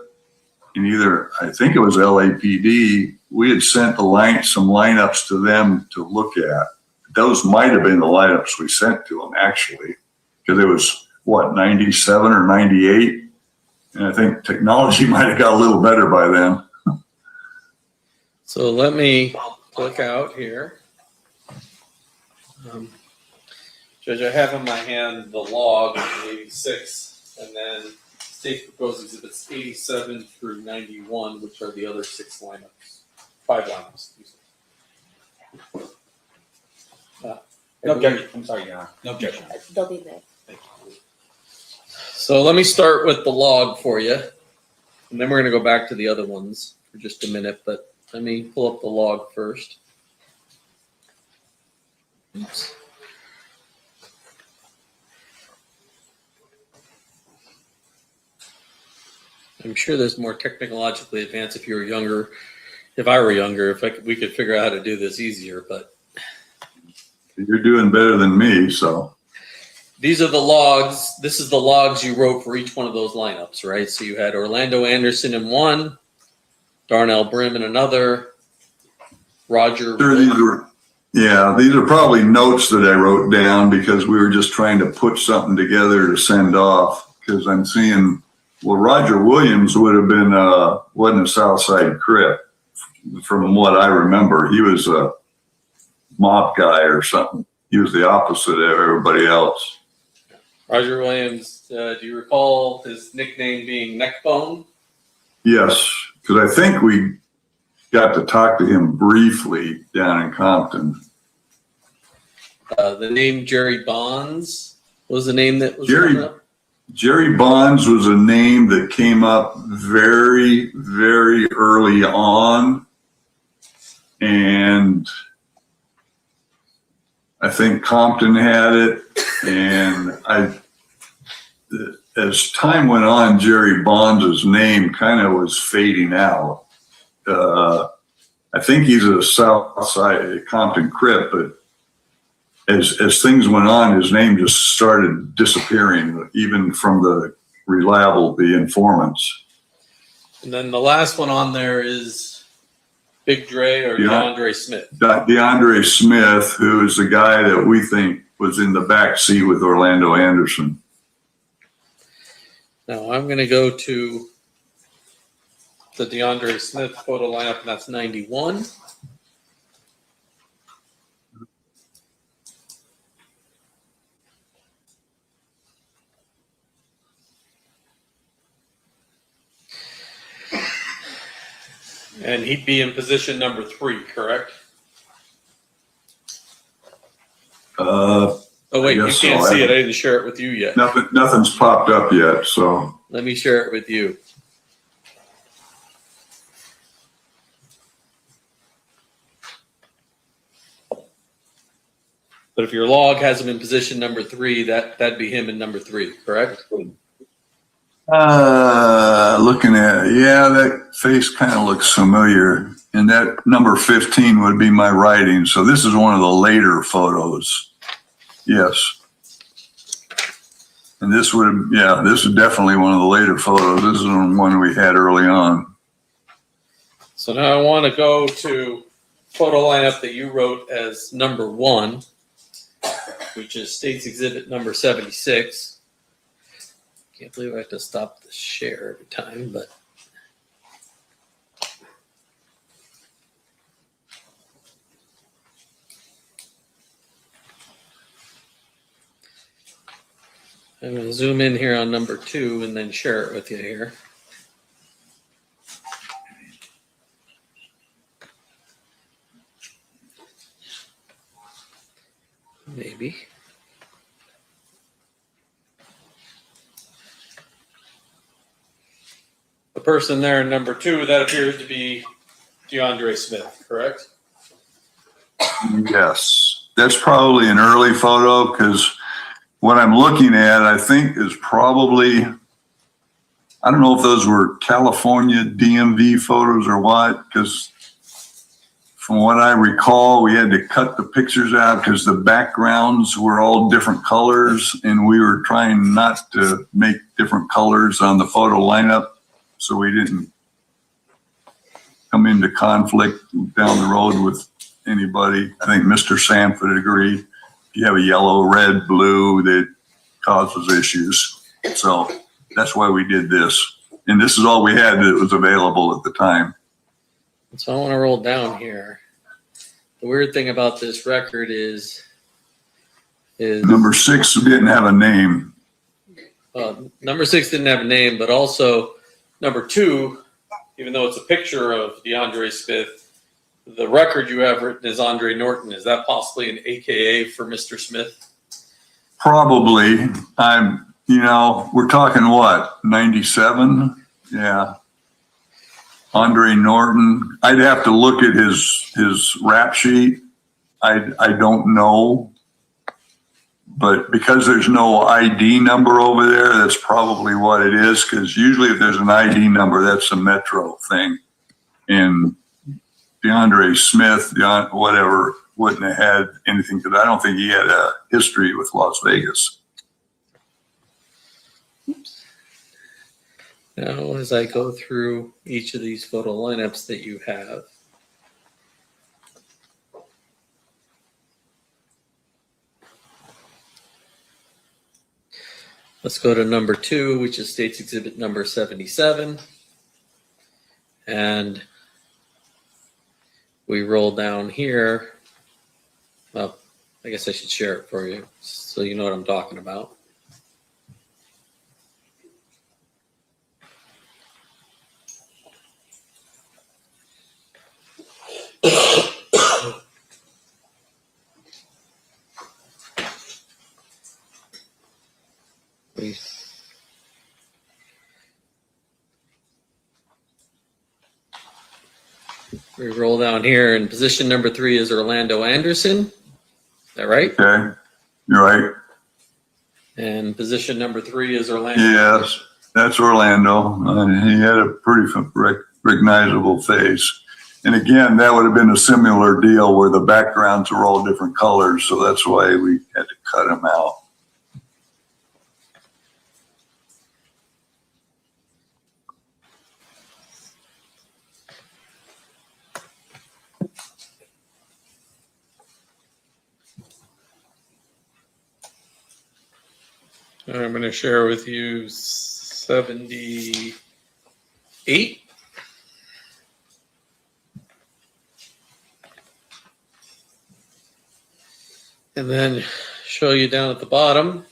And either, I think it was LAPD, we had sent some lineups to them to look at. Those might have been the lineups we sent to them, actually, because it was, 97 or 98? And I think technology might have got a little better by then. So let me click out here. Judge, I have in my hand the log of 86, and then State Proposed Exhibits 87 through 91, which are the other 6 lineups, 5 lineups. No objection. I'm sorry, Your Honor. No objection. They'll be there. So let me start with the log for you, and then we're going to go back to the other ones for just a minute, but let me pull up the log first. Oops. I'm sure there's more technologically advanced if you were younger. If I were younger, we could figure out how to do this easier, but. You're doing better than me, so. These are the logs. This is the logs you wrote for each one of those lineups, right? So you had Orlando Anderson in one, Darnell Brim in another, Roger. Sure, these are probably notes that I wrote down because we were just trying to put something together to send off. Because I'm seeing, Roger Williams would have been, wasn't a Southside Crip, from what I remember. He was a mob guy or something. He was the opposite of everybody else. Roger Williams, do you recall his nickname being Neckbone? Yes, because I think we got to talk to him briefly down in Compton. The name Jerry Bonds was the name that was Jerry Bonds was a name that came up very, very early on. And I think Compton had it. And as time went on, Jerry Bonds' name kind of was fading out. I think he's a South Side Compton Crip, but as things went on, his name just started disappearing, even from the informants. And then the last one on there is Big Dre or DeAndre Smith. DeAndre Smith, who is the guy that we think was in the back seat with Orlando Anderson. Now I'm going to go to the DeAndre Smith photo lineup, and that's 91. And he'd be in position number 3, correct? Oh wait, you can't see it. I didn't share it with you yet. Nothing's popped up yet, so. Let me share it with you. But if your log has him in position number 3, that'd be him in number 3, correct? Looking at it, yeah, that face kind of looks familiar. And that number 15 would be my writing. So this is one of the later photos. Yes. And this this is definitely one of the later photos. This is one we had early on. So now I want to go to photo lineup that you wrote as number 1, which is State's Exhibit number 76. Can't believe I have to stop the share every time, but I'm gonna zoom in here on number 2 and then share it with you here. Maybe. The person there in number 2, that appears to be DeAndre Smith, correct? Yes, that's probably an early photo because what I'm looking at, I think, is probably, I don't know if those were California DMV photos or what, because from what I recall, we had to cut the pictures out because the backgrounds were all different colors and we were trying not to make different colors on the photo lineup so we didn't come into conflict down the road with anybody. I think Mr. Sanford agreed. If you have a yellow, red, blue, that causes issues. So that's why we did this. And this is all we had that was available at the time. So I want to roll down here. The weird thing about this record is number 6 didn't have a name. Number 6 didn't have a name, but also number 2, even though it's a picture of DeAndre Smith, the record you have written is Andre Norton. Is that possibly an AKA for Mr. Smith? Probably. We're talking what, 97? Yeah. Andre Norton. I'd have to look at his rap sheet. I don't know. But because there's no ID number over there, that's probably what it is. Because usually if there's an ID number, that's a Metro thing. And DeAndre Smith, whatever, wouldn't have had anything, because I don't think he had a history with Las Vegas. Now, as I go through each of these photo lineups that you have, let's go to number 2, which is State's Exhibit number 77. And we roll down here. Well, I guess I should share it for you so you know what I'm talking about. We roll down here, and position number 3 is Orlando Anderson. Is that right? Okay, you're right. And position number 3 is Orlando. Yes, that's Orlando. He had a pretty recognizable face. And again, that would have been a similar deal where the backgrounds were all different colors, so that's why we had to cut them out. I'm going to share with you 78. And then show you down at the bottom.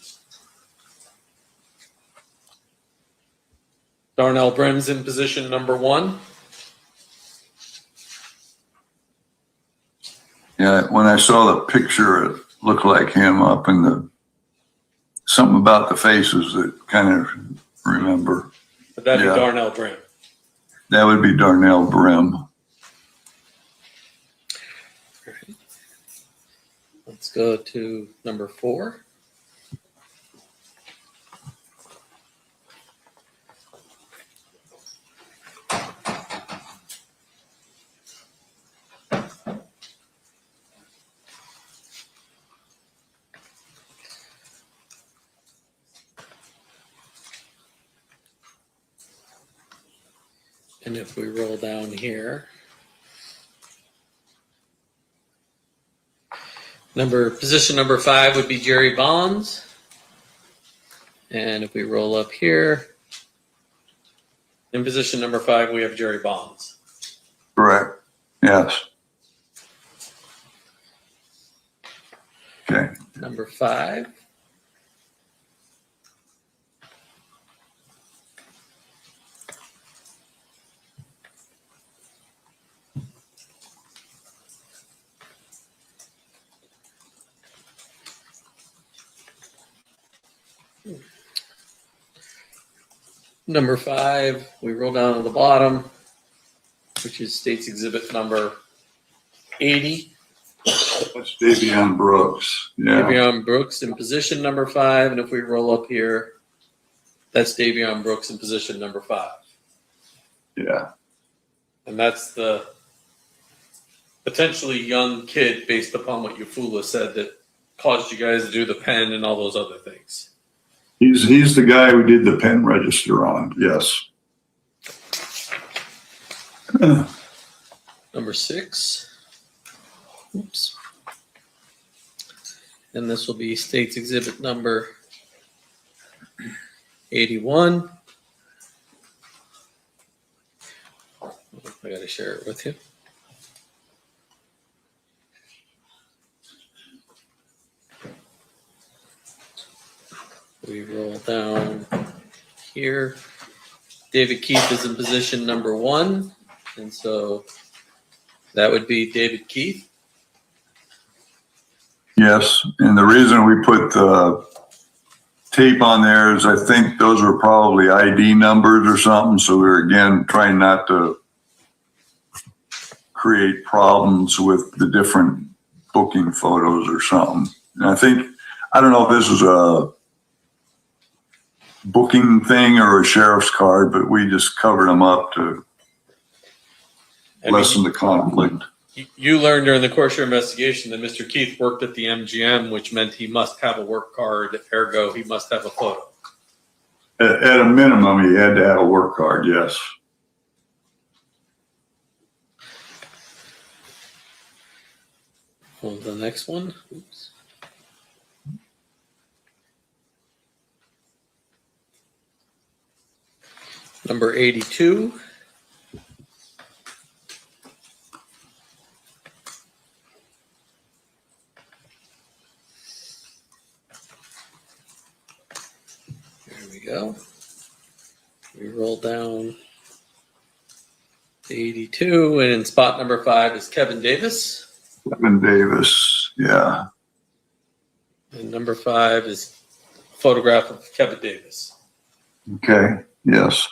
Darnell Brim's in position number 1. Yeah, when I saw the picture, it looked like him up in the, something about the faces that kind of remember. But that'd be Darnell Brim. That would be Darnell Brim. Let's go to number 4. And if we roll down here, position number 5 would be Jerry Bonds. And if we roll up here, in position number 5, we have Jerry Bonds. Correct. Yes. Okay. Number 5. Number 5, we roll down to the bottom, which is State's Exhibit number 80. That's Davion Brooks. Yeah. Davion Brooks in position number 5, and if we roll up here, that's Davion Brooks in position number 5. Yeah. And that's the potentially young kid, based upon what Yafula said, that caused you guys to do the pen and all those other things. He's the guy we did the pen register on. Yes. Number 6. Oops. And this will be State's Exhibit number 81. I got to share it with you. We roll down here. David Keeffe is in position number 1, and so that would be David Keeffe. Yes, and the reason we put the tape on there is I think those were probably ID numbers or something. So we're again trying not to create problems with the different booking photos or something. And I don't know if this is a booking thing or a sheriff's card, but we just covered them up to lessen the conflict. You learned during the course of your investigation that Mr. Keith worked at the MGM, which meant he must have a work card, ergo he must have a photo. At a minimum, he had to have a work card, yes. Hold the next one. Oops. Number 82. There we go. We roll down to 82, and in spot number 5 is Kevin Davis. Kevin Davis, yeah. And number 5 is a photograph of Kevin Davis. Okay, yes.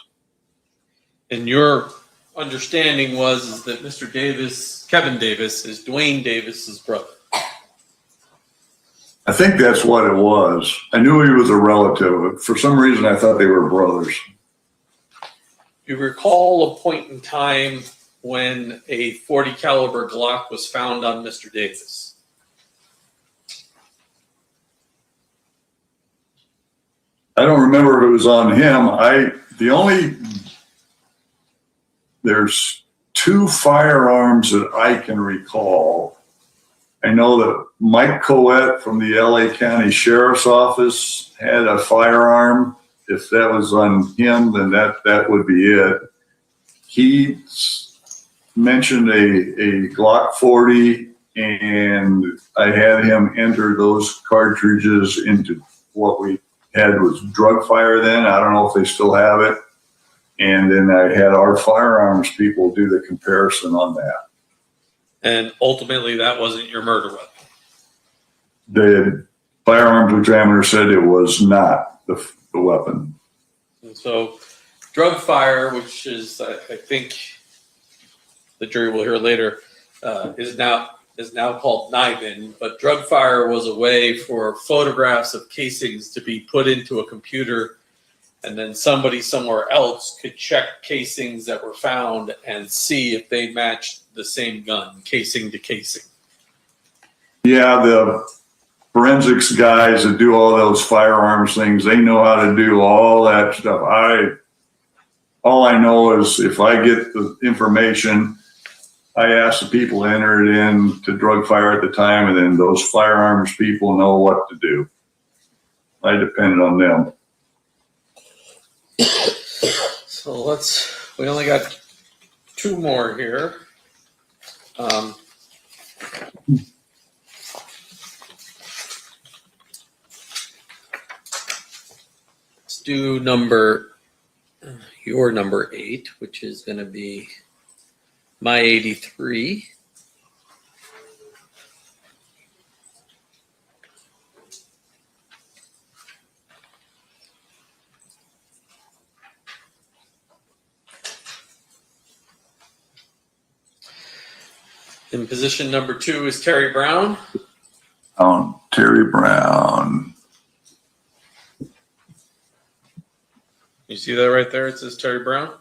And your understanding is that Mr. Davis, Kevin Davis, is Dwayne Davis's brother. I think that's what it was. I knew he was a relative. For some reason, I thought they were brothers. You recall a point in time when a .40 caliber Glock was found on Mr. Davis? I don't remember if it was on him. There's 2 firearms that I can recall. I know that Mike Coette from the LA County Sheriff's Office had a firearm. If that was on him, then that would be it. He mentioned a Glock 40, and I had him enter those cartridges into what we had was drug fire then. I don't know if they still have it. And then I had our firearms people do the comparison on that. And ultimately, that wasn't your murder weapon. The firearms examiner said it was not the weapon. And so drug fire, which is, I think the jury will hear later, is now called NIBIN, but drug fire was a way for photographs of casings to be put into a computer, and then somebody somewhere else could check casings that were found and see if they matched the same gun, casing to casing. Yeah, the forensics guys that do all those firearms things, they know how to do all that stuff. All I know is if I get the information, I ask the people to enter it in to drug fire at the time, and then those firearms people know what to do. I depend on them. So we only got 2 more here. Let's do your number 8, which is going to be my 83. In position number 2 is Terry Brown. Terry Brown. You see that right there? It says Terry Brown.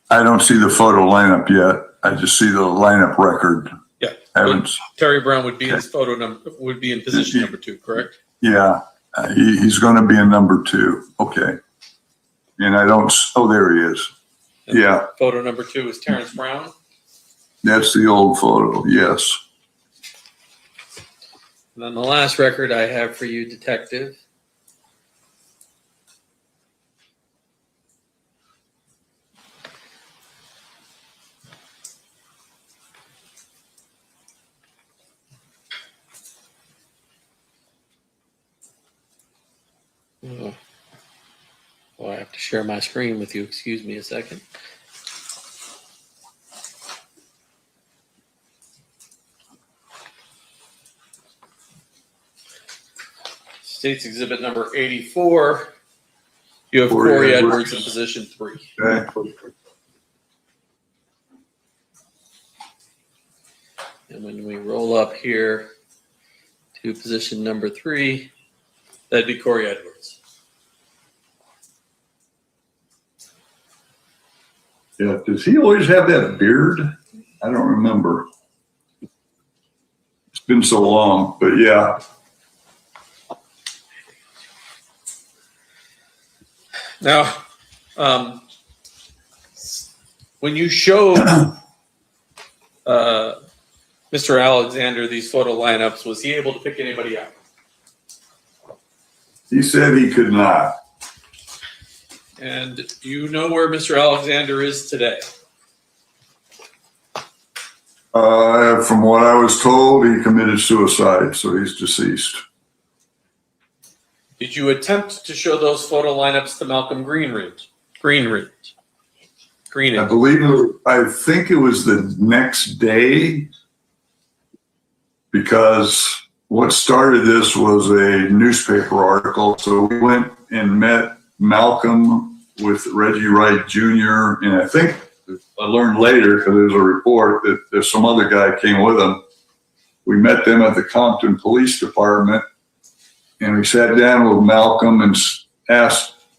I don't see the photo lineup yet. I just see the lineup record. Yeah. Haven't. Terry Brown would be in photo number, would be in position number 2, correct? Yeah, he's going to be in number 2. Okay. And I don't, oh, there he is. And Yeah, Photo number 2 is Terrence Brown. that's the old photo. Yes. And then the last record I have for you, Detective. Oh, I have to share my screen with you. Excuse me a second. State's exhibit number 84. You have Corey Edwards in position 3. Okay. And when we roll up here to position number 3, that'd be Corey Edwards. Yeah. Does he always have that beard? I don't remember. It's been so long, but yeah. Now, when you showed Mr. Alexander these photo lineups, was he able to pick anybody out? He said he could not. And do you know where Mr. Alexander is today? From what I was told, he committed suicide, so he's deceased. Did you attempt to show those photo lineups to Malcolm Greenridge? I believe I think it was the next day, because what started this was a newspaper article. So we went and met Malcolm with Reggie Wright Jr. And I think I learned later, because there was a report, that there's some other guy came with him. We met them at the Compton Police Department, and we sat down with Malcolm and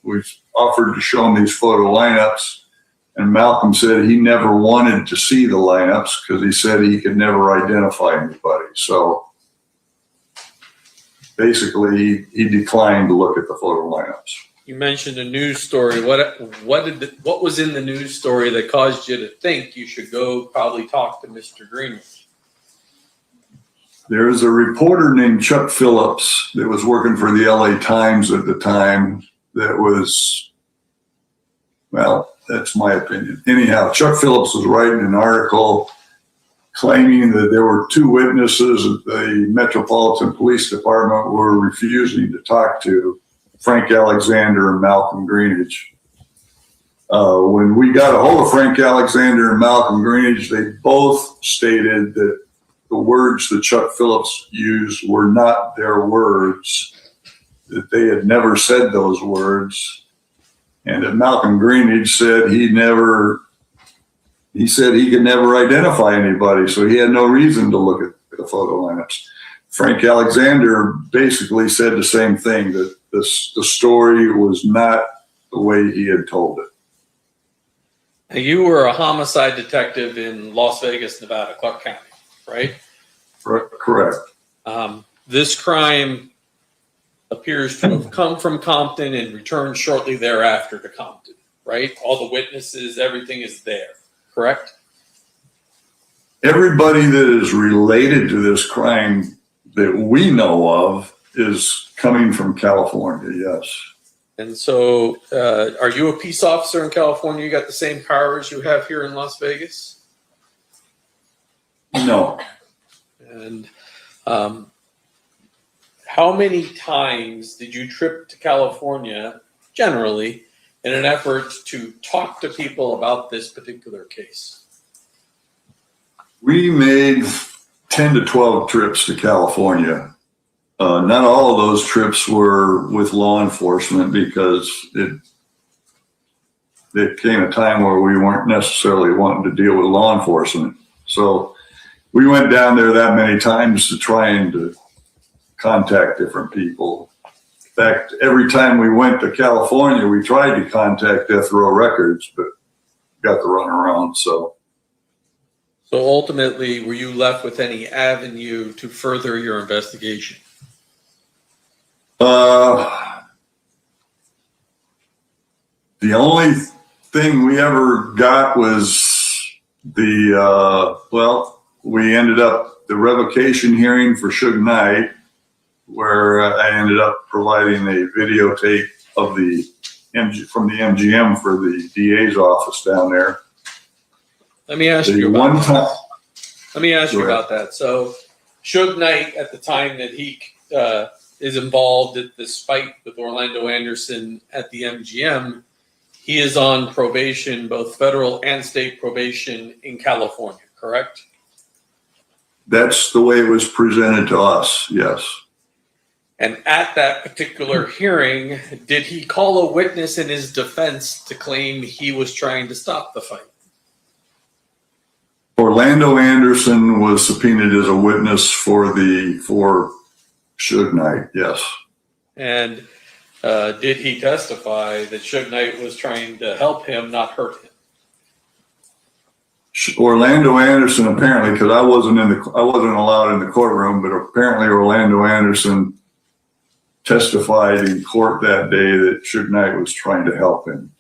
we offered to show him these photo lineups. And Malcolm said he never wanted to see the lineups because he said he could never identify anybody. So basically, he declined to look at the photo lineups. You mentioned a news story. What was in the news story that caused you to think you should go probably talk to Mr. Greenridge? There was a reporter named Chuck Phillips that was working for the LA Times at the time that was, well, that's my opinion. Anyhow, Chuck Phillips was writing an article claiming that there were 2 witnesses that the Metropolitan Police Department were refusing to talk to, Frank Alexander and Malcolm Greenidge. When we got a hold of Frank Alexander and Malcolm Greenidge, they both stated that the words that Chuck Phillips used were not their words, that they had never said those words, and that Malcolm Greenidge said he said he could never identify anybody, so he had no reason to look at the photo lineups. Frank Alexander basically said the same thing, that the story was not the way he had told it. Now, you were a homicide detective in Las Vegas, Nevada, Clark County, right? Correct. This crime appears to have come from Compton and returned shortly thereafter to Compton, right? All the witnesses, everything is there, correct? Everybody that is related to this crime that we know of is coming from California, yes. And so, are you a peace officer in California? You got the same powers you have here in Las Vegas? No. And how many times did you trip to California, generally, in an effort to talk to people about this particular case? We made 10 to 12 trips to California. Not all of those trips were with law enforcement, because it came a time where we weren't necessarily wanting to deal with law enforcement. So we went down there that many times to try and to contact different people. In fact, every time we went to California, we tried to contact Death Row Records, but got the runaround. So ultimately, were you left with any avenue to further your investigation? The only thing we ever got was we ended up the revocation hearing for Suge Knight, where I ended up providing a videotape of from the MGM for the DA's office down there. Let me ask you about that. Let me ask you about that. So Suge Knight, at the time that he is involved at this fight with Orlando Anderson at the MGM, he is on probation, both federal and state probation in California, correct? That's the way it was presented to us, yes. And at that particular hearing, did he call a witness in his defense to claim he was trying to stop the fight? Orlando Anderson was subpoenaed as a witness for Suge Knight, yes. And did he testify that Suge Knight was trying to help him, not hurt him? Orlando Anderson, apparently, because I wasn't allowed in the courtroom, but apparently Orlando Anderson testified in court that day that Suge Knight was trying to help him.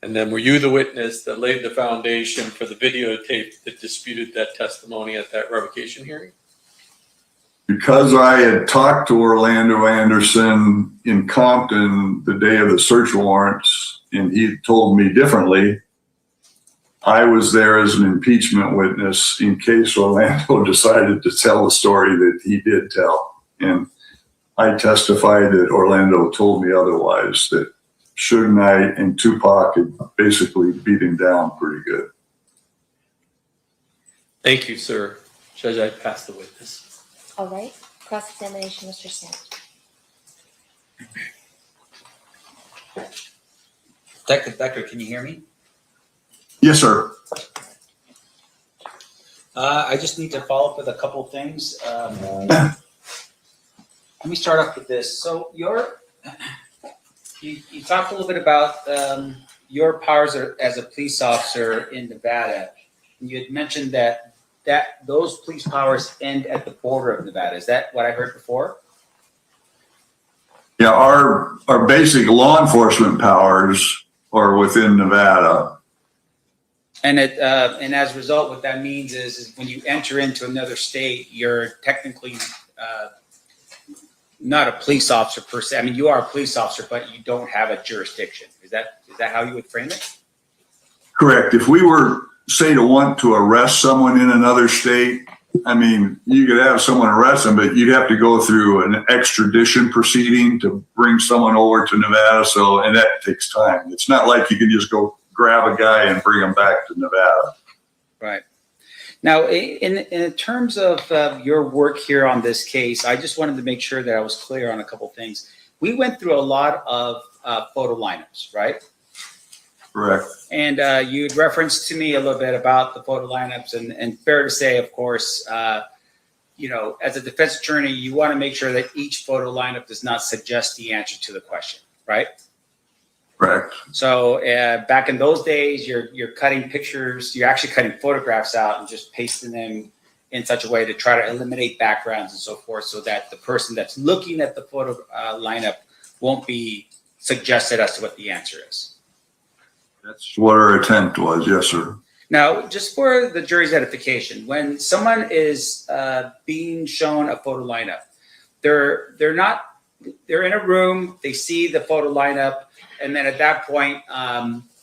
And then were you the witness that laid the foundation for the videotape that disputed that testimony at that revocation hearing? Because I had talked to Orlando Anderson in Compton the day of the search warrants, and he told me differently, I was there as an impeachment witness in case Orlando decided to tell the story that he did tell. And I testified that Orlando told me otherwise, that Suge Knight and Tupac had basically beat him down pretty good. Thank you, sir. Judge, I pass the witness. All right, cross-examination, Mr. Sand. Detective Becker, can you hear me? Yes, sir. I just need to follow up with a couple of things. Let me start off with this. So you talked a little bit about your powers as a police officer in Nevada. You had mentioned that those police powers end at the border of Nevada. Is that what I heard before? Yeah, our basic law enforcement powers are within Nevada. And as a result, what that means is when you enter into another state, you're technically not a police officer per se. I mean, you are a police officer, but you don't have a jurisdiction. Is that how you would frame it? Correct. If we were, say, to want to arrest someone in another state, I mean, you could have someone arrest them, but you'd have to go through an extradition proceeding to bring someone over to Nevada. And that takes time. It's not like you can just go grab a guy and bring him back to Nevada. Right. Now, in terms of your work here on this case, I just wanted to make sure that I was clear on a couple things. We went through a lot of photo lineups, right? Correct. And you had referenced to me a little bit about the photo lineups, and fair to say, of course, as a defense attorney, you want to make sure that each photo lineup does not suggest the answer to the question, right? Correct. So back in those days, you're cutting pictures, you're actually cutting photographs out and just pasting them in such a way to try to eliminate backgrounds and so forth, so that the person that's looking at the photo lineup won't be suggested as to what the answer is. That's what our attempt was. Yes, sir. Now, just for the jury's edification, when someone is being shown a photo lineup, they're in a room, they see the photo lineup, and then at that point,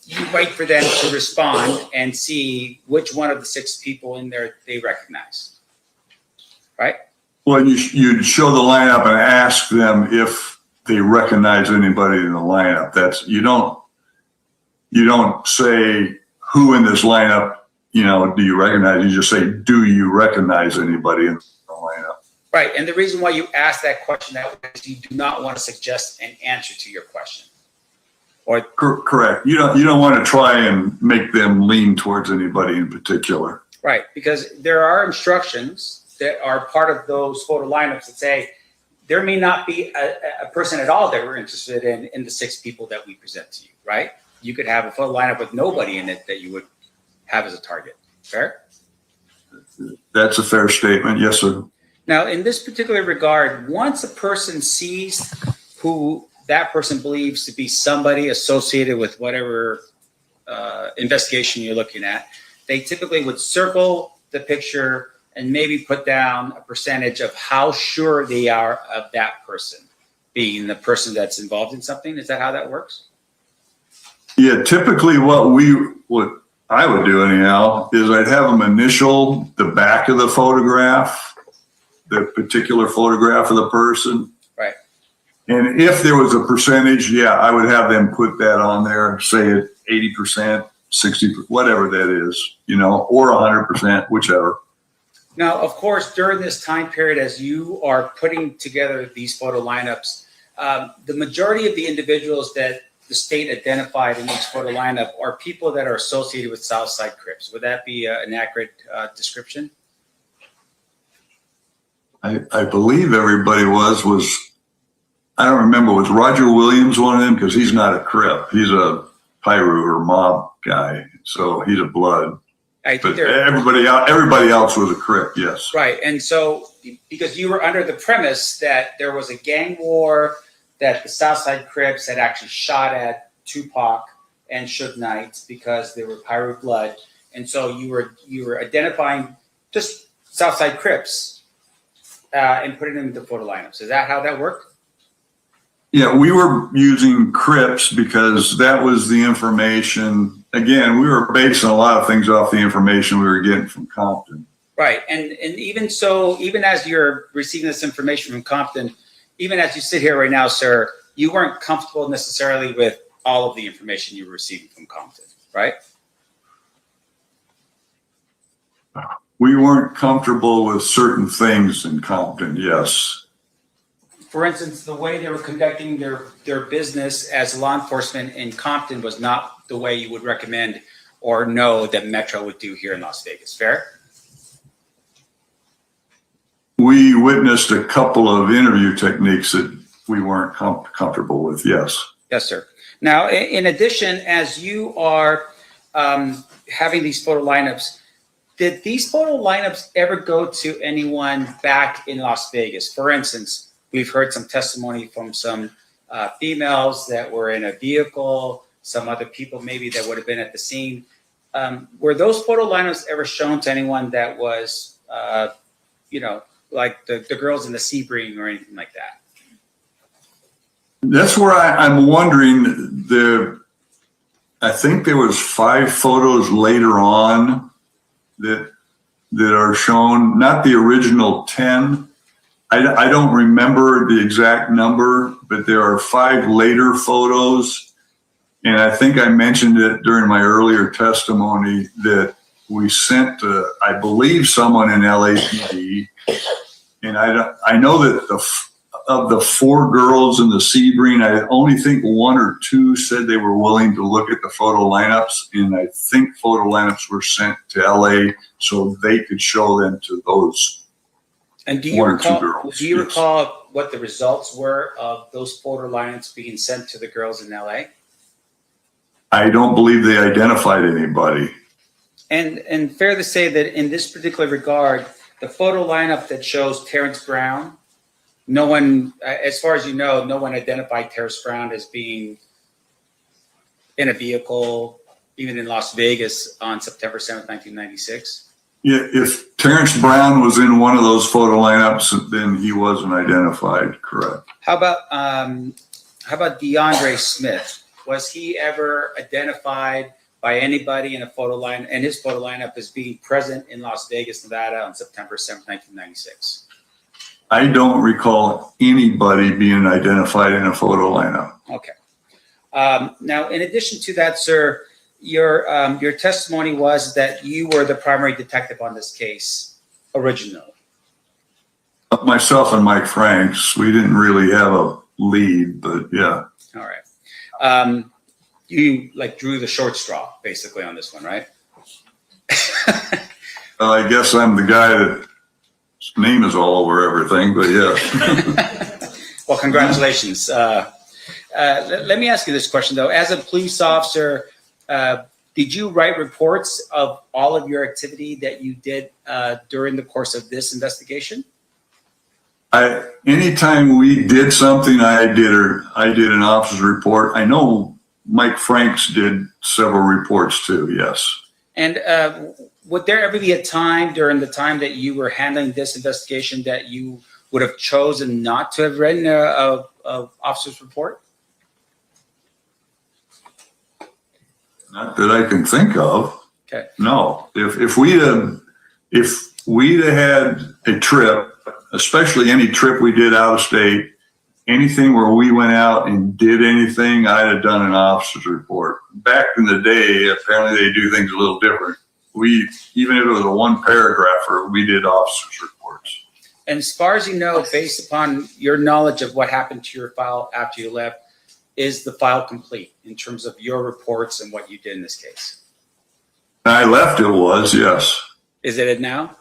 you wait for them to respond and see which one of the 6 people in there they recognize, right? Well, you'd show the lineup and ask them if they recognize anybody in the lineup. You don't say who in this lineup, do you recognize? You just say, do you recognize anybody in the lineup? Right, and the reason why you ask that question that way is you do not want to suggest an answer to your question. Correct. You don't want to try and make them lean towards anybody in particular. Right, because there are instructions that are part of those photo lineups that say there may not be a person at all that we're interested in the 6 people that we present to you, right? You could have a photo lineup with nobody in it that you would have as a target. Fair? That's a fair statement. Yes, sir. Now, in this particular regard, once a person sees who that person believes to be somebody associated with whatever investigation you're looking at, they typically would circle the picture and maybe put down a percentage of how sure they are of that person being the person that's involved in something. Is that how that works? Yeah, typically what I would do anyhow is I'd have them initial the back of the photograph, the particular photograph of the person. Right. And if there was a percentage, yeah, I would have them put that on there, say it 80%, 60%, whatever that is, or 100%, whichever. Now, of course, during this time period, as you are putting together these photo lineups, the majority of the individuals that the state identified in each photo lineup are people that are associated with Southside Crips. Would that be an accurate description? I believe everybody was, I don't remember, was Roger Williams one of them? Because he's not a Crip. He's a Piru or mob guy. So he's a Blood. But everybody else was a Crip, yes. Right. And so because you were under the premise that there was a gang war, that the Southside Crips had actually shot at Tupac and Suge Knight because they were Piru Blood. And so you were identifying just Southside Crips and putting them into photo lineups. Is that how that worked? Yeah, we were using Crips because that was the information. Again, we were basing a lot of things off the information we were getting from Compton. Right. And even so, even as you're receiving this information from Compton, even as you sit here right now, sir, you weren't comfortable necessarily with all of the information you were receiving from Compton, right? We weren't comfortable with certain things in Compton, yes. For instance, the way they were conducting their business as law enforcement in Compton was not the way you would recommend or know that Metro would do here in Las Vegas. Fair? We witnessed a couple of interview techniques that we weren't comfortable with, yes. Yes, sir. Now, in addition, as you are having these photo lineups, did these photo lineups ever go to anyone back in Las Vegas? For instance, we've heard some testimony from some females that were in a vehicle, some other people maybe that would have been at the scene. Were those photo lineups ever shown to anyone that was, like the girls in the Sebring or anything like that? That's where I'm wondering. I think there was 5 photos later on that are shown, not the original 10. I don't remember the exact number, but there are 5 later photos. And I think I mentioned it during my earlier testimony that we sent to, I believe, someone in LAPD. And I know that of the 4 girls in the Sebring, I only think 1 or 2 said they were willing to look at the photo lineups. And I think photo lineups were sent to LA so they could show them to those. And do you recall what the results were of those photo lineups being sent to the girls in LA? I don't believe they identified anybody. And fair to say that in this particular regard, the photo lineup that shows Terrence Brown, no one, as far as you know, no one identified Terrence Brown as being in a vehicle, even in Las Vegas on September 7th, 1996. Yeah, if Terrence Brown was in one of those photo lineups, then he wasn't identified, correct. How about DeAndre Smith? Was he ever identified by anybody in a photo line and his photo lineup as being present in Las Vegas, Nevada on September 7th, 1996? I don't recall anybody being identified in a photo lineup. Okay. Now, in addition to that, sir, your testimony was that you were the primary detective on this case originally. Myself and Mike Franks, we didn't really have a lead, but yeah. All right. You drew the short straw basically on this one, right? I guess I'm the guy that his name is all over everything, but yes. Well, congratulations. Let me ask you this question, though. As a police officer, did you write reports of all of your activity that you did during the course of this investigation? Anytime we did something, I did an officer's report. I know Mike Franks did several reports too, yes. And would there ever be a time during the time that you were handling this investigation that you would have chosen not to have written a officer's report? Not that I can think of. Okay. No. If we'd had a trip, especially any trip we did out of state, anything where we went out and did anything, I'd have done an officer's report. Back in the day, apparently they do things a little different. Even if it was a one paragrapher, we did officer's reports. And as far as you know, based upon your knowledge of what happened to your file after you left, is the file complete in terms of your reports and what you did in this case? I left, it was, yes. Is it now?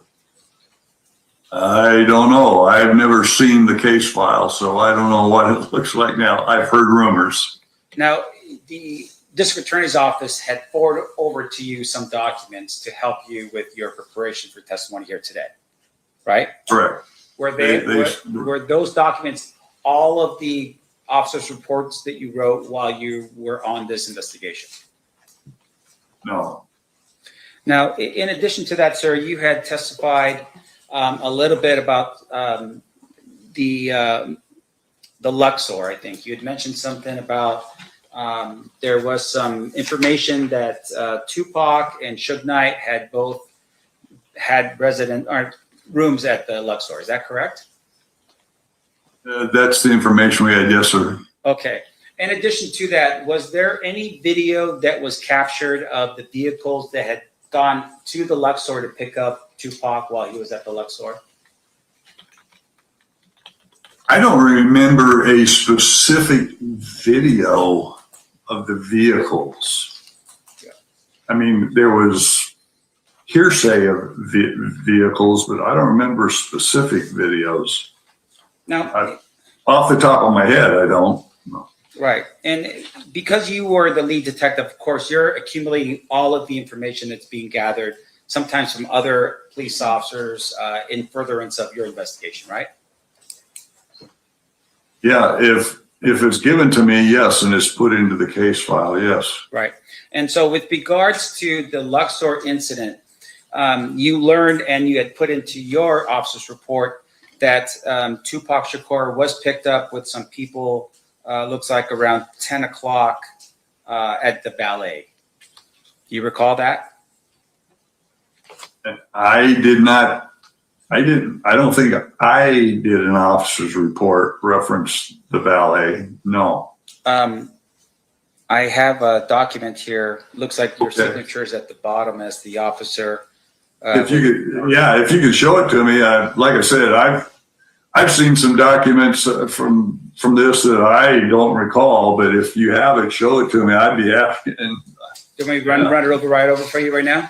I don't know. I've never seen the case file, so I don't know what it looks like now. I've heard rumors. Now, the district attorney's office had forwarded over to you some documents to help you with your preparation for testimony here today, right? Correct. Were those documents all of the officer's reports that you wrote while you were on this investigation? No. Now, in addition to that, sir, you had testified a little bit about the Luxor, I think. You had mentioned something about there was some information that Tupac and Suge Knight had both had rooms at the Luxor. Is that correct? That's the information we had, yes, sir. Okay. In addition to that, was there any video that was captured of the vehicles that had gone to the Luxor to pick up Tupac while he was at the Luxor? I don't remember a specific video of the vehicles. Yeah. I mean, there was hearsay of vehicles, but I don't remember specific videos. Now, off the top of my head, I don't. No. Right. And because you were the lead detective, of course, you're accumulating all of the information that's being gathered, sometimes from other police officers in furtherance of your investigation, right? Yeah, if it's given to me, yes, and it's put into the case file, yes. Right. And so with regards to the Luxor incident, you learned and you had put into your officer's report that Tupac Shakur was picked up with some people, looks like around 10 o'clock at the ballet. Do you recall that? I don't think I did an officer's report reference the ballet. No. I have a document here. Looks like your signature is at the bottom as the officer. If you could show it to me, like I said, I've seen some documents from this that I don't recall, but if you have it, show it to me. I'd be happy. And do we run it right over for you right now?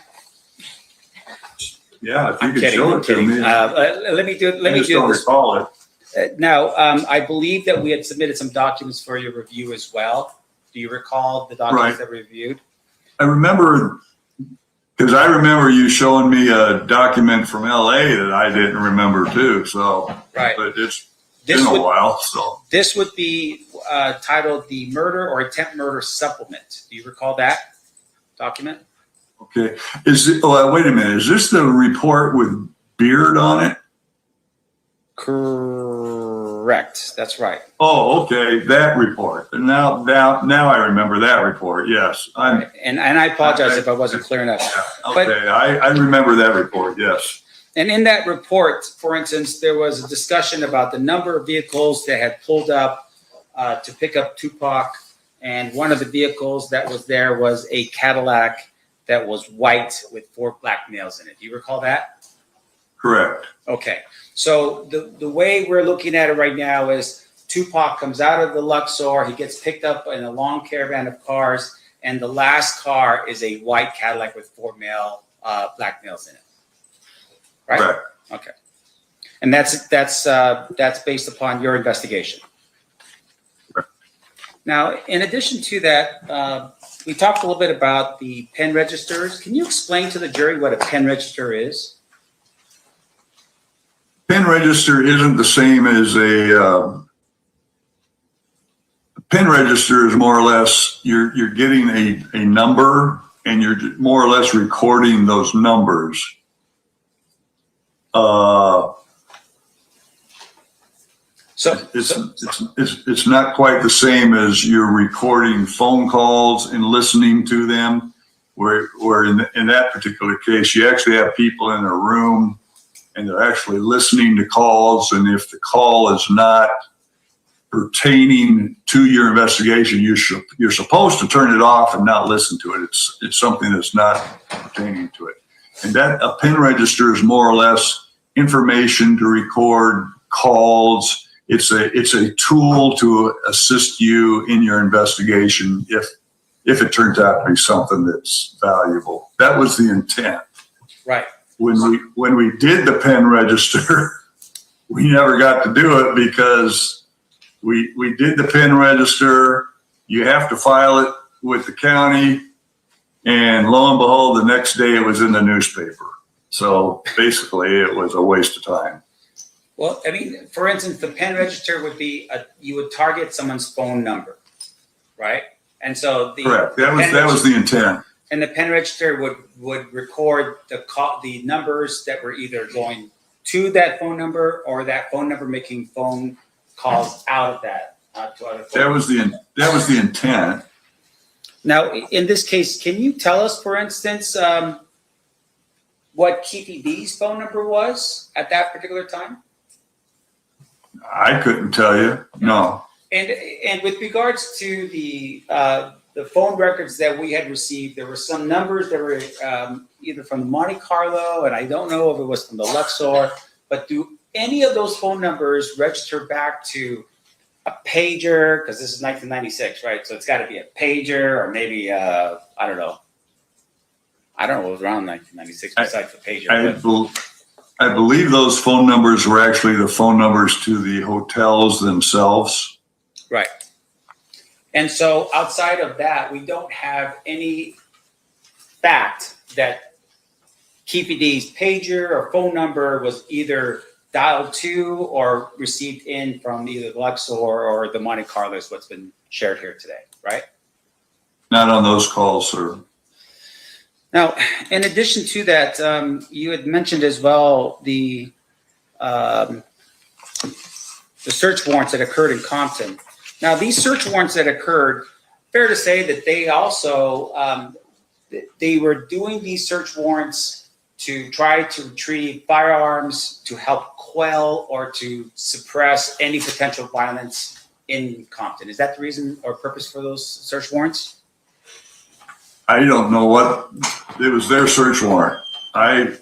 Yeah, if you could show it to me. Let me do this. Recall it. Now, I believe that we had submitted some documents for your review as well. Do you recall the documents that we reviewed? I remember, because I remember you showing me a document from LA that I didn't remember too. So, right. But it's been a while. So this would be titled the Murder or Attempt Murder Supplement. Do you recall that document? Okay. Wait a minute. Is this the report with Beard on it? Correct. That's right. Oh, okay. That report. Now I remember that report. Yes. And I apologize if I wasn't clear enough. Okay. But I remember that report. Yes. And in that report, for instance, there was a discussion about the number of vehicles that had pulled up to pick up Tupac. And one of the vehicles that was there was a Cadillac that was white with 4 black males in it. Do you recall that? Correct. Okay. So the way we're looking at it right now is Tupac comes out of the Luxor. He gets picked up in a long caravan of cars. And the last car is a white Cadillac with 4 black males in it. right? Correct. Okay. And that's based upon your investigation. Now, in addition to that, we talked a little bit about the pen registers. Can you explain to the jury what a pen register is? Pen register isn't the same as a pen register is more or less you're getting a number and you're more or less recording those numbers. So it's not quite the same as you're recording phone calls and listening to them, where in that particular case, you actually have people in a room and they're actually listening to calls. And if the call is not pertaining to your investigation, you're supposed to turn it off and not listen to it. It's something that's not pertaining to it. And that a pen register is more or less information to record calls. It's a tool to assist you in your investigation if it turns out to be something that's valuable. That was the intent. Right. When we did the pen register, we never got to do it because we did the pen register. You have to file it with the county, and lo and behold, the next day it was in the newspaper. So basically, it was a waste of time. Well, I mean, for instance, the pen register would be you would target someone's phone number, right? And so Correct. That was the intent. And the pen register would record the numbers that were either going to that phone number or that phone number making phone calls out of that to other phones. That was the intent. Now, in this case, can you tell us, for instance, what Keeffe D's phone number was at that particular time? I couldn't tell you. No. And with regards to the phone records that we had received, there were some numbers that were either from Monte Carlo, and I don't know if it was from the Luxor, but do any of those phone numbers register back to a pager? Because this is 1996, right? So it's got to be a pager or maybe, I don't know what was around 1996 besides the pager. I believe those phone numbers were actually the phone numbers to the hotels themselves. Right. And so outside of that, we don't have any fact that Keeffe D's pager or phone number was either dialed to or received in from either the Luxor or the Monte Carlo is what's been shared here today, right? Not on those calls, sir. Now, in addition to that, you had mentioned as well the search warrants that occurred in Compton. Now, these search warrants that occurred, fair to say that they also they were doing these search warrants to try to retrieve firearms to help quell or to suppress any potential violence in Compton. Is that the reason or purpose for those search warrants? I don't know what it was. Their search warrant. I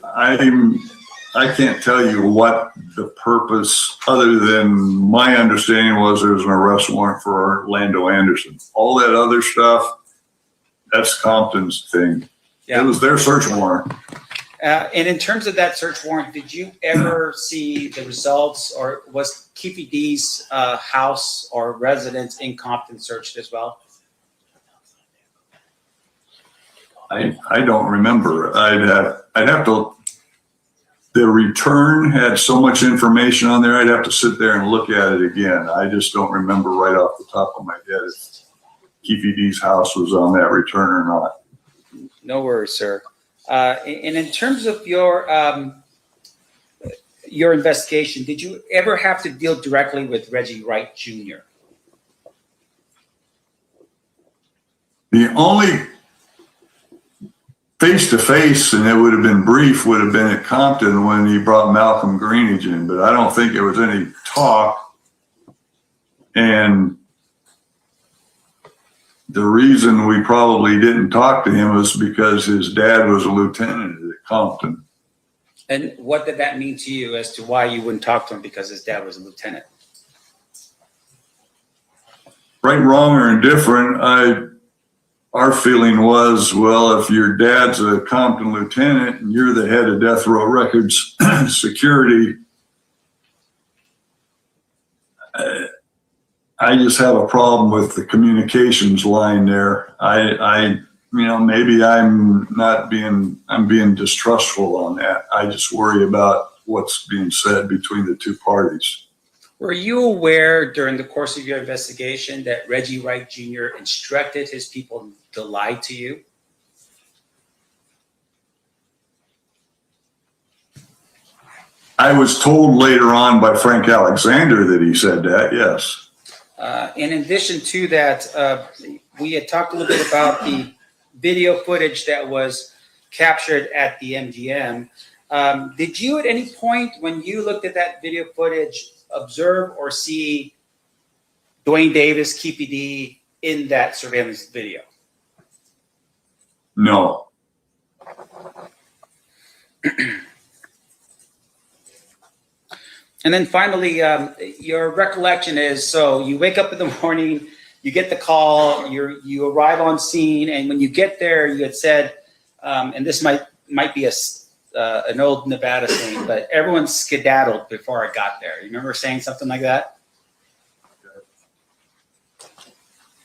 can't tell you what the purpose, other than my understanding was there was an arrest warrant for Orlando Anderson. All that other stuff, that's Compton's thing. Yeah. It was their search warrant. And in terms of that search warrant, did you ever see the results, or was Keeffe D's house or residence in Compton searched as well? I don't remember. I'd have to. The return had so much information on there. I'd have to sit there and look at it again. I just don't remember right off the top of my head if Keeffe D's house was on that return or not. No worries, sir. And in terms of your investigation, did you ever have to deal directly with Reggie Wright Jr.? The only face-to-face, and it would have been brief, would have been at Compton when he brought Malcolm Greenidge in, but I don't think there was any talk. And the reason we probably didn't talk to him was because his dad was a lieutenant at Compton. And what did that mean to you as to why you wouldn't talk to him because his dad was a lieutenant? Right, wrong, or indifferent, our feeling was, well, if your dad's a Compton lieutenant and you're the head of Death Row Records security, I just have a problem with the communications line there. Maybe I'm being distrustful on that. I just worry about what's being said between the two parties. Were you aware during the course of your investigation that Reggie Wright Jr. instructed his people to lie to you? I was told later on by Frank Alexander that he said that, yes. In addition to that, we had talked a little bit about the video footage that was captured at the MGM. Did you at any point when you looked at that video footage observe or see Dwayne Davis, Keeffe D in that surveillance video? No. And then finally, your recollection is, so you wake up in the morning, you get the call, you arrive on scene, and when you get there, you had said, and this might be an old Nevada saying, but everyone skedaddled before I got there. You remember saying something like that?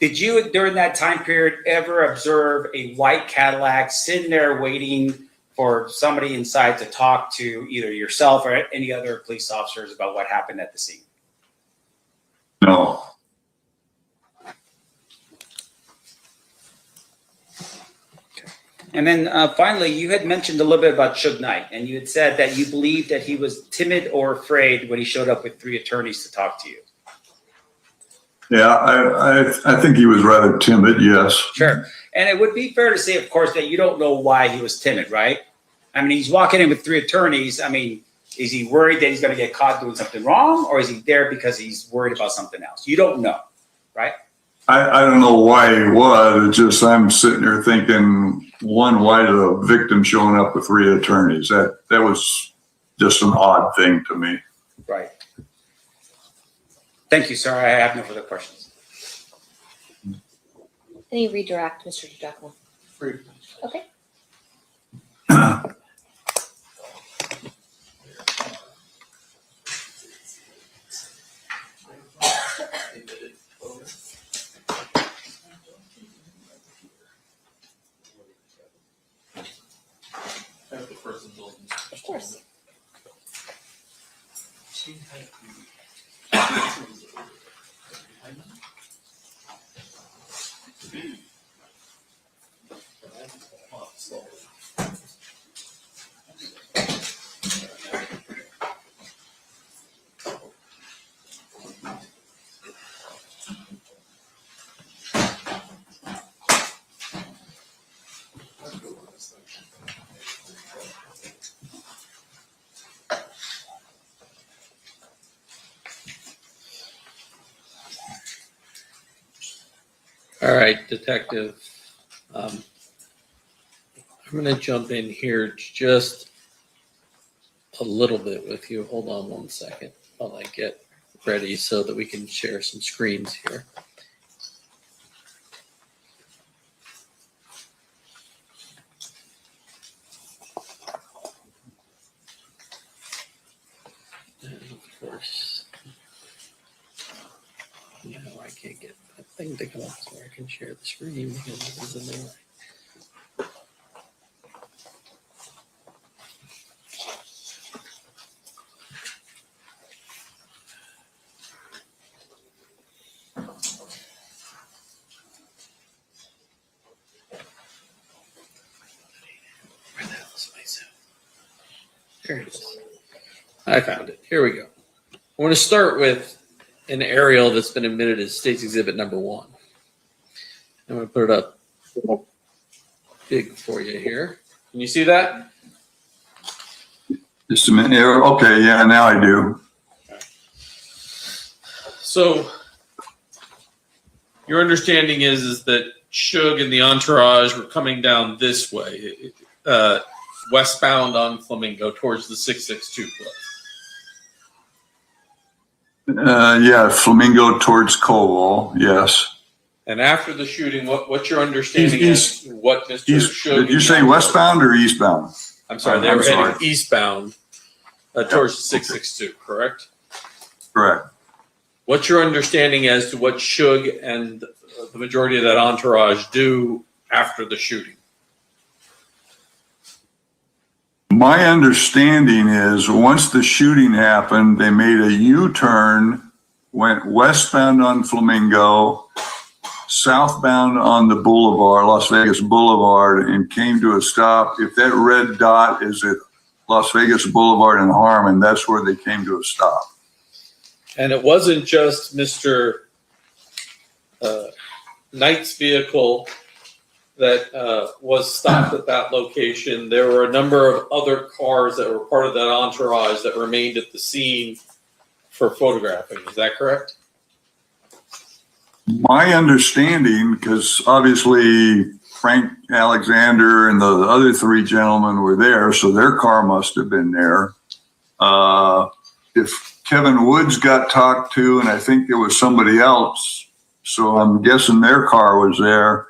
Did you, during that time period, ever observe a white Cadillac sitting there waiting for somebody inside to talk to either yourself or any other police officers about what happened at the scene? No. And then finally, you had mentioned a little bit about Suge Knight, and you had said that you believed that he was timid or afraid when he showed up with 3 attorneys to talk to you. Yeah, I think he was rather timid, yes. Sure. And it would be fair to say, of course, that you don't know why he was timid, right? I mean, he's walking in with 3 attorneys. I mean, is he worried that he's going to get caught doing something wrong, or is he there because he's worried about something else? You don't know, right? I don't know why he was. It's just I'm sitting there thinking, one, why did a victim showing up with 3 attorneys? That was just an odd thing to me. Right. Thank you, sir. I have no further questions. Any redirect, Mr. Duckman? Free. Okay. Of course. All right, Detective. I'm going to jump in here just a little bit with you. Hold on one second while I get ready so that we can share some screens here. And of course, you know, I can't get that thing to come up so I can share the screen because this is in there. Where the hell is my Zoom? There it is. I found it. Here we go. I want to start with an aerial that's been admitted as State's Exhibit number 1. I'm going to put it up big for you here. Can you see that? Just a minute. Okay, yeah, now I do. So your understanding is that Suge and the entourage were coming down this way, westbound on Flamingo towards the 662 Club. Yeah, Flamingo towards Cowell, yes. And after the shooting, what's your understanding as to what Mr. Shug? Did you say westbound or eastbound? I'm sorry, they I'm were sorry. heading eastbound towards 662, correct? Correct. What's your understanding as to what Shug and the majority of that entourage do after the shooting? My understanding is once the shooting happened, they made a U-turn, went westbound on Flamingo, southbound on the boulevard, Las Vegas Boulevard, and came to a stop. If that red dot is at Las Vegas Boulevard and Harmon, that's where they came to a stop. And it wasn't just Mr. Knight's vehicle that was stopped at that location. There were a number of other cars that were part of that entourage that remained at the scene for photographing. Is that correct? My understanding, because obviously Frank Alexander and the other three gentlemen were there, so their car must have been there. If Kevin Woods got talked to, and I think there was somebody else, so I'm guessing their car was there.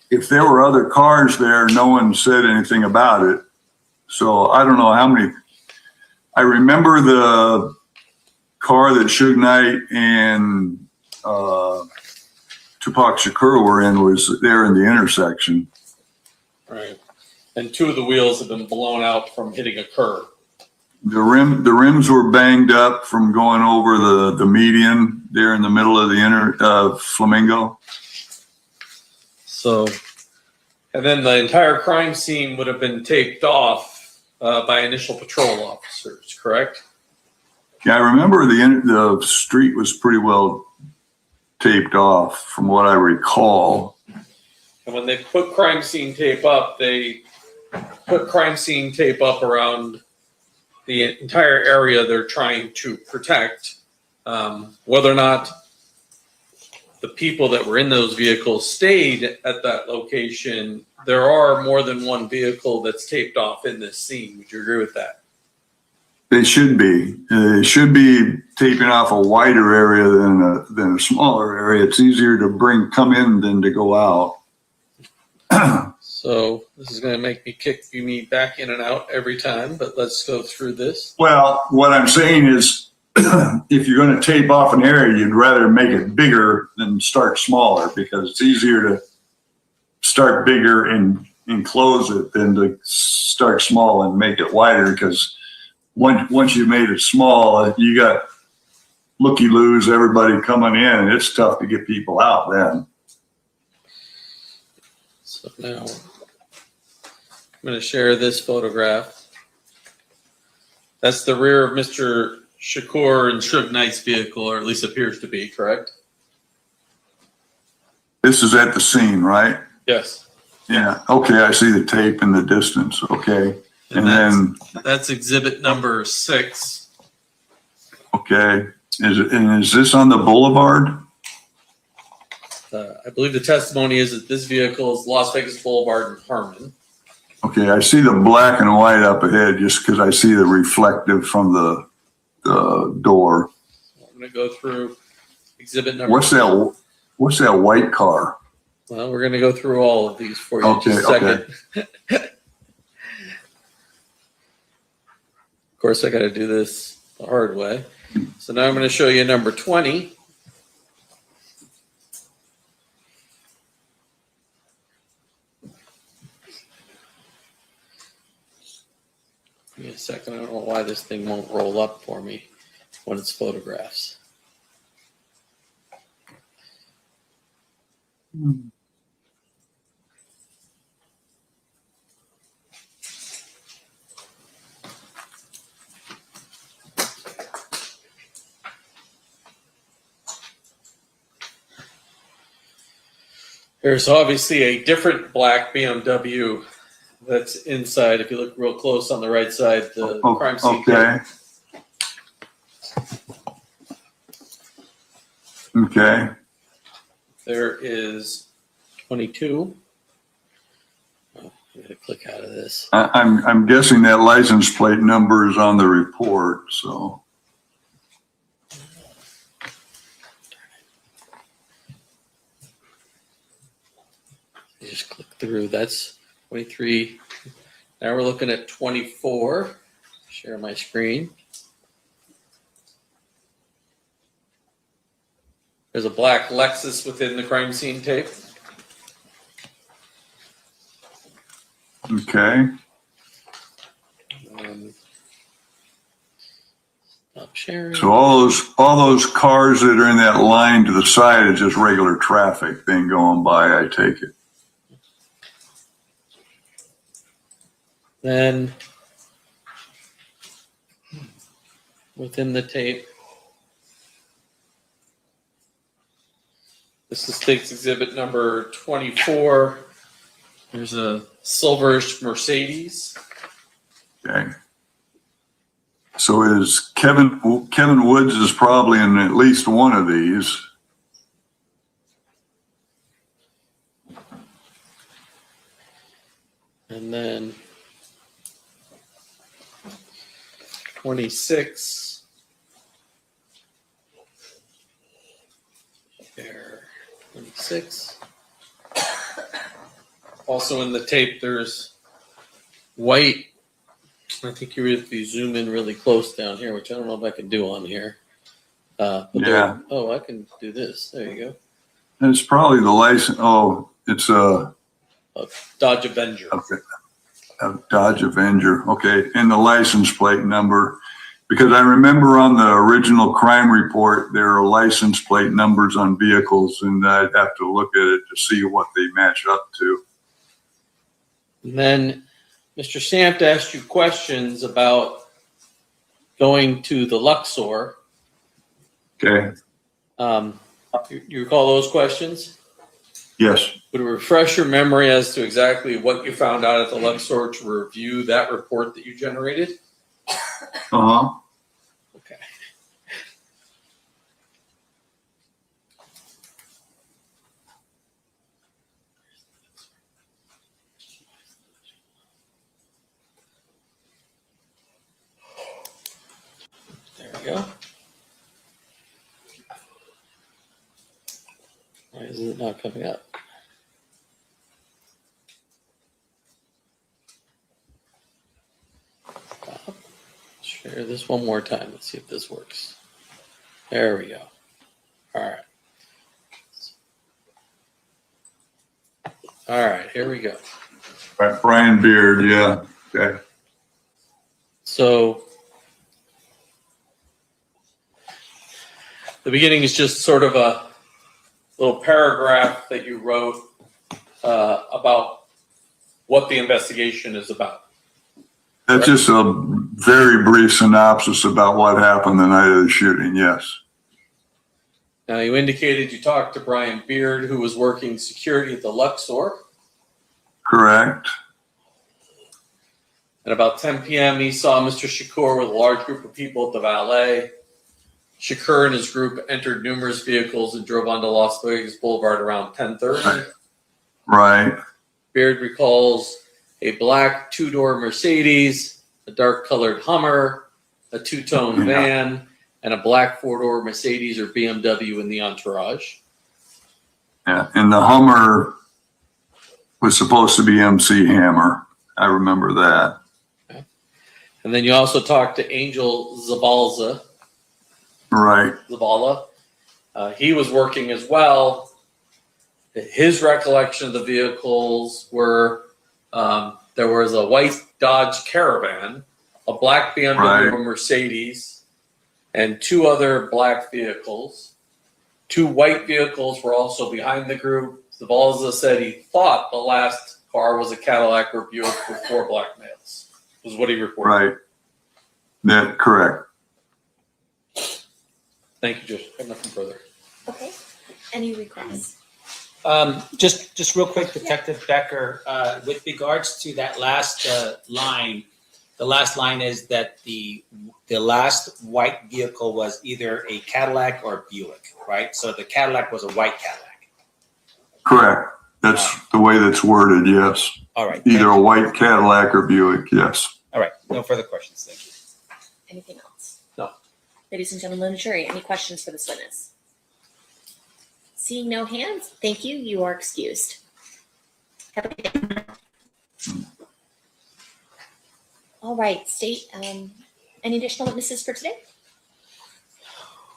If there were other cars there, no one said anything about it. So I don't know how many. I remember the car that Suge Knight and Tupac Shakur were in was there in the intersection. Right. And two of the wheels have been blown out from hitting a curb. The rims were banged up from going over the median there in the middle of the Flamingo. So, and then the entire crime scene would have been taped off by initial patrol officers, correct? Yeah, I remember the street was pretty well taped off from what I recall. And when they put crime scene tape up, they put crime scene tape up around the entire area they're trying to protect. Whether or not the people that were in those vehicles stayed at that location, there are more than one vehicle that's taped off in this scene. Would you agree with that? They should be. They should be taping off a wider area than a smaller area. It's easier to come in than to go out. So this is going to make me kick me back in and out every time, but let's go through this. Well, what I'm saying is, if you're going to tape off an area, you'd rather make it bigger than start smaller, because it's easier to start bigger and close it than to start small and make it wider, because once you made it small, you got looky-loos, everybody coming in, and it's tough to get people out then. So now I'm going to share this photograph. That's the rear of Mr. Shakur and Suge Knight's vehicle, or at least appears to be, correct? This is at the scene, right? Yes. Yeah. Okay, I see the tape in the distance. Okay. And then, that's exhibit number 6. okay, is this on the boulevard? I believe the testimony is that this vehicle is Las Vegas Boulevard in Harmon. Okay, I see the black and white up ahead just because I see the reflective from the door. I'm going to go through exhibit number. What's that white car? Well, we're going to go through all of these for you in just a second. Of course, I got to do this the hard way. So now I'm going to show you number 20. Give me a second. I don't know why this thing won't roll up for me when it's photographs. There's obviously a different black BMW that's inside. If you look real close on the right side, the crime scene. Okay. Okay. There is 22. Oh, I'm gonna click out of this. I'm guessing that license plate number is on the report, so. You just click through. That's 23. Now we're looking at 24. Share my screen. There's a black Lexus within the crime scene tape. Okay. Stop sharing. So all those cars that are in that line to the side is just regular traffic thing going by, I take it. Then within the tape, this is State's Exhibit number 24. There's a silverish Mercedes. Okay. So is Kevin Woods is probably in at least one of these. And then 26. There, 26. Also in the tape, there's white. I think if you zoom in really close down here, which I don't know if I can do on here. But Yeah. oh, I can do this. There you And it's probably the license. Oh, it's a Dodge Avenger. Okay. A Dodge Avenger. Okay. And the license plate number. Because I remember on the original crime report, there are license plate numbers on vehicles, and I'd have to look at it to see what they match up to. And then Mr. Sampt asked you questions about going to the Luxor. Okay. You recall those questions? Yes. Would it refresh your memory as to exactly what you found out at the Luxor to review that report that you generated? Uh-huh. Okay. There we go. Why is it not coming up? Stop. Share this one more time. Let's see if this works. There we go. All right. All right, here we go. Right, Brian Beard, yeah. Okay. So the beginning is just sort of a little paragraph that you wrote about what the investigation is about. That's just a very brief synopsis about what happened the night of the shooting, yes. Now, you indicated you talked to Brian Beard, who was working security at the Luxor. Correct. At about 10 p.m., he saw Mr. Shakur with a large group of people at the valet. Shakur and his group entered numerous vehicles and drove onto Las Vegas Boulevard around 10:30. Right. Beard recalls a black two-door Mercedes, a dark-colored Hummer, a two-tone van, and a black four-door Mercedes or BMW in the entourage. Yeah, and the Hummer was supposed to be MC Hammer. I remember that. Okay. And then you also talked to Angel Zabalza. Right. Zavala. He was working as well. His recollection of the vehicles were there was a white Dodge Caravan, a black BMW or Mercedes, and two other black vehicles. Two white vehicles were also behind the group. Zabalza said he thought the last car was a Cadillac or Buick with four black males, was what he reported. Right. That correct. Thank you, Josh. I have nothing further. Okay. Any requests? Just real quick, Detective Becker, with regards to that last line, the last line is that the last white vehicle was either a Cadillac or a Buick, right? So the Cadillac was a white Cadillac. Correct. That's the way that's worded, yes. All right. Either a white Cadillac or Buick, yes. All right. No further questions. Thank you. Anything else? No. Ladies and gentlemen of the jury, any questions for this witness? Seeing no hands, thank you. You are excused. Have a good day. All right, state, any additional witnesses for today?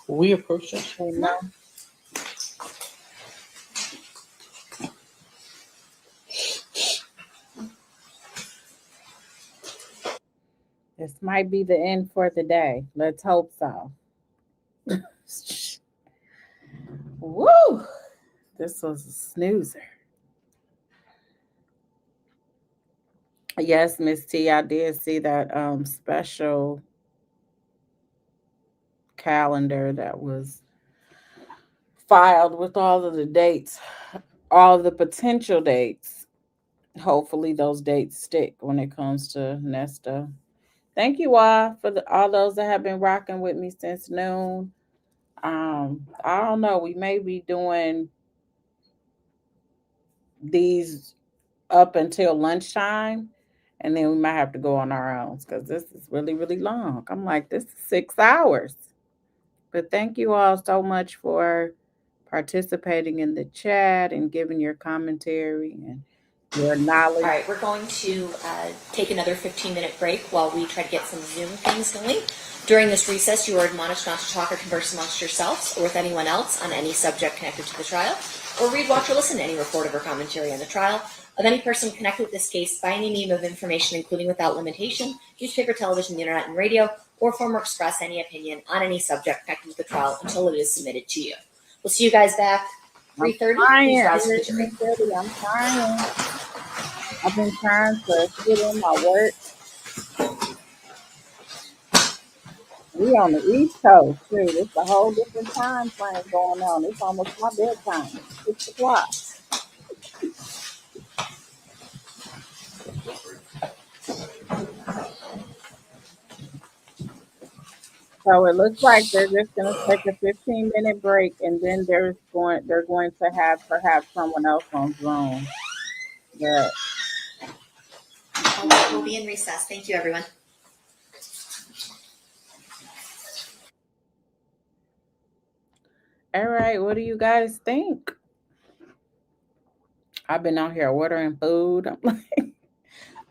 We approach it. No. This might be the end for the day. Let's hope so. Woo! This was a snoozer. Yes, Miss T, I did see that special calendar that was filed with all of the dates, all of the potential dates. Hopefully those dates stick when it comes to Nesta. Thank you all for all those that have been rocking with me since noon. I don't know. We may be doing these up until lunchtime, and then we might have to go on our own because this is really, really long. I'm like, this is 6 hours. But thank you all so much for participating in the chat and giving your commentary and your knowledge. All right, we're going to take another 15-minute break while we try to get some Zoom things going. During this recess, you are admonished not to talk or converse amongst yourselves or with anyone else on any subject connected to the trial, or read, watch, or listen to any report or commentary on the trial of any person connected with this case by any medium of information, including without limitation, newspaper, television, the internet, and radio, or form or express any opinion on any subject connected with the trial until it is submitted to you. We'll see you guys back 3:30. Please rise for the jury. I'm trying. I've been trying to get in my work. We on the East Coast, too. It's a whole different time frame going on. It's almost my bedtime. 6 o'clock. So it looks like they're just going to take a 15-minute break, and then they're going to have perhaps someone else on Zoom. But We'll be in recess. Thank you, everyone. all right, what do you guys think? I've been out here ordering food. I'm like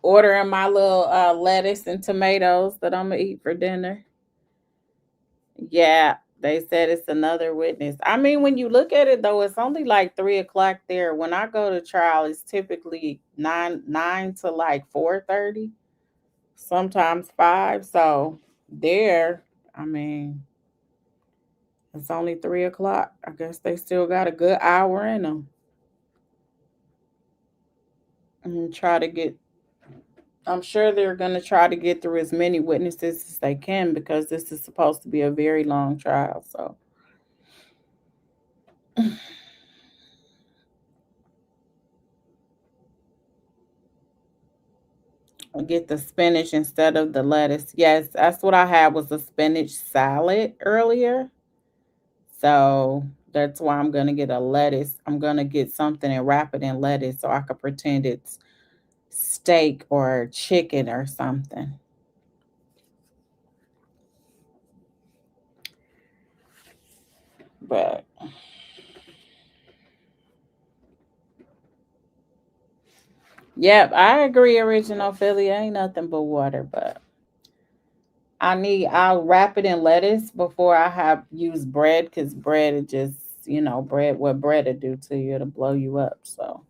ordering my little lettuce and tomatoes that I'm gonna eat for dinner. Yeah, they said it's another witness. I mean, when you look at it though, it's only like 3 o'clock there. When I go to trial, it's typically nine to like 4:30, sometimes 5. So there, I mean, it's only 3 o'clock. I guess they still got a good hour in them. And try to get, I'm sure they're going to try to get through as many witnesses as they can because this is supposed to be a very long trial. So I'll get the spinach instead of the lettuce. Yes, that's what I had was a spinach salad earlier. So that's why I'm going to get a lettuce. I'm going to get something and wrap it in lettuce so I could pretend it's steak or chicken or something. But yep, I agree, original Philly. Ain't nothing but water, but I'll wrap it in lettuce before I have used bread because bread it just, bread, what bread it do to you, it'll blow you up. So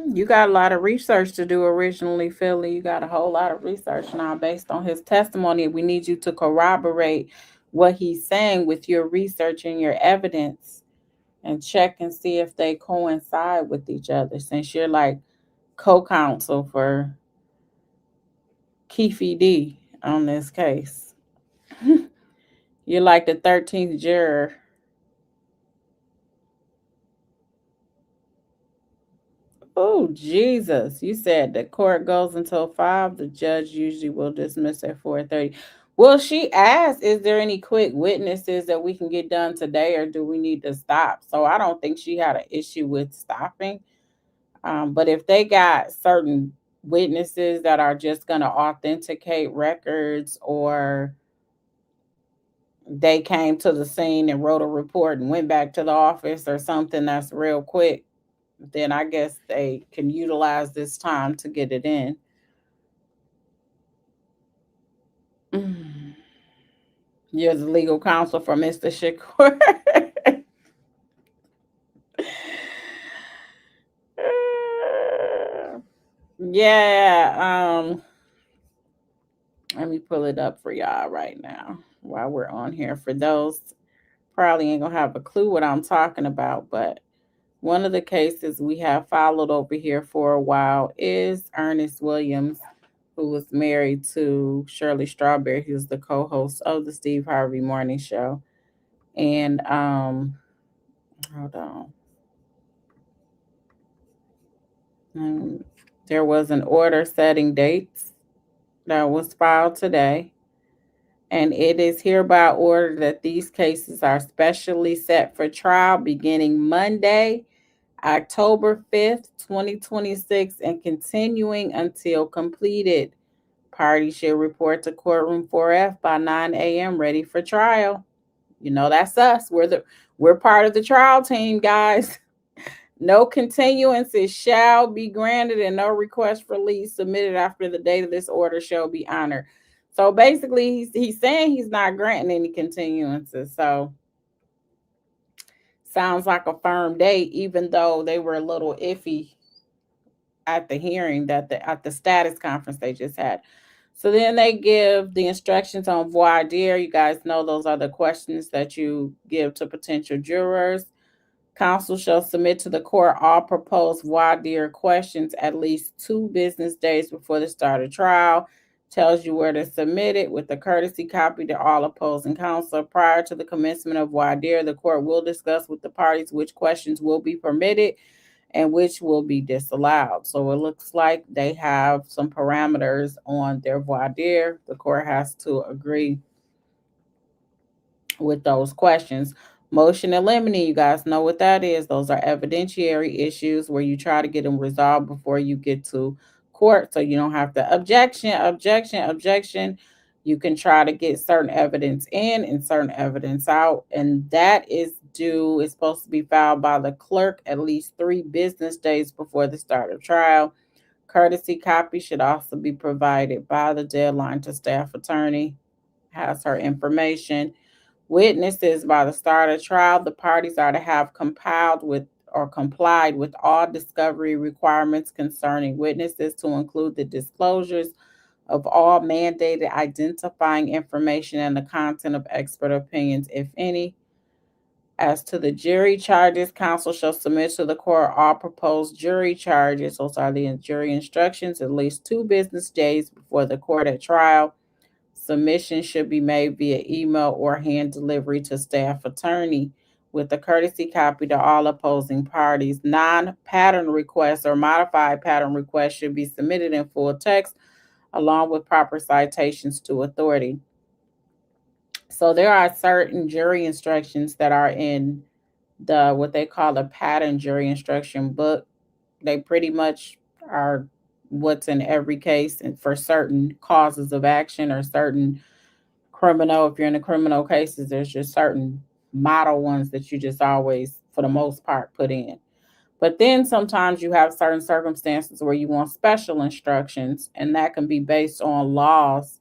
you got a lot of research to do originally, Philly. You got a whole lot of research now based on his testimony. We need you to corroborate what he's saying with your research and your evidence and check and see if they coincide with each other since you're like co-counsel for Keeffe D on this case. You're like the 13th juror. Oh, Jesus. You said the court goes until 5. The judge usually will dismiss at 4:30. Well, she asked, is there any quick witnesses that we can get done today or do we need to stop? So I don't think she had an issue with stopping. But if they got certain witnesses that are just going to authenticate records, or they came to the scene and wrote a report and went back to the office or something that's real quick, then I guess they can utilize this time to get it in. You're the legal counsel for Mr. Shakur. Yeah. Let me pull it up for y'all right now while we're on here. For those probably ain't gonna have a clue what I'm talking about, but one of the cases we have followed over here for a while is Ernest Williams, who was married to Shirley Strawberry. He was the co-host of the Steve Harvey Morning Show. And hold on. There was an order setting dates that was filed today. And it is hereby ordered that these cases are specially set for trial beginning Monday, October 5th, 2026, and continuing until completed. Parties should report to courtroom 4F by 9 a.m. ready for trial. You know, that's us. We're part of the trial team, guys. No continuances shall be granted, and no request for leave submitted after the date of this order shall be honored. So basically, he's saying he's not granting any continuances. So sounds like a firm date, even though they were a little iffy at the hearing at the status conference they just had. So then they give the instructions on voir dire. You guys know those are the questions that you give to potential jurors. Counsel shall submit to the court all proposed voir dire questions at least 2 business days before the start of trial. Tells you where to submit it with a courtesy copy to all opposing counsel. Prior to the commencement of voir dire, the court will discuss with the parties which questions will be permitted and which will be disallowed. So it looks like they have some parameters on their voir dire. The court has to agree with those questions. Motion in limine, you guys know what that is. Those are evidentiary issues where you try to get them resolved before you get to court, so you don't have to objection. You can try to get certain evidence in and certain evidence out, and that is due. It's supposed to be filed by the clerk at least 3 business days before the start of trial. Courtesy copy should also be provided by the deadline to staff attorney. Has her information. Witnesses, by the start of trial, the parties are to have compiled with or complied with all discovery requirements concerning witnesses, to include the disclosures of all mandated identifying information and the content of expert opinions, if any. As to the jury charges, counsel shall submit to the court all proposed jury charges. Those are the jury instructions at least 2 business days before the court at trial. Submission should be made via email or hand delivery to staff attorney with a courtesy copy to all opposing parties. Non-pattern requests or modified pattern requests should be submitted in full text along with proper citations to authority. So there are certain jury instructions that are in the what they call a pattern jury instruction book. They pretty much are what's in every case, and for certain causes of action or certain criminal, if you're in the criminal cases, there's just certain model ones that you just always, for the most part, put in. But then sometimes you have certain circumstances where you want special instructions, and that can be based on laws,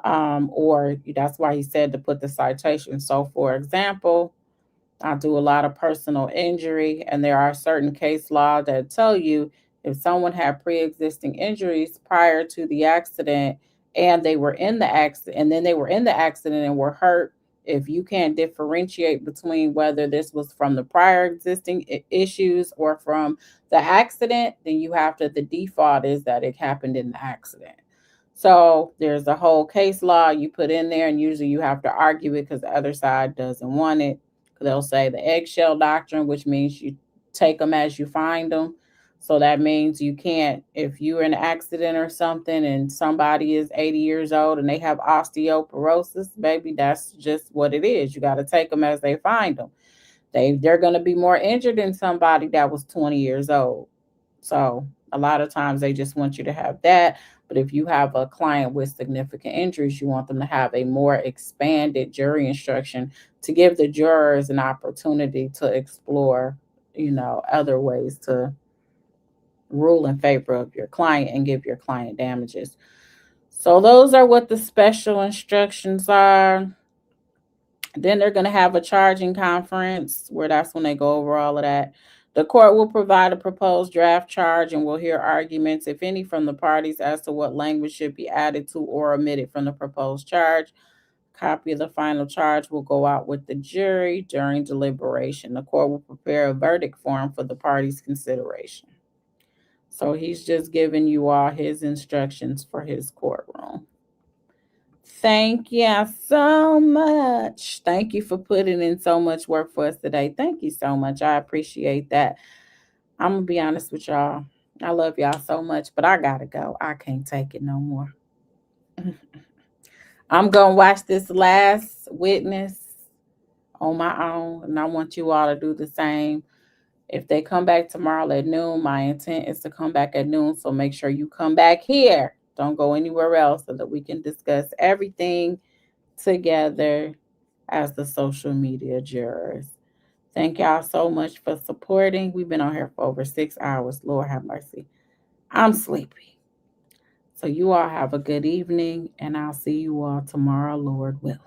or that's why he said to put the citation. So for example, I do a lot of personal injury, and there are certain case law that tell you if someone had pre-existing injuries prior to the accident and they were in the accident, and then they were in the accident and were hurt, if you can't differentiate between whether this was from the prior existing issues or from the accident, then you have to, the default is that it happened in the accident. So there's a whole case law you put in there, and usually you have to argue it because the other side doesn't want it. They'll say the eggshell doctrine, which means you take them as you find them. So that means you can't, if you're in an accident or something and somebody is 80 years old and they have osteoporosis, baby, that's just what it is. You got to take them as they find them. They're going to be more injured than somebody that was 20 years old. So a lot of times they just want you to have that. But if you have a client with significant injuries, you want them to have a more expanded jury instruction to give the jurors an opportunity to explore, other ways to rule in favor of your client and give your client damages. So those are what the special instructions are. Then they're going to have a charging conference where that's when they go over all of that. The court will provide a proposed draft charge and will hear arguments, if any, from the parties as to what language should be added to or omitted from the proposed charge. Copy of the final charge will go out with the jury during deliberation. The court will prepare a verdict form for the parties' consideration. So he's just giving you all his instructions for his courtroom. Thank you so much. Thank you for putting in so much work for us today. Thank you so much. I appreciate that. I'm going to be honest with y'all. I love y'all so much, but I got to go. I can't take it no more. I'm going to watch this last witness on my own, and I want you all to do the same. If they come back tomorrow at noon, my intent is to come back at noon, so make sure you come back here. Don't go anywhere else so that we can discuss everything together as the social media jurors. Thank y'all so much for supporting. We've been on here for over 6 hours. Lord have mercy. I'm sleepy. So you all have a good evening, and I'll see you all tomorrow, Lord willing.